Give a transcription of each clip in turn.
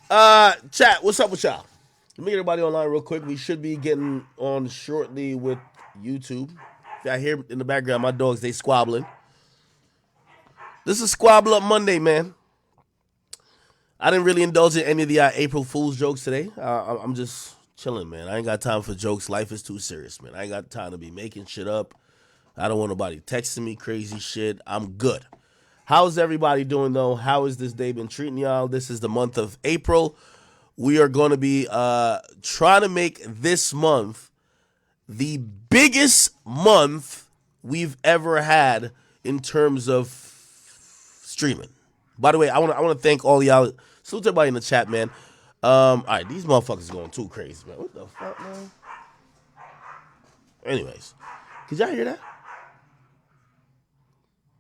Chat, what's up with y'all? Let me get everybody online real quick. We should be getting on shortly with YouTube. I hear in the background my dogs, they squabbling. This is Squabble Up Monday, man. I didn't really indulge in any of the April Fool's jokes today. I'm just chilling, man. I ain't got time for jokes. Life is too serious, man. I ain't got time to be making shit up. I don't want nobody texting me crazy shit. I'm good. How's everybody doing, though? How has this day been treating y'all? This is the month of April. We are going to be trying to make this month the biggest month we've ever had in terms of streaming. By the way, I want to thank all y'all. Salute everybody in the chat, man. All right, these motherfuckers going too crazy, man. What the fuck, man? Anyways, did y'all hear that?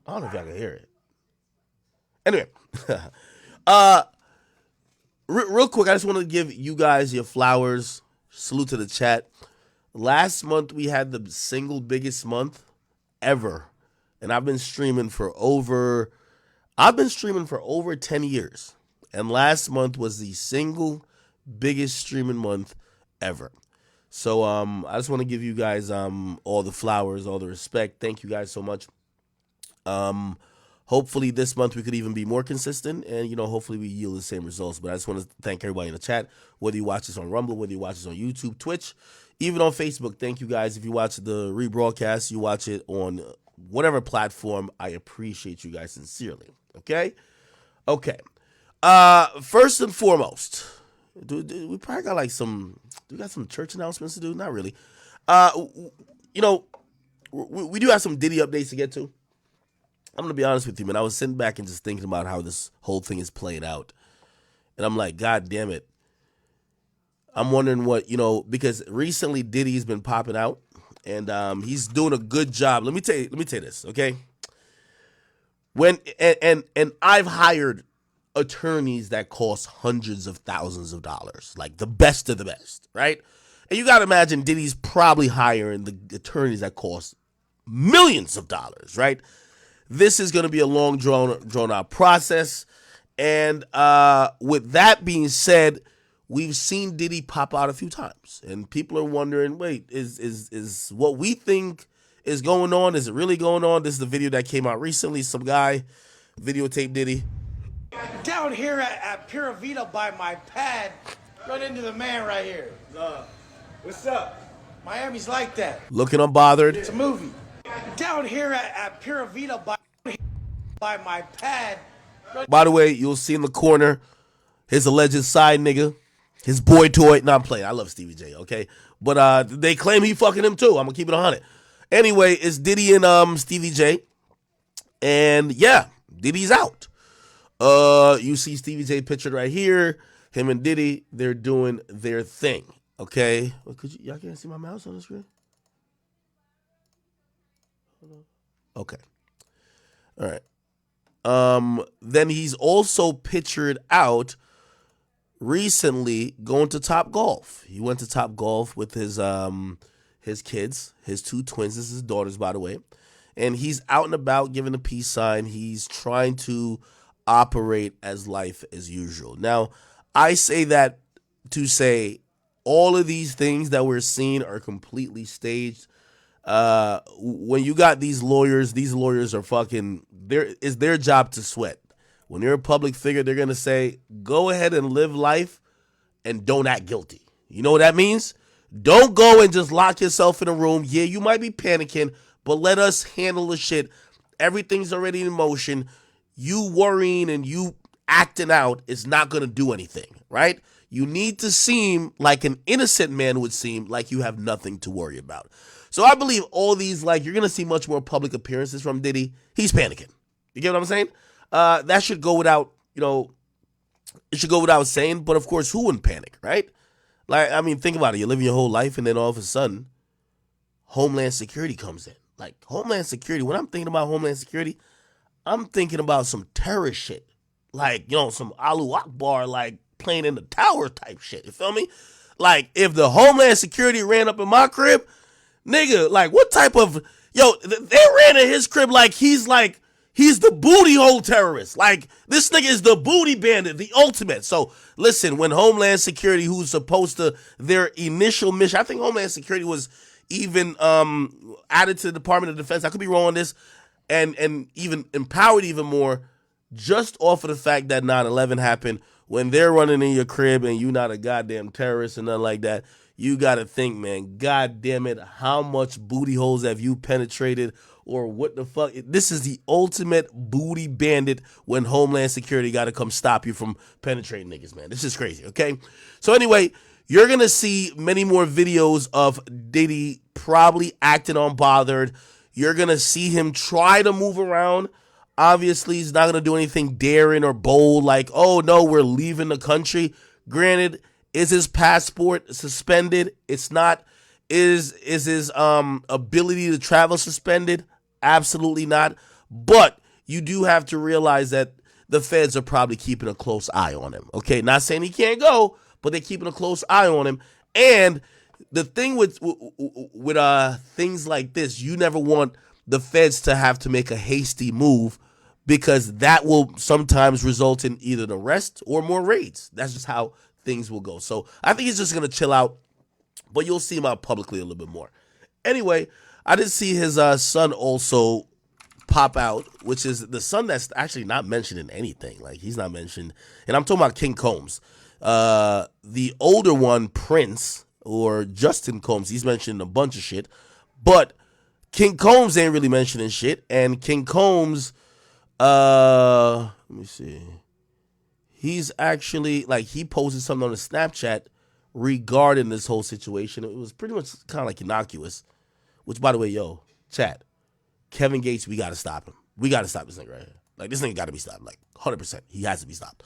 I don't know if y'all can hear it. Anyway, real quick, I just want to give you guys your flowers. Salute to the chat. Last month we had the single biggest month ever, and I've been streaming for over 10 years. And last month was the single biggest streaming month ever. So I just want to give you guys all the flowers, all the respect. Thank you guys so much. Hopefully this month we could even be more consistent and, hopefully we yield the same results. But I just want to thank everybody in the chat, whether you watch this on Rumble, whether you watch this on YouTube, Twitch, even on Facebook. Thank you guys. If you watch the rebroadcast, you watch it on whatever platform, I appreciate you guys sincerely. Okay. First and foremost, we probably got we got some church announcements to do. Not really. We do have some Diddy updates to get to. I'm going to be honest with you, man. I was sitting back and just thinking about how this whole thing is playing out. And I'm like, God damn it. I'm wondering what, because recently Diddy's been popping out and he's doing a good job. Let me tell you this, okay? And I've hired attorneys that cost hundreds of thousands of dollars, like the best of the best, right? And you got to imagine Diddy's probably hiring the attorneys that cost millions of dollars, right? This is going to be a long drawn out process. And with that being said, we've seen Diddy pop out a few times, and people are wondering, wait, is what we think is going on? Is it really going on? This is the video that came out recently. Some guy videotaped Diddy. Down here at Pura Vida by my pad, run into the man right here. What's up? Miami's like that. Looking unbothered. It's a movie. Down here at Pura Vida by my pad. By the way, you'll see in the corner his alleged side nigga, his boy toy. No, I'm playing. I love Stevie J, okay? But they claim he fucking him too. I'm gonna keep it 100. Anyway, it's Diddy and Stevie J. And yeah, Diddy's out. You see Stevie J pictured right here. Him and Diddy, they're doing their thing. Okay. Well, y'all can't see my mouse on the screen? Okay. All right. Then he's also pictured out recently going to Top Golf. He went to Top Golf with his kids, his two twins. This is his daughters, by the way. And he's out and about giving a peace sign. He's trying to operate as life as usual. Now, I say that to say all of these things that we're seeing are completely staged. When you got these lawyers are fucking, it's their job to sweat. When you're a public figure, they're going to say, go ahead and live life and don't act guilty. You know what that means? Don't go and just lock yourself in a room. Yeah, you might be panicking, but let us handle the shit. Everything's already in motion. You worrying and you acting out is not going to do anything, right? You need to seem like an innocent man would seem, like you have nothing to worry about. So I believe all these, you're going to see much more public appearances from Diddy. He's panicking. You get what I'm saying? That should go without, it should go without saying, but of course, who wouldn't panic, right? Think about it. You're living your whole life, and then all of a sudden, Homeland Security comes in. Homeland Security, when I'm thinking about Homeland Security, I'm thinking about some terrorist shit. Some Allahu Akbar, playing in the tower type shit. You feel me? If the Homeland Security ran up in my crib, nigga, what type of, they ran in his crib he's He's the booty hole terrorist. Like, this nigga is the booty bandit, the ultimate. So, listen, when Homeland Security, who's supposed to, their initial mission, I think Homeland Security was even added to the Department of Defense. I could be wrong on this. And even empowered even more just off of the fact that 9/11 happened. When they're running in your crib and you not a goddamn terrorist and nothing like that, you got to think, man, God damn it, how much booty holes have you penetrated, or what the fuck? This is the ultimate booty bandit when Homeland Security got to come stop you from penetrating niggas, man. This is crazy, okay? So anyway, you're going to see many more videos of Diddy probably acting unbothered. You're going to see him try to move around. Obviously, he's not going to do anything daring or bold like, oh, no, we're leaving the country. Granted, is his passport suspended? It's not. Is his ability to travel suspended? Absolutely not. But you do have to realize that the feds are probably keeping a close eye on him. Okay, not saying he can't go, but they're keeping a close eye on him. And the thing with things like this, you never want the feds to have to make a hasty move, because that will sometimes result in either an arrest or more raids. That's just how things will go. So I think he's just going to chill out, but you'll see him out publicly a little bit more. Anyway, I did see his son also pop out, which is the son that's actually not mentioned in anything. Like, he's not mentioned. And I'm talking about King Combs. The older one, Prince, or Justin Combs, he's mentioned a bunch of shit. But King Combs ain't really mentioning shit. And King Combs, let me see. He's actually, like, he posted something on his Snapchat regarding this whole situation. It was pretty much kind of like innocuous. Which, by the way, yo, chat, Kevin Gates, we got to stop him. We got to stop this nigga right here. Like, this nigga got to be stopped. Like, 100%. He has to be stopped.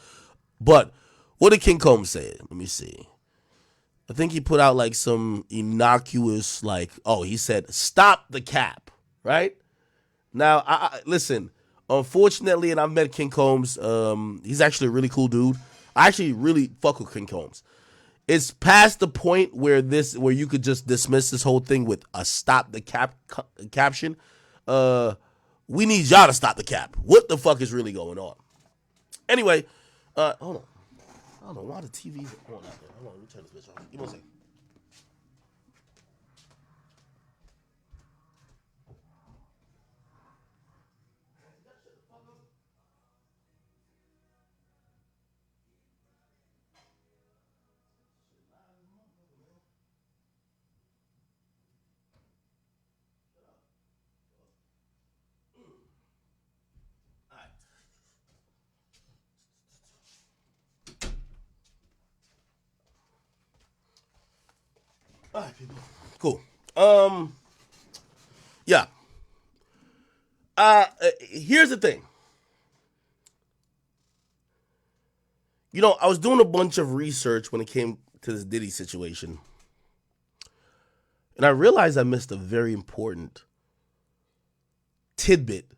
But what did King Combs say? Let me see. I think he put out, like, some innocuous, like, oh, he said, stop the cap, right? Now, I listen, unfortunately, and I've met King Combs, he's actually a really cool dude. I actually really fuck with King Combs. It's past the point where you could just dismiss this whole thing with a stop the cap caption. We need y'all to stop the cap. What the fuck is really going on? Anyway, hold on. I don't know why the TV's on out there. Hold on, let me turn this bitch off. Give me 1 second. All right, people. Cool. Yeah. Here's the thing. You know, I was doing a bunch of research when it came to this Diddy situation. And I realized I missed a very important tidbit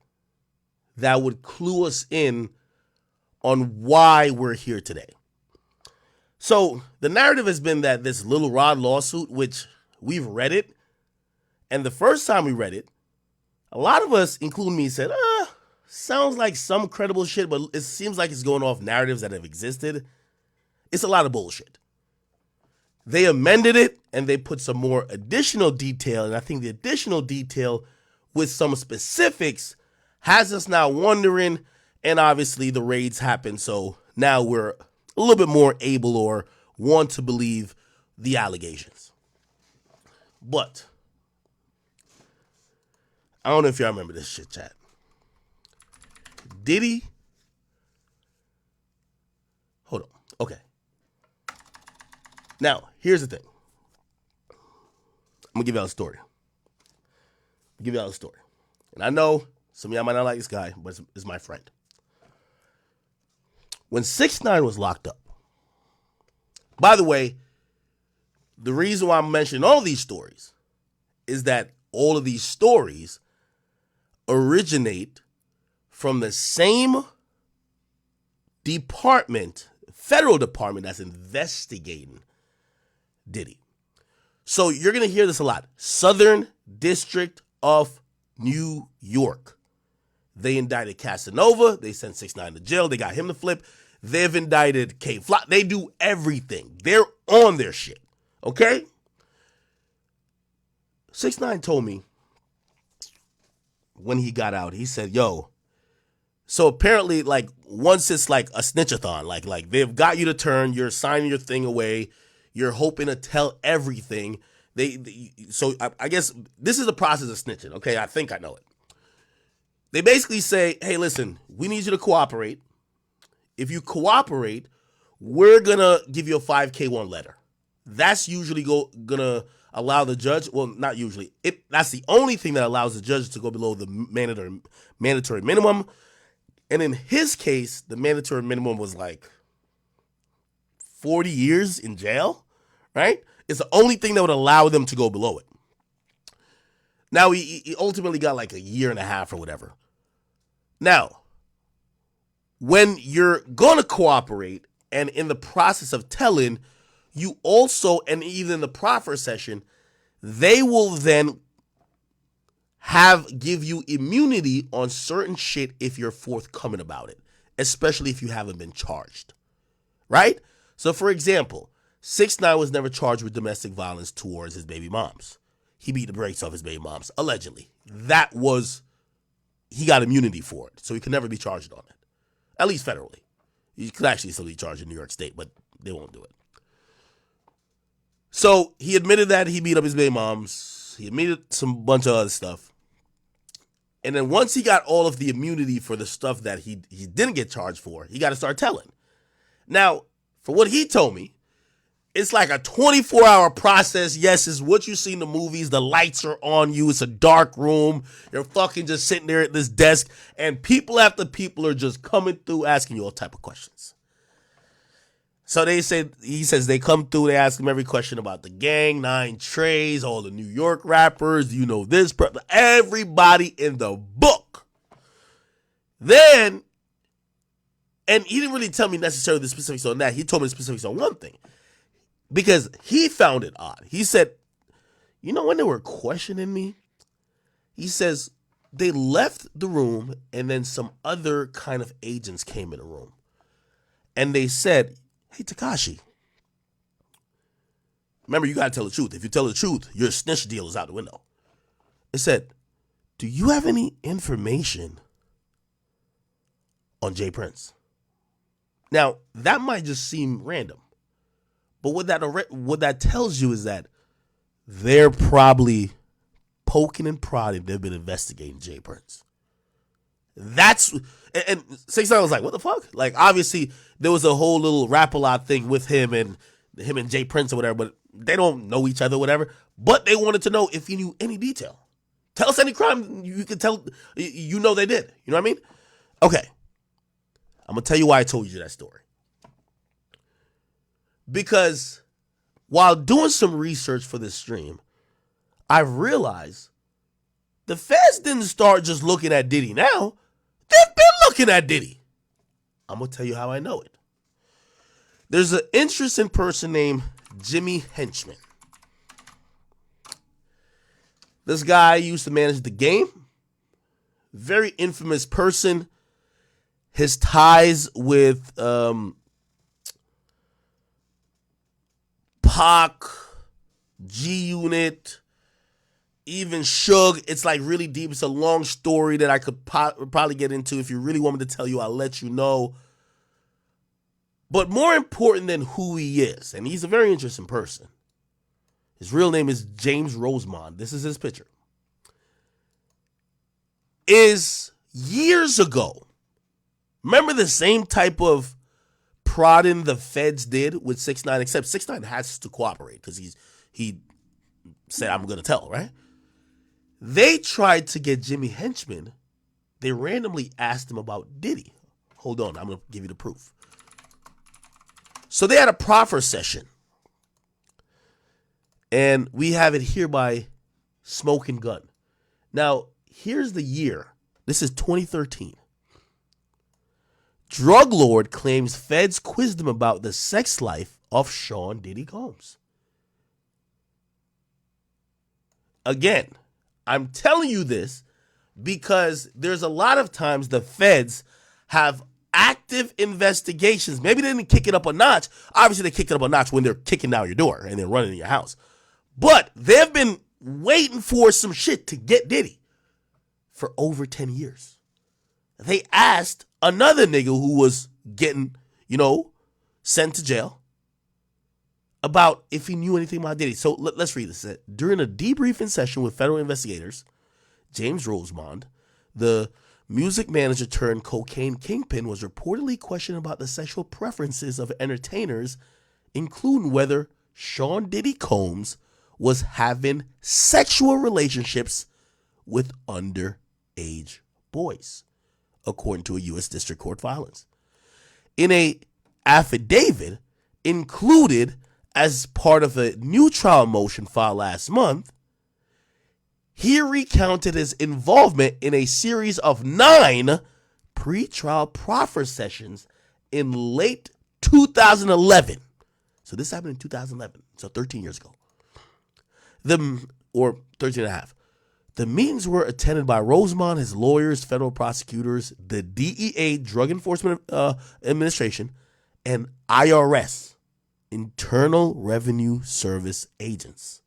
that would clue us in on why we're here today. So the narrative has been that this Lil Rod lawsuit, which we've read it, and the first time we read it, a lot of us, including me, said, sounds like some credible shit, but it seems like it's going off narratives that have existed. It's a lot of bullshit. They amended it, and they put some more additional detail, and I think the additional detail with some specifics has us now wondering, and obviously the raids happened, so now we're a little bit more able or want to believe the allegations. But I don't know if y'all remember this shit, chat. Diddy, hold on, okay. Now, here's the thing. I'm gonna give y'all a story. And I know some of y'all might not like this guy, but it's my friend. When 6ix9ine was locked up, by the way, the reason why I'm mentioning all these stories is that all of these stories originate from the same department, federal department that's investigating Diddy. So you're going to hear this a lot. Southern District of New York. They indicted Casanova. They sent 6ix9ine to jail. They got him to flip. They've indicted K-Fly. They do everything. They're on their shit. Okay? 6ix9ine told me when he got out, he said, yo, so apparently, like, once it's like a snitchathon, like they've got you to turn, you're signing your thing away, you're hoping to tell everything. So I guess this is the process of snitching, okay? I think I know it. They basically say, hey, listen, we need you to cooperate. If you cooperate, we're going to give you a 5K1 letter. That's usually going to allow the judge, well, not usually, that's the only thing that allows the judge to go below the mandatory minimum. And in his case, the mandatory minimum was like 40 years in jail, right? It's the only thing that would allow them to go below it. Now, he ultimately got like a year and a half or whatever. Now, when you're going to cooperate and in the process of telling, you also, and even in the proffer session, they will then give you immunity on certain shit if you're forthcoming about it, especially if you haven't been charged, right? So, for example, 6ix9ine was never charged with domestic violence towards his baby moms. He beat the brakes off his baby moms, allegedly. He got immunity for it, so he could never be charged on it, at least federally. He could actually still be charged in New York State, but they won't do it. So he admitted that he beat up his baby moms. He admitted some bunch of other stuff. And then once he got all of the immunity for the stuff that he didn't get charged for, he got to start telling. Now, for what he told me, it's like a 24-hour process. Yes, it's what you see in the movies. The lights are on you. It's a dark room. You're fucking just sitting there at this desk, and people after people are just coming through asking you all type of questions. So he says they come through, they ask him every question about the gang, 9 Treys, all the New York rappers, you know this, everybody in the book. Then, and he didn't really tell me necessarily the specifics on that. He told me the specifics on one thing. Because he found it odd. He said, you know, when they were questioning me, he says they left the room and then some other kind of agents came in the room. And they said, hey, Tekashi, remember, you got to tell the truth. If you tell the truth, your snitch deal is out the window. It said, do you have any information on Jay Prince? Now, that might just seem random. But what that tells you is that they're probably poking and prodding. They've been investigating Jay Prince. And 6ix9ine was like, what the fuck? Like, obviously, there was a whole little rap-a-lot thing with him and Jay Prince or whatever, but they don't know each other or whatever. But they wanted to know if he knew any detail. Tell us any crime you could tell, you know they did. You know what I mean? Okay. I'm going to tell you why I told you that story. Because while doing some research for this stream, I realized the feds didn't start just looking at Diddy now. They've been looking at Diddy. I'm going to tell you how I know it. There's an interesting person named Jimmy Henchman. This guy used to manage the game. Very infamous person. His ties with Pac, G-Unit, even Suge. It's like really deep. It's a long story that I could probably get into. If you really want me to tell you, I'll let you know. But more important than who he is, and he's a very interesting person. His real name is James Rosemond. This is his picture. Is years ago, remember the same type of prodding the feds did with 6ix9ine, except 6ix9ine has to cooperate because he said, I'm going to tell, right? They tried to get Jimmy Henchman. They randomly asked him about Diddy. Hold on, I'm going to give you the proof. So they had a proffer session. And we have it here by Smoking Gun. Now, here's the year. This is 2013. Drug lord claims feds quizzed him about the sex life of Sean Diddy Combs. Again, I'm telling you this because there's a lot of times the feds have active investigations. Maybe they didn't kick it up a notch. Obviously, they kicked it up a notch when they're kicking down your door and they're running in your house. But they've been waiting for some shit to get Diddy for over 10 years. They asked another nigga who was getting, sent to jail about if he knew anything about Diddy. So let's read this. During a debriefing session with federal investigators, James Rosemond, the music manager turned cocaine kingpin, was reportedly questioned about the sexual preferences of entertainers, including whether Sean Diddy Combs was having sexual relationships with underage boys, according to a U.S. District Court filings. In a affidavit included as part of a new trial motion filed last month, he recounted his involvement in a series of 9 pre-trial proffer sessions in late 2011. So this happened in 2011, so 13 years ago. Or 13 and a half. The meetings were attended by Rosemond, his lawyers, federal prosecutors, the DEA, Drug Enforcement Administration, and IRS, Internal Revenue Service agents.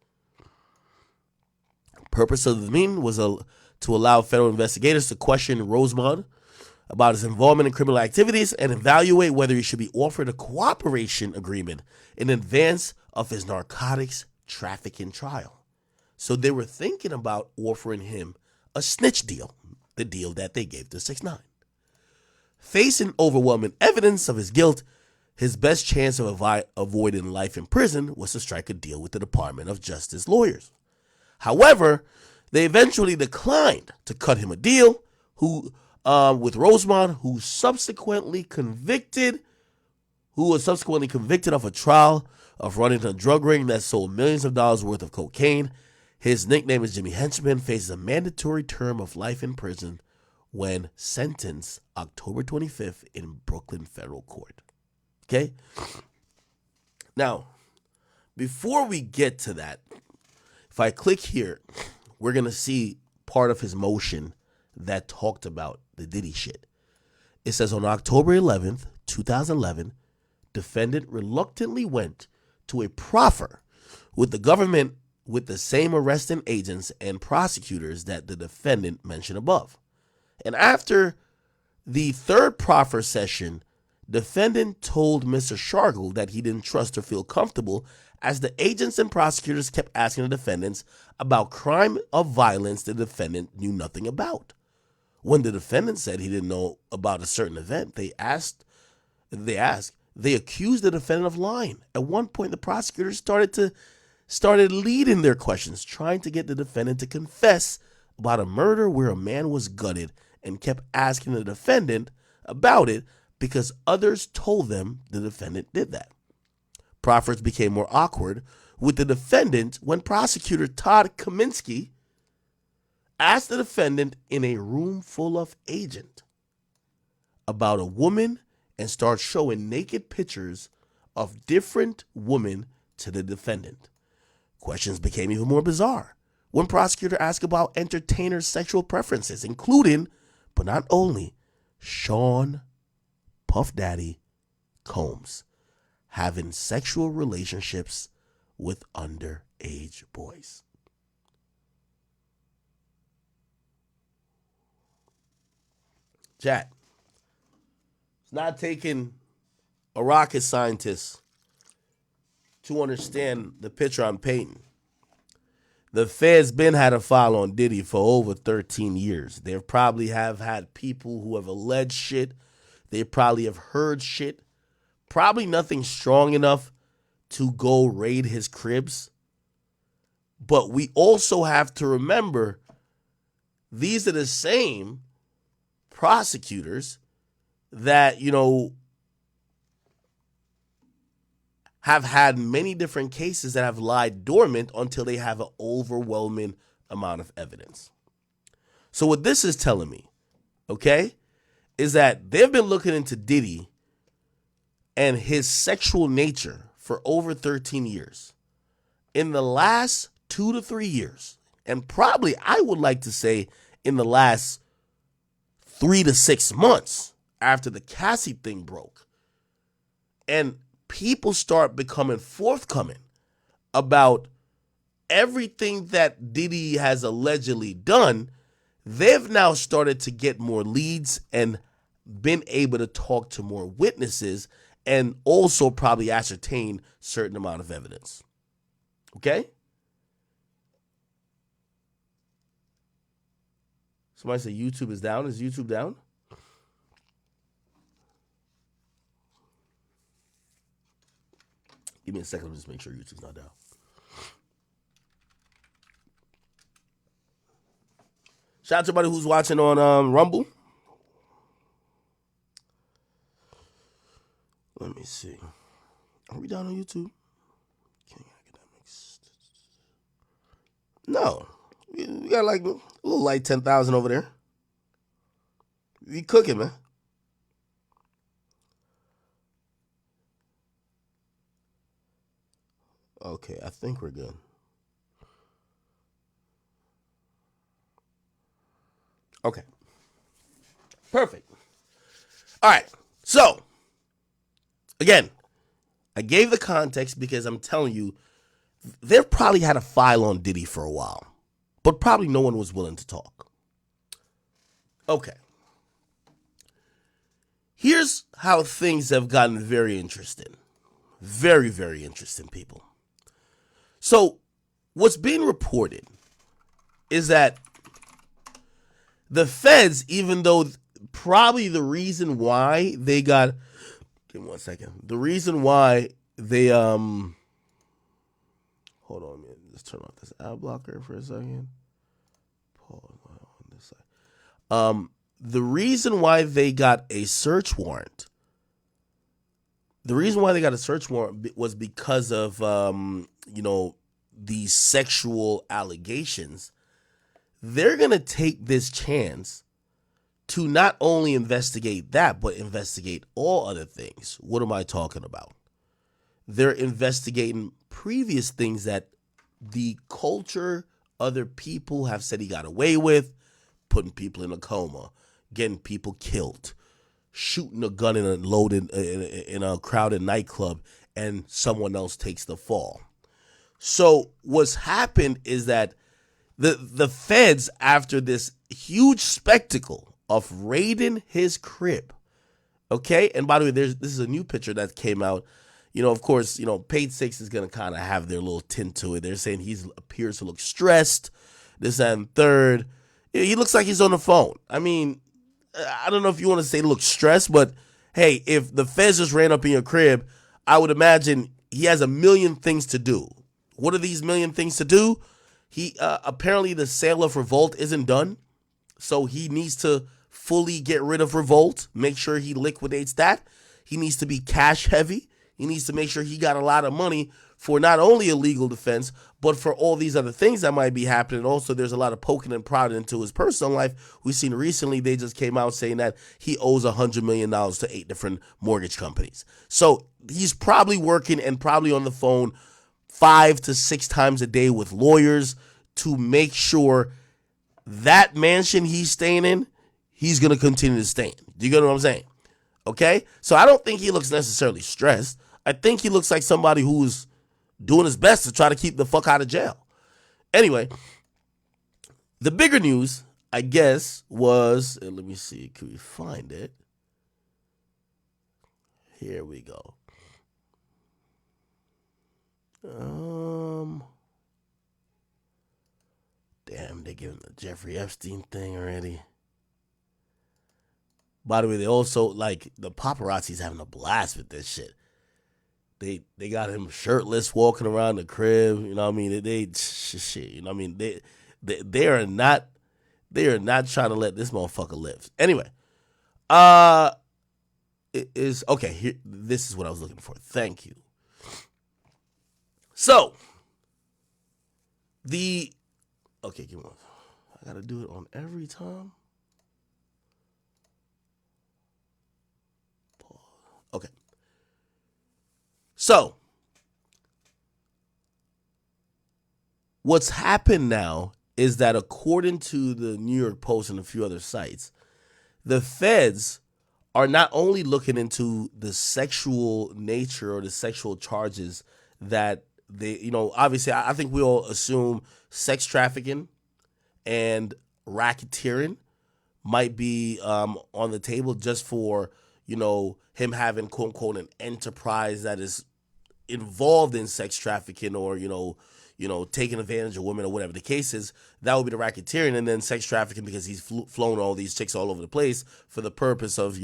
The purpose of the meeting was to allow federal investigators to question Rosemond about his involvement in criminal activities and evaluate whether he should be offered a cooperation agreement in advance of his narcotics trafficking trial. So they were thinking about offering him a snitch deal, the deal that they gave to 6ix9ine. Facing overwhelming evidence of his guilt, his best chance of avoiding life in prison was to strike a deal with the Department of Justice lawyers. However, they eventually declined to cut him a deal with Rosemond, who was subsequently convicted of a trial of running a drug ring that sold millions of dollars worth of cocaine. His nickname is Jimmy Henchman, faces a mandatory term of life in prison when sentenced October 25th in Brooklyn federal court. Okay? Now, before we get to that, if I click here, we're going to see part of his motion that talked about the Diddy shit. It says on October 11th, 2011, defendant reluctantly went to a proffer with the government with the same arresting agents and prosecutors that the defendant mentioned above. And after the third proffer session, defendant told Mr. Shargle that he didn't trust or feel comfortable as the agents and prosecutors kept asking the defendants about crime of violence the defendant knew nothing about. When the defendant said he didn't know about a certain event, they accused the defendant of lying. At one point, the prosecutors started leading their questions, trying to get the defendant to confess about a murder where a man was gutted, and kept asking the defendant about it because others told them the defendant did that. Proffers became more awkward with the defendant when prosecutor Todd Kaminsky asked the defendant in a room full of agents about a woman and started showing naked pictures of different women to the defendant. Questions became even more bizarre when prosecutor asked about entertainers' sexual preferences, including, but not only, Sean Puff Daddy Combs having sexual relationships with underage boys. Chat. It's not taking a rocket scientist to understand the picture I'm painting. The feds been had a file on Diddy for over 13 years. They probably have had people who have alleged shit. They probably have heard shit. Probably nothing strong enough to go raid his cribs. But we also have to remember these are the same prosecutors that, have had many different cases that have lied dormant until they have an overwhelming amount of evidence. So what this is telling me, okay, is that they've been looking into Diddy and his sexual nature for over 13 years. In the last 2 to 3 years, and probably I would like to say in the last 3 to 6 months after the Cassie thing broke. And people start becoming forthcoming about everything that Diddy has allegedly done. They've now started to get more leads and been able to talk to more witnesses and also probably ascertain certain amount of evidence. Okay? Somebody say YouTube is down. Is YouTube down? Give me a second. Let me just make sure YouTube's not down. Shout out to everybody who's watching on Rumble. Let me see. Are we down on YouTube? King Akademiks. No. We got like a little light 10,000 over there. We cooking, man. Okay, I think we're good. Okay. Perfect. All right. So, again, I gave the context because I'm telling you, they've probably had a file on Diddy for a while, but probably no one was willing to talk. Okay. Here's how things have gotten very interesting. Very, very interesting, people. So, what's being reported is that the feds, even though probably the reason why they got, give me 1 second. The reason why they, hold on, man. Let's turn off this ad blocker for a second. Pause on this side. The reason why they got a search warrant, was because of, these sexual allegations. They're going to take this chance to not only investigate that, but investigate all other things. What am I talking about? They're investigating previous things that the culture, other people have said he got away with, putting people in a coma, getting people killed, shooting a gun in a crowded nightclub, and someone else takes the fall. So what's happened is that the feds, after this huge spectacle of raiding his crib, okay? And by the way, this is a new picture that came out. Of course, Page Six is going to kind of have their little tint to it. They're saying he appears to look stressed, this, that, and third. He looks like he's on the phone. I mean, I don't know if you want to say look stressed, but hey, if the feds just ran up in your crib, I would imagine he has a million things to do. What are these million things to do? He apparently the sale of Revolt isn't done, so he needs to fully get rid of Revolt, make sure he liquidates that. He needs to be cash heavy. He needs to make sure he got a lot of money for not only a legal defense, but for all these other things that might be happening. Also, there's a lot of poking and prodding into his personal life. We've seen recently they just came out saying that he owes $100 million to 8 different mortgage companies. So he's probably working and probably on the phone 5 to 6 times a day with lawyers to make sure that mansion he's staying in, he's going to continue to stay in. Do you get what I'm saying? Okay? So I don't think he looks necessarily stressed. I think he looks like somebody who's doing his best to try to keep the fuck out of jail. Anyway, the bigger news, I guess, was, let me see, can we find it? Here we go. Damn, they giving the Jeffrey Epstein thing already. By the way, they also, like, the paparazzi's having a blast with this shit. They got him shirtless walking around the crib. You know what I mean? They shit. You know what I mean? They are not trying to let this motherfucker live. Anyway, it is okay. Here, this is what I was looking for. Thank you. So okay, give me one. I gotta do it on every time. Pause. Okay. So what's happened now is that according to the New York Post and a few other sites, the feds are not only looking into the sexual nature or the sexual charges that they, obviously, I think we all assume sex trafficking and racketeering might be on the table just for, him having quote unquote an enterprise that is involved in sex trafficking or taking advantage of women or whatever the case is. That would be the racketeering, and then sex trafficking because he's flown all these chicks all over the place for the purpose of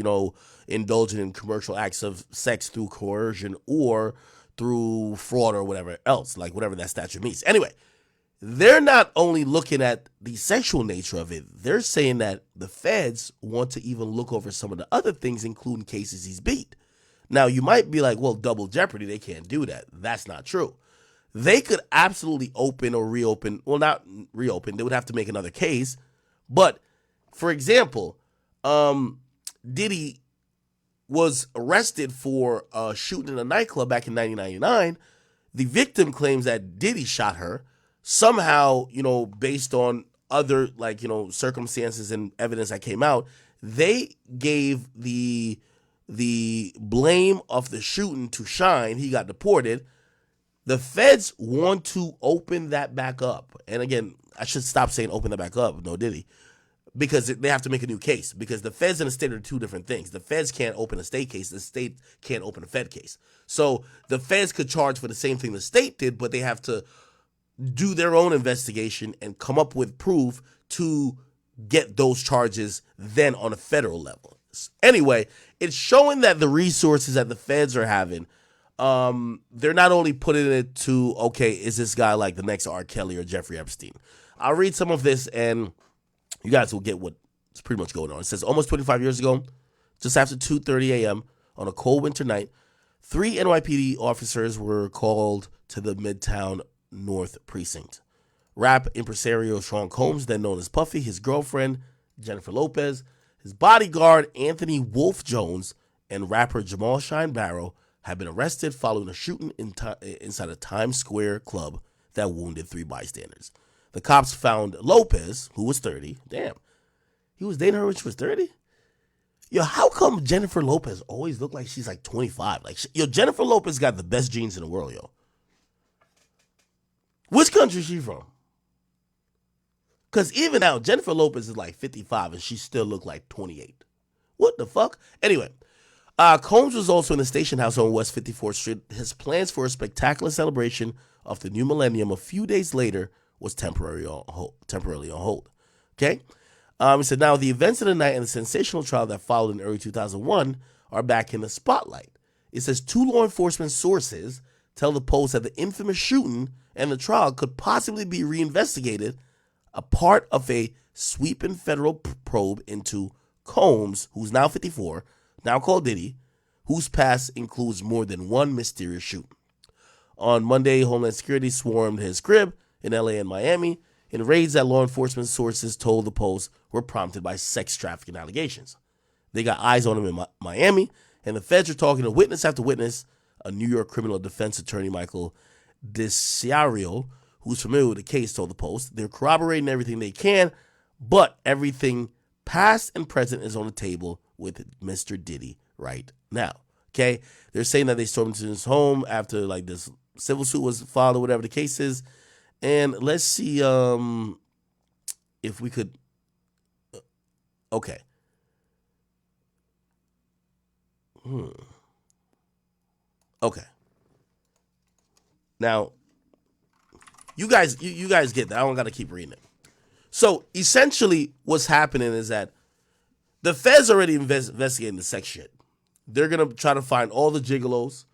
indulging in commercial acts of sex through coercion or through fraud or whatever else, like whatever that statute means. Anyway, they're not only looking at the sexual nature of it, they're saying that the feds want to even look over some of the other things, including cases he's beat. Now, you might be like, well, double jeopardy, they can't do that. That's not true. They could absolutely open or reopen, well, not reopen, they would have to make another case. But, for example, Diddy was arrested for shooting in a nightclub back in 1999. The victim claims that Diddy shot her. Somehow, based on other, circumstances and evidence that came out, they gave the blame of the shooting to Shine. He got deported. The feds want to open that back up. And again, I should stop saying open that back up. No, Diddy. Because they have to make a new case. Because the feds and the state are two different things. The feds can't open a state case. The state can't open a fed case. So the feds could charge for the same thing the state did, but they have to do their own investigation and come up with proof to get those charges then on a federal level. Anyway, it's showing that the resources that the feds are having, they're not only putting it to, okay, is this guy like the next R. Kelly or Jeffrey Epstein? I'll read some of this and you guys will get what's pretty much going on. It says, almost 25 years ago, just after 2:30 a.m. on a cold winter night, 3 NYPD officers were called to the Midtown North Precinct. Rap impresario Sean Combs, then known as Puffy, his girlfriend, Jennifer Lopez, his bodyguard, Anthony Wolf Jones, and rapper Jamal Shine Barrow had been arrested following a shooting inside a Times Square club that wounded 3 bystanders. The cops found Lopez, who was 30. Damn. He was dating her when she was 30? Yo, how come Jennifer Lopez always look like she's like 25? Jennifer Lopez got the best genes in the world, yo. Which country is she from? Because even now, Jennifer Lopez is like 55 and she still look like 28. What the fuck? Anyway, Combs was also in the station house on West 54th Street. His plans for a spectacular celebration of the new millennium a few days later was temporarily on hold. Okay? He said, now the events of the night and the sensational trial that followed in early 2001 are back in the spotlight. It says 2 law enforcement sources tell the Post that the infamous shooting and the trial could possibly be reinvestigated, a part of a sweeping federal probe into Combs, who's now 54, now called Diddy, whose past includes more than one mysterious shooting. On Monday, Homeland Security swarmed his crib in LA and Miami in raids that law enforcement sources told the Post were prompted by sex trafficking allegations. They got eyes on him in Miami, and the feds are talking to witness after witness. A New York criminal defense attorney, Michael DeCiario, who's familiar with the case, told the Post. They're corroborating everything they can, but everything past and present is on the table with Mr. Diddy right now. Okay? They're saying that they stormed into his home after this civil suit was filed or whatever the case is. And let's see if we could. Okay. Okay. Now, you guys get that. I don't got to keep reading it. So essentially, what's happening is that the feds already investigating the sex shit. They're gonna try to find all the gigolos.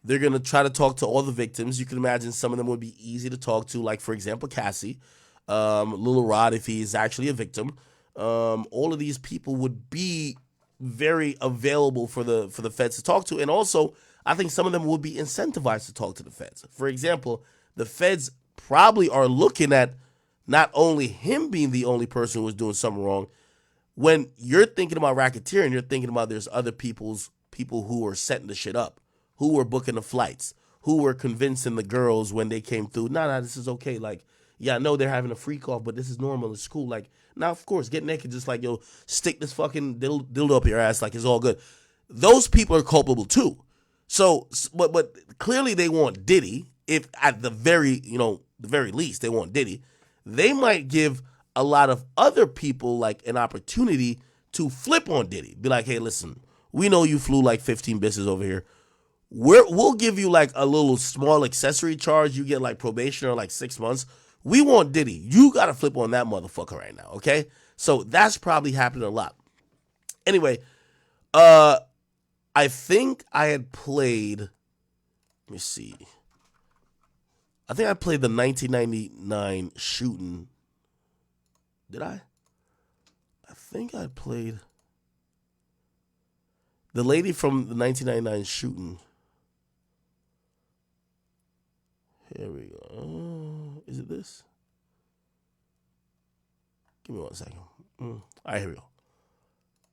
They're gonna try to talk to all the victims. You can imagine some of them would be easy to talk to, like for example Cassie, Lil Rod if he's actually a victim. All of these people would be very available for the feds to talk to, and also I think some of them would be incentivized to talk to the feds. For example, the feds probably are looking at not only him being the only person who was doing something wrong. When you're thinking about racketeering, you're thinking about there's other people who are setting the shit up, who were booking the flights, who were convincing the girls when they came through, nah, this is okay. Yeah, I know they're having a freak off, but this is normal. It's cool. Like, now, of course, get naked, just like, yo, stick this fucking dildo up your ass, like it's all good. Those people are culpable too. So, but clearly they want Diddy. If at the very, the very least, they want Diddy. They might give a lot of other people like an opportunity to flip on Diddy. Be like, hey, listen, we know you flew like 15 bitches over here. We'll give you like a little small accessory charge. You get like probation or like 6 months. We want Diddy. You got to flip on that motherfucker right now, okay? So that's probably happening a lot. Anyway, I think I had played, let me see. I think I played the 1999 shooting. Did I? I think I played the lady from the 1999 shooting. Here we go. Is it this? Give me 1 second. All right, here we go.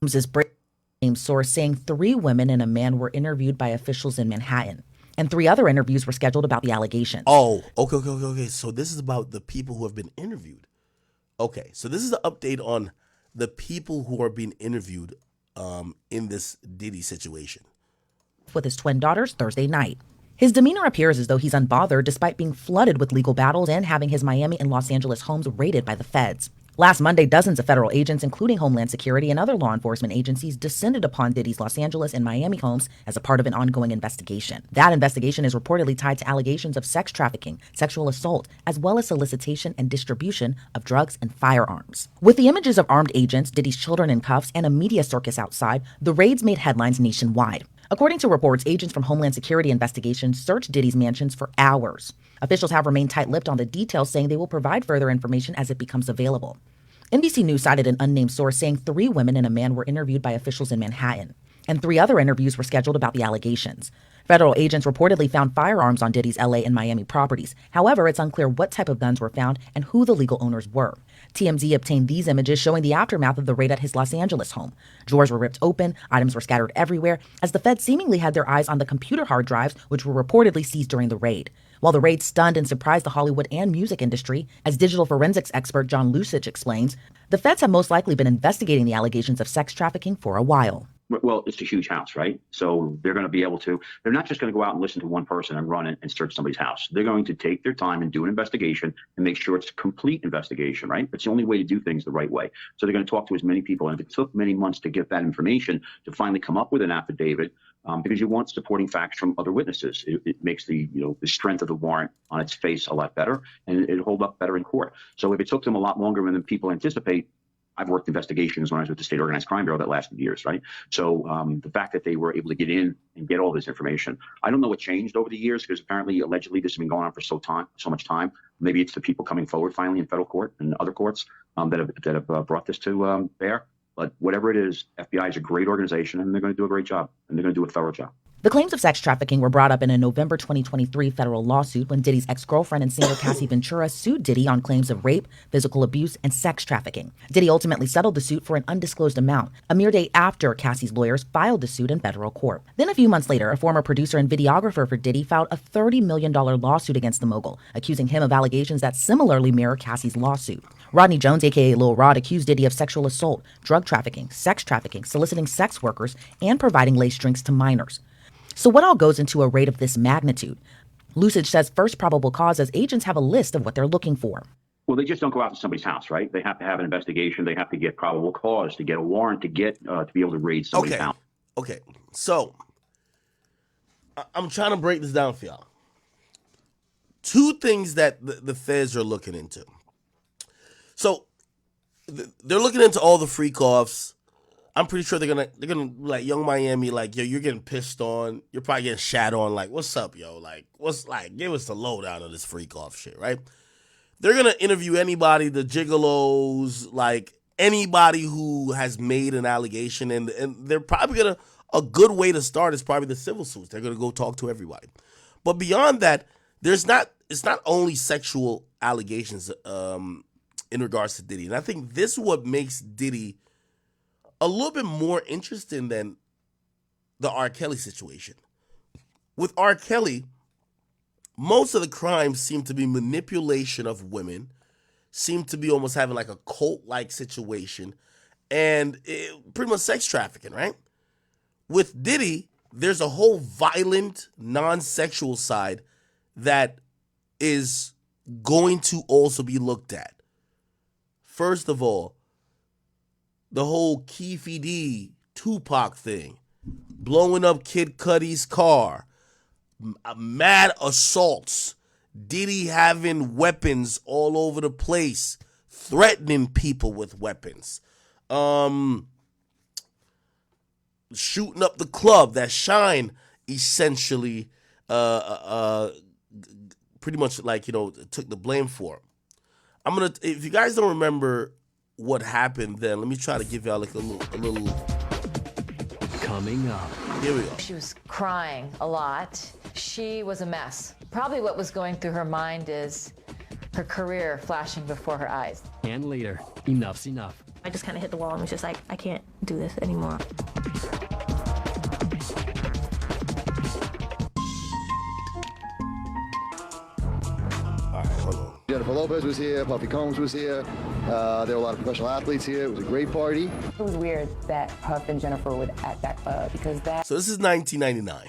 Is breaking source saying 3 women and a man were interviewed by officials in Manhattan, and 3 other interviews were scheduled about the allegations. Oh, okay. So this is about the people who have been interviewed. Okay, so this is an update on the people who are being interviewed in this Diddy situation. With his twin daughters Thursday night. His demeanor appears as though he's unbothered despite being flooded with legal battles and having his Miami and Los Angeles homes raided by the feds. Last Monday, dozens of federal agents, including Homeland Security and other law enforcement agencies, descended upon Diddy's Los Angeles and Miami homes as a part of an ongoing investigation. That investigation is reportedly tied to allegations of sex trafficking, sexual assault, as well as solicitation and distribution of drugs and firearms. With the images of armed agents, Diddy's children in cuffs, and a media circus outside, the raids made headlines nationwide. According to reports, agents from Homeland Security investigations searched Diddy's mansions for hours. Officials have remained tight-lipped on the details, saying they will provide further information as it becomes available. NBC News cited an unnamed source saying 3 women and a man were interviewed by officials in Manhattan, and 3 other interviews were scheduled about the allegations. Federal agents reportedly found firearms on Diddy's LA and Miami properties. However, it's unclear what type of guns were found and who the legal owners were. TMZ obtained these images showing the aftermath of the raid at his Los Angeles home. Drawers were ripped open, items were scattered everywhere, as the feds seemingly had their eyes on the computer hard drives, which were reportedly seized during the raid. While the raid stunned and surprised the Hollywood and music industry, as digital forensics expert John Lusich explains, the feds have most likely been investigating the allegations of sex trafficking for a while. Well, it's a huge house, right? So they're going to be able to, they're not just going to go out and listen to one person and run it and search somebody's house. They're going to take their time and do an investigation and make sure it's a complete investigation, right? It's the only way to do things the right way. So they're going to talk to as many people. And if it took many months to get that information to finally come up with an affidavit, because you want supporting facts from other witnesses, it makes the strength of the warrant on its face a lot better, and it'll hold up better in court. So if it took them a lot longer than people anticipate, I've worked investigations when I was with the State Organized Crime Bureau that lasted years, right? So the fact that they were able to get in and get all this information, I don't know what changed over the years, because apparently, allegedly, this has been going on for so much time. Maybe it's the people coming forward finally in federal court and other courts that have brought this to bear. But whatever it is, FBI is a great organization, and they're going to do a great job, and they're going to do a thorough job. The claims of sex trafficking were brought up in a November 2023 federal lawsuit when Diddy's ex-girlfriend and singer Cassie Ventura sued Diddy on claims of rape, physical abuse, and sex trafficking. Diddy ultimately settled the suit for an undisclosed amount, a mere day after Cassie's lawyers filed the suit in federal court. Then a few months later, a former producer and videographer for Diddy filed a $30 million lawsuit against the mogul, accusing him of allegations that similarly mirror Cassie's lawsuit. Rodney Jones, aka Lil Rod, accused Diddy of sexual assault, drug trafficking, soliciting sex workers, and providing lace drinks to minors. So what all goes into a raid of this magnitude? Lusich says first probable cause, as agents have a list of what they're looking for. Well, they just don't go out to somebody's house, right? They have to have an investigation. They have to get probable cause, to get a warrant, to get to be able to raid somebody's house. Okay, so I'm trying to break this down for y'all. 2 things that the feds are looking into. So they're looking into all the freak offs. I'm pretty sure they're gonna like Young Miami, like, yo, you're getting pissed on. You're probably getting shat on. Like, what's up, yo? Like, give us the lowdown of this freak off shit, right? They're gonna interview anybody, the gigolos, like anybody who has made an allegation, and they're probably a good way to start is probably the civil suits. They're gonna go talk to everybody. But beyond that, it's not only sexual allegations in regards to Diddy. And I think this is what makes Diddy a little bit more interesting than the R. Kelly situation. With R. Kelly, most of the crimes seem to be manipulation of women seemed to be almost having like a cult-like situation, and pretty much sex trafficking, right? With Diddy, there's a whole violent, non-sexual side that is going to also be looked at. First of all, the whole Keefe D, Tupac thing, blowing up Kid Cudi's car, mad assaults, Diddy having weapons all over the place, threatening people with weapons, shooting up the club that Shine essentially pretty much like, took the blame for. If you guys don't remember what happened then, let me try to give y'all like a little coming up. Here we go. She was crying a lot. She was a mess. Probably what was going through her mind is her career flashing before her eyes. And later, enough's enough. I just kind of hit the wall and was just like, I can't do this anymore. Jennifer Lopez was here, Puffy Combs was here. There were a lot of professional athletes here. It was a great party. It was weird that Puff and Jennifer were at that club because So this is 1999.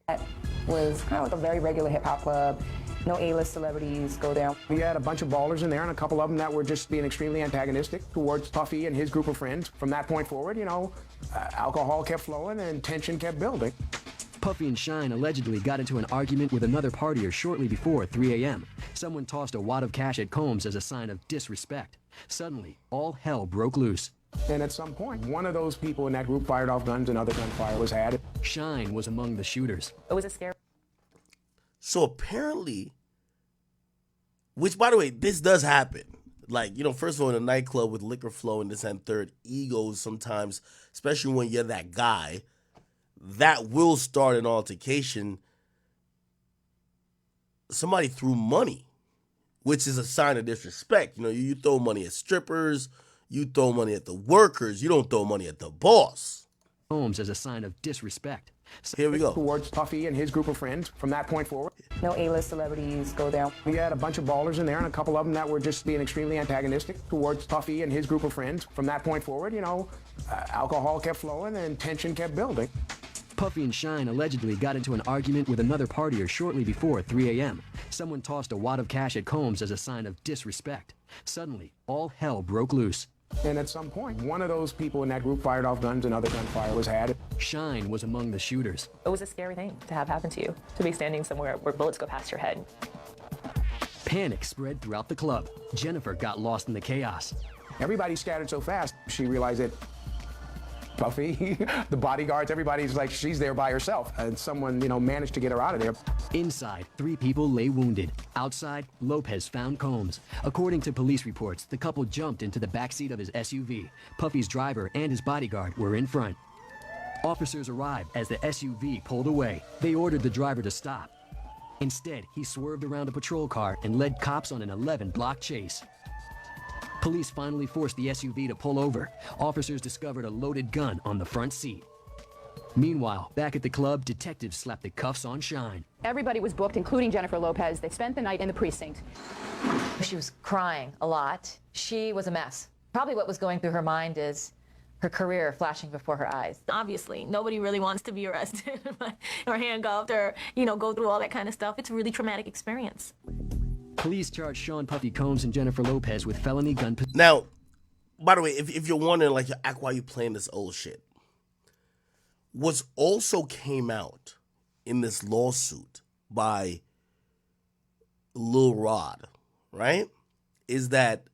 That was kind of like a very regular hip hop club. No A-list celebrities go there. We had a bunch of ballers in there and a couple of them that were just being extremely antagonistic towards Puffy and his group of friends. From that point forward, alcohol kept flowing and tension kept building. Puffy and Shine allegedly got into an argument with another partier shortly before 3 a.m. Someone tossed a wad of cash at Combs as a sign of disrespect. Suddenly, all hell broke loose. And at some point, one of those people in that group fired off guns and other gunfire was had. Shine was among the shooters. It was a scary. So apparently, which by the way, this does happen. Like, first of all, in a nightclub with liquor flow and this and third, egos sometimes, especially when you're that guy, that will start an altercation. Somebody threw money, which is a sign of disrespect. You throw money at strippers, you throw money at the workers, you don't throw money at the boss. Combs as a sign of disrespect. Here we go. Towards Puffy and his group of friends. From that point forward, no A-list celebrities go there. We had a bunch of ballers in there and a couple of them that were just being extremely antagonistic towards Puffy and his group of friends. From that point forward, alcohol kept flowing and tension kept building. Puffy and Shine allegedly got into an argument with another partier shortly before 3 a.m. Someone tossed a wad of cash at Combs as a sign of disrespect. Suddenly, all hell broke loose. And at some point, one of those people in that group fired off guns and other gunfire was had. Shine was among the shooters. It was a scary thing to have happen to you, to be standing somewhere where bullets go past your head. Panic spread throughout the club. Jennifer got lost in the chaos. Everybody scattered so fast, she realized that Puffy, the bodyguards, everybody's like, she's there by herself. And someone, managed to get her out of there. Inside, 3 people lay wounded. Outside, Lopez found Combs. According to police reports, the couple jumped into the backseat of his SUV. Puffy's driver and his bodyguard were in front. Officers arrived as the SUV pulled away. They ordered the driver to stop. Instead, he swerved around a patrol car and led cops on an 11-block chase. Police finally forced the SUV to pull over. Officers discovered a loaded gun on the front seat. Meanwhile, back at the club, detectives slapped the cuffs on Shine. Everybody was booked, including Jennifer Lopez. They spent the night in the precinct. She was crying a lot. She was a mess. Probably what was going through her mind is her career flashing before her eyes. Obviously, nobody really wants to be arrested or handcuffed or, go through all that kind of stuff. It's a really traumatic experience. Police charged Sean Puffy Combs and Jennifer Lopez with felony gun possession. Now, by the way, if you're wondering, like, why you playing this old shit, what's also came out in this lawsuit by Lil Rod, right, is that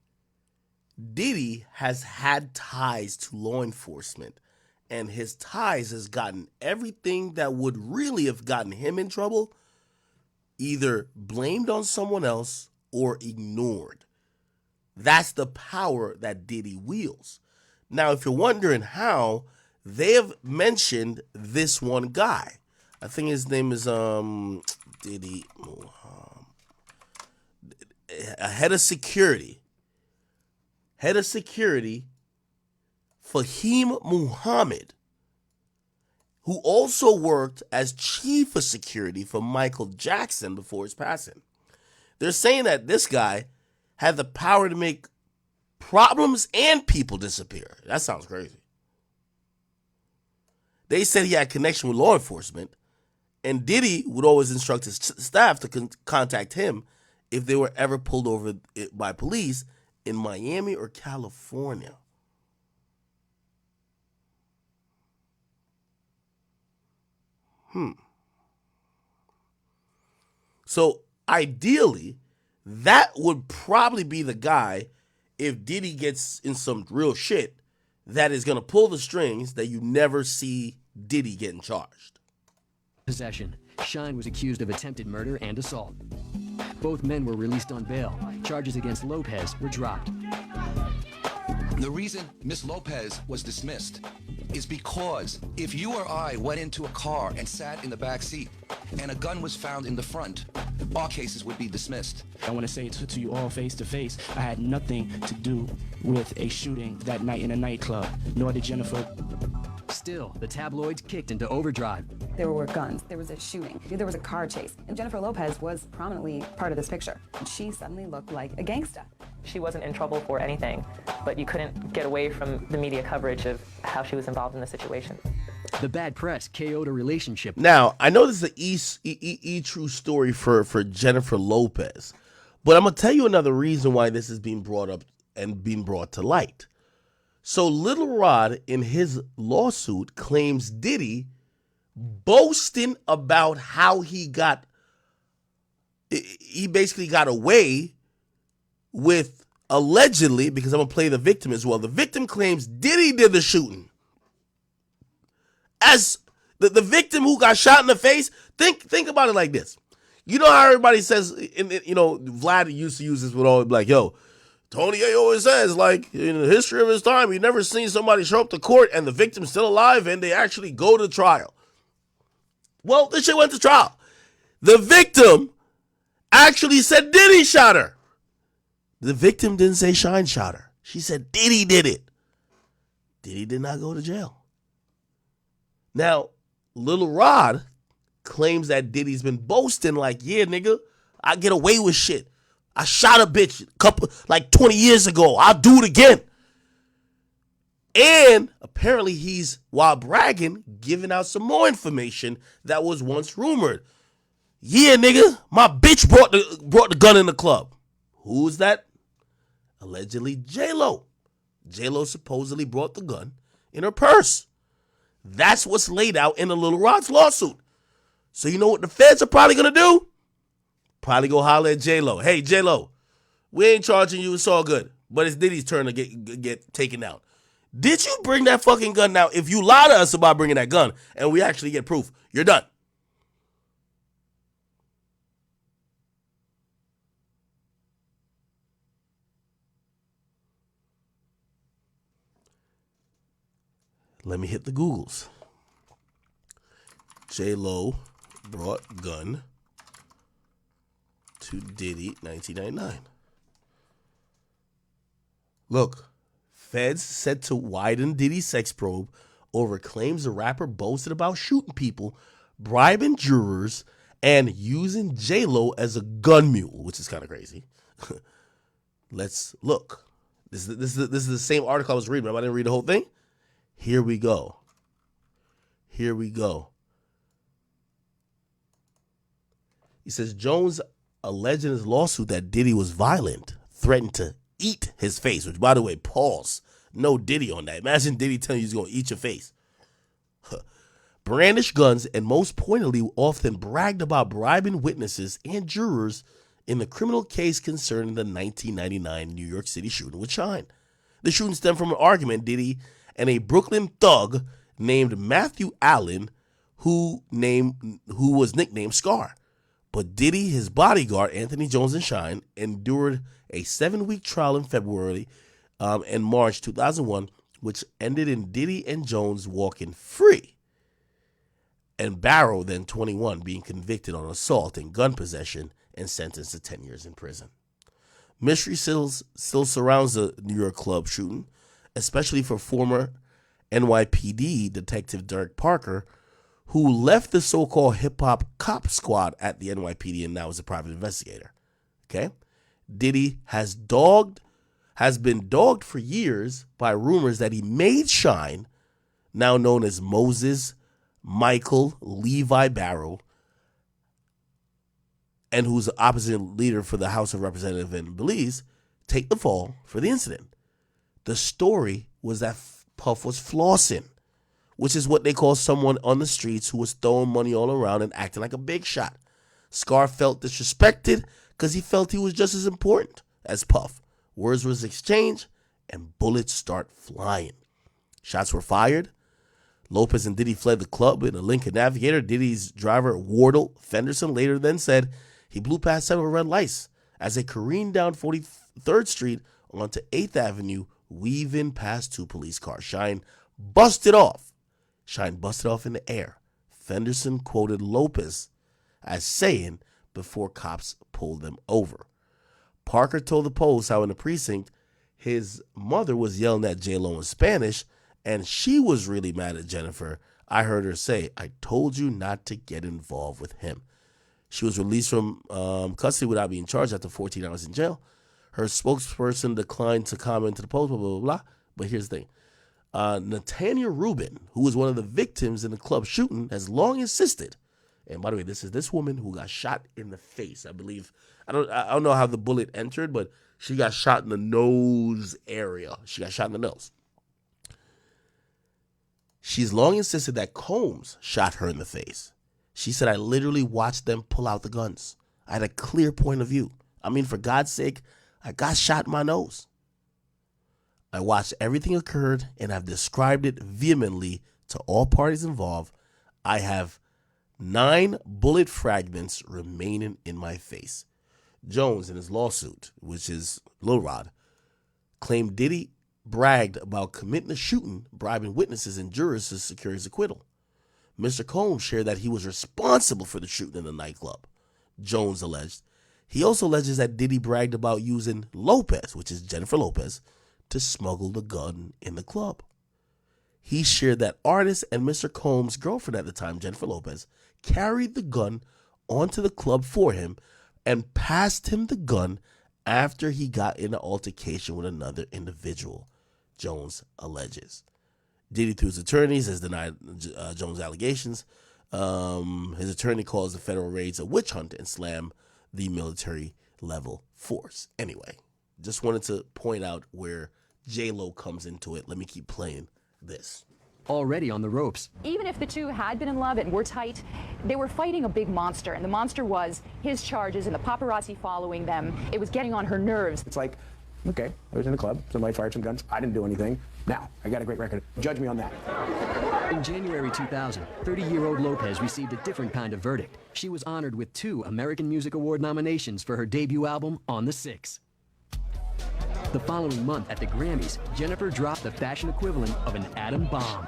Diddy has had ties to law enforcement, and his ties has gotten everything that would really have gotten him in trouble either blamed on someone else or ignored. That's the power that Diddy wields. Now, if you're wondering how, they have mentioned this one guy. I think his name is Diddy, a head of security, Fahim Muhammad, who also worked as chief of security for Michael Jackson before his passing. They're saying that this guy had the power to make problems and people disappear. That sounds crazy. They said he had connection with law enforcement, and Diddy would always instruct his staff to contact him if they were ever pulled over by police in Miami or California. So ideally, that would probably be the guy, if Diddy gets in some real shit, that is going to pull the strings that you never see Diddy getting charged. Possession. Shine was accused of attempted murder and assault. Both men were released on bail. Charges against Lopez were dropped. The reason Miss Lopez was dismissed is because if you or I went into a car and sat in the back seat and a gun was found in the front, our cases would be dismissed. I want to say to you all face to face, I had nothing to do with a shooting that night in a nightclub, nor did Jennifer. Still, the tabloids kicked into overdrive. There were guns, there was a shooting, there was a car chase, and Jennifer Lopez was prominently part of this picture. And she suddenly looked like a gangsta. She wasn't in trouble for anything, but you couldn't get away from the media coverage of how she was involved in the situation. The bad press KO'd a relationship. Now, I know this is a true story for Jennifer Lopez, but I'm going to tell you another reason why this is being brought up and being brought to light. So Little Rod, in his lawsuit, claims Diddy boasting about how he basically got away with, allegedly, because I'm going to play the victim as well. The victim claims Diddy did the shooting. As the victim who got shot in the face, think about it like this. You know how everybody says, Vlad used to use this with all, like, yo, Tony A always says, like, in the history of his time, he never seen somebody show up to court and the victim's still alive and they actually go to trial. Well, this shit went to trial. The victim actually said Diddy shot her. The victim didn't say Shine shot her. She said Diddy did it. Diddy did not go to jail. Now, Lil Rod claims that Diddy's been boasting like, yeah, nigga, I get away with shit. I shot a bitch 20 years ago. I'll do it again. And apparently he's, while bragging, giving out some more information that was once rumored. Yeah, nigga, my bitch brought the gun in the club. Who's that? Allegedly J-Lo. J-Lo supposedly brought the gun in her purse. That's what's laid out in the Lil Rod's lawsuit. So you know what the feds are probably going to do? Probably go holler at J-Lo. Hey, J-Lo, we ain't charging you. It's all good. But it's Diddy's turn to get taken out. Did you bring that fucking gun? Now, if you lie to us about bringing that gun and we actually get proof, you're done. Let me hit the Googles. J-Lo brought gun to Diddy 1999. Look, feds set to widen Diddy's sex probe over claims the rapper boasted about shooting people, bribing jurors, and using J-Lo as a gun mule, which is kind of crazy. Let's look. This is the same article I was reading. I didn't read the whole thing. Here we go. He says Jones alleged in his lawsuit that Diddy was violent, threatened to eat his face, which, by the way, pause. No Diddy on that. Imagine Diddy telling you he's going to eat your face. Brandished guns and, most pointedly, often bragged about bribing witnesses and jurors in the criminal case concerning the 1999 New York City shooting with Shine. The shooting stemmed from an argument Diddy and a Brooklyn thug named Matthew Allen, who was nicknamed Scar. But Diddy, his bodyguard, Anthony Jones, and Shine endured a 7-week trial in February and March 2001, which ended in Diddy and Jones walking free, and Barrow, then 21, being convicted on assault and gun possession and sentenced to 10 years in prison. Mystery still surrounds the New York club shooting, especially for former NYPD Detective Derek Parker, who left the so-called hip-hop cop squad at the NYPD and now is a private investigator. Okay? Diddy has been dogged for years by rumors that he made Shine, now known as Moses Michael Levi Barrow, and who's the opposition leader for the House of Representatives in Belize, take the fall for the incident. The story was that Puff was flossing, which is what they call someone on the streets who was throwing money all around and acting like a big shot. Scar felt disrespected because he felt he was just as important as Puff. Words was exchanged and bullets start flying. Shots were fired. Lopez and Diddy fled the club in a Lincoln Navigator. Diddy's driver, Wardle Fenderson, later then said he blew past several red lights as they careened down 43rd Street onto 8th Avenue, weaving past 2 police cars. Shine busted off in the air. Fenderson quoted Lopez as saying before cops pulled them over. Parker told the Post how in the precinct, his mother was yelling at J-Lo in Spanish, and she was really mad at Jennifer. I heard her say, "I told you not to get involved with him." She was released from custody without being charged after 14 hours in jail. Her spokesperson declined to comment to the Post, blah, blah, blah, blah. But here's the thing. Nathaniel Rubin, who was one of the victims in the club shooting, has long insisted. And by the way, this is this woman who got shot in the face. I believe, I don't know how the bullet entered, but she got shot in the nose area. She got shot in the nose. She's long insisted that Combs shot her in the face. She said, "I literally watched them pull out the guns. I had a clear point of view. I mean, for God's sake, I got shot in my nose. I watched everything occurred and I've described it vehemently to all parties involved. I have 9 bullet fragments remaining in my face." Jones, in his lawsuit, which is Lil Rod, claimed Diddy bragged about committing the shooting, bribing witnesses and jurors to secure his acquittal. Mr. Combs shared that he was responsible for the shooting in the nightclub, Jones alleged. He also alleges that Diddy bragged about using Lopez, which is Jennifer Lopez, to smuggle the gun in the club. He shared that artist and Mr. Combs' girlfriend at the time, Jennifer Lopez, carried the gun onto the club for him and passed him the gun after he got in an altercation with another individual, Jones alleges. Diddy, through his attorneys, has denied Jones' allegations. His attorney calls the federal raids a witch hunt and slammed the military-level force. Anyway, just wanted to point out where J-Lo comes into it. Let me keep playing this. Already on the ropes. Even if the two had been in love and were tight, they were fighting a big monster, and the monster was his charges and the paparazzi following them. It was getting on her nerves. It's like, okay, I was in the club, somebody fired some guns, I didn't do anything. Now, I got a great record. Judge me on that. In January 2000, 30-year-old Lopez received a different kind of verdict. She was honored with 2 American Music Award nominations for her debut album, On the Six. The following month at the Grammys, Jennifer dropped the fashion equivalent of an atom bomb.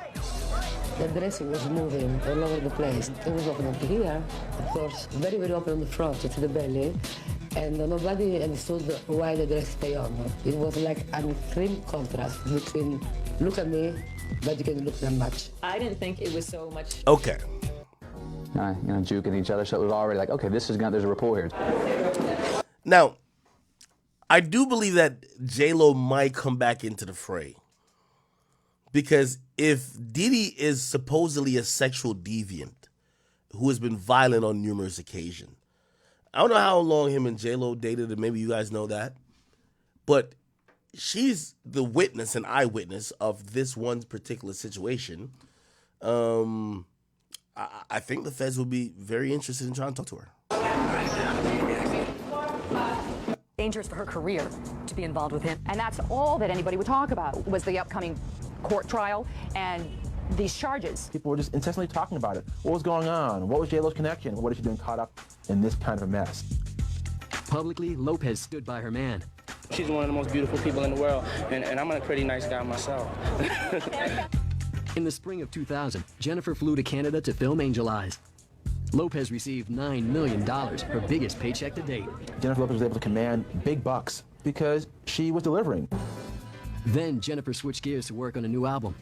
The dress was moving all over the place. It was open up here, of course, very, very open on the front to the belly, and nobody understood why the dress stayed on. It was like an extreme contrast between look at me, but you can look that much. I didn't think it was so much. Okay. Juking each other, so it was already like, okay, there's a rapport here. Now, I do believe that J-Lo might come back into the fray. Because if Diddy is supposedly a sexual deviant who has been violent on numerous occasions, I don't know how long him and J-Lo dated, and maybe you guys know that, but she's the witness and eyewitness of this one particular situation. I think the feds would be very interested in trying to talk to her. Dangerous for her career to be involved with him. And that's all that anybody would talk about was the upcoming court trial and these charges. People were just incessantly talking about it. What was going on? What was J-Lo's connection? What is she doing caught up in this kind of a mess? Publicly, Lopez stood by her man. She's one of the most beautiful people in the world, and I'm a pretty nice guy myself. In the spring of 2000, Jennifer flew to Canada to film Angel Eyes. Lopez received $9 million, her biggest paycheck to date. Jennifer Lopez was able to command big bucks because she was delivering. Then Jennifer switched gears to work on a new album.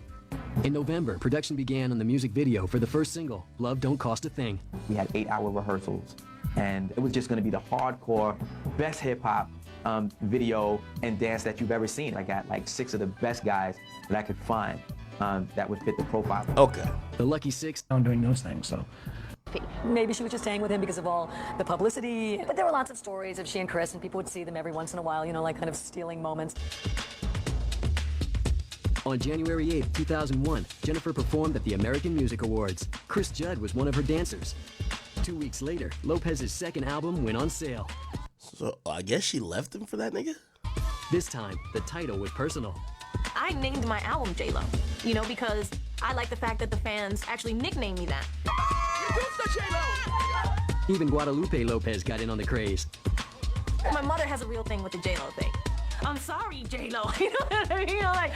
In November, production began on the music video for the first single, Love Don't Cost a Thing. We had 8-hour rehearsals, and it was just going to be the hardcore, best hip-hop video and dance that you've ever seen. I got like 6 of the best guys that I could find that would fit the profile. Okay. The Lucky Six I'm doing those things, so. Maybe she was just staying with him because of all the publicity. But there were lots of stories of she and Chris, and people would see them every once in a while, you know, like kind of stealing moments. On January 8, 2001, Jennifer performed at the American Music Awards. Chris Judd was one of her dancers. 2 weeks later, Lopez's second album went on sale. So I guess she left him for that nigga? This time, the title was personal. I named my album J-Lo, you know, because I like the fact that the fans actually nicknamed me that. Even Guadalupe Lopez got in on the craze. My mother has a real thing with the J-Lo thing. I'm sorry, J-Lo. You know what I mean? You know, like,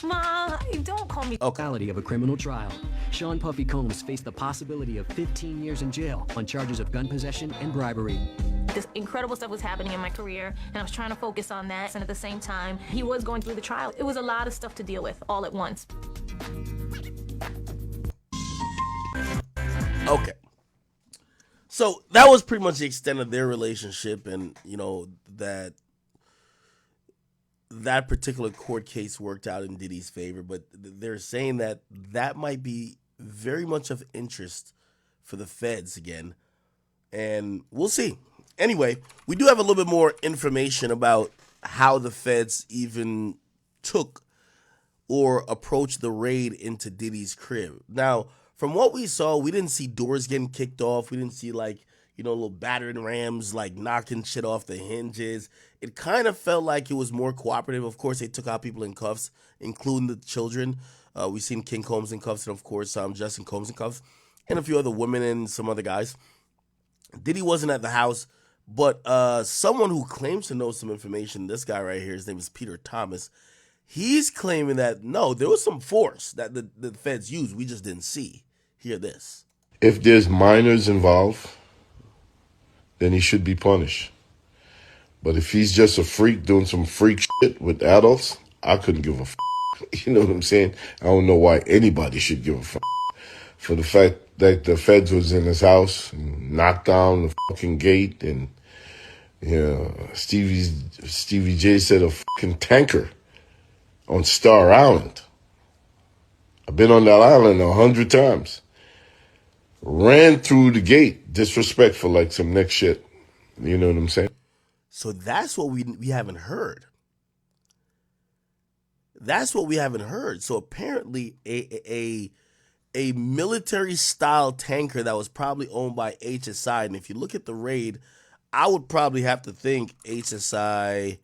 Ma, don't call me. Reality of a criminal trial. Sean Puffy Combs faced the possibility of 15 years in jail on charges of gun possession and bribery. This incredible stuff was happening in my career, and I was trying to focus on that. And at the same time, he was going through the trial. It was a lot of stuff to deal with all at once. Okay. So that was pretty much the extent of their relationship, and you know that particular court case worked out in Diddy's favor, but they're saying that might be very much of interest for the feds again, and we'll see. Anyway, we do have a little bit more information about how the feds even took or approached the raid into Diddy's crib. Now, from what we saw, we didn't see doors getting kicked off. We didn't see, like, you know, little battering rams, like, knocking shit off the hinges. It kind of felt like it was more cooperative. Of course, they took out people in cuffs, including the children. We've seen King Combs in cuffs, and, of course, Justin Combs in cuffs, and a few other women and some other guys. Diddy wasn't at the house, but someone who claims to know some information, this guy right here, his name is Peter Thomas, he's claiming that, no, there was some force that the feds used. We just didn't see. Hear this. If there's minors involved, then he should be punished. But if he's just a freak doing some freak shit with adults, I couldn't give a f***. You know what I'm saying? I don't know why anybody should give a f***. For the fact that the feds was in his house and knocked down the fucking gate, and you know, Stevie J said a fucking tanker on Star Island. I've been on that island 100 times. Ran through the gate, disrespectful like some next shit. You know what I'm saying? So that's what we haven't heard. That's what we haven't heard. So apparently a military-style tanker that was probably owned by HSI, and if you look at the raid, I would probably have to think HSI,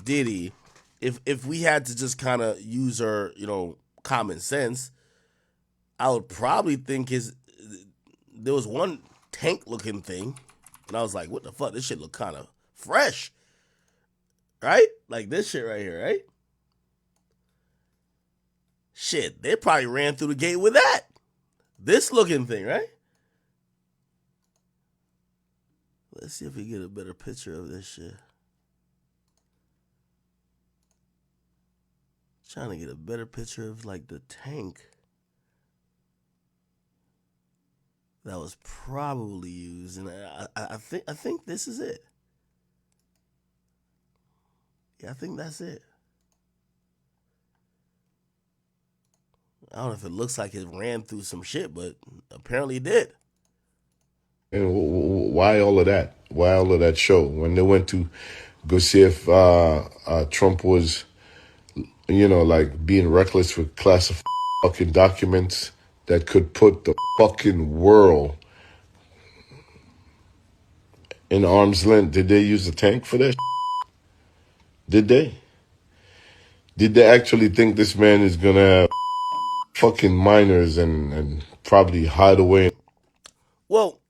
Diddy. If we had to just kind of use our, you know, common sense, I would probably think there was one tank-looking thing, and I was like, what the fuck? This shit look kind of fresh, right? Like this shit right here, right? Shit, they probably ran through the gate with that. This looking thing, right? Let's see if we get a better picture of this shit. Trying to get a better picture of like the tank that was probably used, and I think this is it. Yeah, I think that's it. I don't know if it looks like it ran through some shit, but apparently it did. And why all of that? Why all of that show? When they went to go see if Trump was, you know, like being reckless with classified fucking documents that could put the fucking world in arm's length. Did they use a tank for that? Did they? Did they actually think this man is gonna have fucking minors and probably hide away? Well,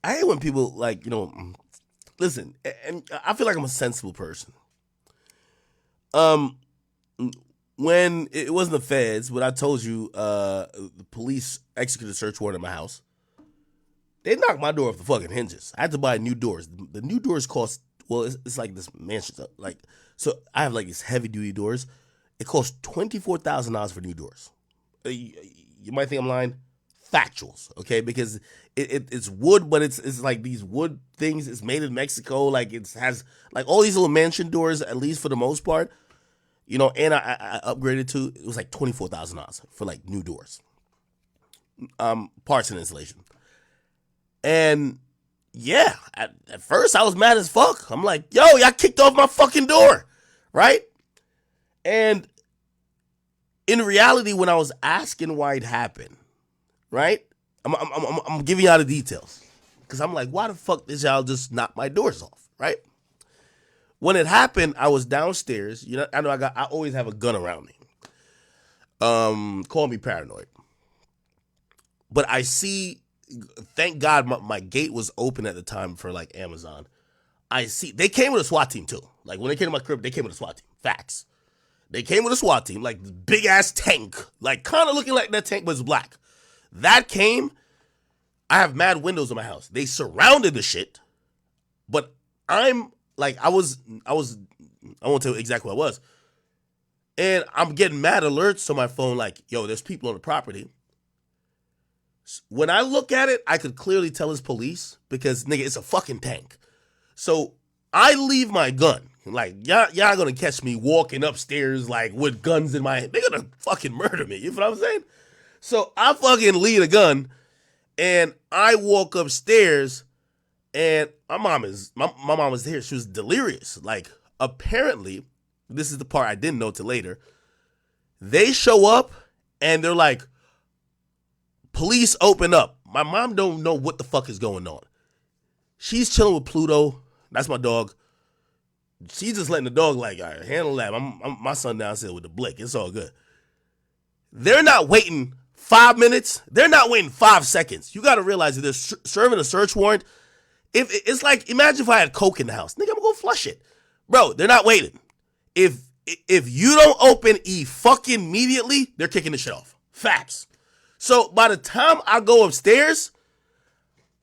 I hate when people, like, you know, listen, and I feel like I'm a sensible person. When it wasn't the feds, what I told you, the police executed a search warrant at my house. They knocked my door off the fucking hinges. I had to buy new doors. The new doors cost, well, it's like this mansion. Like, so I have like these heavy duty doors. It costs $24,000 for new doors. You might think I'm lying. factuals, okay? Because it's wood, but it's like these wood things. It's made in Mexico. Like it has like all these little mansion doors, at least for the most part. You know, and I upgraded to, it was like $24,000 for like new doors, parts and installation. And yeah, at first I was mad as fuck. I'm like, yo, y'all kicked off my fucking door, right? And in reality, when I was asking why it happened, right? I'm giving y'all the details. Because I'm like, why the fuck did y'all just knock my doors off, right? When it happened, I was downstairs. You know, I always have a gun around me. Call me paranoid. But I see, thank God my gate was open at the time for like Amazon. I see, they came with a SWAT team too. Like when they came to my crib, they came with a SWAT team. Facts. They came with a SWAT team, like big ass tank. Like kind of looking like that tank was black. That came, I have mad windows in my house. They surrounded the shit. But I'm like, I won't tell you exactly what I was. And I'm getting mad alerts on my phone like, yo, there's people on the property. When I look at it, I could clearly tell it's police because, nigga, it's a fucking tank. So I leave my gun. Like, y'all gonna catch me walking upstairs, like, with guns in my hand. They're gonna fucking murder me. You know what I'm saying? So I fucking leave a gun, and I walk upstairs, and my mom was here. She was delirious. Like, apparently, this is the part I didn't know till later. They show up, and they're like, police open up. My mom don't know what the fuck is going on. She's chilling with Pluto. That's my dog. She's just letting the dog like, all right, handle that. I'm my son downstairs with the blick. It's all good. They're not waiting 5 minutes. They're not waiting 5 seconds. You got to realize that they're serving a search warrant. If it's like, imagine if I had coke in the house. Nigga, I'm going to go flush it. Bro, they're not waiting. If you don't open fucking immediately, they're kicking the shit off. Facts. So by the time I go upstairs,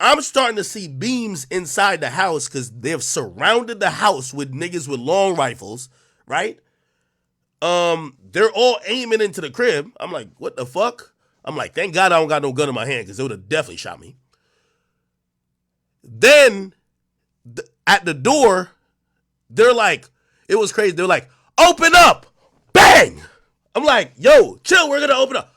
I'm starting to see beams inside the house because they've surrounded the house with niggas with long rifles, right? They're all aiming into the crib. I'm like, what the fuck? I'm like, thank God I don't got no gun in my hand because they would have definitely shot me. Then at the door, they're like, it was crazy. They're like, open up. Bang. I'm like, yo, chill. We're going to open up.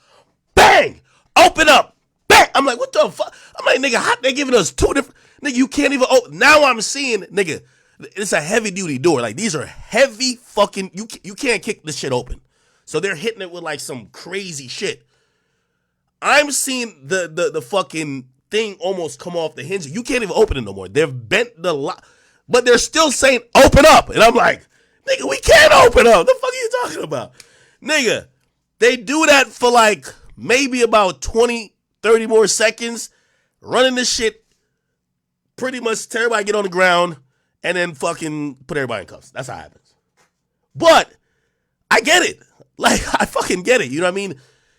Bang. Open up. Bang. I'm like, what the fuck? I'm like, nigga, how they giving us two different, nigga, you can't even open. Now I'm seeing, nigga, it's a heavy duty door. Like these are heavy fucking, you can't kick this shit open. So they're hitting it with like some crazy shit. I'm seeing the fucking thing almost come off the hinges. You can't even open it no more. They've bent the lock, but they're still saying open up. And I'm like, nigga, we can't open up. The fuck are you talking about? Nigga, they do that for like maybe about 20, 30 more seconds, running this shit, pretty much tell everybody get on the ground, and then fucking put everybody in cuffs. That's how it happens. But I get it. Like, I fucking get it. You know what I mean?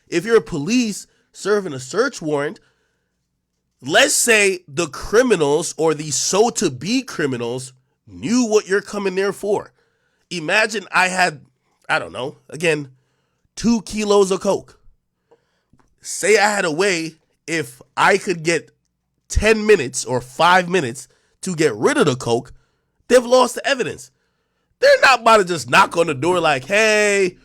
If you're a police serving a search warrant, let's say the criminals or the so-to-be criminals knew what you're coming there for. Imagine I had, I don't know, again, 2 kilos of coke. Say I had a way if I could get 10 minutes or 5 minutes to get rid of the coke, they've lost the evidence. They're not about to just knock on the door like, hey,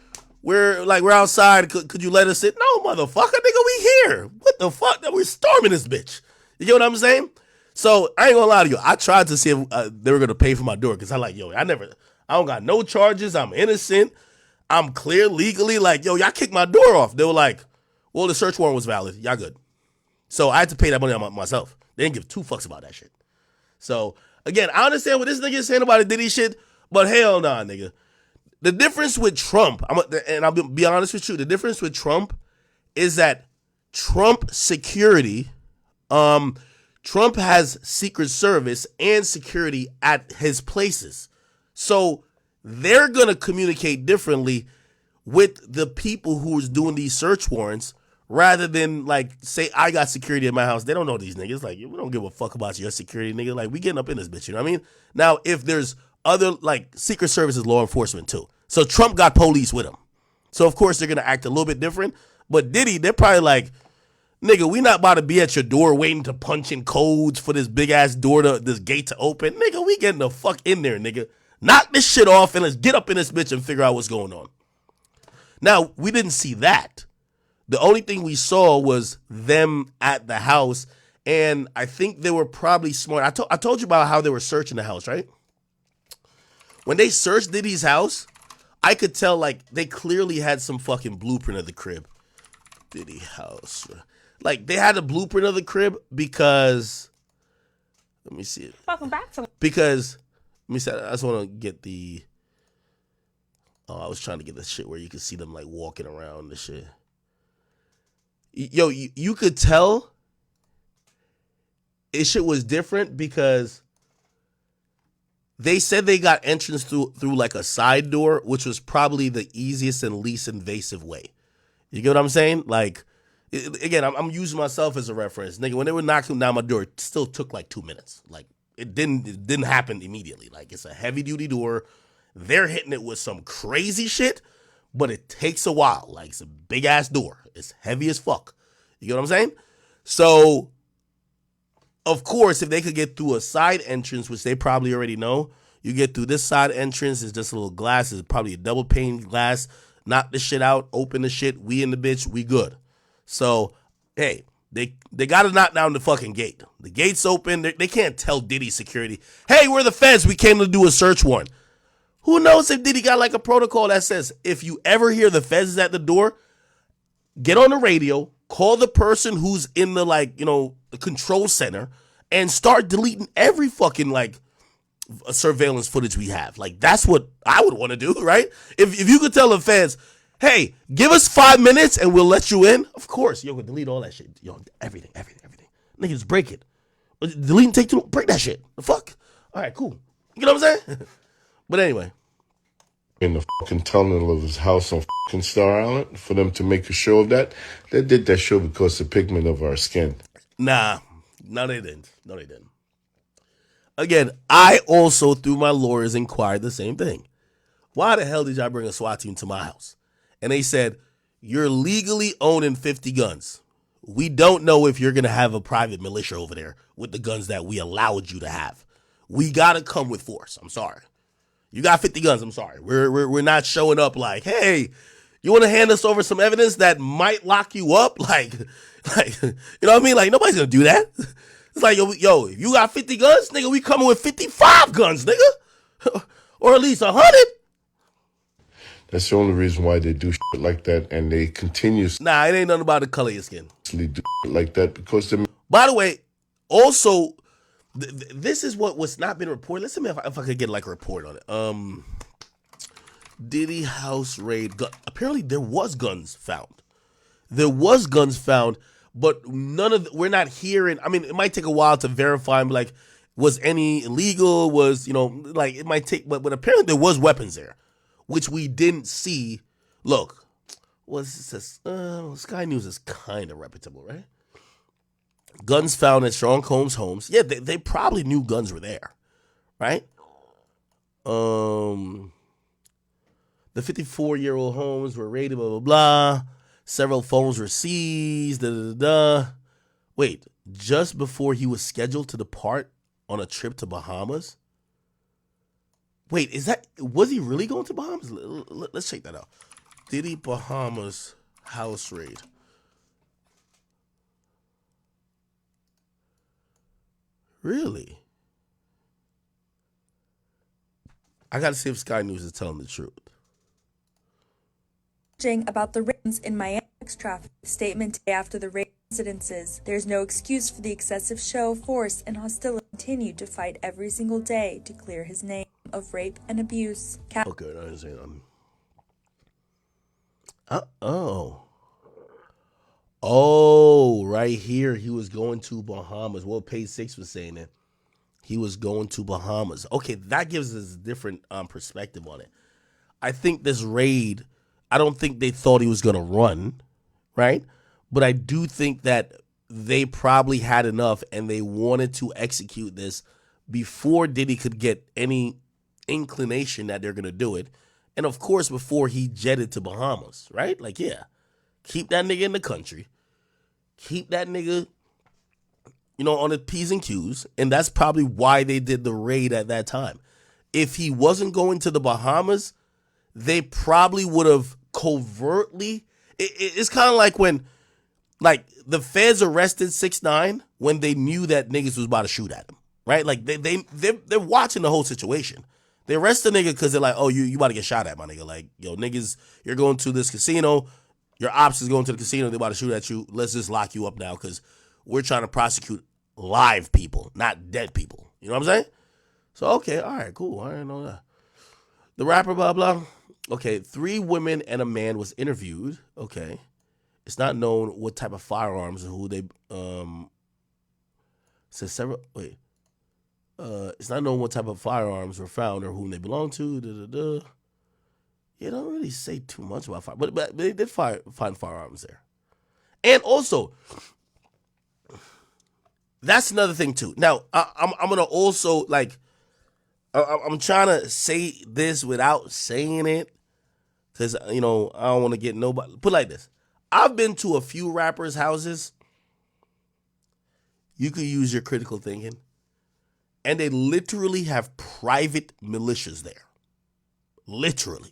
we're outside. Could you let us in? No, motherfucker, nigga, we here. What the fuck? We're storming this bitch. You get what I'm saying? So I ain't gonna lie to you. I tried to see if they were gonna pay for my door because I like, yo, I don't got no charges. I'm innocent. I'm clear legally. Like, yo, y'all kicked my door off. They were like, well, the search warrant was valid. Y'all good. So I had to pay that money on myself. They didn't give 2 fucks about that shit. So again, I understand what this nigga is saying about the Diddy shit, but hell nah, nigga. The difference with Trump, and I'll be honest with you, the difference with Trump is that Trump security, Trump has Secret Service and security at his places. So they're going to communicate differently with the people who is doing these search warrants rather than like say I got security in my house. They don't know these niggas. Like, we don't give a fuck about your security, nigga. Like, we getting up in this bitch, you know what I mean? Now, if there's other like Secret Service is law enforcement too. So Trump got police with him. So of course they're going to act a little bit different. But Diddy, they're probably like, Nigga, we not about to be at your door waiting to punch in codes for this big ass door this gate to open. Nigga, we getting the fuck in there, nigga. Knock this shit off and let's get up in this bitch and figure out what's going on. Now, we didn't see that. The only thing we saw was them at the house, and I think they were probably smart. I told you about how they were searching the house, right? When they searched Diddy's house, I could tell, like, they clearly had some fucking blueprint of the crib. Diddy house. Like, they had a blueprint of the crib because, let me see it. Welcome back to Because, let me see, I just want to get the, I was trying to get the shit where you could see them, like, walking around the shit. Yo, you could tell this shit was different because they said they got entrance through like a side door, which was probably the easiest and least invasive way. You get what I'm saying? Like, again, I'm using myself as a reference. Nigga, when they were knocking down my door, it still took like 2 minutes. Like, it didn't happen immediately. Like, it's a heavy duty door. They're hitting it with some crazy shit, but it takes a while. Like, it's a big ass door. It's heavy as fuck. You get what I'm saying? So, of course, if they could get through a side entrance, which they probably already know, you get through this side entrance, it's just a little glass. It's probably a double pane glass. Knock the shit out, open the shit. We in the bitch, we good. So, hey, they got to knock down the fucking gate. The gate's open. They can't tell Diddy security, hey, we're the feds. We came to do a search warrant. Who knows if Diddy got like a protocol that says if you ever hear the feds is at the door, get on the radio, call the person who's in the, like, you know, the control center and start deleting every fucking, like, surveillance footage we have. Like, that's what I would want to do, right? If you could tell the feds, hey, give us 5 minutes and we'll let you in, of course, yo, delete all that shit. Yo, everything. Nigga, just break it. Delete and take two, break that shit. The fuck? All right, cool. You know what I'm saying? But anyway. In the fucking tunnel of his house on fucking Star Island for them to make a show of that. They did that show because of the pigment of our skin. Nah, no, they didn't. Again, I also, through my lawyers, inquired the same thing. Why the hell did y'all bring a SWAT team to my house? And they said, you're legally owning 50 guns. We don't know if you're going to have a private militia over there with the guns that we allowed you to have. We got to come with force. I'm sorry. You got 50 guns. I'm sorry. We're not showing up like, hey, you want to hand us over some evidence that might lock you up? Like, you know what I mean? Like, nobody's going to do that. It's like, yo, if you got 50 guns, nigga, we coming with 55 guns, nigga. Or at least 100. That's the only reason why they do shit like that, and they continuously. Nah, it ain't nothing about the color of your skin. Do shit like that because they. By the way, also, this is what's not been reported. Let's see if I could get like a report on it. Diddy house raid. Apparently, there was guns found. But none of we're not hearing. I mean, it might take a while to verify. Like, was any illegal? Was, you know, like, it might take. But apparently there was weapons there, which we didn't see. Look, what's this? Sky News is kind of reputable, right? Guns found at Sean Combs' homes. Yeah, they probably knew guns were there, right? The 54-year-old homes were raided. Blah blah blah. Several phones were seized. Wait, just before he was scheduled to depart on a trip to Bahamas? Wait, was he really going to Bahamas? Let's check that out. Diddy Bahamas house raid. Really? I gotta see if Sky News is telling the truth. About the raids in Miami traffic statement today after the raid incidences. There's no excuse for the excessive show of force and hostility. Continued to fight every single day to clear his name of rape and abuse. Okay, I didn't say nothing. Oh, right here, he was going to Bahamas. Well, page 6 was saying that he was going to Bahamas. Okay, that gives us a different perspective on it. I think this raid, I don't think they thought he was going to run, right? But I do think that they probably had enough and they wanted to execute this before Diddy could get any inclination that they're going to do it. And of course, before he jetted to Bahamas, right? Like, yeah, keep that nigga in the country. keep that nigga, on the P's and Q's, and that's probably why they did the raid at that time. If he wasn't going to the Bahamas, they probably would have covertly. It's kind of like when, like, the feds arrested 6ix9ine when they knew that niggas was about to shoot at him, right? Like they're watching the whole situation. They arrest the nigga because they're like, oh, you about to get shot at, my nigga. Like, yo, niggas, you're going to this casino. Your ops is going to the casino. They're about to shoot at you. Let's just lock you up now because we're trying to prosecute live people, not dead people. You know what I'm saying? So, okay, all right, cool. I didn't know that. The rapper, blah, blah. Okay, 3 women and a man was interviewed. Okay. It's not known what type of firearms and who they, says several, wait. It's not known what type of firearms were found or whom they belong to. Yeah, it don't really say too much about fire, but they did find firearms there. And also, that's another thing too. Now, I'm gonna also, like, I'm trying to say this without saying it, because I don't want to get nobody. Put it like this: I've been to a few rappers' houses. You could use your critical thinking. And they literally have private militias there. Literally.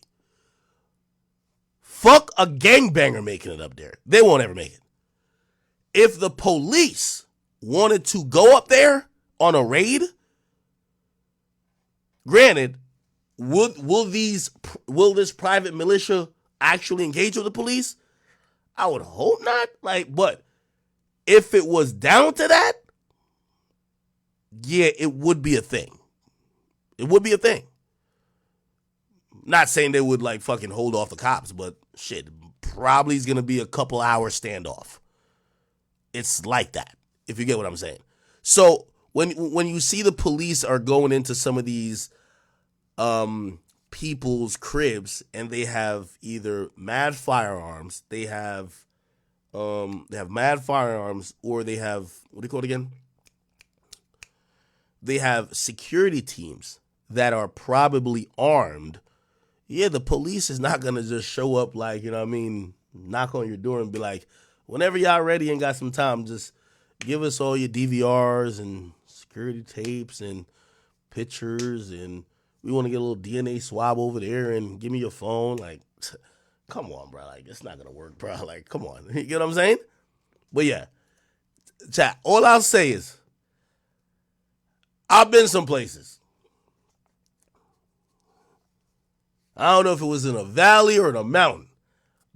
Fuck a gangbanger making it up there. They won't ever make it. If the police wanted to go up there on a raid, granted, will this private militia actually engage with the police? I would hope not. But if it was down to that, yeah, it would be a thing. It would be a thing. Not saying they would fucking hold off the cops, but shit, probably is going to be a couple hour standoff. It's like that, if you get what I'm saying. So when you see the police are going into some of these people's cribs and they have either mad firearms, they have mad firearms, or they have, what do you call it again? They have security teams that are probably armed. Yeah, the police is not going to just show up knock on your door and be like, whenever y'all ready and got some time, just give us all your DVRs and security tapes and pictures, and we want to get a little DNA swab over there and give me your phone. Come on, bro. It's not going to work, bro. Come on. You get what I'm saying? But yeah, chat, all I'll say is, I've been some places. I don't know if it was in a valley or in a mountain,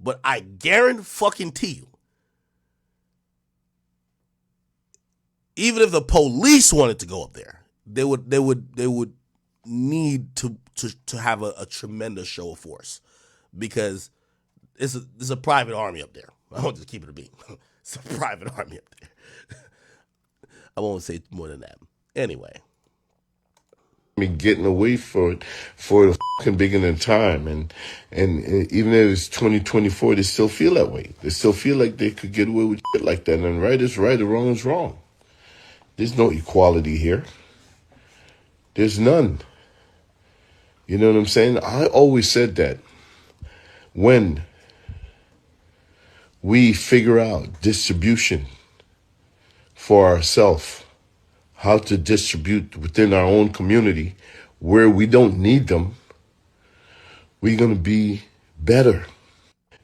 but I guarantee you, even if the police wanted to go up there, they would need to have a tremendous show of force, because it's a private army up there. I won't just keep it a beat. It's a private army up there. I won't say more than that. Anyway. Getting away for the fucking beginning of time, and even though it's 2024, they still feel that way. They still feel like they could get away with shit like that, and right is right and wrong is wrong. There's no equality here. There's none. You know what I'm saying? I always said that when we figure out distribution for ourselves, how to distribute within our own community where we don't need them, we're going to be better.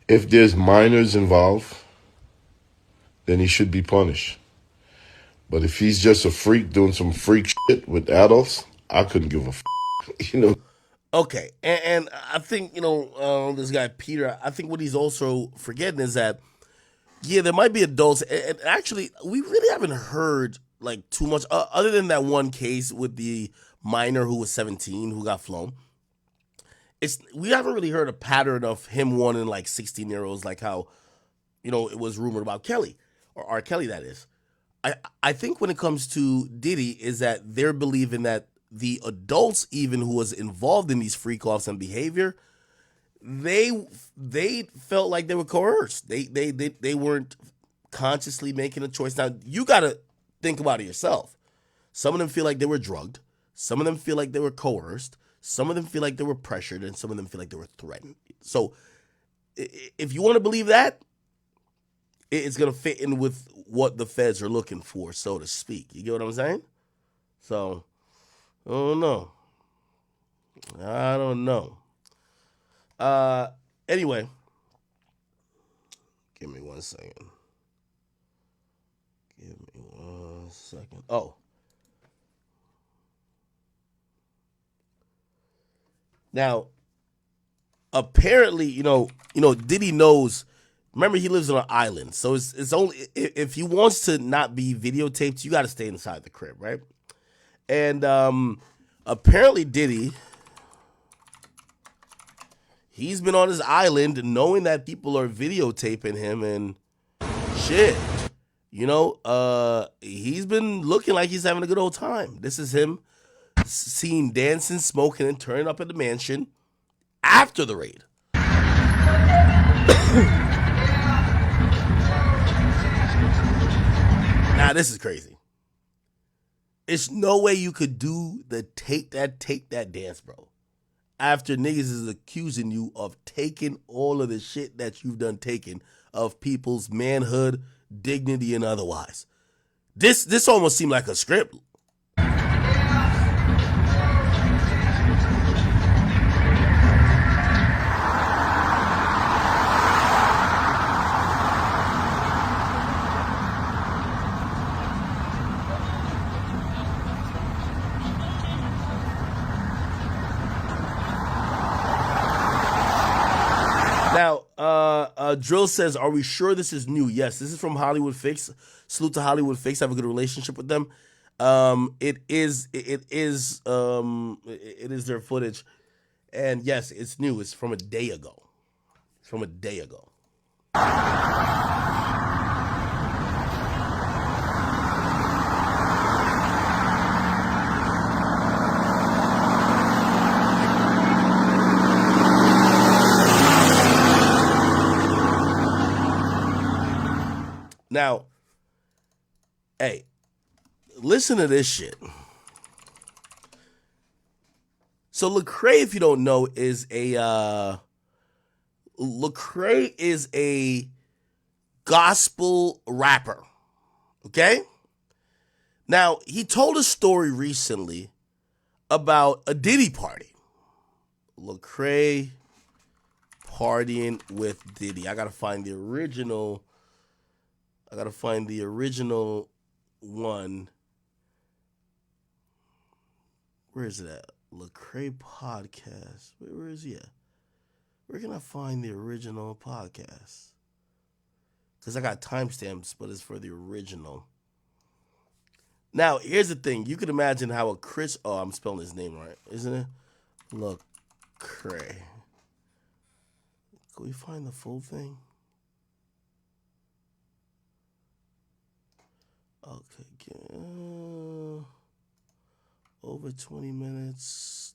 If there's minors involved, then he should be punished. But if he's just a freak doing some freak shit with adults, I couldn't give a Okay, and I think, this guy Peter, I think what he's also forgetting is that, yeah, there might be adults, and actually, we really haven't heard too much, other than that one case with the minor who was 17 who got flown. We haven't really heard a pattern of him wanting 16-year-olds, like how, it was rumored about Kelly, or R. Kelly, that is. I think when it comes to Diddy is that they're believing that the adults even who was involved in these freak-offs and behavior, they felt like they were coerced. They weren't consciously making a choice. Now, you got to think about it yourself. Some of them feel like they were drugged. Some of them feel like they were coerced. Some of them feel like they were pressured, and some of them feel like they were threatened. So if you want to believe that, it's gonna fit in with what the feds are looking for, so to speak. You get what I'm saying? So, I don't know. Anyway, give me 1 second. Oh. Now, apparently, Diddy knows. Remember, he lives on an island, so it's only if he wants to not be videotaped, you got to stay inside the crib, right? And apparently, Diddy, he's been on his island knowing that people are videotaping him and shit. He's been looking like he's having a good old time. This is him seen dancing, smoking, and turning up at the mansion after the raid. Now, this is crazy. It's no way you could do the take that dance, bro. After niggas is accusing you of taking all of the shit that you've done taken of people's manhood, dignity, and otherwise. This almost seemed like a script. Now, Drill says, are we sure this is new? Yes, this is from Hollywood Fix. Salute to Hollywood Fix. I have a good relationship with them. It is their footage. And yes, it's new. It's from a day ago. Now, hey, listen to this shit. So Lecrae, if you don't know, is a gospel rapper. Okay? Now, he told a story recently about a Diddy party. Lecrae partying with Diddy. I gotta find the original one. Where is it at? Lecrae podcast. Where is he at? Where can I find the original podcast? Because I got timestamps, but it's for the original. Now, here's the thing. You can imagine how I'm spelling his name right, isn't it? Lecrae. Can we find the full thing? Okay, over 20 minutes.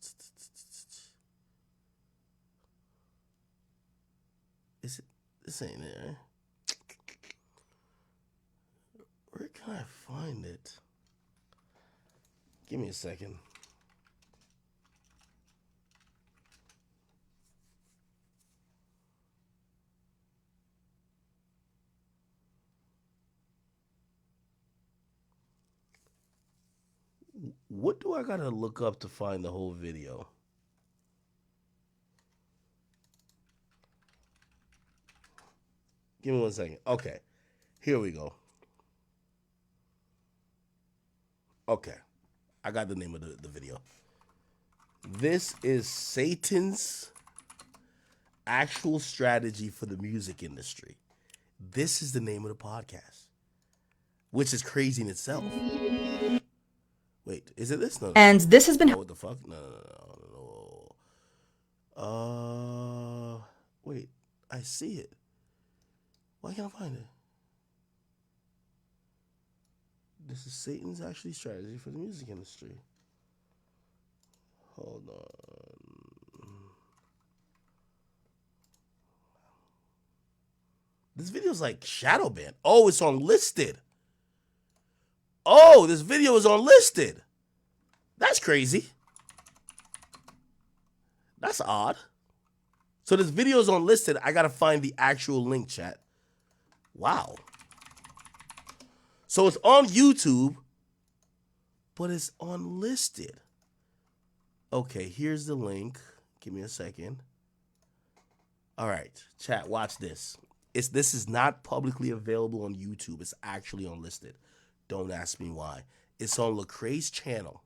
Is it? This ain't it, right? Where can I find it? Give me a second. What do I gotta look up to find the whole video? Give me 1 second. Okay, here we go. Okay, I got the name of the video. This is Satan's actual strategy for the music industry. This is the name of the podcast, which is crazy in itself. Wait, is it this? No. And this has been... what the fuck? No. Wait, I see it. Why can't I find it? This is Satan's actually strategy for the music industry. Hold on. This video's like shadow banned. Oh, it's on listed. Oh, this video is on listed. That's crazy. That's odd. So this video is on listed. I gotta find the actual link, chat. Wow. So it's on YouTube, but it's unlisted. Okay, here's the link. Give me a second. All right, chat, watch this. This is not publicly available on YouTube. It's actually unlisted. Don't ask me why. It's on Lecrae's channel.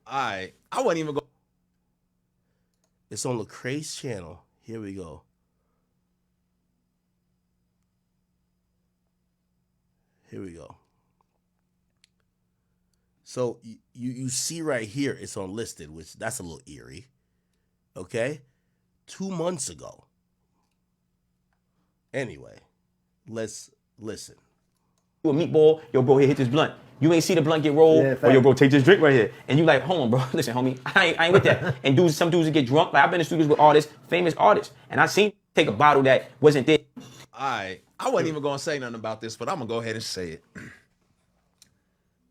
I wouldn't even go. It's on Lecrae's channel. Here we go. Here we go. So you see right here, it's unlisted, which that's a little eerie. Okay? 2 months ago. Anyway, let's listen. You a meatball, yo, bro, here, hit this blunt. You ain't see the blunt get rolled, or yo, bro, take this drink right here. And you like, hold on, bro, listen, homie, I ain't with that. And some dudes get drunk. Like, I've been in studios with artists, famous artists, and I seen take a bottle that wasn't there. I wasn't even gonna say nothing about this, but I'm gonna go ahead and say it.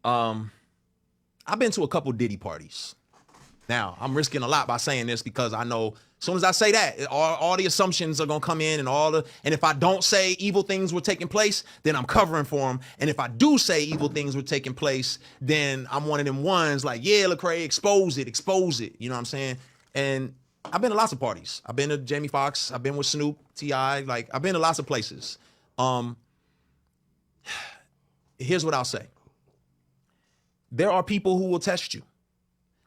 I've been to a couple Diddy parties. Now, I'm risking a lot by saying this because I know as soon as I say that, all the assumptions are gonna come in and if I don't say evil things were taking place, then I'm covering for them. And if I do say evil things were taking place, then I'm one of them ones like, yeah, Lecrae, expose it. You know what I'm saying? And I've been to lots of parties. I've been to Jamie Foxx. I've been with Snoop, T.I. Like, I've been to lots of places. Here's what I'll say. There are people who will test you.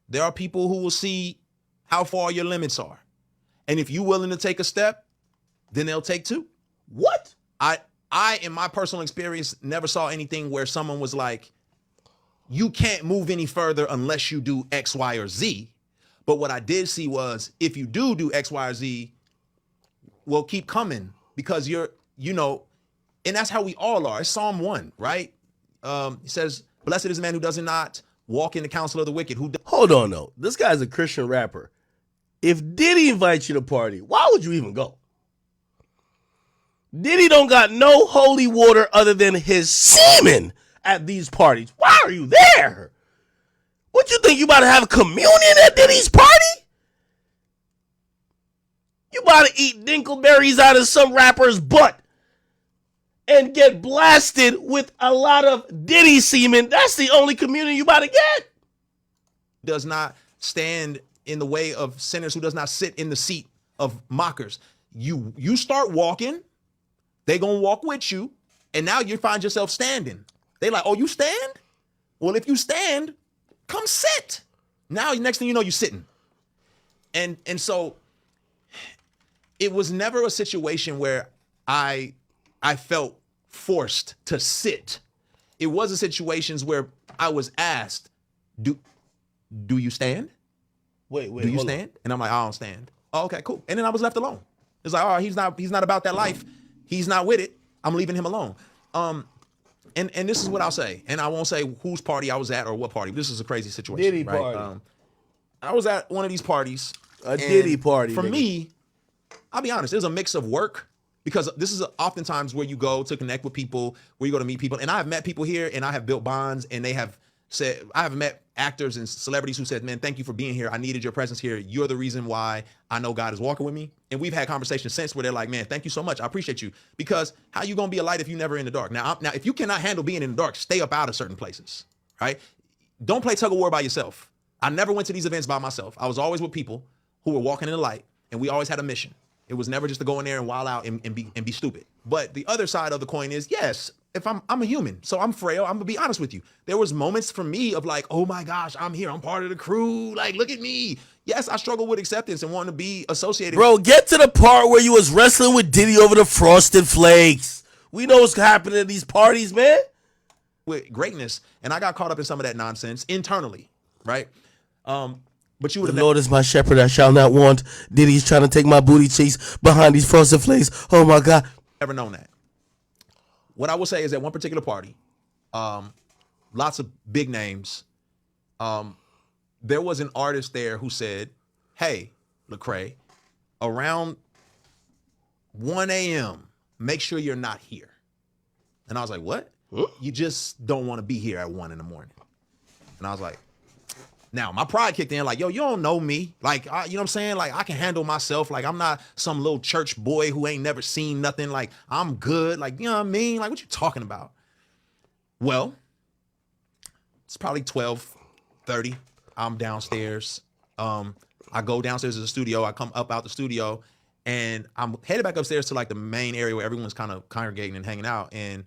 There are people who will see how far your limits are. And if you're willing to take a step, then they'll take two. What? I, in my personal experience, never saw anything where someone was like, you can't move any further unless you do X, Y, or Z. But what I did see was, if you do X, Y, or Z, well, keep coming because and that's how we all are. It's Psalm 1, right? It says, blessed is the man who does not walk in the counsel of the wicked. Hold on, though. This guy's a Christian rapper. If Diddy invites you to party, why would you even go? Diddy don't got no holy water other than his semen at these parties. Why are you there? What you think, you about to have a communion at Diddy's party? You about to eat dingleberries out of some rapper's butt and get blasted with a lot of Diddy semen. That's the only communion you about to get. Does not stand in the way of sinners, who does not sit in the seat of mockers. You start walking, they gonna walk with you, and now you find yourself standing. They like, oh, you stand? Well, if you stand, come sit. Now, next thing you know, you're sitting. And so it was never a situation where I felt forced to sit. It was a situations where I was asked, do you stand? Wait, do you stand? And I'm like, I don't stand. Oh, okay, cool. And then I was left alone. It's like, oh, he's not about that life. He's not with it. I'm leaving him alone. And this is what I'll say. And I won't say whose party I was at or what party. This is a crazy situation. Diddy right? party. I was at one of these parties. A Diddy party. For me, I'll be honest, it was a mix of work, because this is oftentimes where you go to connect with people, where you go to meet people. And I have met people here and I have built bonds, and they have said, I have met actors and celebrities who said, man, thank you for being here. I needed your presence here. You're the reason why I know God is walking with me. And we've had conversations since where they're like, man, thank you so much. I appreciate you. Because how you going to be a light if you never in the dark? Now, if you cannot handle being in the dark, stay up out of certain places, right? Don't play tug of war by yourself. I never went to these events by myself. I was always with people who were walking in the light, and we always had a mission. It was never just to go in there and wild out and be stupid. But the other side of the coin is, yes, if I'm a human, so I'm frail. I'm gonna be honest with you. There was moments for me of like, oh my gosh, I'm here. I'm part of the crew. Like, look at me. Yes, I struggle with acceptance and wanting to be associated. Bro, get to the part where you was wrestling with Diddy over the Frosted Flakes. We know what's happening at these parties, man. With greatness, and I got caught up in some of that nonsense internally, right? But you would have. The Lord is my shepherd, I shall not want. Diddy's trying to take my booty cheeks behind these Frosted Flakes. Oh my God. Never known that. What I will say is that one particular party, lots of big names. There was an artist there who said, hey, Lecrae, around 1 a.m., make sure you're not here. And I was like, what? You just don't want to be here at 1 in the morning. And I was like, Now, my pride kicked in like, yo, you don't know me. Like, you know what I'm saying? Like, I can handle myself. Like, I'm not some little church boy who ain't never seen nothing. Like, I'm good. Like, you know what I mean? Like, what you talking about? Well, it's probably 12:30. I'm downstairs. I go downstairs to the studio. I come up out the studio, and I'm headed back upstairs to like the main area where everyone's kind of congregating and hanging out. And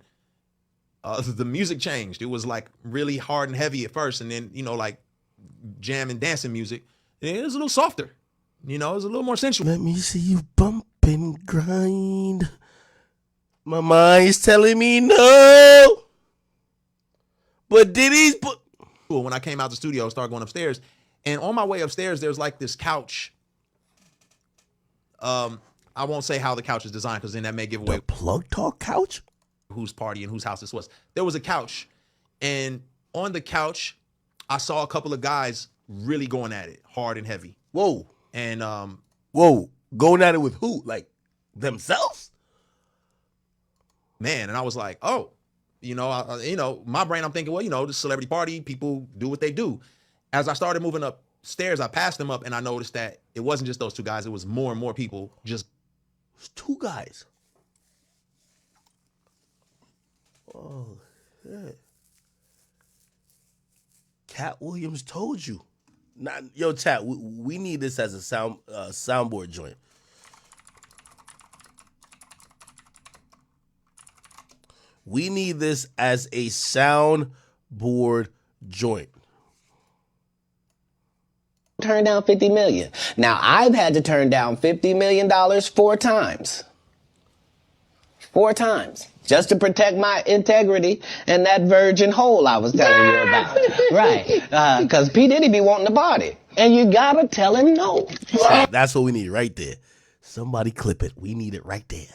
the music changed. It was like really hard and heavy at first, and then, you know, like jam and dancing music. It was a little softer. You know, it was a little more sensual. Let me see you bump and grind. My mind's telling me no. But Diddy's... When I came out the studio, I started going upstairs. And on my way upstairs, there's like this couch. I won't say how the couch is designed because then that may give away... The Plug Talk couch? Whose party and whose house this was. There was a couch. And on the couch, I saw a couple of guys really going at it hard and heavy. Whoa. And whoa, going at it with who? Like themselves? Man, and I was like, oh, you know, my brain, I'm thinking, well, you know, this celebrity party, people do what they do. As I started moving upstairs, I passed them up and I noticed that it wasn't just those two guys, it was more and more people. Just it's two guys. Oh, shit. Cat Williams told you. Yo, chat, we need this as a soundboard joint. We need this as a soundboard joint. Turn down $50 million. Now, I've had to turn down $50 million 4 times. 4 times. Just to protect my integrity and that virgin hole I was telling you about. Right. Because P. Diddy be wanting the body. And you gotta tell him no. That's what we need right there. Somebody clip it. We need it right there.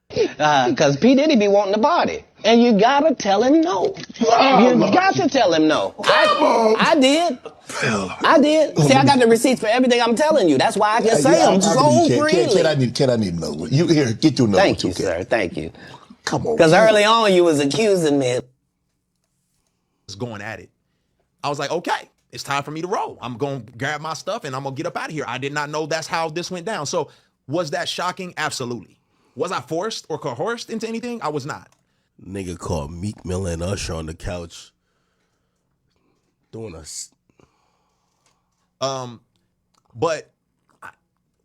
Because P. Diddy be wanting the body. And you gotta tell him no. You got to tell him no. I did. I did. See, I got the receipts for everything I'm telling you. That's why I can say them so freely. Kid, I need another one. You here, get your number. Thank you, sir. Thank you. Come on. Because early on you was accusing me. Was going at it. I was like, okay, it's time for me to roll. I'm going to grab my stuff and I'm going to get up out of here. I did not know that's how this went down. So was that shocking? Absolutely. Was I forced or coerced into anything? I was not. Nigga called Meek Mill and Usher on the couch doing us. But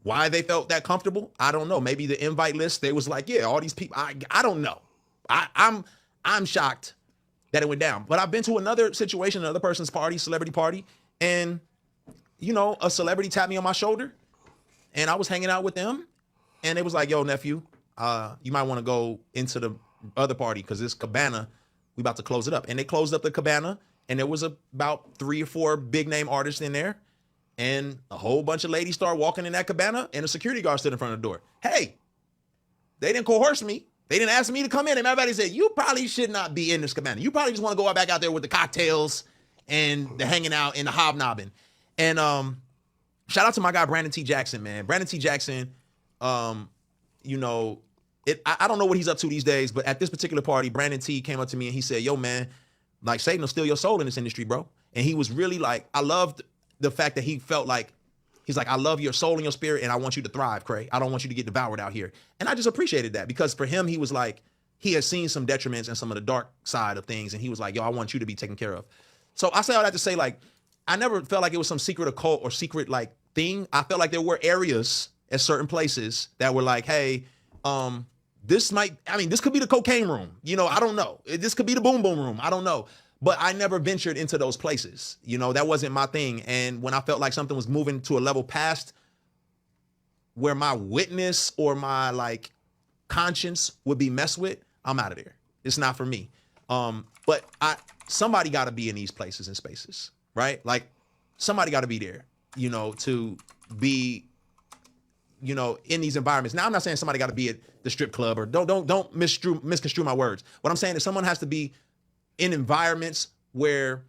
why they felt that comfortable, I don't know. Maybe the invite list, they was like, yeah, all these people. I don't know. I'm shocked that it went down. But I've been to another situation, another person's party, celebrity party, and you know, a celebrity tapped me on my shoulder, and I was hanging out with them, and it was like, yo, nephew, you might want to go into the other party because this cabana, we about to close it up. And they closed up the cabana, and there was about 3 or 4 big name artists in there. And a whole bunch of ladies started walking in that cabana, and a security guard stood in front of the door. Hey, they didn't coerce me. They didn't ask me to come in. And everybody said, you probably should not be in this cabana. You probably just want to go back out there with the cocktails and the hanging out and the hobnobbing. And shout out to my guy, Brandon T. Jackson, man. Brandon T. Jackson, you know, I don't know what he's up to these days, but at this particular party, Brandon T. came up to me and he said, yo, man, like Satan will steal your soul in this industry, bro. And he was really like, I loved the fact that he felt like, he's like, I love your soul and your spirit, and I want you to thrive, Craig. I don't want you to get devoured out here. And I just appreciated that because for him, he was like, he had seen some detriments and some of the dark side of things, and he was like, yo, I want you to be taken care of. So I say all that to say, like, I never felt like it was some secret occult or secret, like, thing. I felt like there were areas at certain places that were like, hey, this could be the cocaine room. You know, I don't know. This could be the boom boom room. I don't know. But I never ventured into those places. You know, that wasn't my thing. And when I felt like something was moving to a level past where my witness or my like conscience would be messed with, I'm out of there. It's not for me. But somebody got to be in these places and spaces, right? Like somebody got to be there, you know, to be, you know, in these environments. Now, I'm not saying somebody got to be at the strip club or don't misconstrue my words. What I'm saying is someone has to be in environments where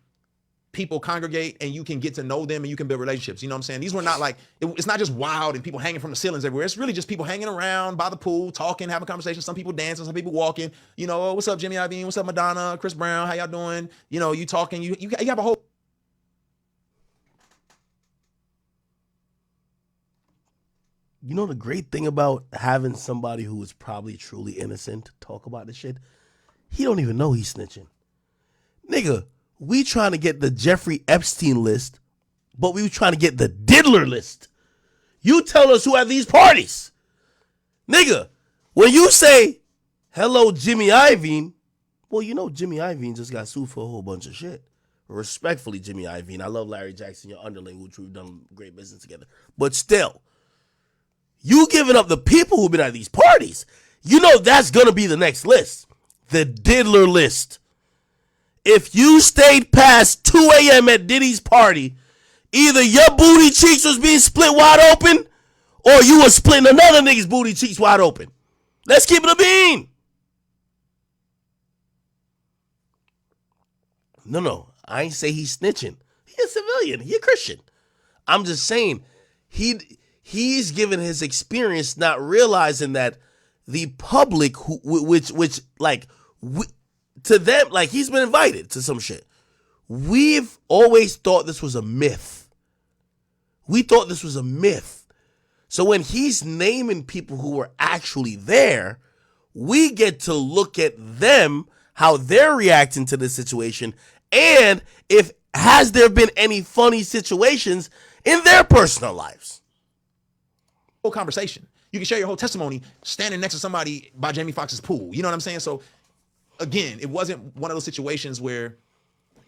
people congregate and you can get to know them and you can build relationships. You know what I'm saying? These were not like, it's not just wild and people hanging from the ceilings everywhere. It's really just people hanging around by the pool, talking, having conversations. Some people dancing, some people walking. You know, oh, what's up, Jimmy Iovine? What's up, Madonna? Chris Brown? How y'all doing? You know, you talking. You have a whole. You know the great thing about having somebody who is probably truly innocent talk about this shit? He don't even know he's snitching. Nigga, we trying to get the Jeffrey Epstein list, but we trying to get the diddler list. You tell us who had these parties. Nigga, when you say, hello, Jimmy Iovine, well, you know Jimmy Iovine just got sued for a whole bunch of shit. Respectfully, Jimmy Iovine. I love Larry Jackson, your underling, which we've done great business together. But still, you giving up the people who've been at these parties. You know that's going to be the next list. The diddler list. If you stayed past 2 a.m. at Diddy's party, either your booty cheeks was being split wide open or you was splitting another nigga's booty cheeks wide open. Let's keep it a bean. No. I ain't say he's snitching. He a civilian. He a Christian. I'm just saying he's given his experience not realizing that the public to them, like he's been invited to some shit. We've always thought this was a myth. We thought this was a myth. So when he's naming people who were actually there, we get to look at them, how they're reacting to this situation, and if has there been any funny situations in their personal lives. Whole conversation. You can share your whole testimony standing next to somebody by Jamie Foxx's pool. You know what I'm saying? So again, it wasn't one of those situations where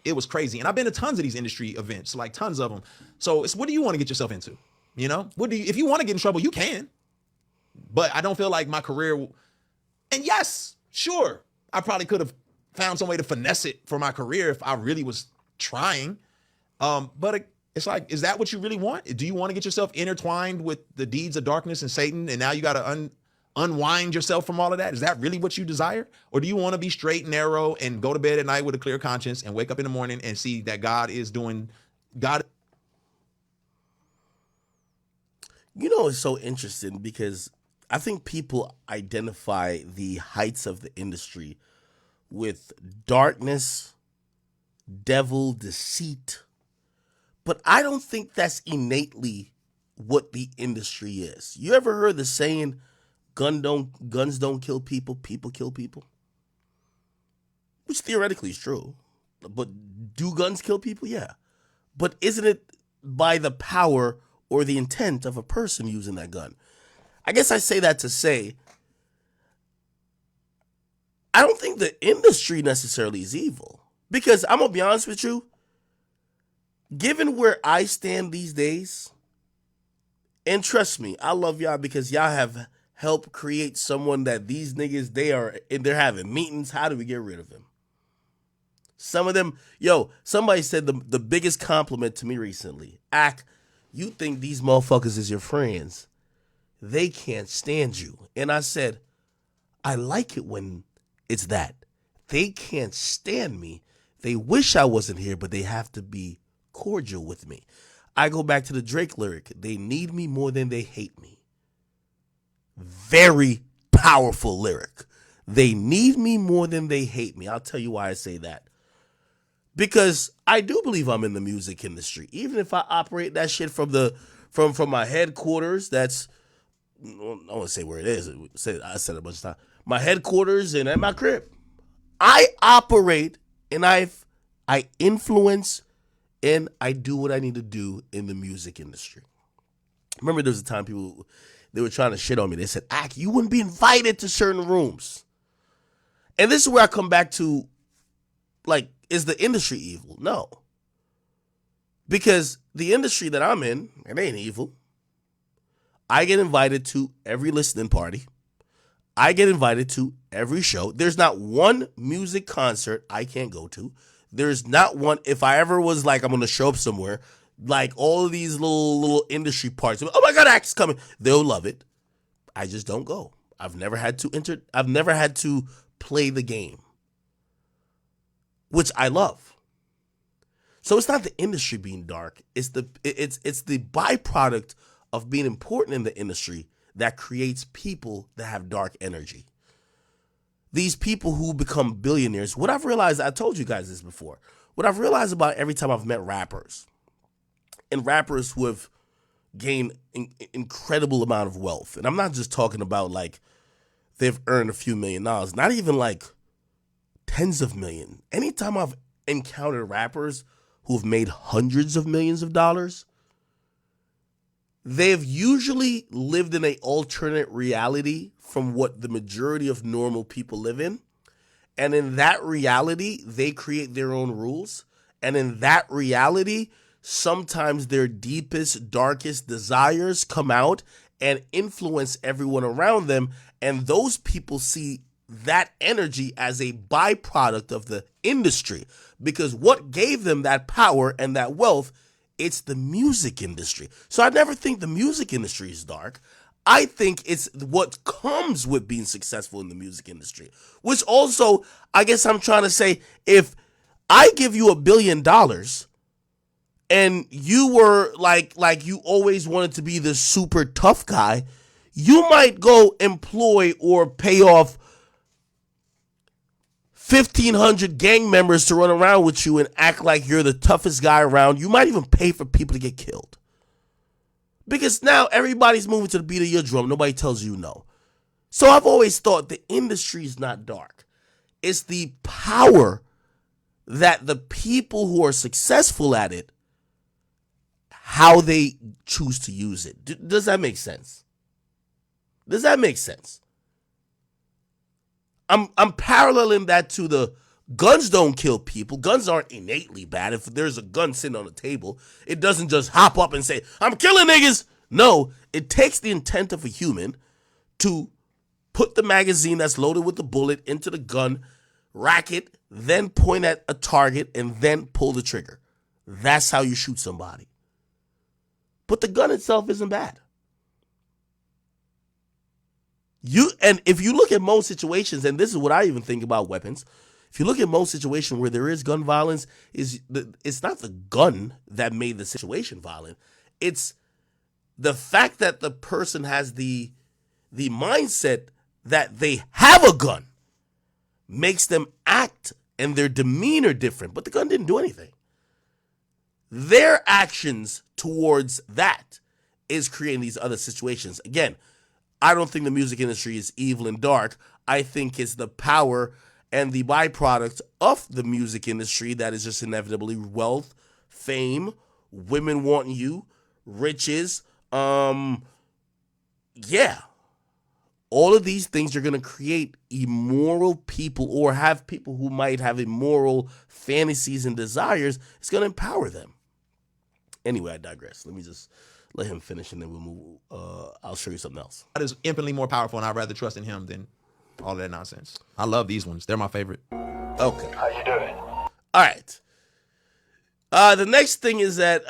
it was crazy. And I've been to tons of these industry events, like tons of them. So it's, what do you want to get yourself into? You know, if you want to get in trouble, you can. But I don't feel like my career. And yes, sure, I probably could have found some way to finesse it for my career if I really was trying. But it's like, is that what you really want? Do you want to get yourself intertwined with the deeds of darkness and Satan, and now you got to unwind yourself from all of that? Is that really what you desire? Or do you want to be straight and narrow and go to bed at night with a clear conscience and wake up in the morning and see that God is doing God? You know, it's so interesting because I think people identify the heights of the industry with darkness, devil, deceit. But I don't think that's innately what the industry is. You ever heard the saying, guns don't kill people, people kill people? Which theoretically is true. But do guns kill people? Yeah. But isn't it by the power or the intent of a person using that gun? I guess I say that to say, I don't think the industry necessarily is evil. Because I'm going to be honest with you, given where I stand these days, and trust me, I love y'all because y'all have helped create someone that these niggas, they're having meetings. How do we get rid of him? Some of them, somebody said the biggest compliment to me recently. You think these motherfuckers is your friends. They can't stand you. And I said, I like it when it's that. They can't stand me. They wish I wasn't here, but they have to be cordial with me. I go back to the Drake lyric. They need me more than they hate me. Very powerful lyric. They need me more than they hate me. I'll tell you why I say that. Because I do believe I'm in the music industry. Even if I operate that shit from my headquarters, that's, I don't want to say where it is. I said it a bunch of times. My headquarters and at my crib. I operate and I influence and I do what I need to do in the music industry. Remember there was a time they were trying to shit on me. They said, you wouldn't be invited to certain rooms. And this is where I come back to, like, is the industry evil? No. Because the industry that I'm in, it ain't evil. I get invited to every listening party. I get invited to every show. There's not one music concert I can't go to. There's not one, if I ever was like, I'm going to show up somewhere, like all of these little industry parts. Oh my God, act's coming. They'll love it. I just don't go. I've never had to play the game, which I love. So it's not the industry being dark. It's the byproduct of being important in the industry that creates people that have dark energy. These people who become billionaires, what I've realized, I told you guys this before, what I've realized about every time I've met rappers, and rappers who have, gain incredible amount of wealth. And I'm not just talking about like they've earned a few $1,000,000, not even like tens of millions. Anytime I've encountered rappers who've made hundreds of millions of dollars, they've usually lived in an alternate reality from what the majority of normal people live in. And in that reality, they create their own rules. And in that reality, sometimes their deepest, darkest desires come out and influence everyone around them. And those people see that energy as a byproduct of the industry, because what gave them that power and that wealth, it's the music industry. So I never think the music industry is dark. I think it's what comes with being successful in the music industry, which also, I guess I'm trying to say, if I give you $1 billion and you were like you always wanted to be the super tough guy, you might go employ or pay off 1,500 gang members to run around with you and act like you're the toughest guy around. You might even pay for people to get killed. Because now everybody's moving to the beat of your drum. Nobody tells you no. So I've always thought the industry is not dark. It's the power that the people who are successful at it, how they choose to use it. Does that make sense? Does that make sense? I'm paralleling that to the guns don't kill people. Guns aren't innately bad. If there's a gun sitting on the table, it doesn't just hop up and say, I'm killing niggas. No, it takes the intent of a human to put the magazine that's loaded with the bullet into the gun, rack it, then point at a target, and then pull the trigger. That's how you shoot somebody. But the gun itself isn't bad. And if you look at most situations, and this is what I even think about weapons, if you look at most situations where there is gun violence, it's not the gun that made the situation violent. It's the fact that the person has the mindset that they have a gun makes them act and their demeanor different. But the gun didn't do anything. Their actions towards that is creating these other situations. Again, I don't think the music industry is evil and dark. I think it's the power and the byproduct of the music industry that is just inevitably wealth, fame, women wanting you, riches. Yeah. All of these things are going to create immoral people, or have people who might have immoral fantasies and desires. It's going to empower them. Anyway, I digress. Let me just let him finish and then we'll move. I'll show you something else. God is infinitely more powerful, and I'd rather trust in him than all of that nonsense. I love these ones. They're my favorite. Okay. How you doing? All right. The next thing is that,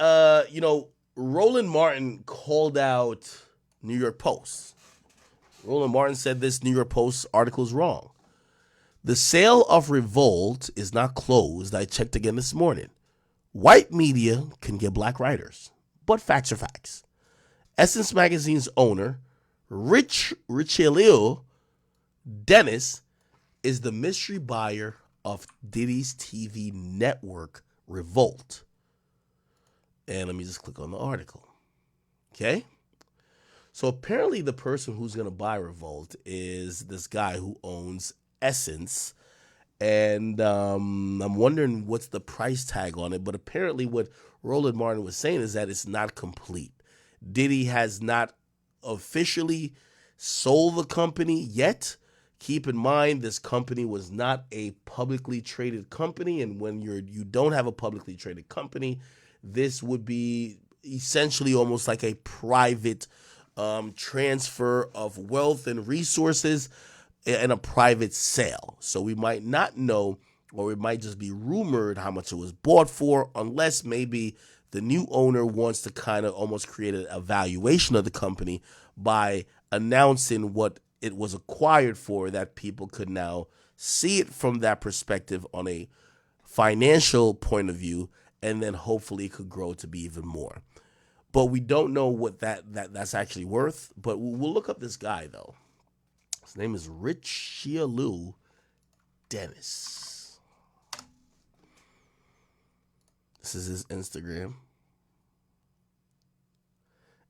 Roland Martin called out New York Post. Roland Martin said this New York Post article is wrong. The sale of Revolt is not closed. I checked again this morning. White media can get black writers, but facts are facts. Essence Magazine's owner, Richelieu Dennis, is the mystery buyer of Diddy's TV network, Revolt. And let me just click on the article. Okay? So apparently the person who's going to buy Revolt is this guy who owns Essence. And I'm wondering what's the price tag on it. But apparently what Roland Martin was saying is that it's not complete. Diddy has not officially sold the company yet. Keep in mind, this company was not a publicly traded company. And when you don't have a publicly traded company, this would be essentially almost like a private transfer of wealth and resources and a private sale. So we might not know, or it might just be rumored how much it was bought for, unless maybe the new owner wants to kind of almost create a valuation of the company by announcing what it was acquired for, that people could now see it from that perspective on a financial point of view, and then hopefully it could grow to be even more. But we don't know what that's actually worth. But we'll look up this guy, though. His name is Richelieu Dennis. This is his Instagram.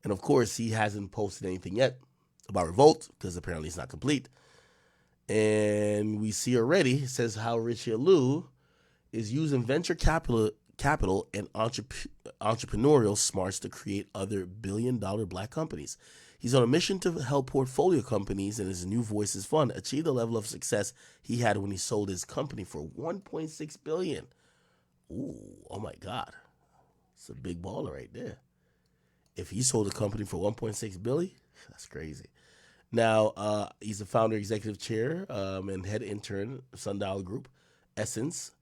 And of course, he hasn't posted anything yet about Revolt because apparently it's not complete. And we see already, it says how Richie Alou is using venture capital and entrepreneurial smarts to create other billion-dollar black companies. He's on a mission to help portfolio companies in his New Voices fund achieve the level of success he had when he sold his company for $1.6 billion. Ooh, oh my God. It's a big baller right there. If he sold a company for $1.6 billion, that's crazy. Now, he's the founder, executive chair, and head intern of Sundial Group, Essence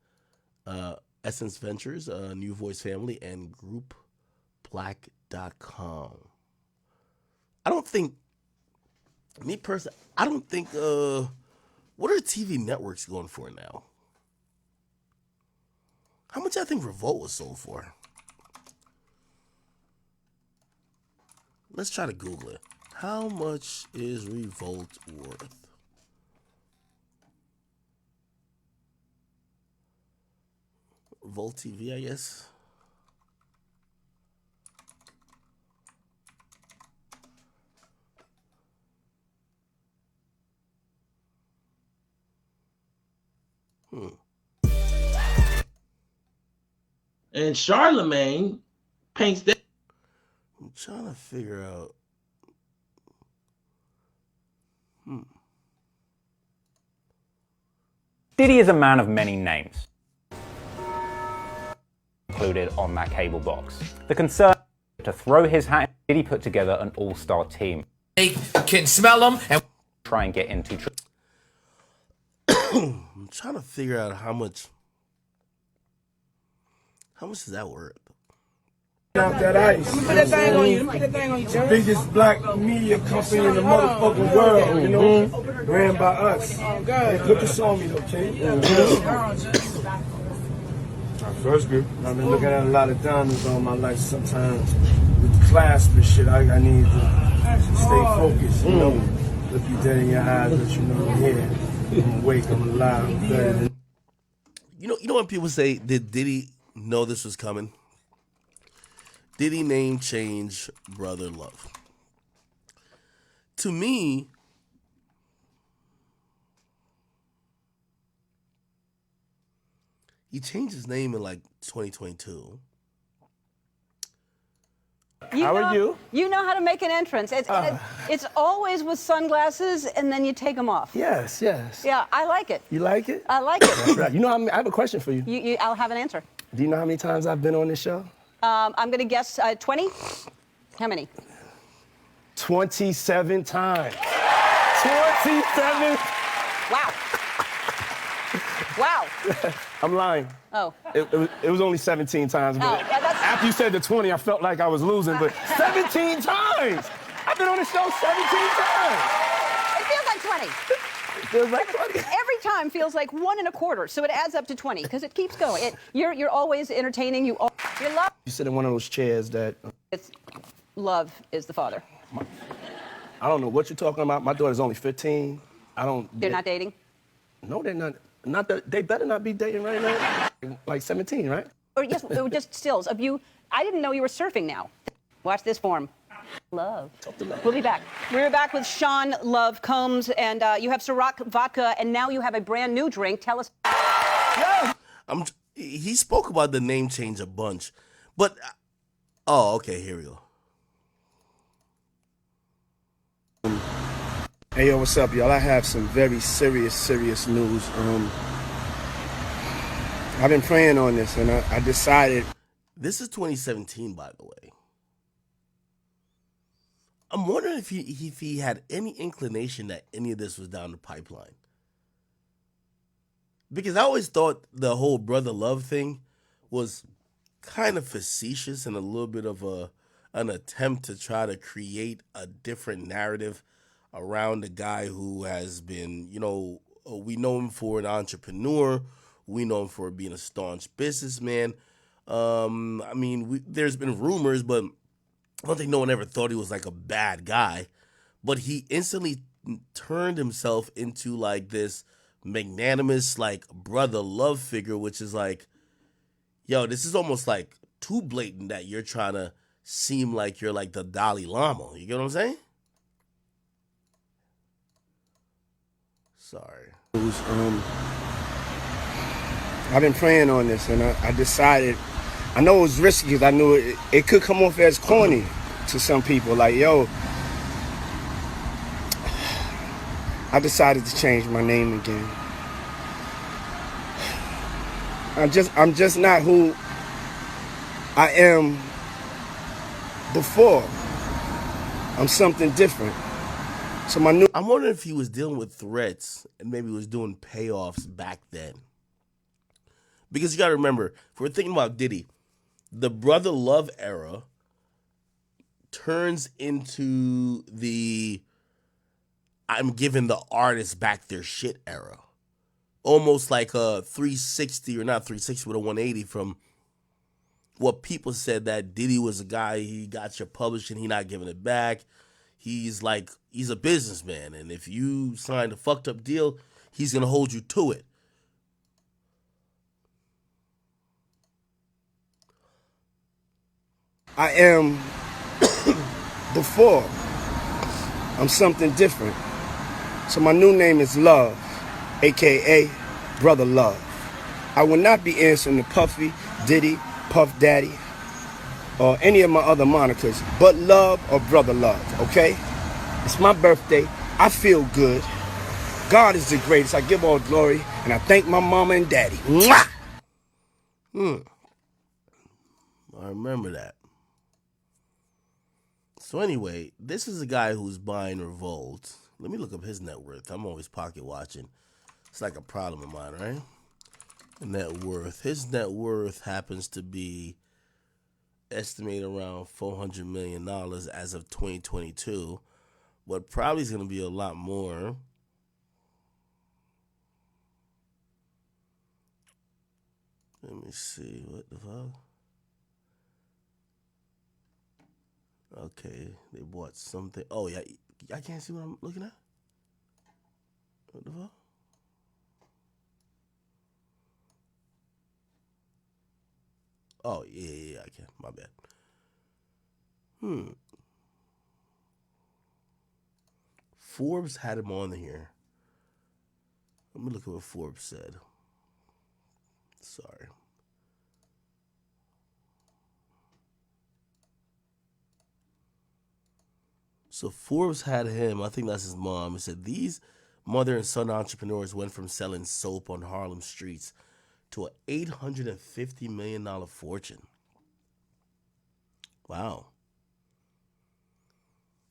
Ventures, New Voice Family, and GroupBlack.com. I don't think, what are TV networks going for now? How much I think Revolt was sold for? Let's try to Google it. How much is Revolt worth? Revolt TV, I guess. And Charlemagne paints that. I'm trying to figure out. Diddy is a man of many names, included on that cable box. The concern to throw his hat in, Diddy put together an all-star team. They can smell them and try and get into. I'm trying to figure out how much is that worth? Out that ice. Put that thing on you. Put that thing on you. The biggest black media company in the motherfucking world, you know, ran by us. Hey, put this on me, okay? Our first group. I've been looking at a lot of diamonds all my life. Sometimes with the clasp and shit, I need to stay focused, you know. Look you dead in your eyes, let you know I'm here. I'm awake, I'm alive, I'm better than. You know when people say, did Diddy know this was coming? Diddy name change Brother Love. To me, he changed his name in like 2022. How are you? You know how to make an entrance. It's always with sunglasses, and then you take them off. Yes, yes. Yeah, I like it. You like it? I like it. That's right. You know, I have a question for you. I'll have an answer. Do you know how many times I've been on this show? I'm going to guess 20. How many? 27 times. 27. Wow. Wow. I'm lying. Oh. It was only 17 times, but after you said the 20, I felt like I was losing, but 17 times! I've been on the show 17 times! It feels like 20. It feels like 20. Every time feels like 1 1/4, so it adds up to 20, because it keeps going. You're always entertaining. You love. You sit in one of those chairs that... It's love is the father. I don't know what you're talking about. My daughter's only 15. They're not dating? No, they're not. Not that they better not be dating right now. Like 17, right? Or yes, they were just stills of you. I didn't know you were surfing now. Watch this form. Love. We'll be back. We're back with Sean Love Combs, and you have Ciroc vodka, and now you have a brand new drink. Tell us. He spoke about the name change a bunch, but oh, okay, here we go. Hey, yo, what's up, y'all? I have some very serious news. I've been praying on this, and I decided. This is 2017, by the way. I'm wondering if he had any inclination that any of this was down the pipeline. Because I always thought the whole Brother Love thing was kind of facetious and a little bit of an attempt to try to create a different narrative around a guy who has been, we know him for an entrepreneur. We know him for being a staunch businessman. There's been rumors, but I don't think no one ever thought he was like a bad guy. But he instantly turned himself into like this magnanimous, like Brother Love figure, which is like, yo, this is almost like too blatant that you're trying to seem like you're like the Dalai Lama. You get what I'm saying? Sorry. I've been praying on this, and I decided, I know it was risky because I knew it could come off as corny to some people. Like, yo, I decided to change my name again. I'm just not who I am before. I'm something different. So I'm wondering if he was dealing with threats and maybe was doing payoffs back then. Because you got to remember, if we're thinking about Diddy, the brother love era turns into the I'm giving the artists back their shit era. Almost like a 360, or not 360, but a 180 from what people said, that Diddy was a guy, he got your publishing, he not giving it back. He's a businessman, and if you signed a fucked up deal, he's going to hold you to it. I am before. I'm something different. So my new name is Love, aka Brother Love. I will not be answering to Puffy, Diddy, Puff Daddy, or any of my other monikers, but Love or Brother Love, okay? It's my birthday. I feel good. God is the greatest. I give all glory, and I thank my mama and daddy. Mwah! I remember that. So anyway, this is a guy who's buying Revolt. Let me look up his net worth. I'm always pocket watching. It's like a problem of mine, right? Net worth. His net worth happens to be estimated around $400 million as of 2022. But probably is going to be a lot more. Let me see. What the fuck? Okay, they bought something. Oh, yeah. I can't see what I'm looking at. What the fuck? Oh, yeah, I can. My bad. Forbes had him on here. Let me look at what Forbes said. Sorry. So Forbes had him, I think that's his mom. It said these mother and son entrepreneurs went from selling soap on Harlem streets to an $850 million fortune. Wow.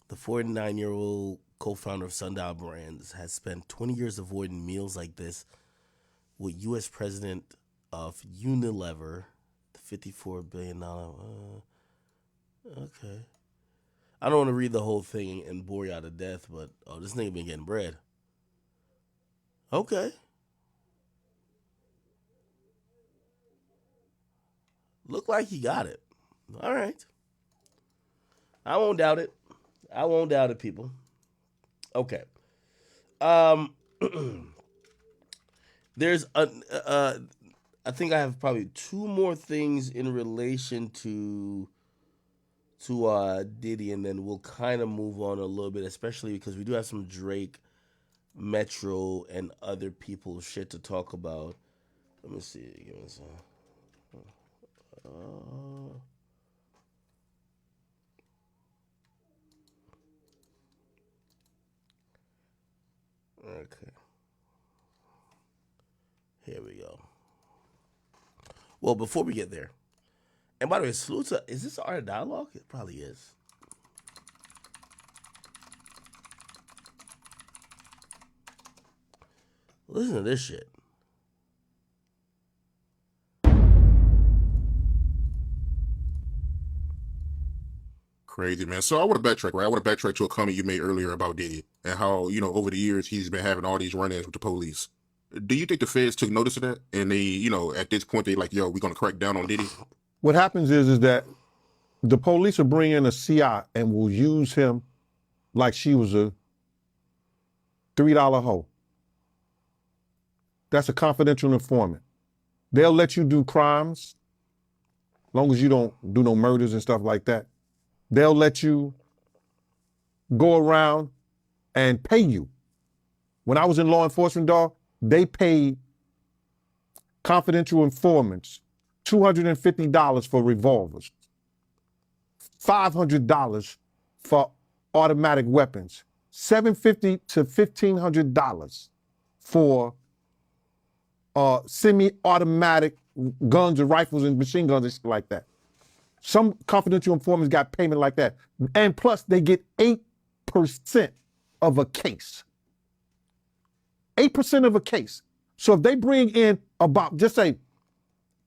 The 49-year-old co-founder of Sundial Brands has spent 20 years avoiding meals like this with U.S. President of Unilever, the $54 billion. Okay. I don't want to read the whole thing and bore you out to death, but this nigga been getting bread. Okay. Look like he got it. All right. I won't doubt it. I won't doubt it, people. Okay. There's I think I have probably two more things in relation to Diddy, and then we'll kind of move on a little bit, especially because we do have some Drake, Metro, and other people's shit to talk about. Let me see. Give me some. Okay. Here we go. Well, before we get there, and by the way, salute to, is this Art of Dialogue? It probably is. Listen to this shit. Crazy, man. So I want to backtrack, right? I want to backtrack to a comment you made earlier about Diddy and how, over the years he's been having all these run-ins with the police. Do you think the feds took notice of that? And they, at this point, they like, yo, we're going to crack down on Diddy? What happens is that the police will bring in a CI and will use him like she was a $3 hoe. That's a confidential informant. They'll let you do crimes, long as you don't do no murders and stuff like that. they'll let you go around and pay you. When I was in law enforcement, dog, they paid confidential informants $250 for revolvers, $500 for automatic weapons, $750 to $1,500 for semi-automatic guns and rifles and machine guns and shit like that. Some confidential informants got payment like that. And plus they get 8% of a case. 8% of a case. So if they bring in about, just say,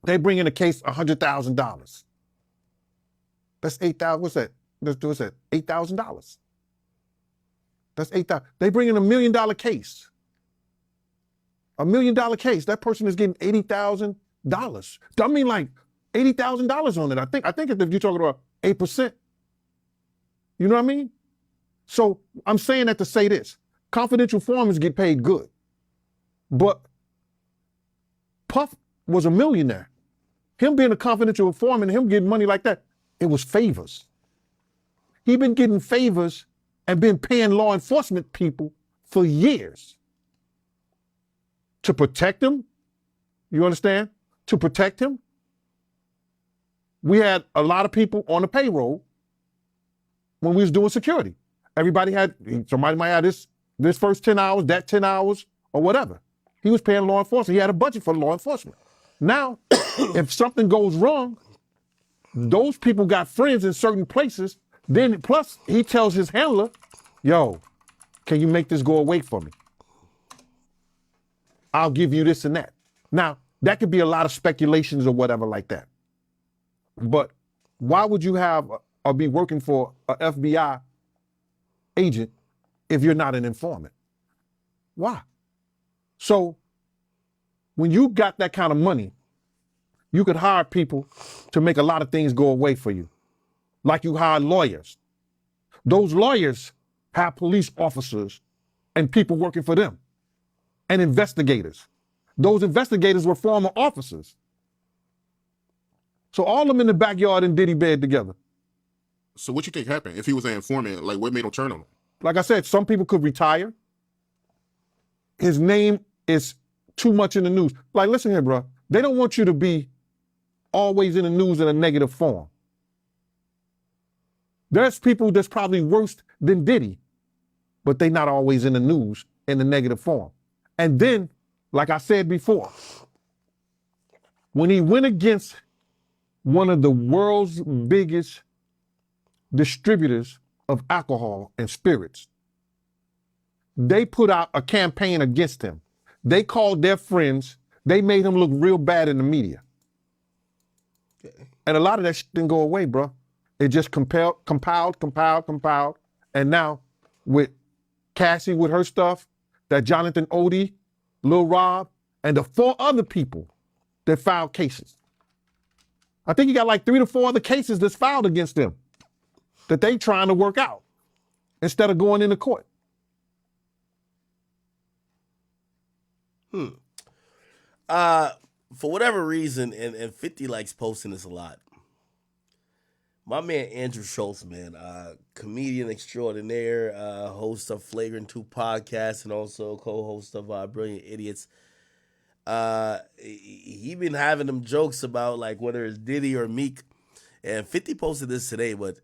they bring in a case $100,000. That's 8,000. What's that? What's that? $8,000. That's 8,000. They bring in $1 million case. $1 million case. That person is getting $80,000. I mean, like $80,000 on it. I think if you're talking about 8%, you know what I mean? So I'm saying that to say this: confidential informants get paid good, but Puff was a millionaire. Him being a confidential informant, him getting money like that, it was favors. He been getting favors and been paying law enforcement people for years to protect him. You understand? To protect him. We had a lot of people on the payroll when we was doing security. Somebody might have this first 10 hours, that 10 hours, or whatever. He was paying law enforcement. He had a budget for law enforcement. Now, if something goes wrong, those people got friends in certain places. Then plus he tells his handler, yo, can you make this go away for me? I'll give you this and that. Now, that could be a lot of speculations or whatever like that. But why would you have or be working for an FBI agent if you're not an informant? Why? So when you got that kind of money, you could hire people to make a lot of things go away for you. Like you hire lawyers. Those lawyers have police officers and people working for them and investigators. Those investigators were former officers. So all of them in the backyard in Diddy bed together. So what you think happened? If he was an informant, like what made him turn on him? Like I said, some people could retire. His name is too much in the news. Like, listen here, bro. They don't want you to be always in the news in a negative form. There's people that's probably worse than Diddy, but they not always in the news in the negative form. And then, like I said before, when he went against one of the world's biggest distributors of alcohol and spirits, they put out a campaign against him. They called their friends. They made him look real bad in the media. Okay. And a lot of that shit didn't go away, bro. It just compiled. And now with Cassie with her stuff, that Jonathan Odie, Lil Rob, and the 4 other people that filed cases. I think you got like 3 to 4 other cases that's filed against them that they trying to work out instead of going into court. For whatever reason, and 50 likes posting this a lot. My man Andrew Schultz, man, comedian extraordinaire, host of Flagrant 2 podcast, and also co-host of Brilliant Idiots. He been having them jokes about like whether it's Diddy or Meek, and 50 posted this today. But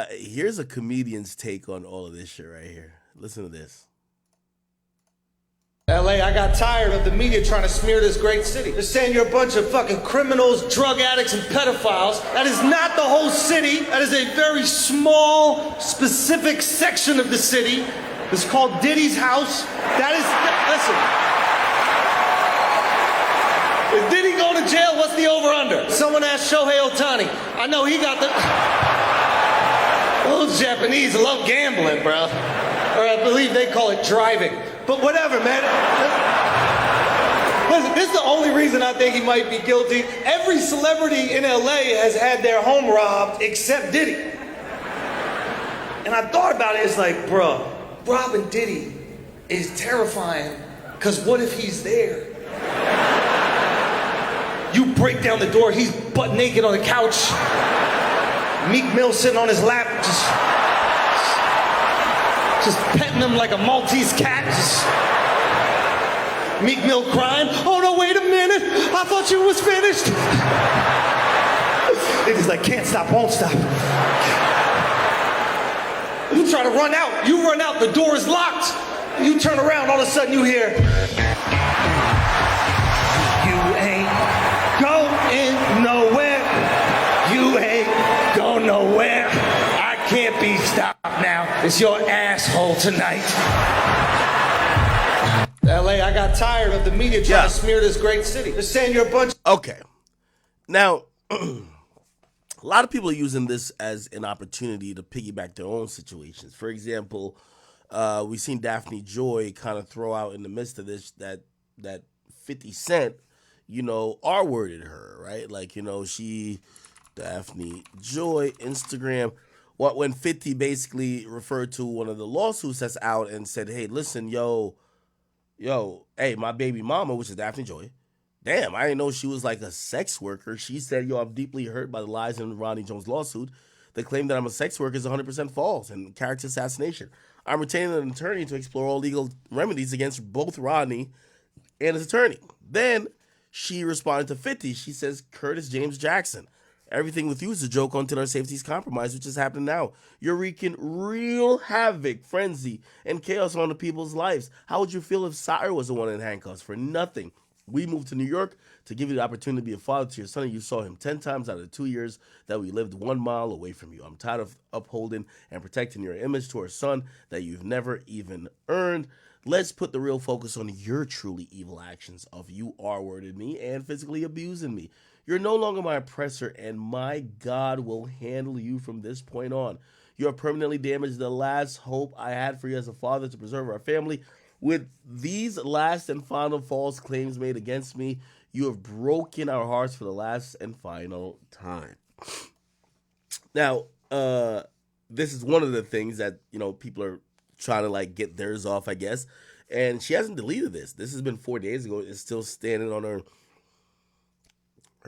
here's a comedian's take on all of this shit right here. Listen to this. LA, I got tired of the media trying to smear this great city. They're saying you're a bunch of fucking criminals, drug addicts, and pedophiles. That is not the whole city. That is a very small, specific section of the city. It's called Diddy's house. That is, listen. If Diddy go to jail, what's the over-under? Someone asked Shohei Ohtani. I know he got the... Those Japanese love gambling, bro. Or I believe they call it driving. But whatever, man. Listen, this is the only reason I think he might be guilty. Every celebrity in LA has had their home robbed except Diddy. And I thought about it, it's like, bro, robbing Diddy is terrifying, because what if he's there? You break down the door, he's butt naked on the couch. Meek Mill sitting on his lap, just petting him like a Maltese cat. Meek Mill crying. Oh no, wait a minute. I thought you was finished. Niggas like, can't stop, won't stop. You try to run out. You run out, the door is locked. You turn around, all of a sudden you hear, you ain't going nowhere. You ain't going nowhere. I can't be stopped now. It's your asshole tonight. LA, I got tired of the media trying to smear this great city. They're saying you're a bunch. Okay. Now, a lot of people are using this as an opportunity to piggyback their own situations. For example, we've seen Daphne Joy kind of throw out in the midst of this that 50 Cent, R-worded her, right? Like, Daphne Joy, Instagram. When 50 basically referred to one of the lawsuits that's out and said, hey, listen, yo, hey, my baby mama, which is Daphne Joy, damn, I didn't know she was like a sex worker. She said, yo, I'm deeply hurt by the lies in Ronnie Jones' lawsuit. The claim that I'm a sex worker is 100% false and character assassination. I'm retaining an attorney to explore all legal remedies against both Rodney and his attorney. Then she responded to 50. She says, Curtis James Jackson, everything with you is a joke until our safety is compromised, which is happening now. You're wreaking real havoc, frenzy, and chaos on the people's lives. How would you feel if Sire was the one in handcuffs for nothing? We moved to New York to give you the opportunity to be a father to your son, and you saw him 10 times out of the 2 years that we lived 1 mile away from you. I'm tired of upholding and protecting your image to our son that you've never even earned. Let's put the real focus on your truly evil actions of you R-worded me and physically abusing me. You're no longer my oppressor, and my God will handle you from this point on. You have permanently damaged the last hope I had for you as a father to preserve our family. With these last and final false claims made against me, you have broken our hearts for the last and final time. Now, this is one of the things that, people are trying to get theirs off, I guess. And she hasn't deleted this. This has been 4 days ago. It's still standing on her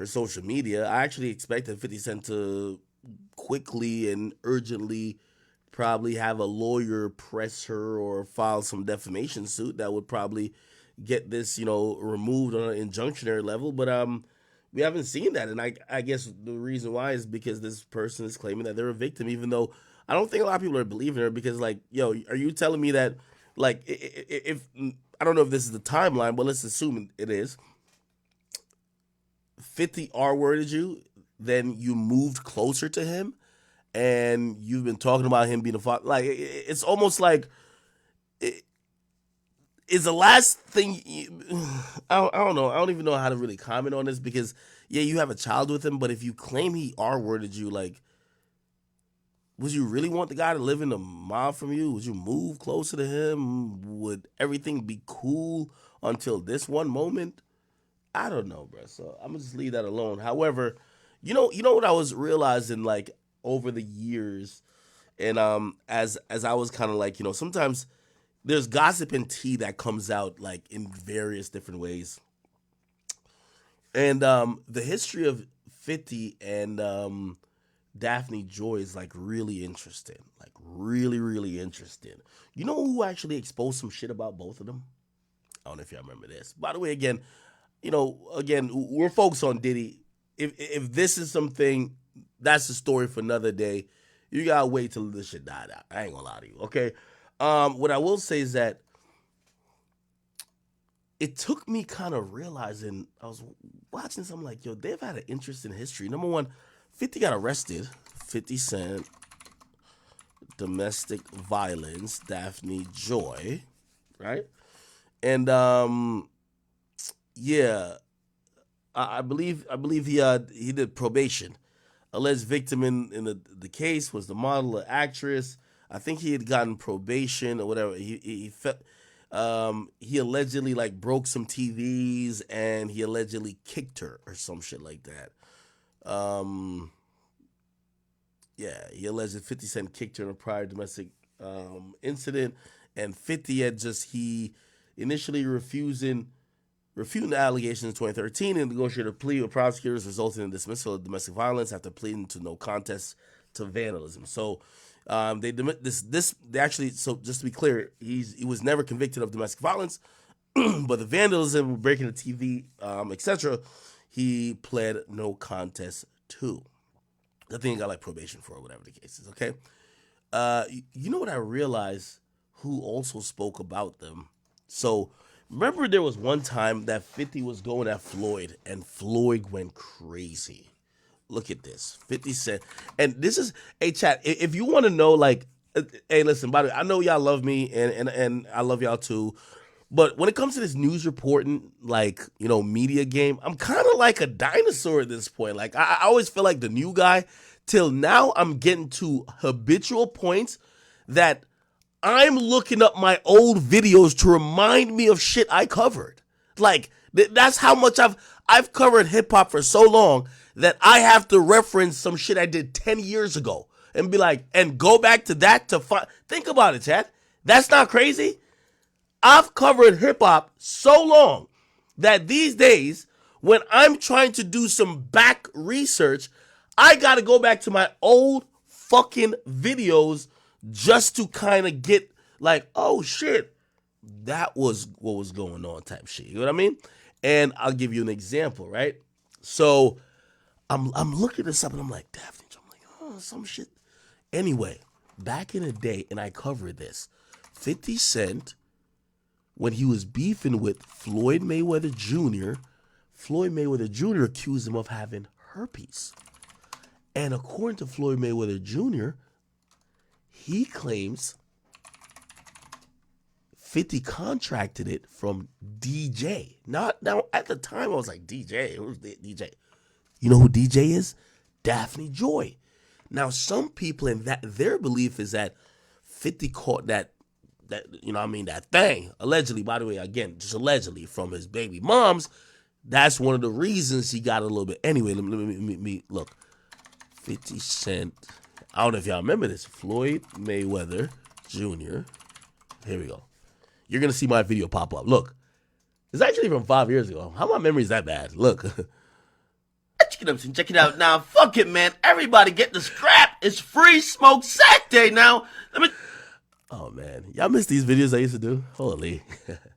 social media. I actually expected 50 Cent to quickly and urgently probably have a lawyer press her or file some defamation suit that would probably get this, removed on an injunctionary level. But we haven't seen that. And I guess the reason why is because this person is claiming that they're a victim, even though I don't think a lot of people are believing her because, are you telling me that, if I don't know if this is the timeline, but let's assume it is. 50 R-worded you, then you moved closer to him, and you've been talking about him being a father. It's almost like is the last thing. I don't know. I don't even know how to really comment on this because, yeah, you have a child with him, but if you claim he R-worded you, would you really want the guy to live in a mile from you? Would you move closer to him? Would everything be cool until this one moment? I don't know, bro. So I'm gonna just leave that alone. However, you know what I was realizing over the years, and as I was kind of sometimes there's gossip and tea that comes out in various different ways, and the history of 50 and Daphne Joy is really interesting, really, really interesting. You know who actually exposed some shit about both of them? I don't know if y'all remember this. By the way, again, we're focused on Diddy. If this is something, that's a story for another day. You gotta wait till this shit died out. I ain't gonna lie to you, okay? What I will say is that it took me kind of realizing, I was watching something they've had an interesting history. Number one, 50 got arrested. 50 Cent, domestic violence, Daphne Joy, right? And yeah, I believe he did probation. Alleged victim in the case was the model or actress. I think he had gotten probation or whatever. He allegedly broke some TVs and he allegedly kicked her or some shit like that. Yeah, he alleged 50 Cent kicked her in a prior domestic incident, and 50 had he initially refuting the allegations in 2013 and negotiated a plea with prosecutors resulting in dismissal of domestic violence after pleading to no contest to vandalism. So they actually, so just to be clear, he was never convicted of domestic violence, but the vandalism, breaking the TV, etc., he pled no contest to. I think he got like probation for, or whatever the case is. Okay. You know what I realized? Who also spoke about them? So remember, there was one time that 50 was going at Floyd, and Floyd went crazy. Look at this, 50 Cent, and this is chat. If you want to know, like, hey, listen. By the way, I know y'all love me, and I love y'all too. But when it comes to this news reporting, like, media game, I'm kind of like a dinosaur at this point. Like, I always feel like the new guy. Till now, I'm getting to habitual points that I'm looking up my old videos to remind me of shit I covered. Like, that's how much I've covered hip hop for so long that I have to reference some shit I did 10 years ago and be like, and go back to that to find. Think about it, Chad. That's not crazy. I've covered hip hop so long that these days, when I'm trying to do some back research, I got to go back to my old fucking videos just to kind of get like, oh shit, that was what was going on type shit. You know what I mean? And I'll give you an example, right? So I'm looking this up and I'm like, Daphne, I'm like, oh, some shit. Anyway, back in the day, and I covered this, 50 Cent, when he was beefing with Floyd Mayweather Jr., Floyd Mayweather Jr. accused him of having herpes. And according to Floyd Mayweather Jr., he claims 50 contracted it from DJ. Now, at the time, I was like, DJ? Who's the DJ? You know who DJ is? Daphne Joy. Now, some people in that, their belief is that 50 caught that that thing, allegedly, by the way, again, just allegedly, from his baby moms. That's one of the reasons he got a little bit. Anyway, let me look. 50 Cent. I don't know if y'all remember this. Floyd Mayweather Jr. Here we go. You're going to see my video pop up. Look. It's actually from 5 years ago. How my memory is that bad? Look. Check it out now. Fuck it, man. Everybody get the scrap. It's free smoke sack day now. Let me Oh, man. Y'all miss these videos I used to do? Holy.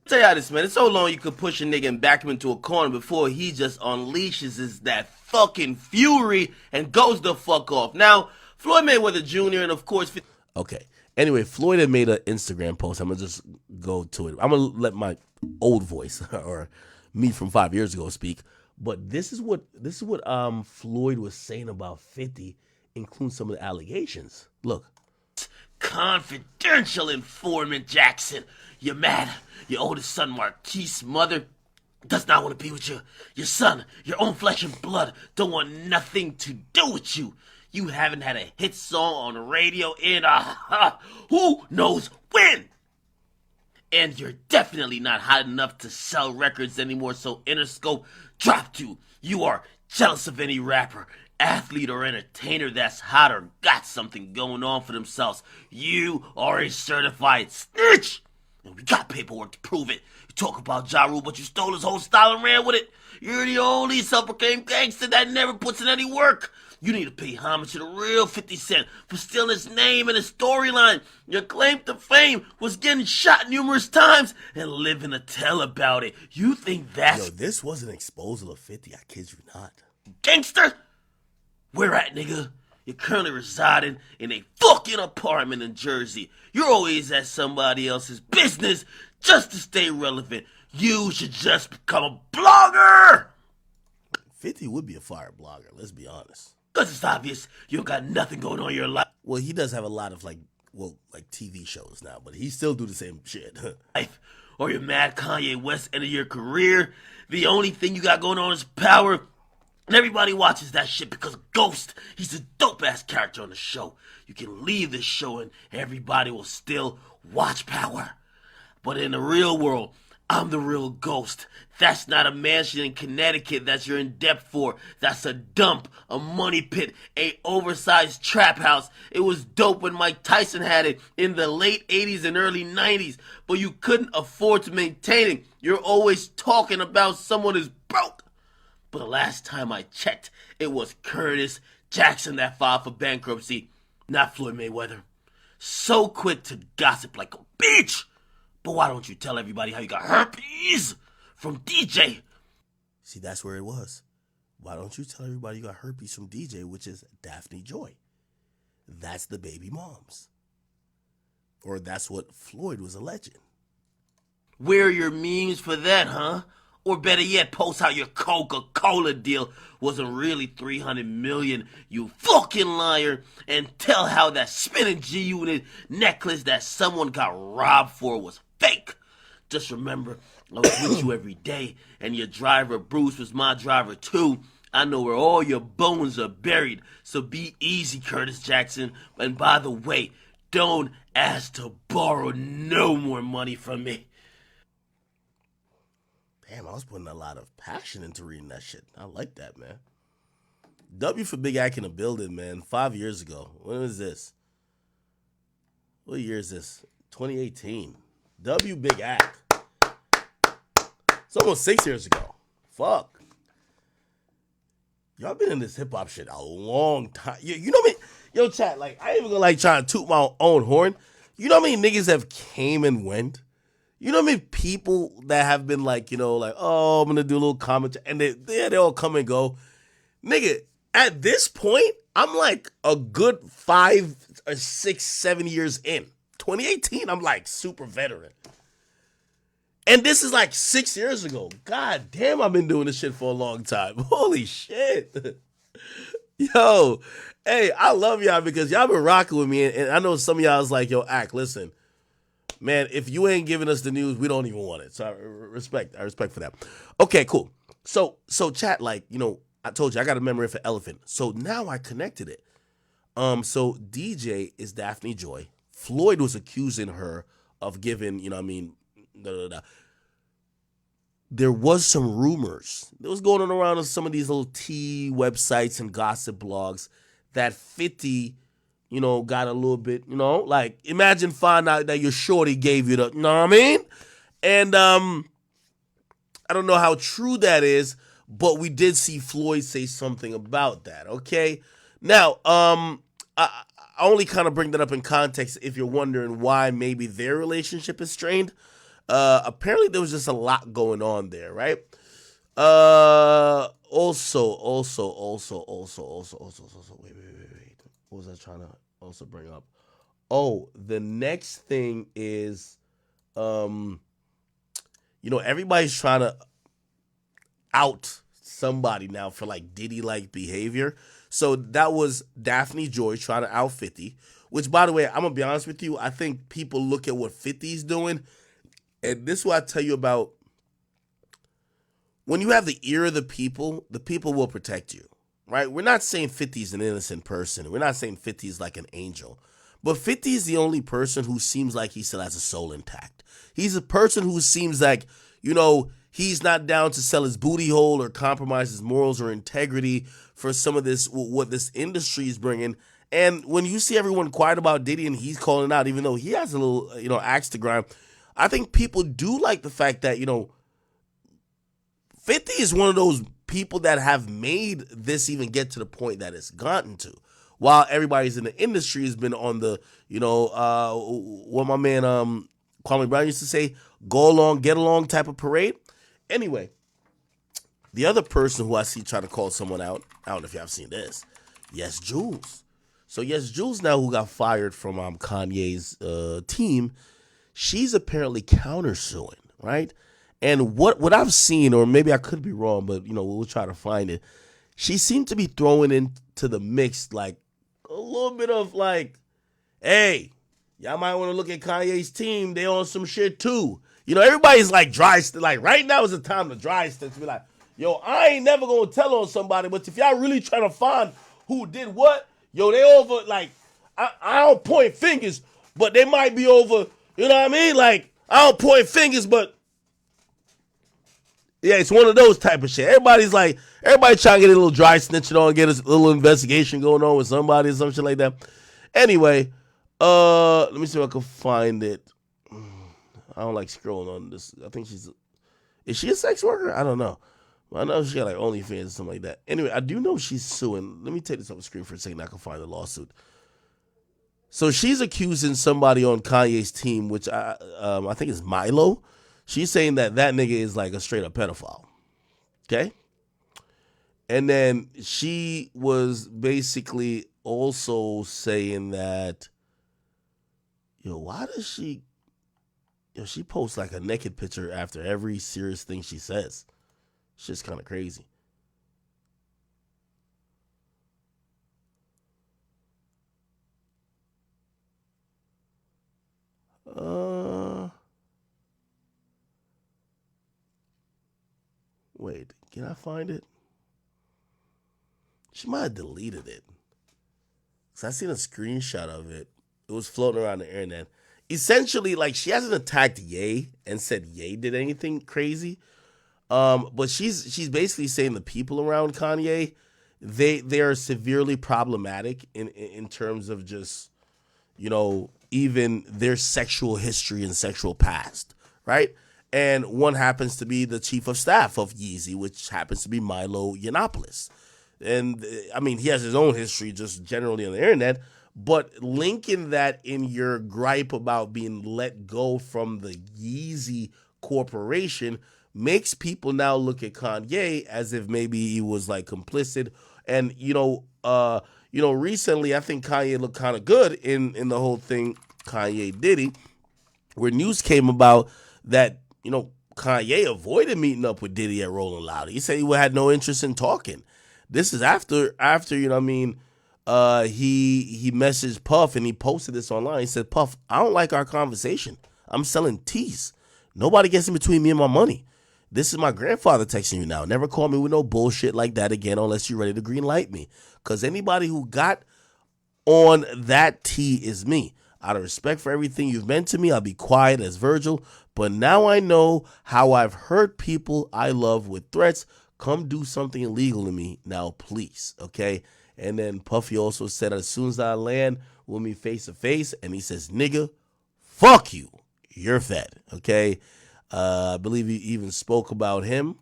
tell you how this, man. It's so long you could push a nigga and back him into a corner before he just unleashes that fucking fury and goes the fuck off. Now, Floyd Mayweather Jr. and, of course... Okay. Anyway, Floyd had made an Instagram post. I'm going to just go to it. I'm going to let my old voice, or me from 5 years ago, speak. But this is what Floyd was saying about 50, including some of the allegations. Look. Confidential informant Jackson. You're mad. Your oldest son Marquise's mother does not want to be with you. Your son, your own flesh and blood, don't want nothing to do with you. You haven't had a hit song on radio in who knows when. And you're definitely not hot enough to sell records anymore, so Interscope dropped you. You are jealous of any rapper, athlete, or entertainer that's hot or got something going on for themselves. You are a certified snitch. And we got paperwork to prove it. You talk about Ja Rule, but you stole his whole style and ran with it. You're the only self-proclaimed gangster that never puts in any work. You need to pay homage to the real 50 Cent for stealing his name and his storyline. Your claim to fame was getting shot numerous times and living to tell about it. You think that's... Yo, this was an exposal of 50. I kid you not. Gangster? Where at, nigga? You're currently residing in a fucking apartment in Jersey. You're always at somebody else's business just to stay relevant. You should just become a blogger! 50 would be a fire blogger, let's be honest. Because it's obvious you don't got nothing going on in your life. Well, he does have a lot of, like TV shows now, but he still do the same shit. Or you're mad Kanye West ended your career. The only thing you got going on is power. And everybody watches that shit because of Ghost. He's a dope-ass character on the show. You can leave this show and everybody will still watch Power. But in the real world, I'm the real Ghost. That's not a mansion in Connecticut that you're in debt for. That's a dump, a money pit, a oversized trap house. It was dope when Mike Tyson had it in the late 80s and early 90s, but you couldn't afford to maintain it. You're always talking about someone who's broke. But the last time I checked, it was Curtis Jackson that filed for bankruptcy, not Floyd Mayweather. So quick to gossip like a bitch. But why don't you tell everybody how you got herpes from DJ? See, that's where it was. Why don't you tell everybody you got herpes from DJ, which is Daphne Joy? That's the baby moms. Or that's what Floyd was alleging. Where are your memes for that, huh? Or better yet, post how your Coca-Cola deal wasn't really $300 million, you fucking liar, and tell how that spinning G-Unit necklace that someone got robbed for was fake. Just remember, I was with you every day, and your driver, Bruce, was my driver too. I know where all your bones are buried, so be easy, Curtis Jackson. And by the way, don't ask to borrow no more money from me. Damn, I was putting a lot of passion into reading that shit. I like that, man. W for Big Ack in the building, man. 5 years ago. When was this? What year is this? 2018. W Big Ack. It's almost 6 years ago. Fuck. Y'all been in this hip-hop shit a long time. You know what I mean? Yo, chat, like, I ain't even gonna like try to toot my own horn. You know how many niggas have came and went? You know what I mean? People that have been like, you know, like, oh, I'm gonna do a little comment, and they all come and go. Nigga, at this point, I'm like a good 5 or 6, 7 years in. 2018, I'm like super veteran. And this is like 6 years ago. God damn, I've been doing this shit for a long time. Holy shit. Yo, hey, I love y'all because y'all been rocking with me. And I know some of y'all is like, yo, Ack, listen. Man, if you ain't giving us the news, we don't even want it. So I respect for that. Okay, cool. So chat, like, you know, I told you I got a memory for elephant. So now I connected it. So DJ is Daphne Joy. Floyd was accusing her of giving, you know what I mean, there was some rumors that was going on around on some of these little tea websites and gossip blogs that 50, you know, got a little bit, you know, like imagine find out that your shorty gave you the, you know what I mean? And I don't know how true that is, but we did see Floyd say something about that, okay? Now, I only kind of bring that up in context if you're wondering why maybe their relationship is strained. Apparently there was just a lot going on there, right? Also, wait. What was I trying to also bring up? Oh, the next thing is, you know, everybody's trying to out somebody now for like Diddy-like behavior. So that was Daphne Joy trying to out 50, which, by the way, I'm going to be honest with you, I think people look at what 50's doing, and this is what I tell you about, when you have the ear of the people will protect you, right? We're not saying 50's an innocent person. We're not saying 50's like an angel. But 50 is the only person who seems like he still has a soul intact. He's a person who seems like, you know, he's not down to sell his booty hole or compromise his morals or integrity for some of this, what this industry is bringing. And when you see everyone quiet about Diddy and he's calling out, even though he has a little, you know, axe to grind, I think people do like the fact that, you know, 50 is one of those people that have made this even get to the point that it's gotten to. While everybody's in the industry has been on the, you know, what my man Kwame Brown used to say, go along, get along type of parade. Anyway, the other person who I see trying to call someone out, I don't know if y'all have seen this, Yes Jules. So Yes Jules now, who got fired from Kanye's team, she's apparently countersuing, right? And what I've seen, or maybe I could be wrong, but, you know, we'll try to find it. She seemed to be throwing into the mix like a little bit of like, hey, y'all might want to look at Kanye's team. They on some shit too. You know, everybody's like dry. Like right now is the time to dry stick to be like, yo, I ain't never gonna tell on somebody, but if y'all really trying to find who did what, yo, they over. Like I don't point fingers, but they might be over. You know what I mean? Like I don't point fingers, but yeah, it's one of those type of shit. Everybody trying to get a little dry snitching on, get a little investigation going on with somebody or some shit like that. Anyway, let me see if I can find it. I don't like scrolling on this. I think is she a sex worker? I don't know. I know she got like OnlyFans or something like that. Anyway, I do know she's suing. Let me take this off the screen for a second. I can find the lawsuit. So she's accusing somebody on Kanye's team, which I think is Milo. She's saying that nigga is like a straight up pedophile. Okay? And then she was basically also saying that, why does she posts like a naked picture after every serious thing she says. It's just kind of crazy. Wait, can I find it? She might have deleted it. Cause I seen a screenshot of it. It was floating around the internet. Essentially, like, she hasn't attacked Ye and said Ye did anything crazy. But she's basically saying the people around Kanye, they are severely problematic in terms of just, even their sexual history and sexual past, right? And one happens to be the chief of staff of Yeezy, which happens to be Milo Yiannopoulos. And I mean, he has his own history just generally on the internet, but linking that in your gripe about being let go from the Yeezy corporation makes people now look at Kanye as if maybe he was like complicit. And recently I think Kanye looked kind of good in the whole thing, Kanye Diddy, where news came about that Kanye avoided meeting up with Diddy at Rolling Loud. He said he had no interest in talking. This is after he messaged Puff and he posted this online. He said, Puff, I don't like our conversation. I'm selling teas. Nobody gets in between me and my money. This is my grandfather texting you now. Never call me with no bullshit like that again unless you're ready to green light me. Because anybody who got on that tea is me. Out of respect for everything you've meant to me, I'll be quiet as Virgil. But now I know how I've hurt people I love with threats. Come do something illegal to me now, please. Okay? And then Puffy also said, as soon as I land, we'll meet face to face. And he says, nigga, fuck you. You're fed. Okay? I believe he even spoke about him.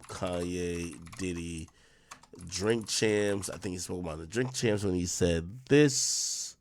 Kanye, Diddy, Drink Champs. I think he spoke about the Drink Champs when he said this.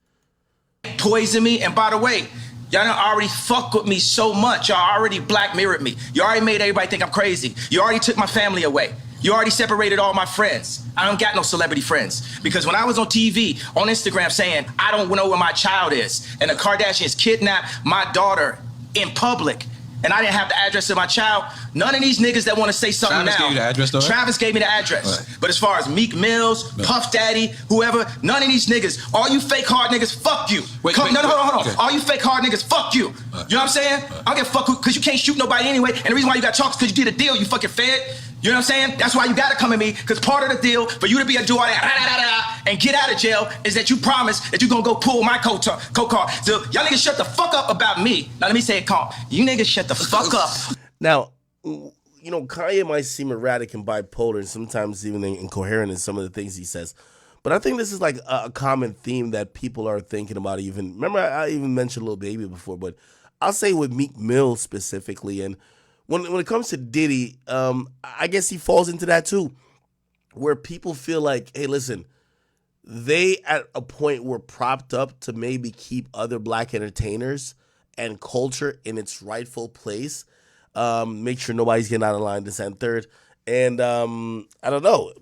Poison me, and by the way, y'all done already fuck with me so much. Y'all already black mirrored me. You already made everybody think I'm crazy. You already took my family away. You already separated all my friends. I don't got no celebrity friends. Because when I was on TV, on Instagram saying, I don't know where my child is, and the Kardashians kidnapped my daughter in public, and I didn't have the address of my child, none of these niggas that want to say something Travis now. gave you the address, though, right? Travis gave me the address. Right. But as far as Meek Mills, Puff Daddy, whoever, none of these niggas, all you fake hard niggas, fuck you. Hold on. Okay. All you fake hard niggas, fuck you. Right. You know what I'm saying? I don't give a fuck because you can't shoot nobody anyway. And the reason why you got chalk is because you did a deal, you fucking fed. You know what I'm saying? That's why you gotta come at me, because part of the deal for you to be a do all that and get out of jail is that you promise that you gonna go pull my coat card. So y'all niggas shut the fuck up about me. Now let me say it calm. You niggas shut the fuck up. Now, Kanye might seem erratic and bipolar and sometimes even incoherent in some of the things he says. But I think this is like a common theme that people are thinking about. Remember, I even mentioned Lil Baby before, but I'll say with Meek Mill specifically, and when it comes to Diddy, I guess he falls into that too, where people feel like, hey, listen, they at a point were propped up to maybe keep other black entertainers and culture in its rightful place, make sure nobody's getting out of line, this and third. And I don't know.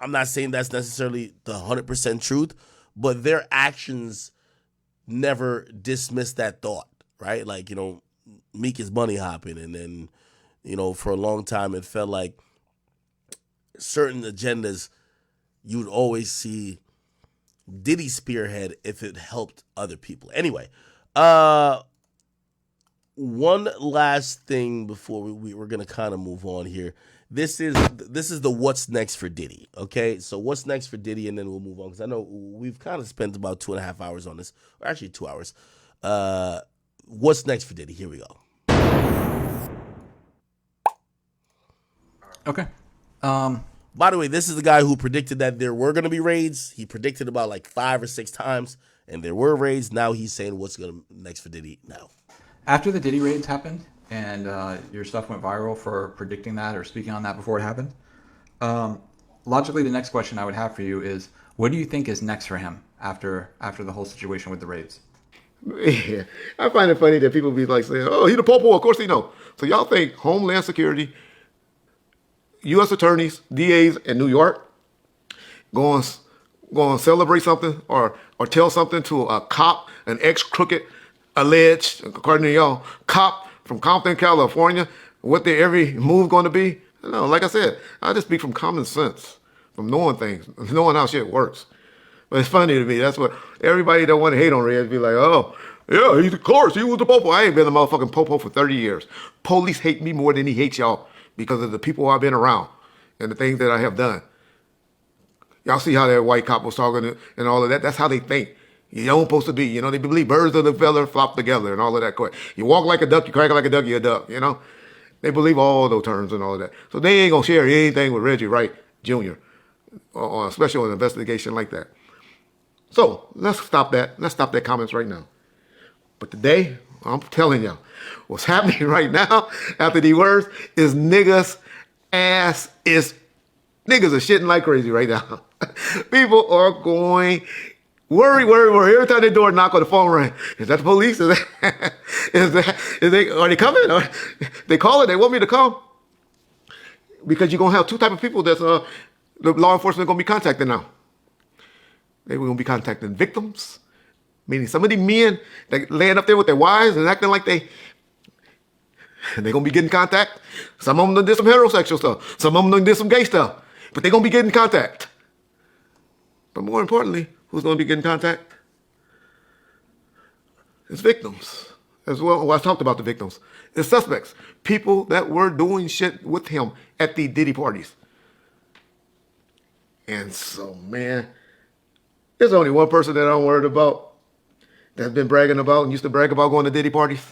I'm not saying that's necessarily the 100% truth, but their actions never dismiss that thought, right? Like, Meek is money hopping, and then, for a long time it felt like certain agendas you'd always see Diddy spearhead if it helped other people. Anyway, one last thing before we're gonna kind of move on here. This is the what's next for Diddy. Okay, so what's next for Diddy, and then we'll move on because I know we've kind of spent about 2.5 hours on this, or actually 2 hours. What's next for Diddy? Here we go. Okay. By the way, this is the guy who predicted that there were going to be raids. He predicted about like 5 or 6 times, and there were raids. Now he's saying what's going to next for Diddy now. After the Diddy raids happened, and your stuff went viral for predicting that or speaking on that before it happened. Logically, the next question I would have for you is, what do you think is next for him after the whole situation with the raids? Yeah, I find it funny that people be like saying, "Oh, he the popo." Of course he know. So y'all think Homeland Security, U.S. attorneys, DAs in New York, going to celebrate something or tell something to a cop, an ex-crooked, alleged, according to y'all, cop from Compton, California, what their every move going to be? No, like I said, I just speak from common sense, from knowing things, knowing how shit works. But it's funny to me. That's what everybody that want to hate on Reds be like, oh, yeah, he's of course, he was the popo. I ain't been a motherfucking popo for 30 years. Police hate me more than he hates y'all because of the people I've been around and the things that I have done. Y'all see how that white cop was talking and all of that? That's how they think. You don't supposed to be, you know, they believe birds of the feather flock together and all of that. You walk like a duck, you crack like a duck, you're a duck, you know? They believe all those terms and all of that. So they ain't gonna share anything with Reggie Wright Jr., especially on an investigation like that. So let's stop that. Let's stop that comments right now. But today, I'm telling y'all, what's happening right now after these words is niggas ass is niggas are shitting like crazy right now. People are going worry. Every time they door knock on the phone ring, is that the police? Are they coming? Or they call it? They want me to come? Because you're gonna have two type of people that's the law enforcement gonna be contacting now. They were gonna be contacting victims, meaning some of these men that laying up there with their wives and acting like they're gonna be getting contact. Some of them done did some heterosexual stuff. Some of them done did some gay stuff. But they're gonna be getting contact. But more importantly, who's gonna be getting contact? It's victims as well. Well, I talked about the victims. It's suspects. People that were doing shit with him at the Diddy parties. And so, man, there's only one person that I'm worried about that's been bragging about and used to brag about going to Diddy parties.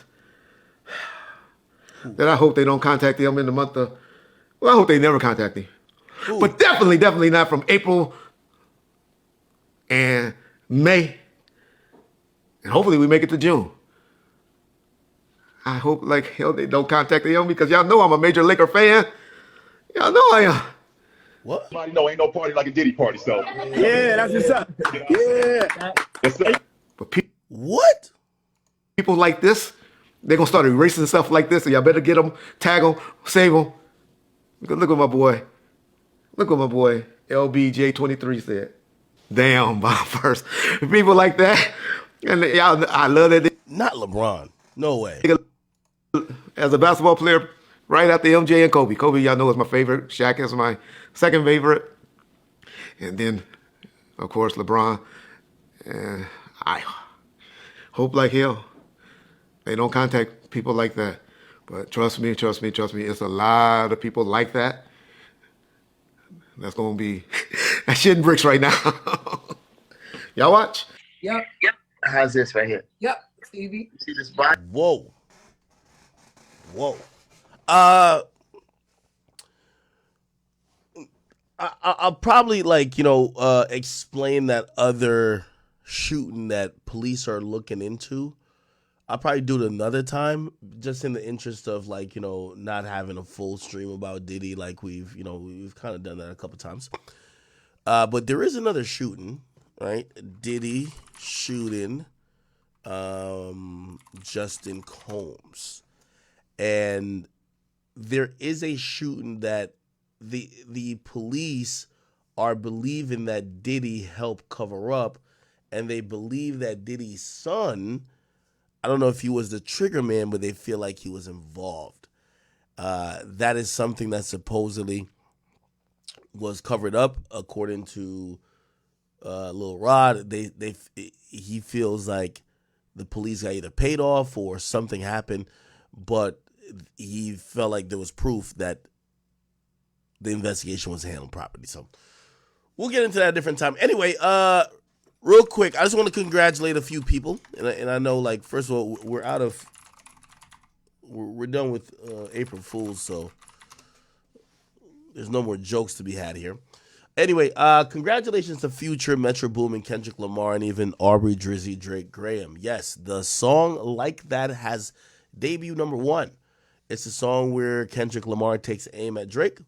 That I hope they don't contact him in the month of, well, I hope they never contact him. Ooh. But definitely not from April and May. And hopefully we make it to June. I hope like hell they don't contact him because y'all know I'm a major Laker fan. Y'all know I am. What? Everybody know ain't no party like a Diddy party, so. Yeah, that's what's up. Yeah. Yes, sir. But what? People like this, they're going to start erasing stuff like this, so y'all better get them, tag them, save them. Look what my boy, LBJ23 said. Damn, Bob first. People like that, and y'all, I love that. Not LeBron. No way. As a basketball player, right after MJ and Kobe. Kobe, y'all know, is my favorite. Shaq is my second favorite. And then, of course, LeBron. And I hope like hell they don't contact people like that. But trust me, it's a lot of people like that. That's going to be that shit in bricks right now. Y'all watch? Yep. How's this right here? Yep. Stevie. See this box? Whoa. I'll probably explain that other shooting that police are looking into. I'll probably do it another time, just in the interest of not having a full stream about Diddy like we've kind of done that a couple times. But there is another shooting, right? Diddy shooting Justin Combs. And there is a shooting that the police are believing that Diddy helped cover up, and they believe that Diddy's son, I don't know if he was the trigger man, but they feel like he was involved. That is something that supposedly was covered up, according to Lil Rod. He feels like the police got either paid off or something happened, but he felt like there was proof that the investigation was handled properly. So we'll get into that a different time. Anyway, real quick, I just want to congratulate a few people, and I know, first of all, we're done with April Fools, so there's no more jokes to be had here. Anyway, congratulations to Future, Metro Boomin, Kendrick Lamar, and even Aubrey, Drizzy, Drake, Graham. Yes, the song Like That has debut #1 It's a song where Kendrick Lamar takes aim at Drake.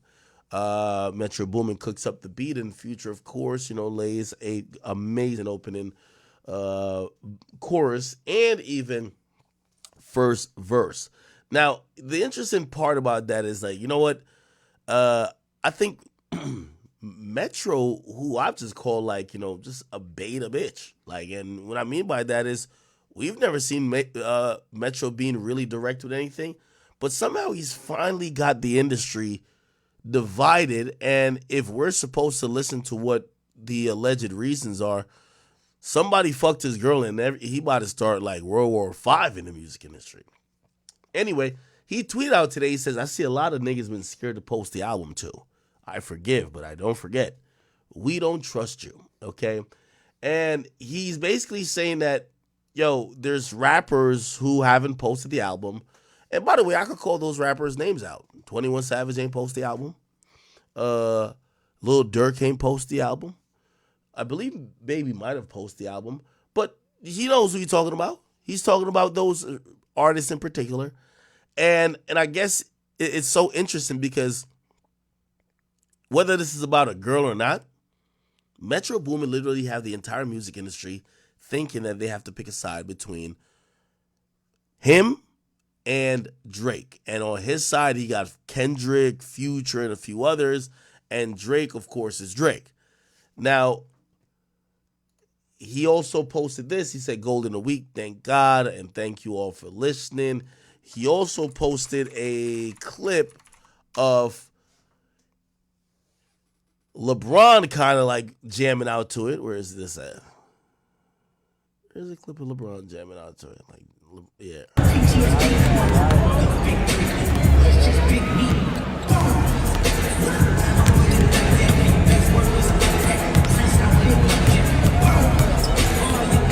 Metro Boomin cooks up the beat, and Future, of course, lays a amazing opening chorus and even first verse. Now, the interesting part about that is like, you know what? I think Metro, who I've just called like, just a beta bitch. Like, and what I mean by that is we've never seen Metro being really direct with anything, but somehow he's finally got the industry divided. And if we're supposed to listen to what the alleged reasons are, somebody fucked his girl and he about to start like World War V in the music industry. Anyway, he tweeted out today, he says, I see a lot of niggas been scared to post the album too. I forgive, but I don't forget. We don't trust you, okay? And he's basically saying that, there's rappers who haven't posted the album. And by the way, I could call those rappers names out. 21 Savage ain't post the album. Lil Durk ain't post the album. I believe Baby might have posted the album, but he knows who he's talking about. He's talking about those artists in particular. And I guess it's so interesting because whether this is about a girl or not, Metro Boomin literally have the entire music industry thinking that they have to pick a side between him and Drake. And on his side, he got Kendrick, Future, and a few others. And Drake, of course, is Drake. Now, he also posted this. He said, Golden a week, thank God, and thank you all for listening. He also posted a clip of LeBron kind of like jamming out to it. Where is this at? There's a clip of LeBron jamming out to it. Like, yeah.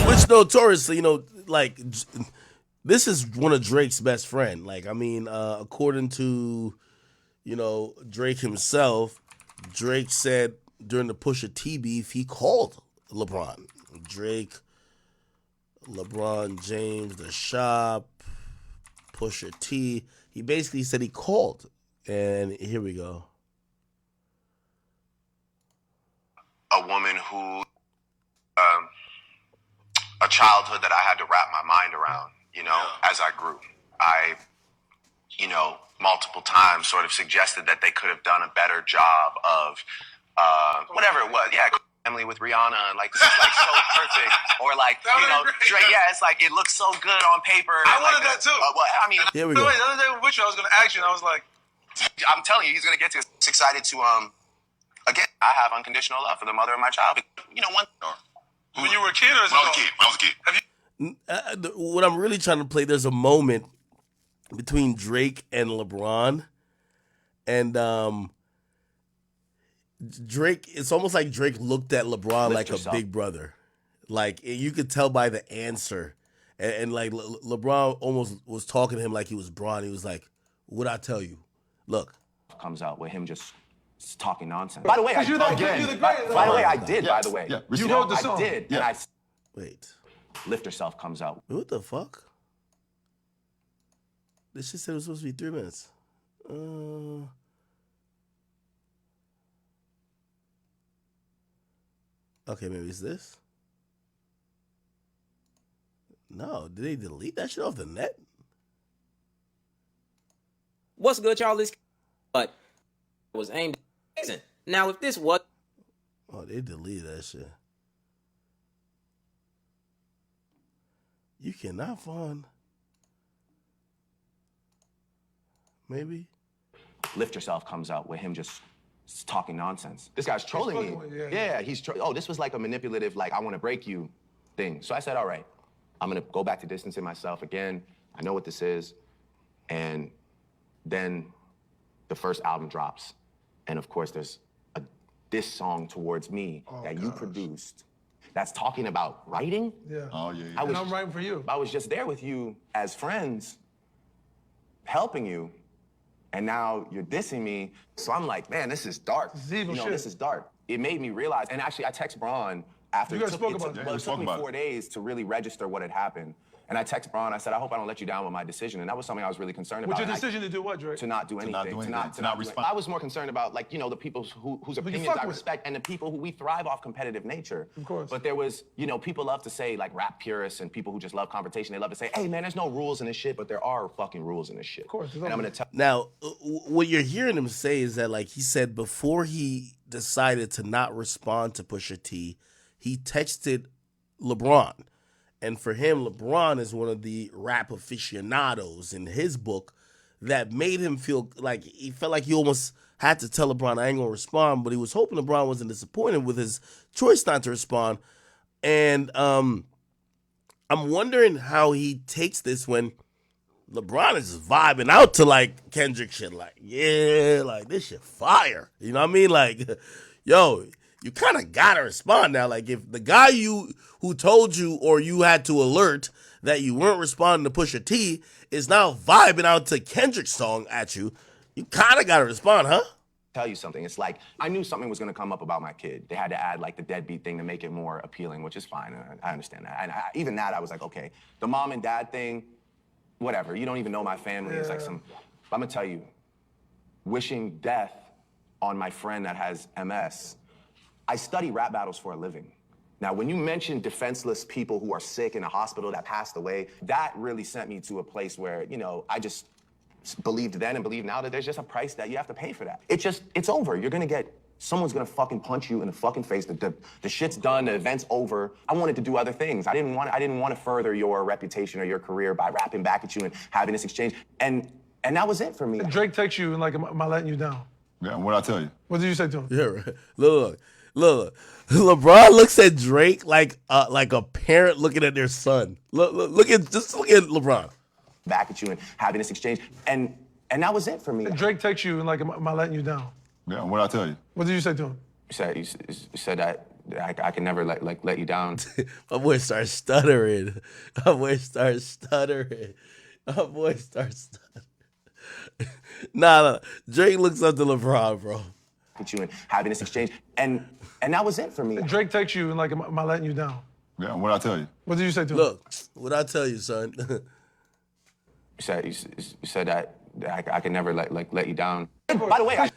Which notoriously, like, this is one of Drake's best friend. Like, I mean, according to, Drake himself, Drake said during the Pusha T beef, he called LeBron. Drake, LeBron James, The Shop, Pusha T. He basically said he called. And here we go. A woman who, a childhood that I had to wrap my mind around, as I grew. I, multiple times sort of suggested that they could have done a better job of whatever it was. Yeah, family with Rihanna, and like, this is like so perfect. Or like, Drake, yeah, it's like, it looks so good on paper. I wanted that too. I mean, here we go. Wait, the other day with you, I was going to ask you, and I was like, I'm telling you, he's going to get to excited to, again, I have unconditional love for the mother of my child. When you were a kid, or is when I was a kid. Have you? What I'm really trying to play, there's a moment between Drake and LeBron, and Drake, it's almost like Drake looked at LeBron like a big brother. Like, you could tell by the answer. And like, LeBron almost was talking to him like he was Bron. He was like, what'd I tell you? Look. Comes out with him just talking nonsense. By the way, I did. By the way. Yeah. You wrote the song. I did. Yeah. And Wait. Lift Yourself comes out. What the fuck? This shit said it was supposed to be 3 minutes. Okay, maybe it's this. No, did they delete that shit off the net? What's good, y'all? This but was aimed at. Now, if this was... Oh, they deleted that shit. You cannot find... Maybe? Lift Yourself comes out with him just talking nonsense. This guy's trolling me. This was like a manipulative, like, I want to break you thing. So I said, all right, I'm going to go back to distancing myself again. I know what this is. And then the first album drops. And of course, there's this song towards me that you produced that's talking about writing. Yeah. Oh, yeah. And I'm writing for you. I was just there with you as friends, helping you. And now you're dissing me. So I'm like, man, this is dark. This is evil shit. This is dark. It made me realize, and actually I text Braun after You guys spoke it about took, it. well, it took me 4 days to really register what had happened. And I texted Braun, I said, I hope I don't let you down with my decision. And that was something I was really concerned about. What's your decision to do what, Drake? To not do anything. To not do respond. I was more concerned about, like, you know, the people whose opinions fuck I with. respect and the people who we thrive off competitive nature. Of course. But there was, you know, people love to say, like, rap purists and people who just love confrontation, they love to say, hey, man, there's no rules in this shit, but there are fucking rules in this shit. Of course. And I'm going to tell Now, what you're hearing him say is that, like he said, before he decided to not respond to Pusha T, he texted LeBron. And for him, LeBron is one of the rap aficionados in his book that made him feel like he felt like he almost had to tell LeBron, I ain't gonna respond, but he was hoping LeBron wasn't disappointed with his choice not to respond. And I'm wondering how he takes this when LeBron is just vibing out to like Kendrick shit, like, yeah, like this shit fire. You know what I mean? Like, yo, you kind of gotta respond now. Like, if the guy who told you or you had to alert that you weren't responding to Pusha T is now vibing out to Kendrick's song at you, you kind of gotta respond, huh? tell you something. It's like, I knew something was gonna come up about my kid. They had to add like the deadbeat thing to make it more appealing, which is fine. I understand that. And even that, I was like, okay, the mom and dad thing, whatever. You don't even know my family. It's like some, I'm gonna tell you, wishing death on my friend that has MS. I study rap battles for a living. Now, when you mention defenseless people who are sick in a hospital that passed away, that really sent me to a place where, you know, I just believed then and believe now that there's just a price that you have to pay for that. It's over. You're gonna get, someone's gonna fucking punch you in the fucking face. The shit's done, the event's over. I wanted to do other things. I didn't want to further your reputation or your career by rapping back at you and having this exchange. And that was it for me. Drake texts you and like, am I letting you down? Yeah, what'd I tell you? What did you say to him? Yeah, right. Look. LeBron looks at Drake like a parent looking at their son. Look at LeBron. Back at you and having this exchange. And that was it for me. Drake texts you and like, am I letting you down? Yeah, what'd I tell you? What did you say to him? You said that I can never let you down. My boy starts stuttering. Nah. Drake looks up to LeBron, bro. At you and having this exchange. And that was it for me. Drake texts you and like, am I letting you down? Yeah, what'd I tell you? What did you say to him? Look, what'd I tell you, son? You said that I can never let you down. By the way,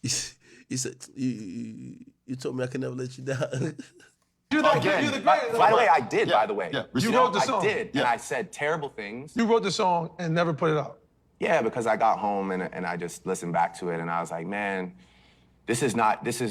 you said you told me I could never let you down. You're the greatest. By the way, I did. By the way, You wrote the song. I did, and I said terrible things. You wrote the song and never put it out. Yeah, because I got home and I just listened back to it, and I was like, man, this is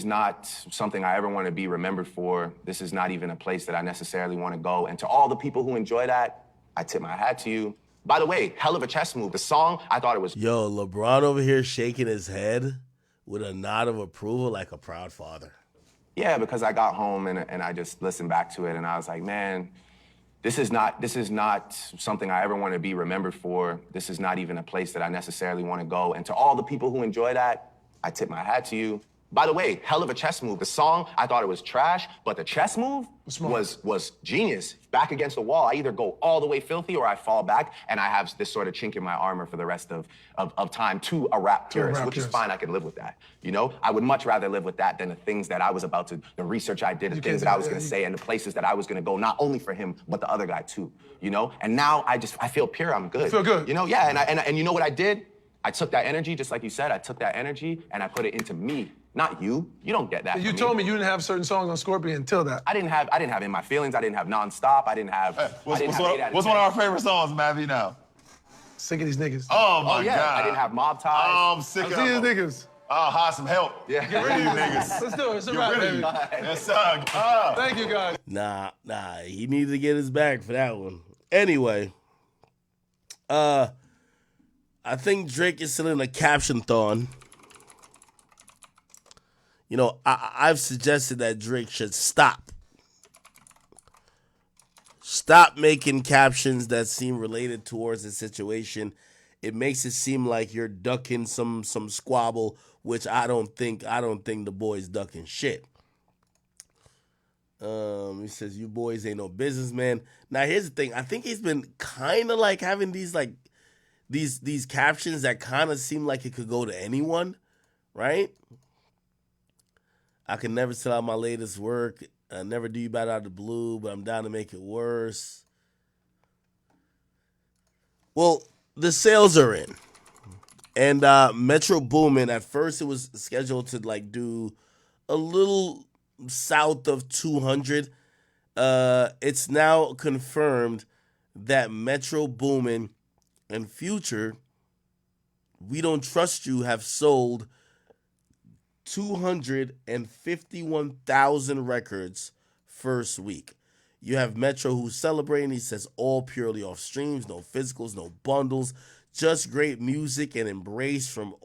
not something I ever want to be remembered for. This is not even a place that I necessarily want to go. And to all the people who enjoy that, I tip my hat to you. By the way, hell of a chess move. The song, I thought it was... Yo, LeBron over here shaking his head with a nod of approval like a proud father. Yeah, because I got home and I just listened back to it, and I was like, man, this is not something I ever want to be remembered for. This is not even a place that I necessarily want to go. And to all the people who enjoy that, I tip my hat to you. By the way, hell of a chess move. The song, I thought it was trash, but the chess move was genius. Back against the wall, I either go all the way filthy or I fall back, and I have this sort of chink in my armor for the rest of time to a rap purist, which is fine. I can live with that. You know, I would much rather live with that than the things that I was about to, the research I did, the things that I was going to say, and the places that I was going to go, not only for him, but the other guy too. You know, and now I feel pure. I'm good. You feel good. You know, yeah. And you know what I did? I took that energy, just like you said. I took that energy and I put it into me. Not you. You don't get that. You told me you didn't have certain songs on Scorpion until that. I didn't have In My Feelings. I didn't have Nonstop. I didn't have. What's one of our favorite songs, Mavi, now? Sick of these niggas. Oh my yeah. God. I didn't have Mob Ties. Oh, I'm sick of these niggas. Oh, hide some help. Yeah. Get rid of these niggas. Let's do it. It's a Get wrap, rid of baby. you. Yes, sir. Thank you, guys. Nah, he needed to get his bag for that one. Anyway, I think Drake is still in a caption-thon. You know, I've suggested that Drake should stop. Stop making captions that seem related towards the situation. It makes it seem like you're ducking some squabble, which I don't think the boy's ducking shit. He says, you boys ain't no businessman. Now, here's the thing. I think he's been kind of like having these captions that kind of seem like it could go to anyone, right? I can never sell out my latest work. I never do you bad out of the blue, but I'm down to make it worse. Well, the sales are in. And Metro Boomin, at first it was scheduled to like do a little south of 200. It's now confirmed that Metro Boomin and Future, We Don't Trust You, have sold 251,000 records first week. You have Metro who's celebrating. He says all purely off streams, no physicals, no bundles, just great music and embrace from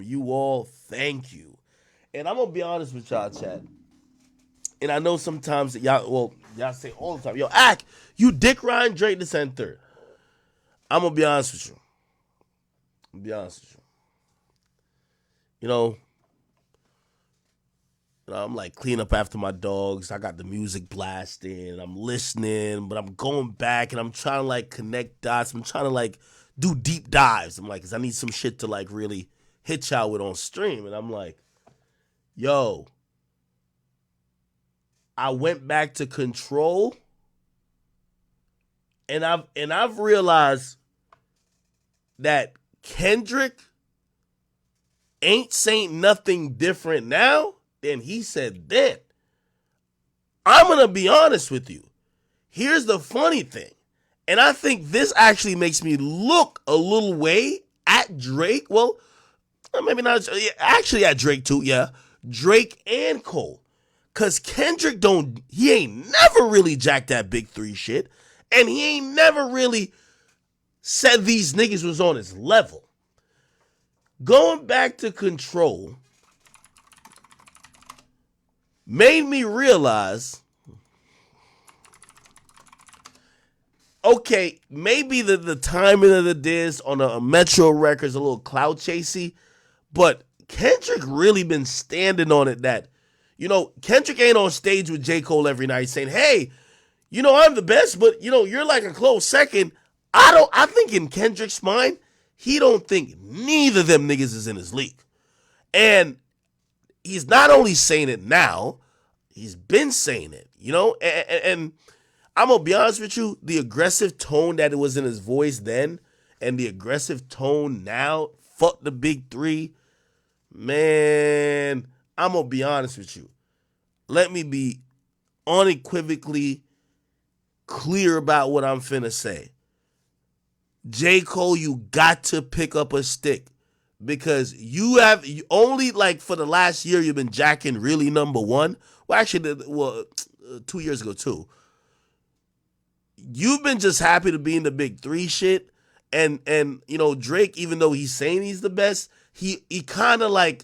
you all. Thank you. And I'm gonna be honest with y'all, chat. And I know sometimes that y'all say all the time, yo, Ak, you dick Ryan Drake this and third. I'm gonna be honest with you. I'm like cleaning up after my dogs. I got the music blasting. I'm listening, but I'm going back and I'm trying to like connect dots. I'm trying to like do deep dives. I'm like, cause I need some shit to like really hit y'all with on stream. And I'm like, yo, I went back to Control, and I've realized that Kendrick ain't saying nothing different now than he said then. I'm going to be honest with you. Here's the funny thing. And I think this actually makes me look a little way at Drake. Well, maybe not. Actually at Drake too, yeah. Drake and Cole. Because Kendrick he ain't never really jacked that big three shit. And he ain't never really said these niggas was on his level. Going back to Control made me realize, okay, maybe the timing of the diss on a Metro record is a little cloud chasey, but Kendrick really been standing on it that, Kendrick ain't on stage with J. Cole every night saying, hey, I'm the best, but, you're like a close second. I think in Kendrick's mind, he don't think neither of them niggas is in his league. And he's not only saying it now, he's been saying it, and I'm going to be honest with you, the aggressive tone that it was in his voice then and the aggressive tone now, fuck the big three, man, I'm going to be honest with you. Let me be unequivocally clear about what I'm finna say. J. Cole, you got to pick up a stick. Because you only like for the last year you've been jacking really number one. Well, actually, 2 years ago too. You've been just happy to be in the big three shit, and Drake, even though he's saying he's the best, he kind of like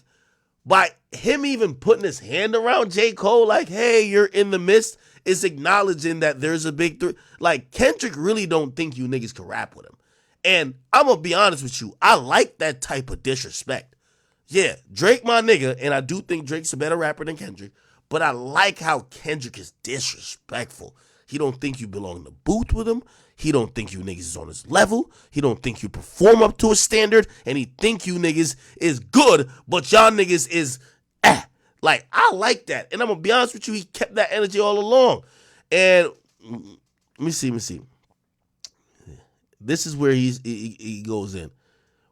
by him even putting his hand around J. Cole, like, hey, you're in the midst, is acknowledging that there's a big three. Like Kendrick really don't think you niggas can rap with him. And I'm going to be honest with you. I like that type of disrespect. Yeah, Drake my nigga, and I do think Drake's a better rapper than Kendrick, but I like how Kendrick is disrespectful. He don't think you belong in the booth with him. He don't think you niggas is on his level. He don't think you perform up to a standard, and he think you niggas is good, but y'all niggas is Like, I like that. And I'm going to be honest with you, he kept that energy all along. And let me see. This is where he goes in.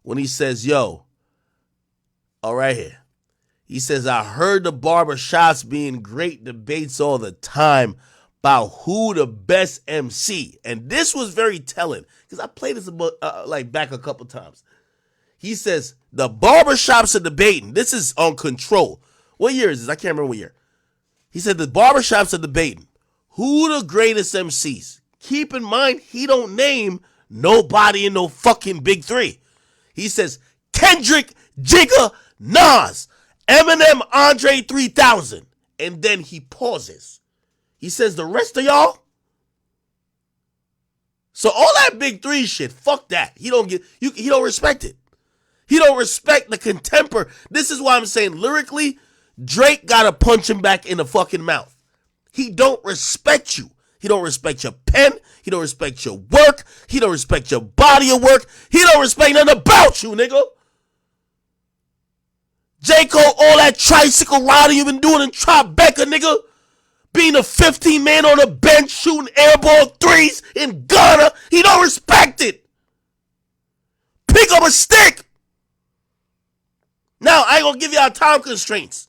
When he says, yo, all right here. He says, I heard the barbershops being great debates all the time about who the best MC. And this was very telling because I played this back a couple times. He says, the barbershops are debating. This is on Control. What year is this? I can't remember what year. He said, the barbershops are debating who the greatest MCs. Keep in mind, he don't name nobody in no fucking big three. He says, Kendrick, Jigga, Nas, Eminem, Andre 3000. And then he pauses. He says, the rest of y'all? So all that big three shit, fuck that. He don't respect it. He don't respect the contemporary. This is why I'm saying lyrically, Drake gotta punch him back in the fucking mouth. He don't respect you. He don't respect your pen. He don't respect your work. He don't respect your body of work. He don't respect nothing about you, nigga. J. Cole, all that tricycle riding you been doing in Tribeca, nigga. being a 15-man on the bench shooting airball threes in Ghana. He don't respect it. Pick up a stick. Now, I ain't gonna give y'all time constraints.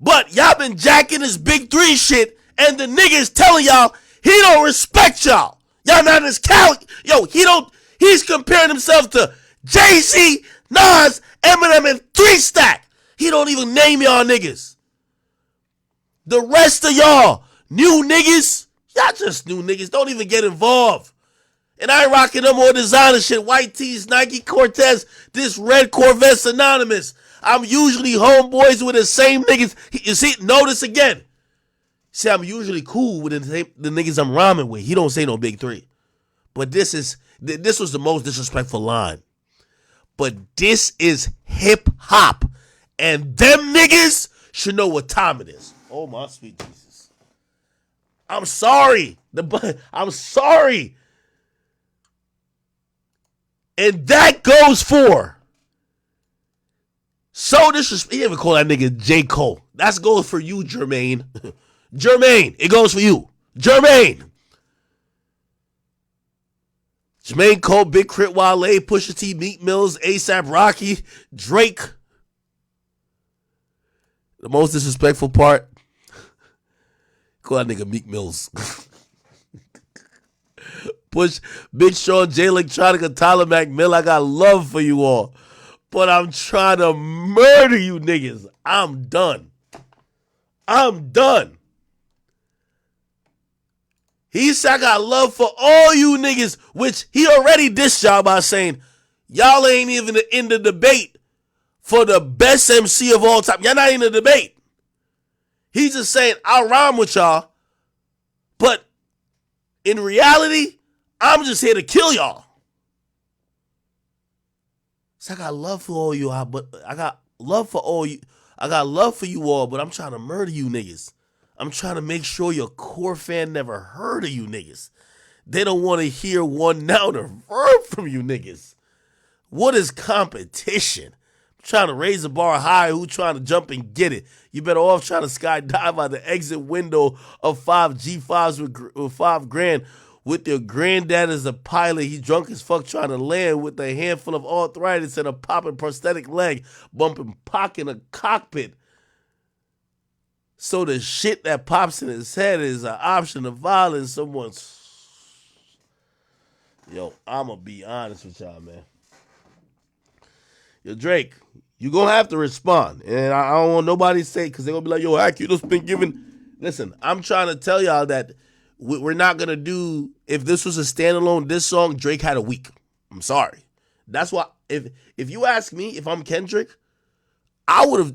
But y'all been jacking his big three shit, and the nigga is telling y'all he don't respect y'all. Y'all not his Yo, he's comparing himself to Jay-Z, Nas, Eminem, and 3 Stack. He don't even name y'all niggas. The rest of y'all, new niggas, y'all just new niggas. Don't even get involved. And I ain't rocking no more designer shit. White tees, Nike Cortez, this red Corvette's anonymous. I'm usually homeboys with the same niggas. You see, notice again. See, I'm usually cool with the niggas I'm rhyming with. He don't say no big three. But this was the most disrespectful line. But this is hip hop. And them niggas should know what time it is. Oh my sweet Jesus. I'm sorry. I'm sorry. And that goes for so disrespectful. He even call that nigga J. Cole. That goes for you, Jermaine. Jermaine, it goes for you. Jermaine. Jermaine Cole, Big Crit Wale, Pusha T, Meek Mills, ASAP Rocky, Drake. The most disrespectful part, call that nigga Meek Mills. Push Big Sean, J Electronica, Tyler McMill. I got love for you all. But I'm trying to murder you niggas. I'm done. He said I got love for all you niggas, which he already dissed y'all by saying y'all ain't even in the debate for the best MC of all time. Y'all not in the debate. He's just saying I'll rhyme with y'all, but in reality, I'm just here to kill y'all. So I got love for all you, but I got love for all you. I got love for you all, but I'm trying to murder you niggas. I'm trying to make sure your core fan never heard of you niggas. They don't want to hear one noun or verb from you niggas. What is competition? I'm trying to raise the bar high. Who trying to jump and get it? You better off trying to skydive out the exit window of 5 G5s with $5,000 with your granddad as a pilot. He drunk as fuck trying to land with a handful of arthritis and a popping prosthetic leg, bumping Pac in a cockpit. So the shit that pops in his head is an option of violence. Yo, I'ma be honest with y'all, man. Yo, Drake, you gonna have to respond. And I don't want nobody to say, because they're gonna be like, yo, Ak, you just been giving. Listen, I'm trying to tell y'all that we're not gonna do, if this was a standalone diss song, Drake had a week. I'm sorry. That's why, if you ask me if I'm Kendrick, I would have,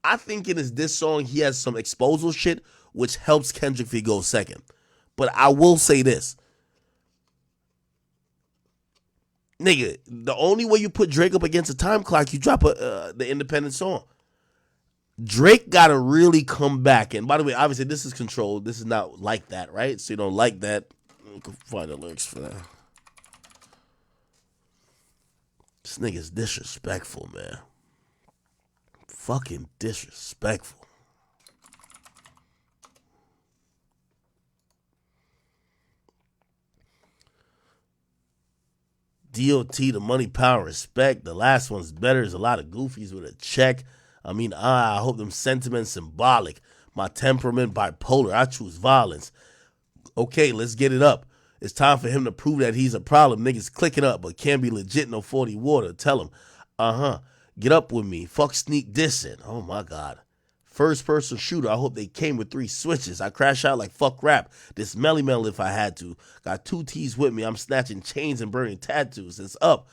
I think in his diss song, he has some exposal shit, which helps Kendrick if he goes second. But I will say this. Nigga, the only way you put Drake up against a time clock, you drop the independent song. Drake got to really come back. And by the way, obviously, this is controlled. This is not like that, right? So you don't like that. You can find the lyrics for that. This nigga's disrespectful, man. Fucking disrespectful. DOT, the money, power, respect. The last one's better. There's a lot of goofies with a check. I mean, I hope them sentiments symbolic. My temperament bipolar. I choose violence. Okay, let's get it up. It's time for him to prove that he's a problem. Niggas clicking up, but can't be legit. No 40 water. Tell him, get up with me. Fuck sneak dissing. Oh my God. First person shooter. I hope they came with 3 switches. I crash out like fuck rap. This Melly Mel if I had to. Got 2 T's with me. I'm snatching chains and burning tattoos. It's up.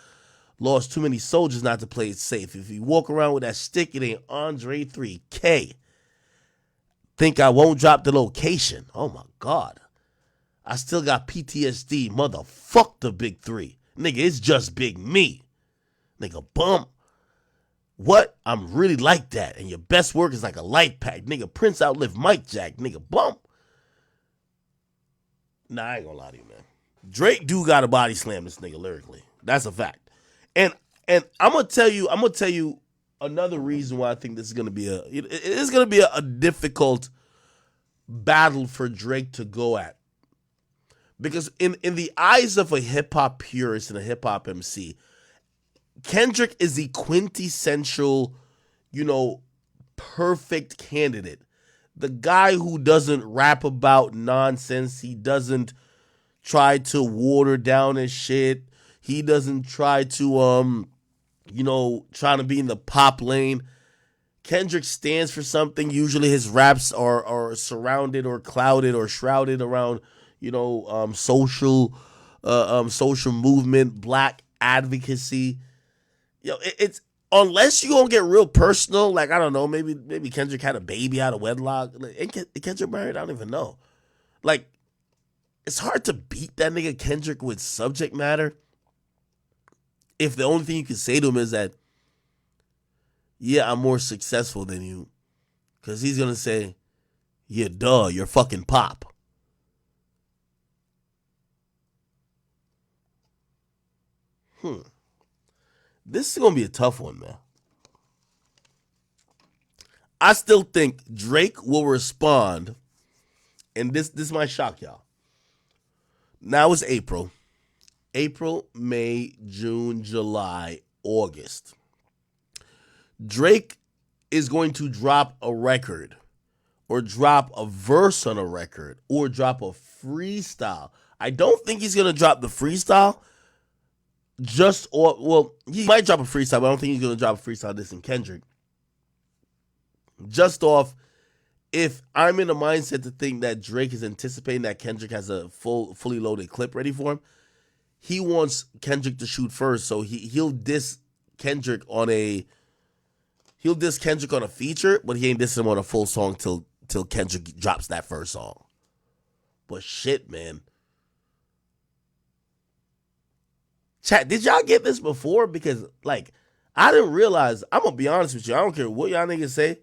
Lost too many soldiers not to play it safe. If you walk around with that stick, it ain't Andre 3K. Think I won't drop the location. Oh my God. I still got PTSD. Motherfuck the big 3. Nigga, it's just big me. Nigga, bump. What? I'm really like that. And your best work is like a light pack. Nigga, Prince outlived Mike Jack. Nigga, bump. Nah, I ain't gonna lie to you, man. Drake do got a body slam this nigga lyrically. That's a fact. And I'm gonna tell you another reason why I think this is going to be it is going to be a difficult battle for Drake to go at. Because in the eyes of a hip hop purist and a hip hop MC, Kendrick is the quintessential, perfect candidate. The guy who doesn't rap about nonsense. He doesn't try to water down his shit. He doesn't try to trying to be in the pop lane. Kendrick stands for something. Usually his raps are surrounded or clouded or shrouded around, social movement, black advocacy. It's unless you gonna get real personal, like I don't know, maybe Kendrick had a baby out of wedlock. Like, Kendrick married? I don't even know. Like, it's hard to beat that nigga Kendrick with subject matter. If the only thing you can say to him is that, yeah, I'm more successful than you. Because he's going to say, yeah, duh, you're fucking pop. This is going to be a tough one, man. I still think Drake will respond, and this might shock y'all. Now it's April. April, May, June, July, August. Drake is going to drop a record or drop a verse on a record or drop a freestyle. I don't think he's going to drop the freestyle. He might drop a freestyle, but I don't think he's going to drop a freestyle dissing Kendrick. Just off, if I'm in the mindset to think that Drake is anticipating that Kendrick has a fully loaded clip ready for him, he wants Kendrick to shoot first, so he'll diss Kendrick on a feature, but he ain't dissing him on a full song till Kendrick drops that first song. But shit, man. Chat, did y'all get this before? Because, like, I didn't realize, I'm going to be honest with you, I don't care what y'all niggas say,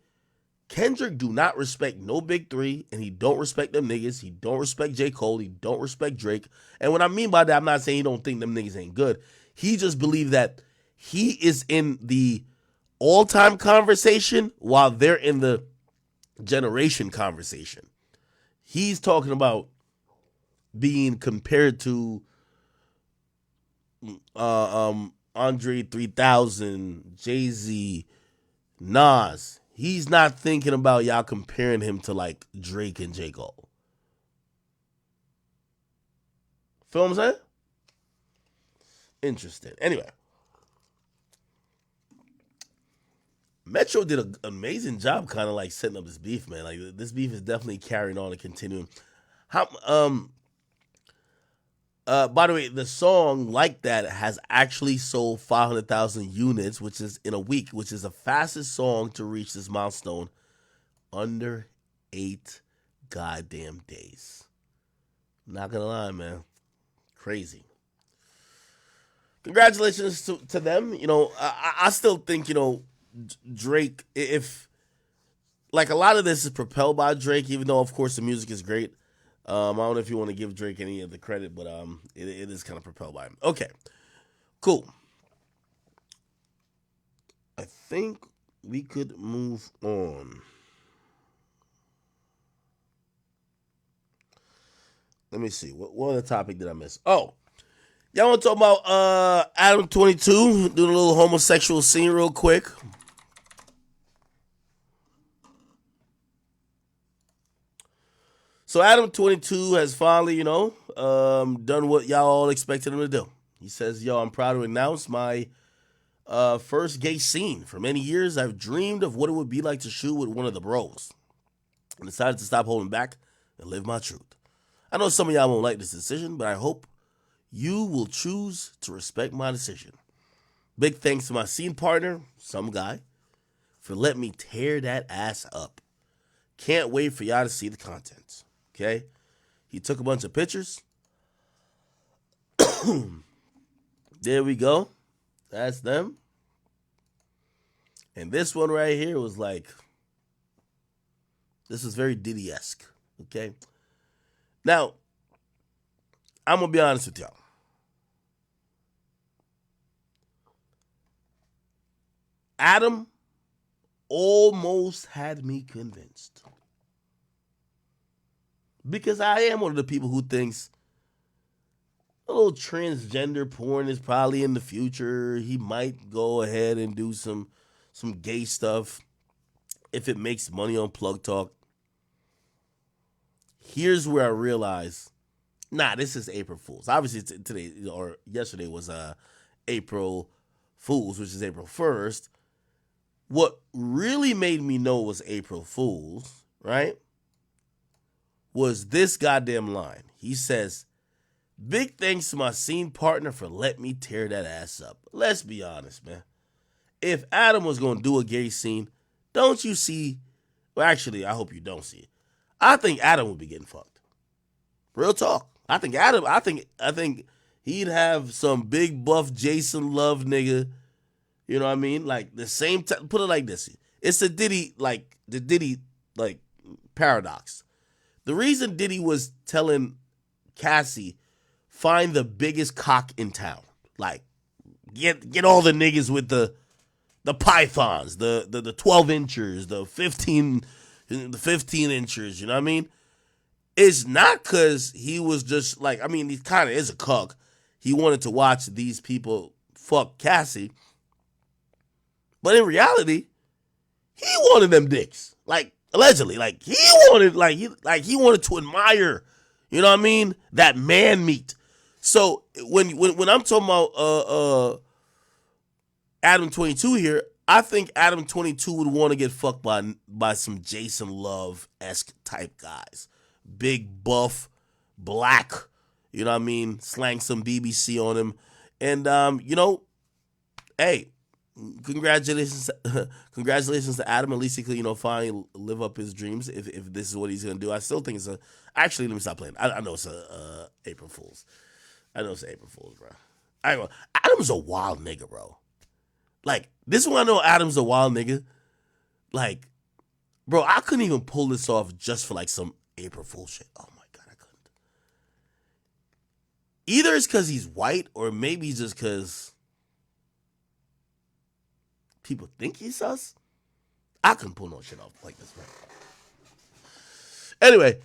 Kendrick do not respect no Big Three, and he don't respect them niggas. He don't respect J. Cole. He don't respect Drake. And what I mean by that, I'm not saying he don't think them niggas ain't good. He just believe that he is in the all-time conversation while they're in the generation conversation. He's talking about being compared to Andre 3000, Jay-Z, Nas. He's not thinking about y'all comparing him to like Drake and J. Cole. Feel what I'm saying? Interesting. Anyway. Metro did an amazing job kind of like setting up this beef, man. Like, this beef is definitely carrying on and continuing. By the way, the song Like That has actually sold 500,000 units, which is in a week, which is the fastest song to reach this milestone under 8 goddamn days. Not gonna lie, man. Crazy. Congratulations to them. I still think, Drake, if like a lot of this is propelled by Drake, even though of course the music is great. I don't know if you want to give Drake any of the credit, but it is kind of propelled by him. Okay, cool. I think we could move on. Let me see. What other topic did I miss? Oh, y'all want to talk about Adam 22 doing a little homosexual scene real quick? So Adam 22 has finally, done what y'all all expected him to do. He says, I'm proud to announce my first gay scene. For many years, I've dreamed of what it would be like to shoot with one of the bros. And decided to stop holding back and live my truth. I know some of y'all won't like this decision, but I hope you will choose to respect my decision. Big thanks to my scene partner, some guy, for letting me tear that ass up. Can't wait for y'all to see the content. Okay? He took a bunch of pictures. There we go. That's them. And this one right here was like, this is very Diddy-esque. Okay? Now, I'm going to be honest with y'all. Adam almost had me convinced. Because I am one of the people who thinks a little transgender porn is probably in the future. He might go ahead and do some gay stuff if it makes money on Plug Talk. Here's where I realize, this is April Fool's. Obviously, today or yesterday was April Fool's, which is April 1st. What really made me know it was April Fool's, right, was this goddamn line. He says, "Big thanks to my scene partner for letting me tear that ass up." Let's be honest, man. If Adam was going to do a gay scene, don't you see? Well, actually, I hope you don't see it. I think Adam would be getting fucked. Real talk. I think he'd have some big buff Jason Love nigga. You know what I mean? Like the same time. Put it like this: it's the Diddy paradox. The reason Diddy was telling Cassie, find the biggest cock in town, like get all the niggas with the pythons, the 12 inchers, the 15 inchers. You know what I mean? It's not because he was just like, I mean, he kind of is a cuck. He wanted to watch these people fuck Cassie. But in reality, he wanted them dicks. Like, allegedly. Like, he wanted to admire, you know what I mean? That man meat. So when I'm talking about Adam 22 here, I think Adam 22 would want to get fucked by some Jason Love-esque type guys. Big, buff, black, you know what I mean? Slang some BBC on him. And, hey, congratulations to Adam. At least he could, finally live up his dreams if this is what he's going to do. I still think actually, let me stop playing. I know it's April Fool's. I know it's April Fool's, bro. Adam's a wild nigga, bro. Like, this is when I know Adam's a wild nigga. Like, bro, I couldn't even pull this off just for, like, some April Fool shit. Oh, my God, I couldn't. Either it's because he's white or maybe it's just because people think he's sus. I couldn't pull no shit off like this, man. Anyway,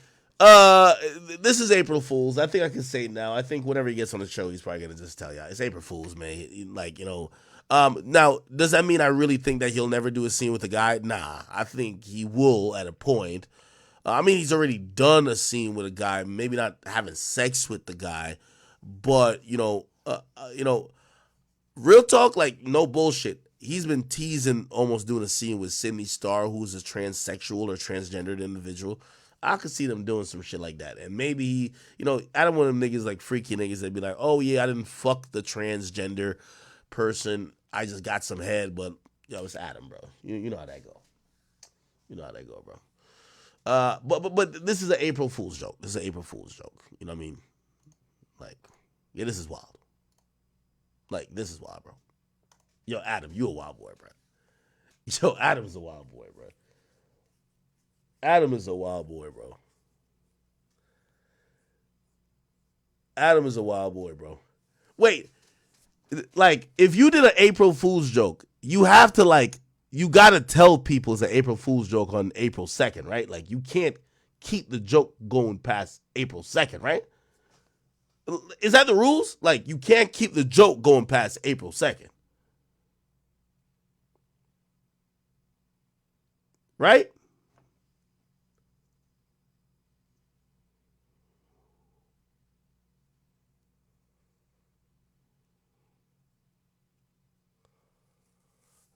this is April Fool's. I think I can say it now. I think whenever he gets on the show, he's probably going to just tell y'all. It's April Fool's, man. Like, now, does that mean I really think that he'll never do a scene with a guy? Nah, I think he will at a point. I mean, he's already done a scene with a guy, maybe not having sex with the guy, but, real talk, like, no bullshit. He's been teasing almost doing a scene with Sydney Starr, who's a transsexual or transgendered individual. I could see them doing some shit like that. And maybe, I don't want them niggas like freaky niggas that be like, oh, yeah, I didn't fuck the transgender person. I just got some head, but, it's Adam, bro. You know how that go. You know how that go, bro. But this is an April Fool's joke. This is an April Fool's joke. You know what I mean? Like, yeah, this is wild. Like, this is wild, bro. Yo, Adam, you a wild boy, bro. Yo, Adam's a wild boy, bro. Adam is a wild boy, bro. Adam is a wild boy, bro. Wait, like, if you did an April Fool's joke, you have to, like, you got to tell people it's an April Fool's joke on April 2nd, right? Like, you can't keep the joke going past April 2nd, right? Is that the rules? Like, you can't keep the joke going past April 2nd. Right?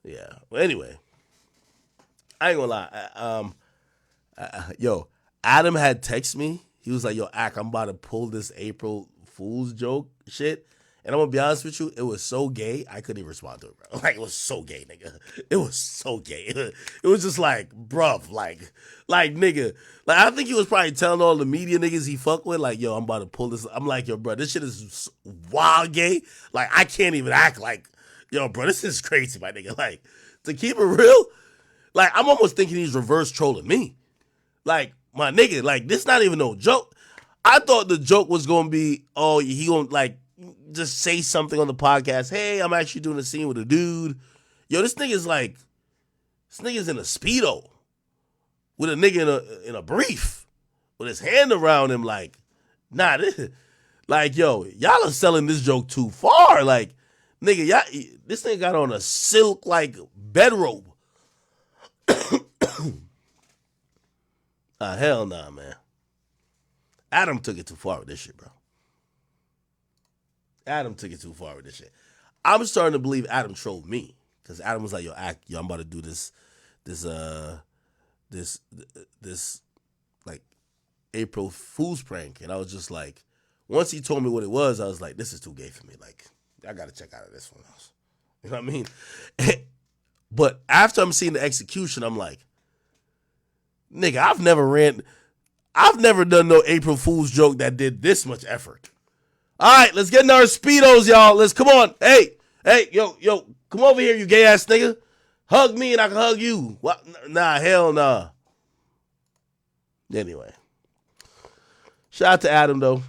Yeah. Well, anyway, I ain't gonna lie. Yo, Adam had texted me. He was like, "Yo, Ak, I'm about to pull this April Fool's joke shit." And I'm gonna be honest with you, it was so gay, I couldn't even respond to it, bro. Like, it was so gay, nigga. It was so gay. It was just like, bruv, like, nigga. Like, I think he was probably telling all the media niggas he fuck with, like, yo, I'm about to pull this. I'm like, yo, bro, this shit is wild gay. Like, I can't even act like, yo, bro, this is crazy, my nigga. Like, to keep it real, like, I'm almost thinking he's reverse trolling me. Like, my nigga, like, this not even no joke. I thought the joke was gonna be, oh, he gonna, like, just say something on the podcast. Hey, I'm actually doing a scene with a dude. Yo, this nigga's like This nigga's in a Speedo with a nigga in a brief with his hand around him like, nah, like, yo, y'all are selling this joke too far. Like, nigga, this nigga got on a silk, like, bedrobe. Hell nah, man. Adam took it too far with this shit, bro. Adam took it too far with this shit. I'm starting to believe Adam trolled me. Because Adam was like, yo, I'm about to do this, like, April Fool's prank. And I was just like, once he told me what it was, I was like, this is too gay for me. Like, I got to check out of this one else. You know what I mean? But after I'm seeing the execution, I'm like, nigga, I've never done no April Fool's joke that did this much effort. All right, let's get in our Speedos, y'all. Let's, come on. Hey, yo, come over here, you gay ass nigga. Hug me and I can hug you. What? Nah, hell nah. Anyway. Shout out to Adam, though.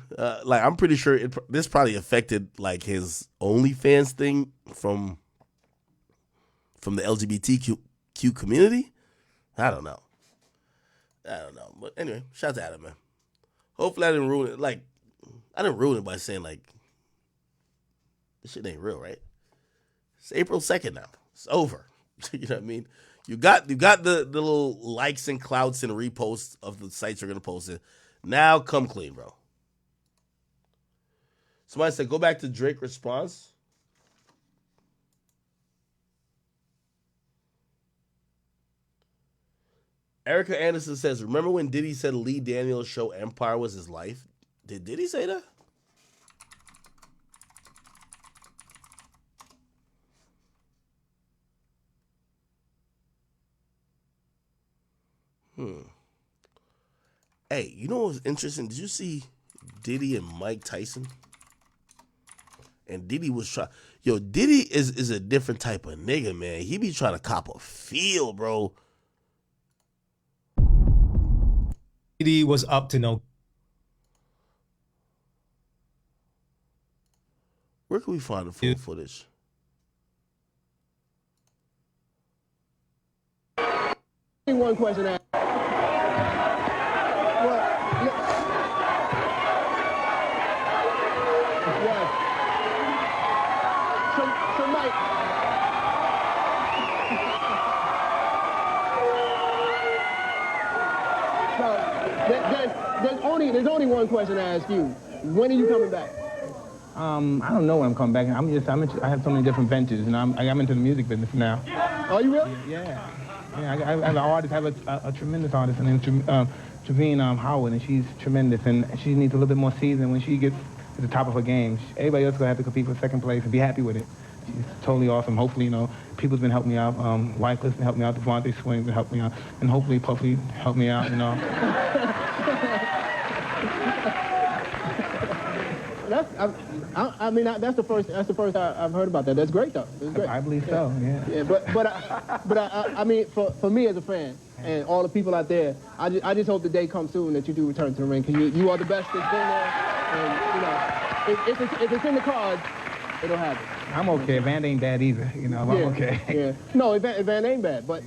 Like, I'm pretty sure this probably affected, like, his OnlyFans thing from the LGBTQ community. I don't know. But anyway, shout out to Adam, man. Hopefully I didn't ruin it. Like, I didn't ruin it by saying, like, this shit ain't real, right? It's April 2nd now. It's over. You know what I mean? You got the little likes and clouts and reposts of the sites you're going to post it. Now come clean, bro. Somebody said, go back to Drake response. Erica Anderson says, remember when Diddy said Lee Daniels' show Empire was his life? Did Diddy say that? Hey, you know what was interesting? Did you see Diddy and Mike Tyson? And Diddy was trying. Yo, Diddy is a different type of nigga, man. He be trying to cop a feel, bro. Diddy was up to no. Where can we find the full footage? One question. Well, yes. So Mike. There's only one question to ask you. When are you coming back? I don't know when I'm coming back. I have so many different ventures, and I'm into the music business now. Are you really? Yeah. I have an artist. I have a tremendous artist named Traveen Howard, and she's tremendous, and she needs a little bit more season when she gets to the top of her game. Everybody else is gonna have to compete for second place and be happy with it. She's totally awesome. Hopefully, people's been helping me out. Wycliffe's been helping me out. Devontae Swing's been helping me out, and hopefully Puffy help me out. That's the first I've heard about that. That's great though. That's great. I believe so. Yeah. Yeah, but for me as a fan and all the people out there, I just hope the day comes soon that you do return to the ring, because you are the best that's been there, and if it's in the cards, it'll happen. I'm okay. Van ain't bad either. I'm okay. Yeah. No, Van ain't bad, but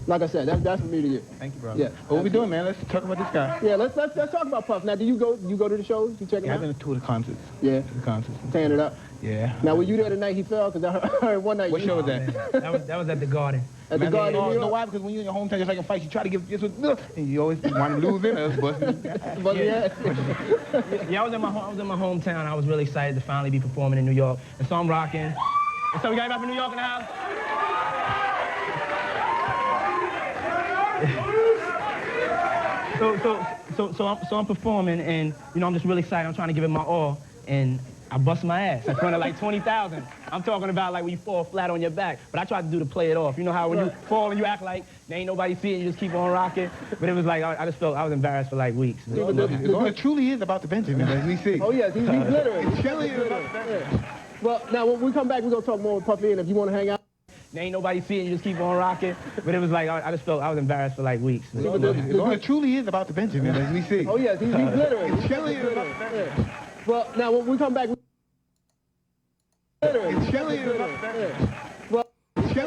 like I said, that's from me to you. Thank you, brother. Yeah. What we doing, man? Let's talk about this guy. Yeah, let's talk about Puff. Now, do you go to the shows? You check him out? I've been to 2 of the concerts. Yeah. 2 of the concerts. Tearing it up. Yeah. Now, were you there the night he fell? Because I heard one night. What show was that? That was at the Garden. At the Garden. You know why? Because when you're in your hometown, just like a fight, you try to give and you always want to lose in us, but yeah, I was in my hometown. I was really excited to finally be performing in New York, and so I'm rocking. And so we got everybody from New York in the house. So I'm performing, and I'm just really excited. I'm trying to give it my all, and I bust my ass in front of like 20,000. I'm talking about like when you fall flat on your back, but I tried to do to play it off. You know how when you fall and you act like there ain't nobody seeing, you just keep on rocking. But it was like I just felt I was embarrassed for like weeks. It truly is about the Benjamin, as we see. Oh yes, he's glittering. It truly is about the Benjamin. Well, now when we come back, we're gonna talk more with Puffy, and if you want to hang out. There ain't nobody seeing, you just keep on rocking. But it was like I just felt I was embarrassed for like weeks. It truly is about the Benjamin, as we see. Oh yes, he's glittering. It truly is about the Benjamin. Well, now when we come back. It truly is about the Benjamin. Well,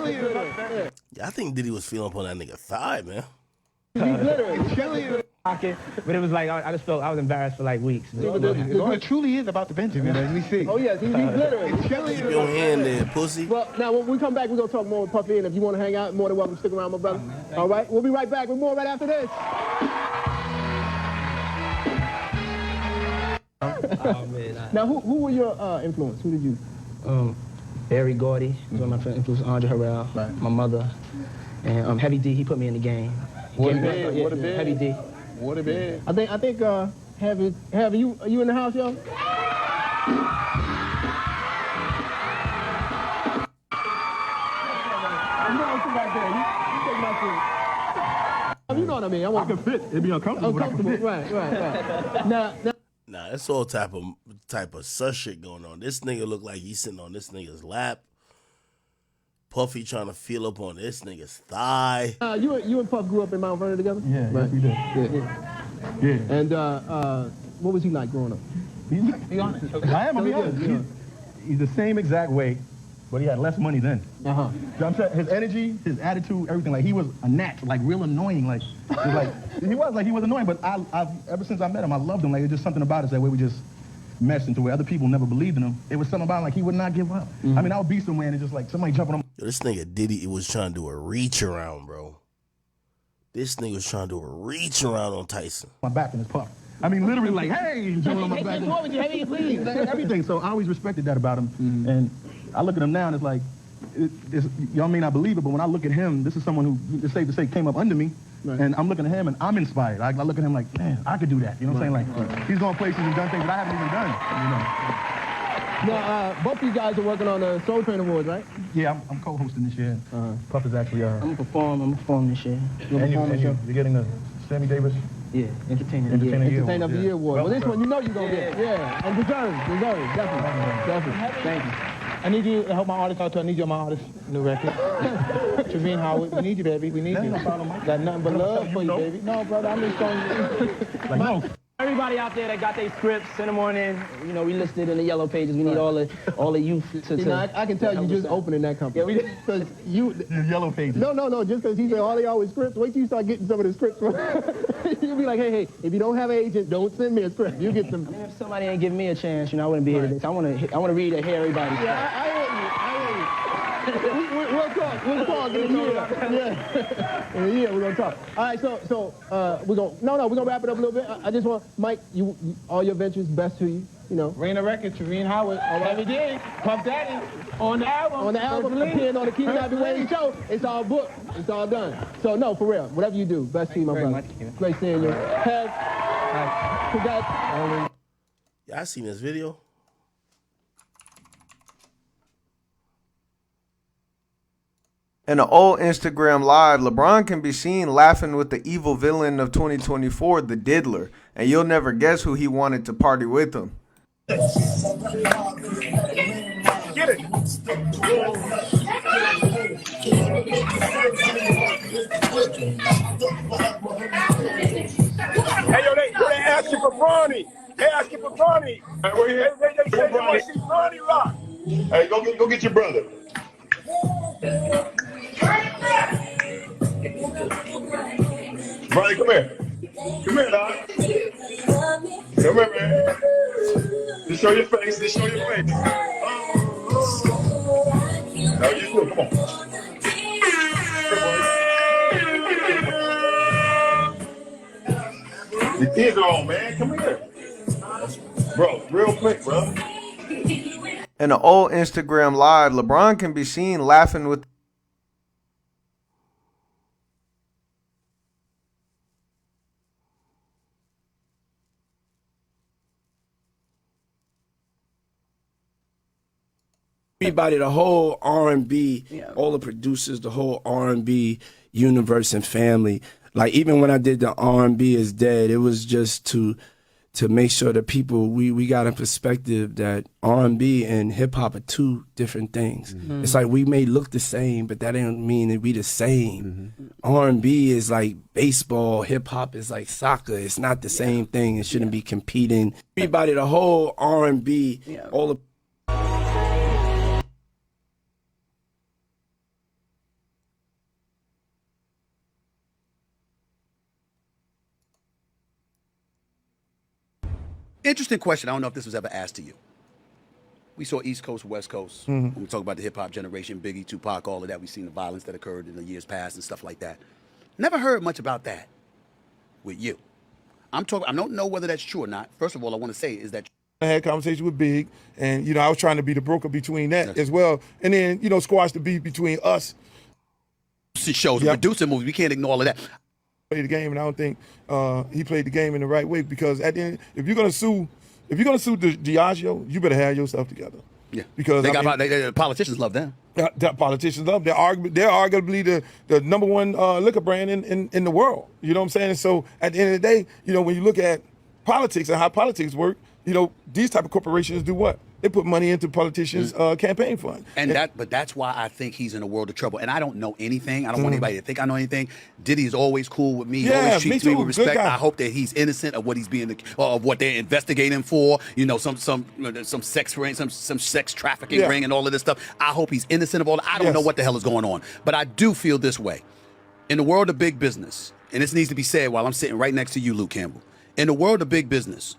Yeah, I think Diddy was feeling up on that nigga thigh, man. Pocket, but it was like I just felt I was embarrassed for like weeks. It truly is about the Benjamin, as we see. Oh yes, he's glittering. Keep your hand there, pussy. Well, now when we come back, we're gonna talk more with Puffy, and if you want to hang out, more than welcome to stick around, my brother. All right, we'll be right back with more right after this. Oh man. Now, who were your influence? Who did you? Barry Gordy was one of my influences. Andre Harrell, my mother, and Heavy D. He put me in the game. What a bid. Heavy D. What a bid. I think Heavy, you in the house, yo? You know what I mean? I can fit. It'd be uncomfortable. Right. Now, Nah, that's all type of sus shit going on. This nigga look like he's sitting on this nigga's lap. Puffy trying to feel up on this nigga's thigh. you and Puff grew up in Mount Vernon together? Yeah, right. yes, we did. Yeah. And what was he like growing up? Be honest. I am. I'll be honest. He's the same exact way, but he had less money then. You know what I'm saying? His energy, his attitude, everything. Like he was a natural, like real annoying. Like he was annoying. But I've ever since I met him, I loved him. Like it's just something about us that way we just meshed into where other people never believed in him. It was something about him, like he would not give up. I mean, I would be somewhere and it's just like somebody jumping on. Yo, this nigga Diddy was trying to do a reach around, bro. This nigga was trying to do a reach around on Tyson. My back in his puff. I mean, literally like, hey, jumping on my back. Please. Everything. So I always respected that about him. And I look at him now and it's like, y'all may not believe it, but when I look at him, this is someone who, it's safe to say, came up under me. Right. And I'm looking at him and I'm inspired. I look at him like, man, I could do that. You know what I'm saying? Like, he's gone places and done things that I haven't even done. Now, both of you guys are working on the Soul Train Awards, right? Yeah, I'm co-hosting this year. Puff is actually... I'm gonna perform this year. You're getting the Sammy Davis? Yeah, Entertainer of the Year Award. Well, this one you know you're gonna get. Yeah, and deserved, definitely. Thank you. I need you to help my artist out too. I need you on my artist new record. Trevine Howard, we need you, baby. We need you. No problem, Mike. Got nothing but love for you, baby. No, brother, I'm just showing you. Like, no. Everybody out there that got their scripts, send them on in. You know, we listed in the yellow pages. We need all the youth to. You know, I can tell you just opening that company. Yeah, we did. Because you. The yellow pages. No. Just because he said all they always scripts. Wait till you start getting some of the scripts. You'll be like, hey, if you don't have an agent, don't send me a script. You get some. If somebody ain't giving me a chance, you know, I wouldn't be here today. So I want to read and hear everybody. Yeah, I hear you. We'll talk in a year. Yeah. In a year, we're gonna talk. All right, so we're gonna wrap it up a little bit. I just want Mike, you all your ventures, best to you. You know. Raina Records, Trevine Howard, Heavy D, Puff Daddy, on the album, appearing on the Keith Happy Wayne show. It's all booked. It's all done. So no, for real, whatever you do, best to you, my brother. Great seeing you. Hev, congrats. Yeah, I seen this video. In an old Instagram live, LeBron can be seen laughing with the evil villain of 2024, the Diddler, and you'll never guess who he wanted to party with him. Get it. Hey, yo, they asking for Bronny. They asking for Bronny. They say they want to see Bronny rock. Hey, go get your brother. Bronny, come here. Come here, dog. Come here, man. Just show your face. Just show your face. How you doing? Come on. The kids are on, man. Come here. Bro, real quick, bro. In an old Instagram live, LeBron can be seen laughing with everybody, the whole R&B, all the producers, the whole R&B universe and family. Like even when I did the R&B is Dead, it was just to make sure that people, we got a perspective that R&B and hip hop are two different things. Mm-hmm. It's like we may look the same, but that don't mean that we the same. Mm-hmm. R&B is like baseball, hip hop is like soccer. It's not the same thing. It shouldn't be competing. Everybody, the whole R&B, all the Interesting question. I don't know if this was ever asked to you. We saw East Coast, West Coast. Mhm. When we talk about the hip hop generation, Biggie, Tupac, all of that. We've seen the violence that occurred in the years past and stuff like that. Never heard much about that with you. I don't know whether that's true or not. First of all, I want to say is that I had a conversation with Big, and I was trying to be the broker between that as well, and then squash the beef between us. shows and producing movies. We can't ignore all of that. Play the game, and I don't think he played the game in the right way, because at the end, if you're gonna sue Diageo, you better have your stuff together. Yeah, because the politicians love them. The politicians love them. They're arguably the number one liquor brand in the world. You know what I'm saying? And so at the end of the day, when you look at politics and how politics work, these type of corporations do what? They put money into politicians' campaign fund. But that's why I think he's in a world of trouble. And I don't know anything. I don't want anybody to think I know anything. Diddy's always cool with me. He always treats me with respect. I hope that he's innocent of what he's of what they're investigating for. Some sex ring, some sex trafficking ring, and all of this stuff. I hope he's innocent of all that. I don't know what the hell is going on. But I do feel this way. In the world of big business, and this needs to be said while I'm sitting right next to you, Luke Campbell. In the world of big business,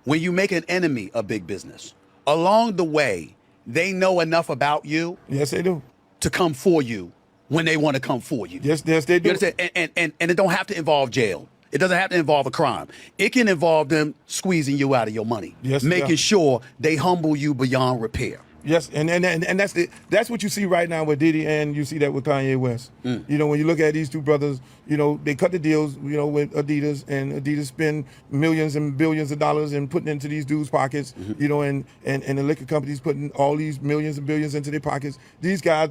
when you make an enemy of big business, along the way, they know enough about you. Yes, they do. To come for you when they want to come for you. Yes, they do. You understand? And it don't have to involve jail. It doesn't have to involve a crime. It can involve them squeezing you out of your money. Yes, making sure they humble you beyond repair. Yes, and that's what you see right now with Diddy, and you see that with Kanye West. When you look at these two brothers, they cut the deals, with Adidas, and Adidas spend millions and billions of dollars and putting into these dudes' pockets, and the liquor companies putting all these millions and billions into their pockets. These guys,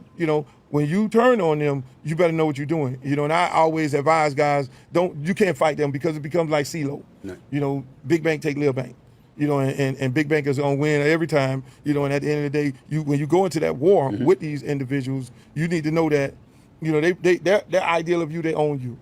when you turn on them, you better know what you're doing. And I always advise guys, you can't fight them, because it becomes like CeeLo. Right. Big bank take little bank. And big bankers gonna win every time. And at the end of the day, when you go into that war with these individuals, you need to know that, their ideal of you, they own you,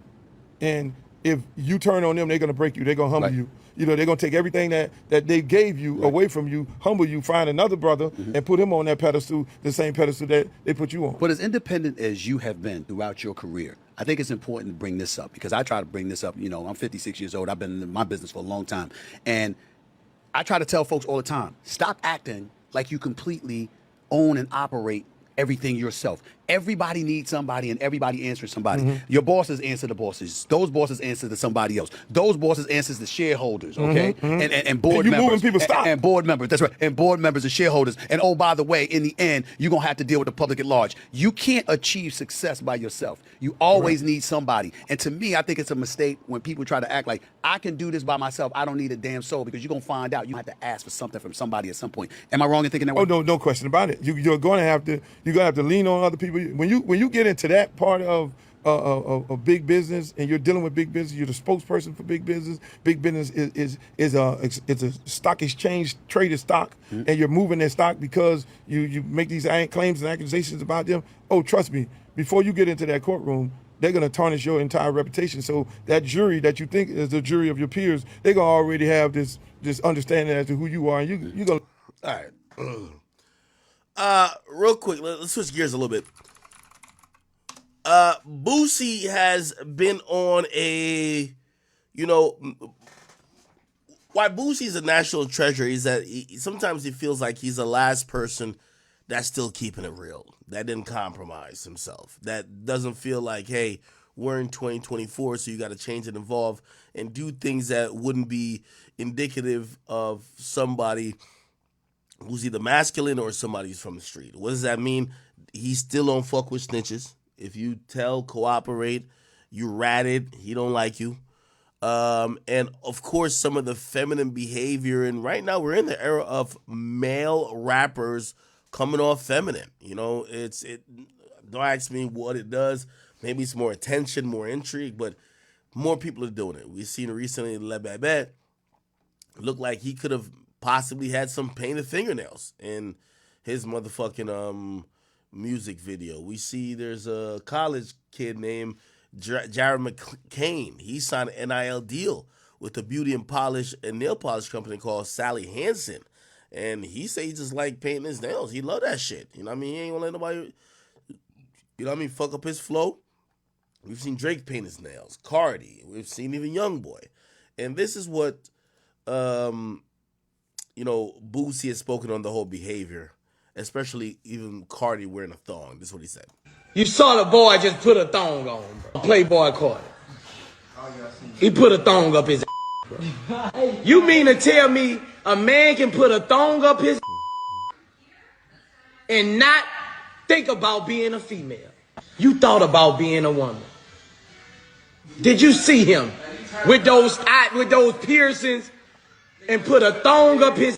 and if you turn on them, they're gonna break you. They're gonna humble you. They're gonna take everything that they gave you away from you, humble you, find another brother, and put him on that pedestal, the same pedestal that they put you on. But as independent as you have been throughout your career, I think it's important to bring this up, because I try to bring this up. I'm 56 years old. I've been in my business for a long time, and I try to tell folks all the time, stop acting like you completely own and operate everything yourself. Everybody needs somebody, and everybody answers somebody. Your bosses answer the bosses. Those bosses answer to somebody else. Those bosses answer to shareholders, okay? And board members. Moving people's stock. And board members, that's right. And board members and shareholders. And oh, by the way, in the end, you're going to have to deal with the public at large. You can't achieve success by yourself. You always need somebody. And to me, I think it's a mistake when people try to act like, I can do this by myself. I don't need a damn soul, because you're going to find out you have to ask for something from somebody at some point. Am I wrong in thinking that way? Oh, no question about it. You're going to have to lean on other people. When you get into that part of big business, and you're dealing with big business, you're the spokesperson for big business. Big business is a stock exchange traded stock, and you're moving their stock because you make these claims and accusations about them. Oh, trust me, before you get into that courtroom, they're going to tarnish your entire reputation. So that jury that you think is the jury of your peers, they're going to already have this understanding as to who you are, and you're going to... All right. Real quick, let's switch gears a little bit. Boosie has been on a, why Boosie's a national treasure is that sometimes he feels like he's the last person that's still keeping it real, that didn't compromise himself, that doesn't feel like, hey, we're in 2024, so you got to change and evolve and do things that wouldn't be indicative of somebody who's either masculine or somebody who's from the street. What does that mean? He's still on fuck with snitches. If you tell, cooperate, you ratted, he don't like you. And of course, some of the feminine behavior. And right now we're in the era of male rappers coming off feminine. Don't ask me what it does. Maybe it's more attention, more intrigue, but more people are doing it. We've seen recently Le Babette look like he could have possibly had some painted fingernails in his motherfucking music video. We see there's a college kid named Jared McCain. He signed an NIL deal with a beauty and nail polish company called Sally Hansen. And he say he just like painting his nails. He love that shit. He ain't gonna let nobody, fuck up his flow. We've seen Drake paint his nails, Cardi. We've seen even YoungBoy. And this is what Boosie has spoken on the whole behavior, especially even Cardi wearing a thong. This is what he said. You saw the boy just put a thong on, bro. Playboy Cardi. He put a thong up his ass, bro. You mean to tell me a man can put a thong up his and not think about being a female? You thought about being a woman. Did you see him with those piercings and put a thong up his?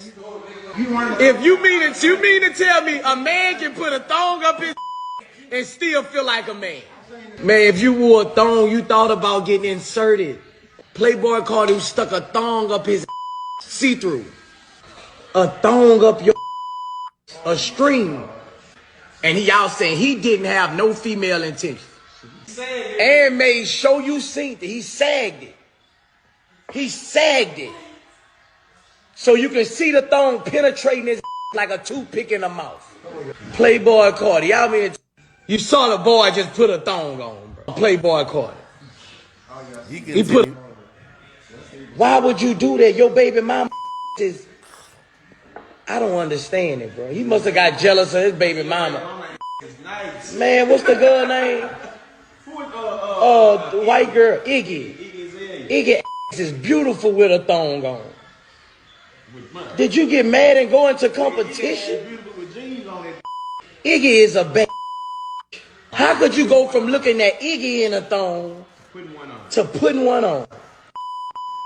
If you mean to tell me a man can put a thong up his and still feel like a man? Man, if you wore a thong, you thought about getting inserted. Playboy Cardi who stuck a thong up his see-through. A thong up your a string. And he out saying he didn't have no female intention. And made sure you seen it. He sagged it. He sagged it. So you can see the thong penetrating his like a toothpick in the mouth. Playboy Cardi. I mean, you saw the boy just put a thong on, bro. Playboy Cardi. He put. Why would you do that? Your baby mama is. I don't understand it, bro. He must have got jealous of his baby mama. Man, what's the girl name? The white girl, Iggy. Iggy is beautiful with a thong on. Did you get mad and go into competition? Iggy is a bad. How could you go from looking at Iggy in a thong to putting one on?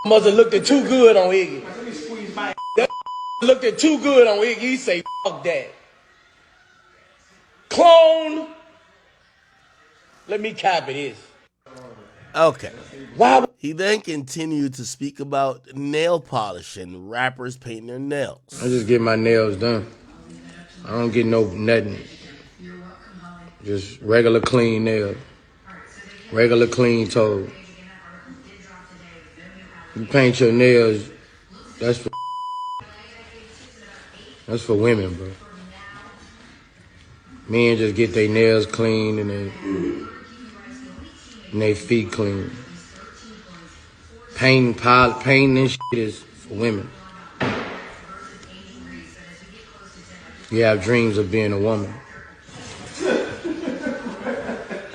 Must have looked too good on Iggy. That looked too good on Iggy. He say, fuck that. Clone. Let me copy this. Okay. He then continued to speak about nail polish and rappers painting their nails. I just get my nails done. I don't get nothing. Just regular clean nails. Regular clean toes. You paint your nails, that's for women, bro. Men just get their nails clean and their feet clean. Painting and shit is for women. You have dreams of being a woman.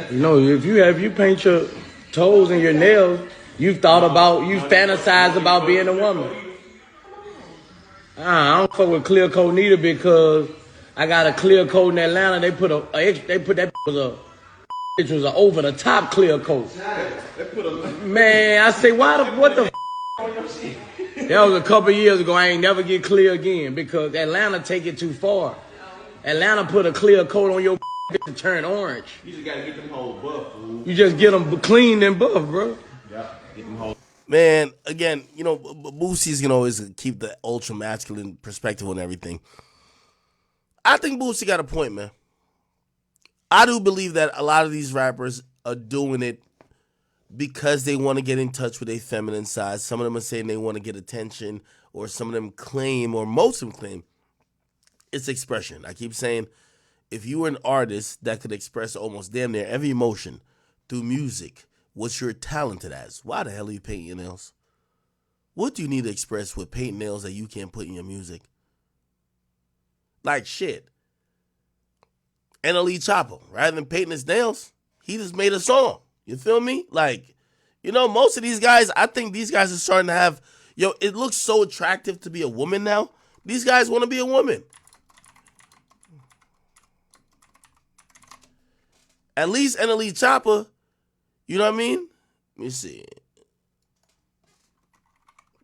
You know, if you paint your toes and your nails, you fantasize about being a woman. I don't fuck with clear coat neither because I got a clear coat in Atlanta. They put that was an over the top clear coat. Man, I say what the that was a couple years ago. I ain't never get clear again because Atlanta take it too far. Atlanta put a clear coat on your to turn orange. You just gotta get them whole buff, fool. You just get them clean and buff, bro. Yeah, get them whole. Man, again, Boosie's gonna always keep the ultra masculine perspective on everything. I think Boosie got a point, man. I do believe that a lot of these rappers are doing it because they want to get in touch with their feminine side. Some of them are saying they want to get attention, or some of them claim, or most of them claim, it's expression. I keep saying, if you were an artist that could express almost damn near every emotion through music, what you're talented as, why the hell are you painting your nails? What do you need to express with paint nails that you can't put in your music? Like shit. NLE Chopper, rather than painting his nails, he just made a song. You feel me? Like, most of these guys, I think these guys are starting to have, it looks so attractive to be a woman now. These guys want to be a woman. At least NLE Chopper, you know what I mean? Let me see.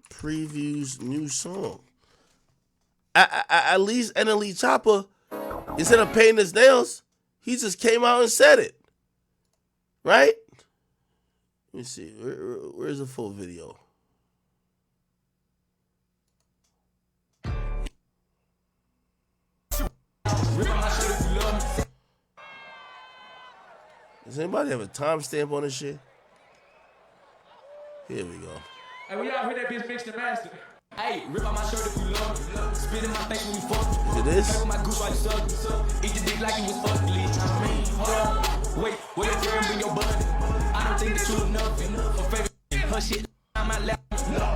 Previews, new song. At least NLE Chopper, instead of painting his nails, he just came out and said it. Right? Let me see. Where's the full video? Does anybody have a timestamp on this shit? Here we go. Hey, we all hear that bitch mixed and mastered. Hey, rip out my shirt if you love me. Spit in my face when we fuck. It is? Paper my goose while you suck. Eat your dick like you was ugly. I mean, hold on. Wait a girl, bring your buddy. I don't think that you enough. Her favorite her shit on my lap.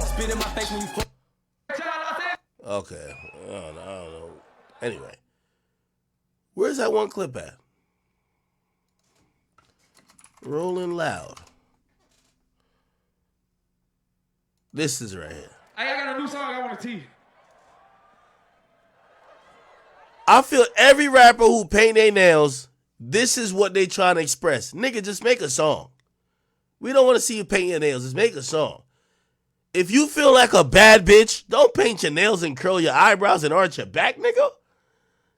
Spit in my face when you fuck. Okay. I don't know. Anyway. Where's that one clip at? Rolling Loud. This is right here. Hey, I got a new song I want to teach. I feel every rapper who paint their nails, this is what they trying to express. Nigga, just make a song. We don't want to see you paint your nails. Just make a song. If you feel like a bad bitch, don't paint your nails and curl your eyebrows and arch your back, nigga.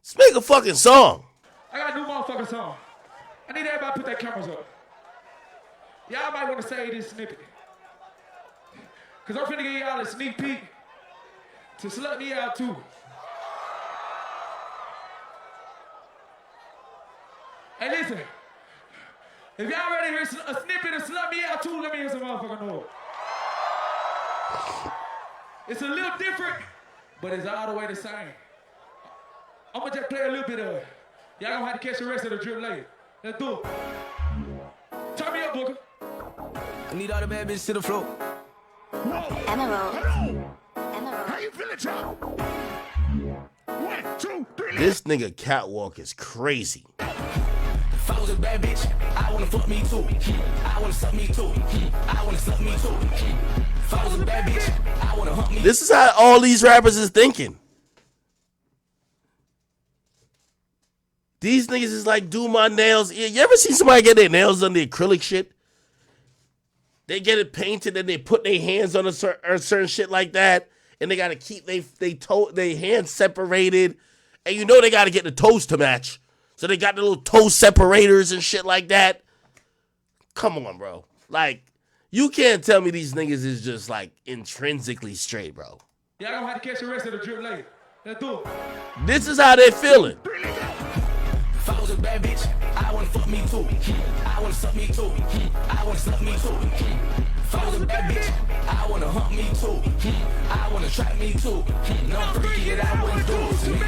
Just make a fucking song. I got a new motherfucking song. I need everybody to put their cameras up. Y'all might want to say this snippet. Because I'm finna give y'all a sneak peek to Slut Me Out too. Hey, listen. If y'all ready to hear a snippet of Slut Me Out too, let me hear some motherfucking noise. It's a little different, but it's all the way the same. I'm gonna just play a little bit of it. Y'all gonna have to catch the rest of the drip later. Let's do it. Turn me up, Booker. I need all the bad bitches to the floor. Emerald. How you feeling, child? 1, 2, 3. This nigga catwalk is crazy. If I was a bad bitch, I wanna fuck me too. I wanna suck me too. I wanna suck me too. If I was a bad bitch, I wanna hump me. This is how all these rappers is thinking. These niggas is like, do my nails. You ever see somebody get their nails on the acrylic shit? They get it painted and they put their hands on a certain shit like that, and they gotta keep they hands separated, and you know they gotta get the toes to match. So they got the little toe separators and shit like that. Come on, bro. Like, you can't tell me these niggas is just like intrinsically straight, bro. Y'all gonna have to catch the rest of the drip later. Let's do it. This is how they feeling. If I was a bad bitch, I wanna fuck me too. I wanna suck me too. I wanna suck me too. If I was a bad bitch, I wanna hump me too. I wanna trap me too. No freaky that I wouldn't do to me.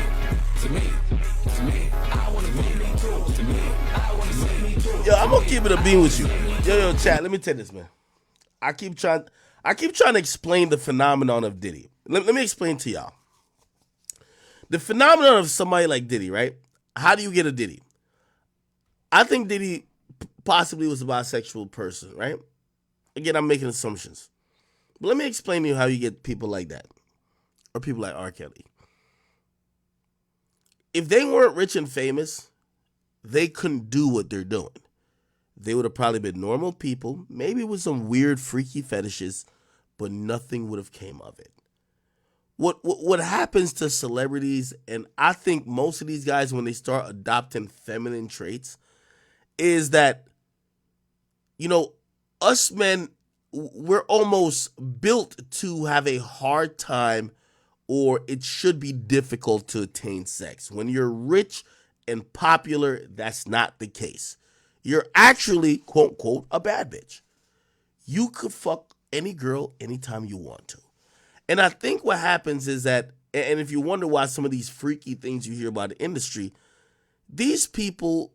To me, I wanna put me too. To me, I wanna suck me too. Yo, I'm gonna keep it a bean with you. Yo, chat. Let me tell you this, man. I keep trying to explain the phenomenon of Diddy. Let me explain to y'all. The phenomenon of somebody like Diddy, right? How do you get a Diddy? I think Diddy possibly was a bisexual person, right? Again, I'm making assumptions. But let me explain to you how you get people like that. Or people like R. Kelly. If they weren't rich and famous, they couldn't do what they're doing. They would have probably been normal people, maybe with some weird, freaky fetishes, but nothing would have came of it. What happens to celebrities, and I think most of these guys, when they start adopting feminine traits, is that, you know, us men, we're almost built to have a hard time, or it should be difficult to attain sex. When you're rich and popular, that's not the case. You're actually, quote, unquote, a bad bitch. You could fuck any girl anytime you want to. And I think what happens is that, and if you wonder why some of these freaky things you hear about the industry, these people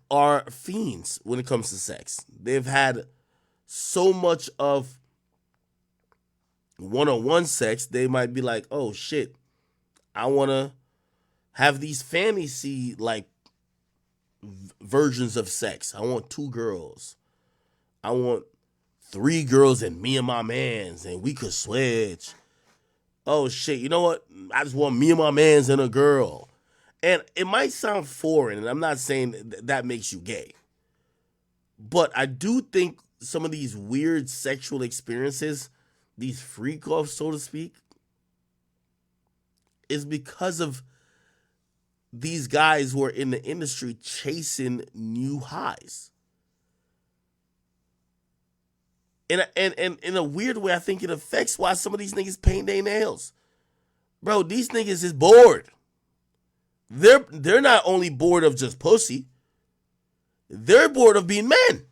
are fiends when it comes to sex. They've had so much of one-on-one sex, they might be like, oh shit, I want to have these fantasy like versions of sex. I want 2 girls. I want 3 girls and me and my mans, and we could switch. Oh shit, you know what? I just want me and my mans and a girl. And it might sound foreign, and I'm not saying that makes you gay. But I do think some of these weird sexual experiences, these freak-offs, so to speak, is because of these guys who are in the industry chasing new highs. And in a weird way, I think it affects why some of these niggas paint their nails. Bro, these niggas is bored. They're not only bored of just pussy, they're bored of being men.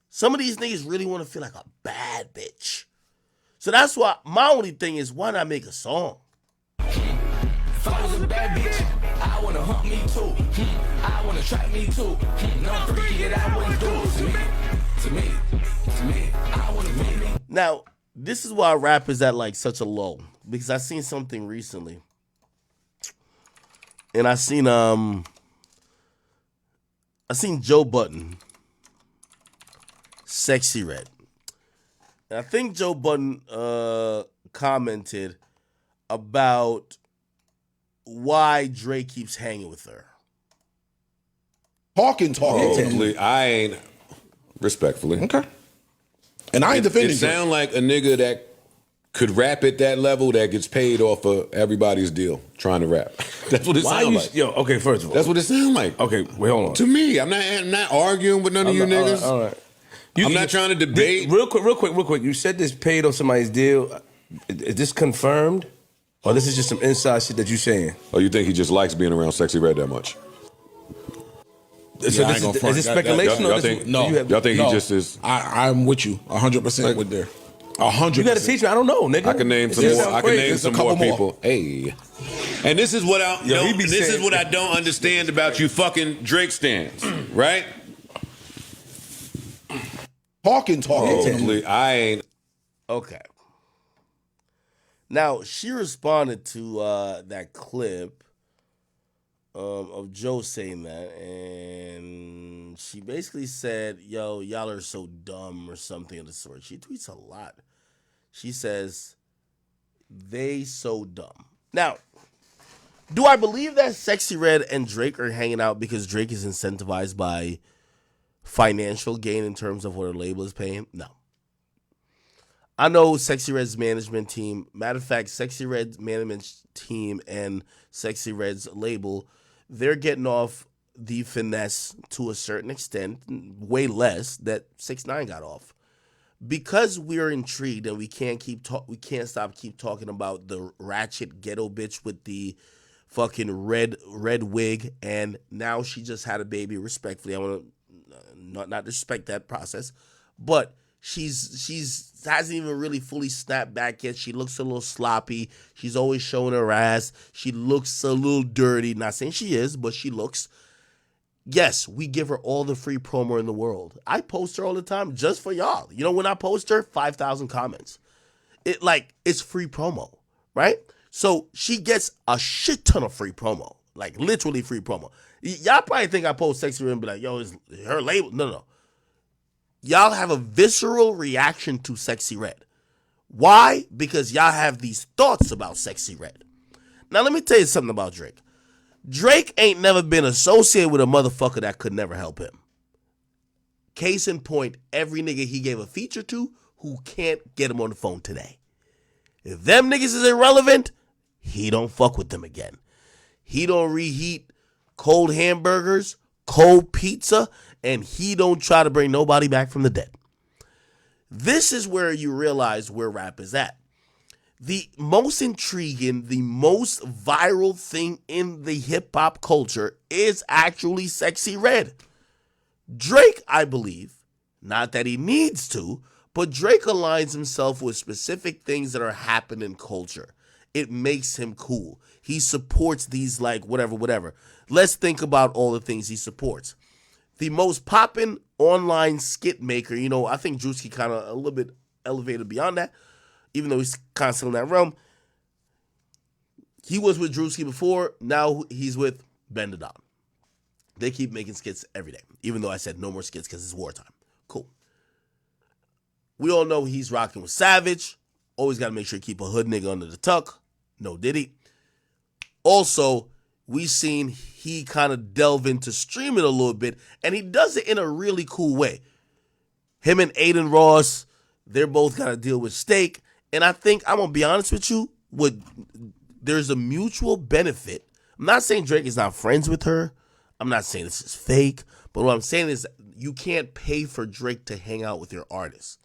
Some of these niggas really want to feel like a bad bitch. So that's why my only thing is, why not make a song? If I was a bad bitch, I wanna hump me too. I wanna trap me too. No freaky that I wouldn't do to me. I wanna be me. Now, this is why rap is at like such a low, because I seen something recently, and I seen Joe Budden, Sexy Red, and I think Joe Budden commented about why Drake keeps hanging with her. Talking. I ain't respectfully. Okay. And I ain't defending It sound like a nigga that could rap at that level that gets paid off of everybody's deal trying to rap. That's what it sounds like. Yo, okay, first of all. That's what it sounds like. Okay, wait, hold on. To me, I'm not arguing with none of you niggas. All right. I'm not trying to debate. Real quick. You said this paid off somebody's deal. Is this confirmed? Or this is just some inside shit that you saying? Oh, you think he just likes being around Sexy Red that much? So Yeah, is this speculation? Y'all think he just is? I'm with you 100% with there. 100%. You got to teach me. I don't know, nigga. I can name some more. I can name some more people. Hey, and this is what I don't understand about you fucking Drake stands, right? Talking. I ain't. Okay. Now, she responded to that clip of Joe saying that, and she basically said, yo, y'all are so dumb or something of the sort. She tweets a lot. She says, they so dumb. Now, do I believe that Sexy Red and Drake are hanging out because Drake is incentivized by financial gain in terms of what her label is paying? No. I know Sexy Red's management team. Matter of fact, Sexy Red's management team and Sexy Red's label, they're getting off the finesse to a certain extent, way less that 6ix9ine got off. Because we're intrigued and we can't stop talking about the ratchet ghetto bitch with the fucking red wig, and now she just had a baby. Respectfully, I want to not disrespect that process, but she's hasn't even really fully snapped back yet. She looks a little sloppy. She's always showing her ass. She looks a little dirty. Not saying she is, but she looks. Yes, we give her all the free promo in the world. I post her all the time just for y'all. You know, when I post her, 5,000 comments. It's free promo, right? So she gets a shit ton of free promo, like literally free promo. Y'all probably think I post Sexy Red and be like, yo, it's her label. No. Y'all have a visceral reaction to Sexy Red. Why? Because y'all have these thoughts about Sexy Red. Now, let me tell you something about Drake. Drake ain't never been associated with a motherfucker that could never help him. Case in point, every nigga he gave a feature to who can't get him on the phone today. If them niggas is irrelevant, he don't fuck with them again. He don't reheat cold hamburgers, cold pizza, and he don't try to bring nobody back from the dead. This is where you realize where rap is at. The most intriguing, the most viral thing in the hip-hop culture is actually Sexy Red. Drake, I believe, not that he needs to, but Drake aligns himself with specific things that are happening in culture. It makes him cool. He supports these whatever. Let's think about all the things he supports. The most poppin' online skit maker, I think Drewski kind of a little bit elevated beyond that, even though he's constantly in that realm. He was with Drewski before. Now he's with Ben the Don. They keep making skits every day, even though I said no more skits because it's wartime. Cool. We all know he's rocking with Savage. Always got to make sure you keep a hood nigga under the tuck. No Diddy. Also, we seen he kind of delve into streaming a little bit, and he does it in a really cool way. Him and Aiden Ross, they're both got to deal with Steak. And I think, I'm going to be honest with you, there's a mutual benefit. I'm not saying Drake is not friends with her. I'm not saying this is fake. But what I'm saying is you can't pay for Drake to hang out with your artist.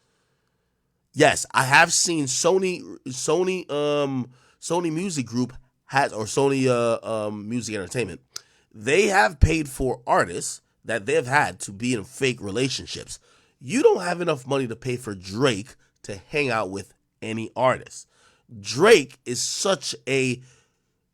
Yes, I have seen Sony Music Group or Sony Music Entertainment. They have paid for artists that they've had to be in fake relationships. You don't have enough money to pay for Drake to hang out with any artist. Drake is such a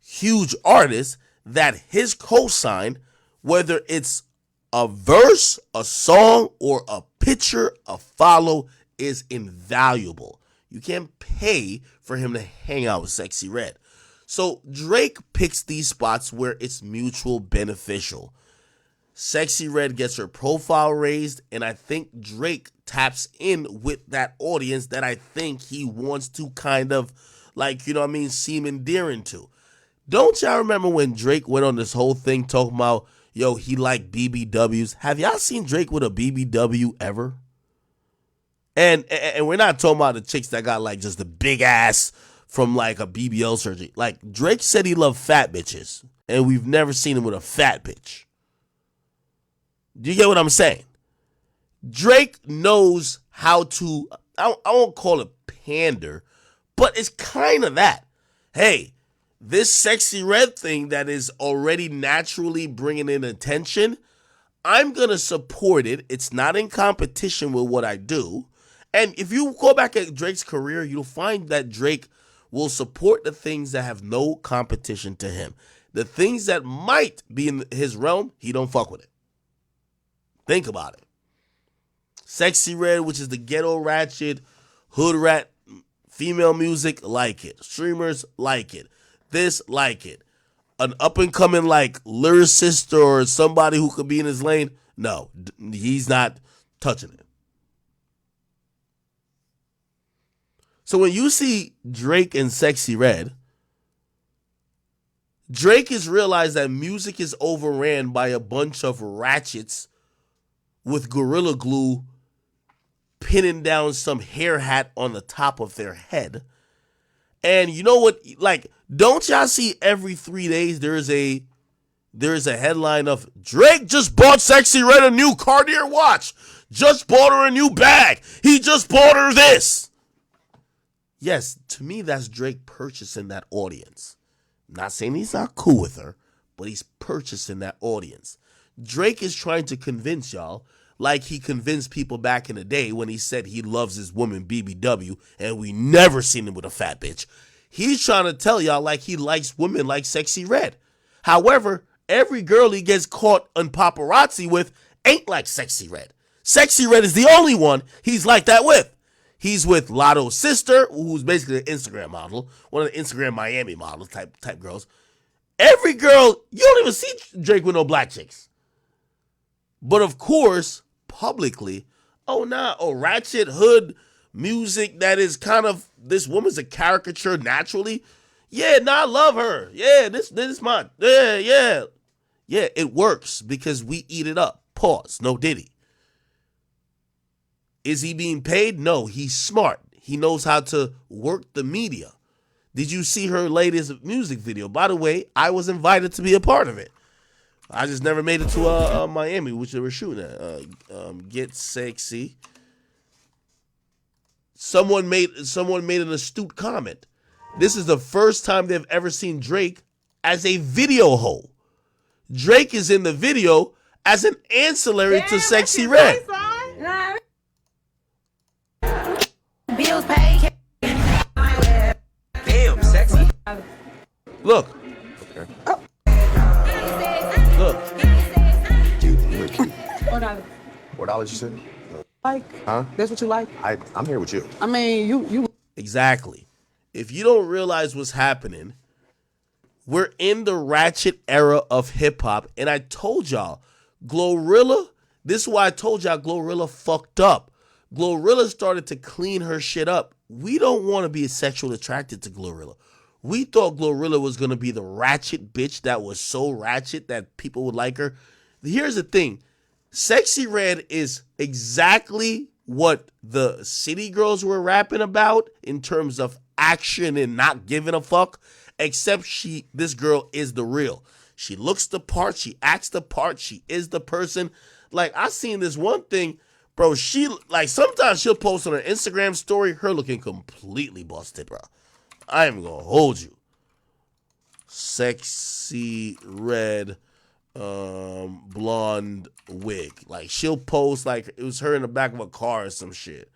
huge artist that his cosign, whether it's a verse, a song, or a picture, a follow, is invaluable. You can't pay for him to hang out with Sexy Red. So Drake picks these spots where it's mutual beneficial. Sexy Red gets her profile raised, and I think Drake taps in with that audience that I think he wants to kind of, like, you know what I mean, seem endearing to. Don't y'all remember when Drake went on this whole thing talking about, yo, he liked BBWs? Have y'all seen Drake with a BBW ever? And we're not talking about the chicks that got like just the big ass from like a BBL surgery. Like, Drake said he loved fat bitches, and we've never seen him with a fat bitch. Do you get what I'm saying? Drake knows how to, I won't call it pander, but it's kind of that. Hey, this Sexy Red thing that is already naturally bringing in attention, I'm going to support it. It's not in competition with what I do. And if you go back at Drake's career, you'll find that Drake will support the things that have no competition to him. The things that might be in his realm, he don't fuck with it. Think about it. Sexy Red, which is the ghetto ratchet, hood rat, female music, like it. Streamers, like it. This, like it. An up-and-coming, like, lyricist or somebody who could be in his lane, no, he's not touching it. So when you see Drake and Sexy Red, Drake has realized that music is overran by a bunch of ratchets with Gorilla Glue pinning down some hair hat on the top of their head. And you know what? Like, don't y'all see every 3 days there's a headline of Drake just bought Sexy Red a new Cartier watch. Just bought her a new bag. He just bought her this. Yes, to me, that's Drake purchasing that audience. I'm not saying he's not cool with her, but he's purchasing that audience. Drake is trying to convince y'all, like he convinced people back in the day when he said he loves his woman BBW and we never seen him with a fat bitch. He's trying to tell y'all like he likes women like Sexy Red. However, every girl he gets caught on paparazzi with ain't like Sexy Red. Sexy Red is the only one he's like that with. He's with Lotto's sister, who's basically an Instagram model, one of the Instagram Miami models type girls. Every girl, you don't even see Drake with no black chicks. But of course, publicly, ratchet hood music that is kind of, this woman's a caricature naturally. Yeah, I love her. Yeah, this is mine. Yeah, it works because we eat it up. Pause. No Diddy. Is he being paid? No, he's smart. He knows how to work the media. Did you see her latest music video? By the way, I was invited to be a part of it. I just never made it to Miami, which they were shooting at. Get Sexy. Someone made an astute comment. This is the first time they've ever seen Drake as a video hoe. Drake is in the video as an ancillary to Sexy Red. Bills paid. Damn, sexy. Look. Okay. Look. $4 you said? Huh? That's what you like? I'm here with you. I mean, you. Exactly. If you don't realize what's happening, we're in the ratchet era of hip hop, and I told y'all, Glorilla. This is why I told y'all Glorilla fucked up. Glorilla started to clean her shit up. We don't want to be sexually attracted to Glorilla. We thought Glorilla was going to be the ratchet bitch that was so ratchet that people would like her. Here's the thing. Sexy Red is exactly what the city girls were rapping about in terms of action and not giving a fuck, except this girl is the real. She looks the part. She acts the part. She is the person. Like, I seen this one thing. Bro, sometimes she'll post on her Instagram story, her looking completely busted, bro. I am gonna hold you. Sexy Red, blonde wig. Like, she'll post like it was her in the back of a car or some shit.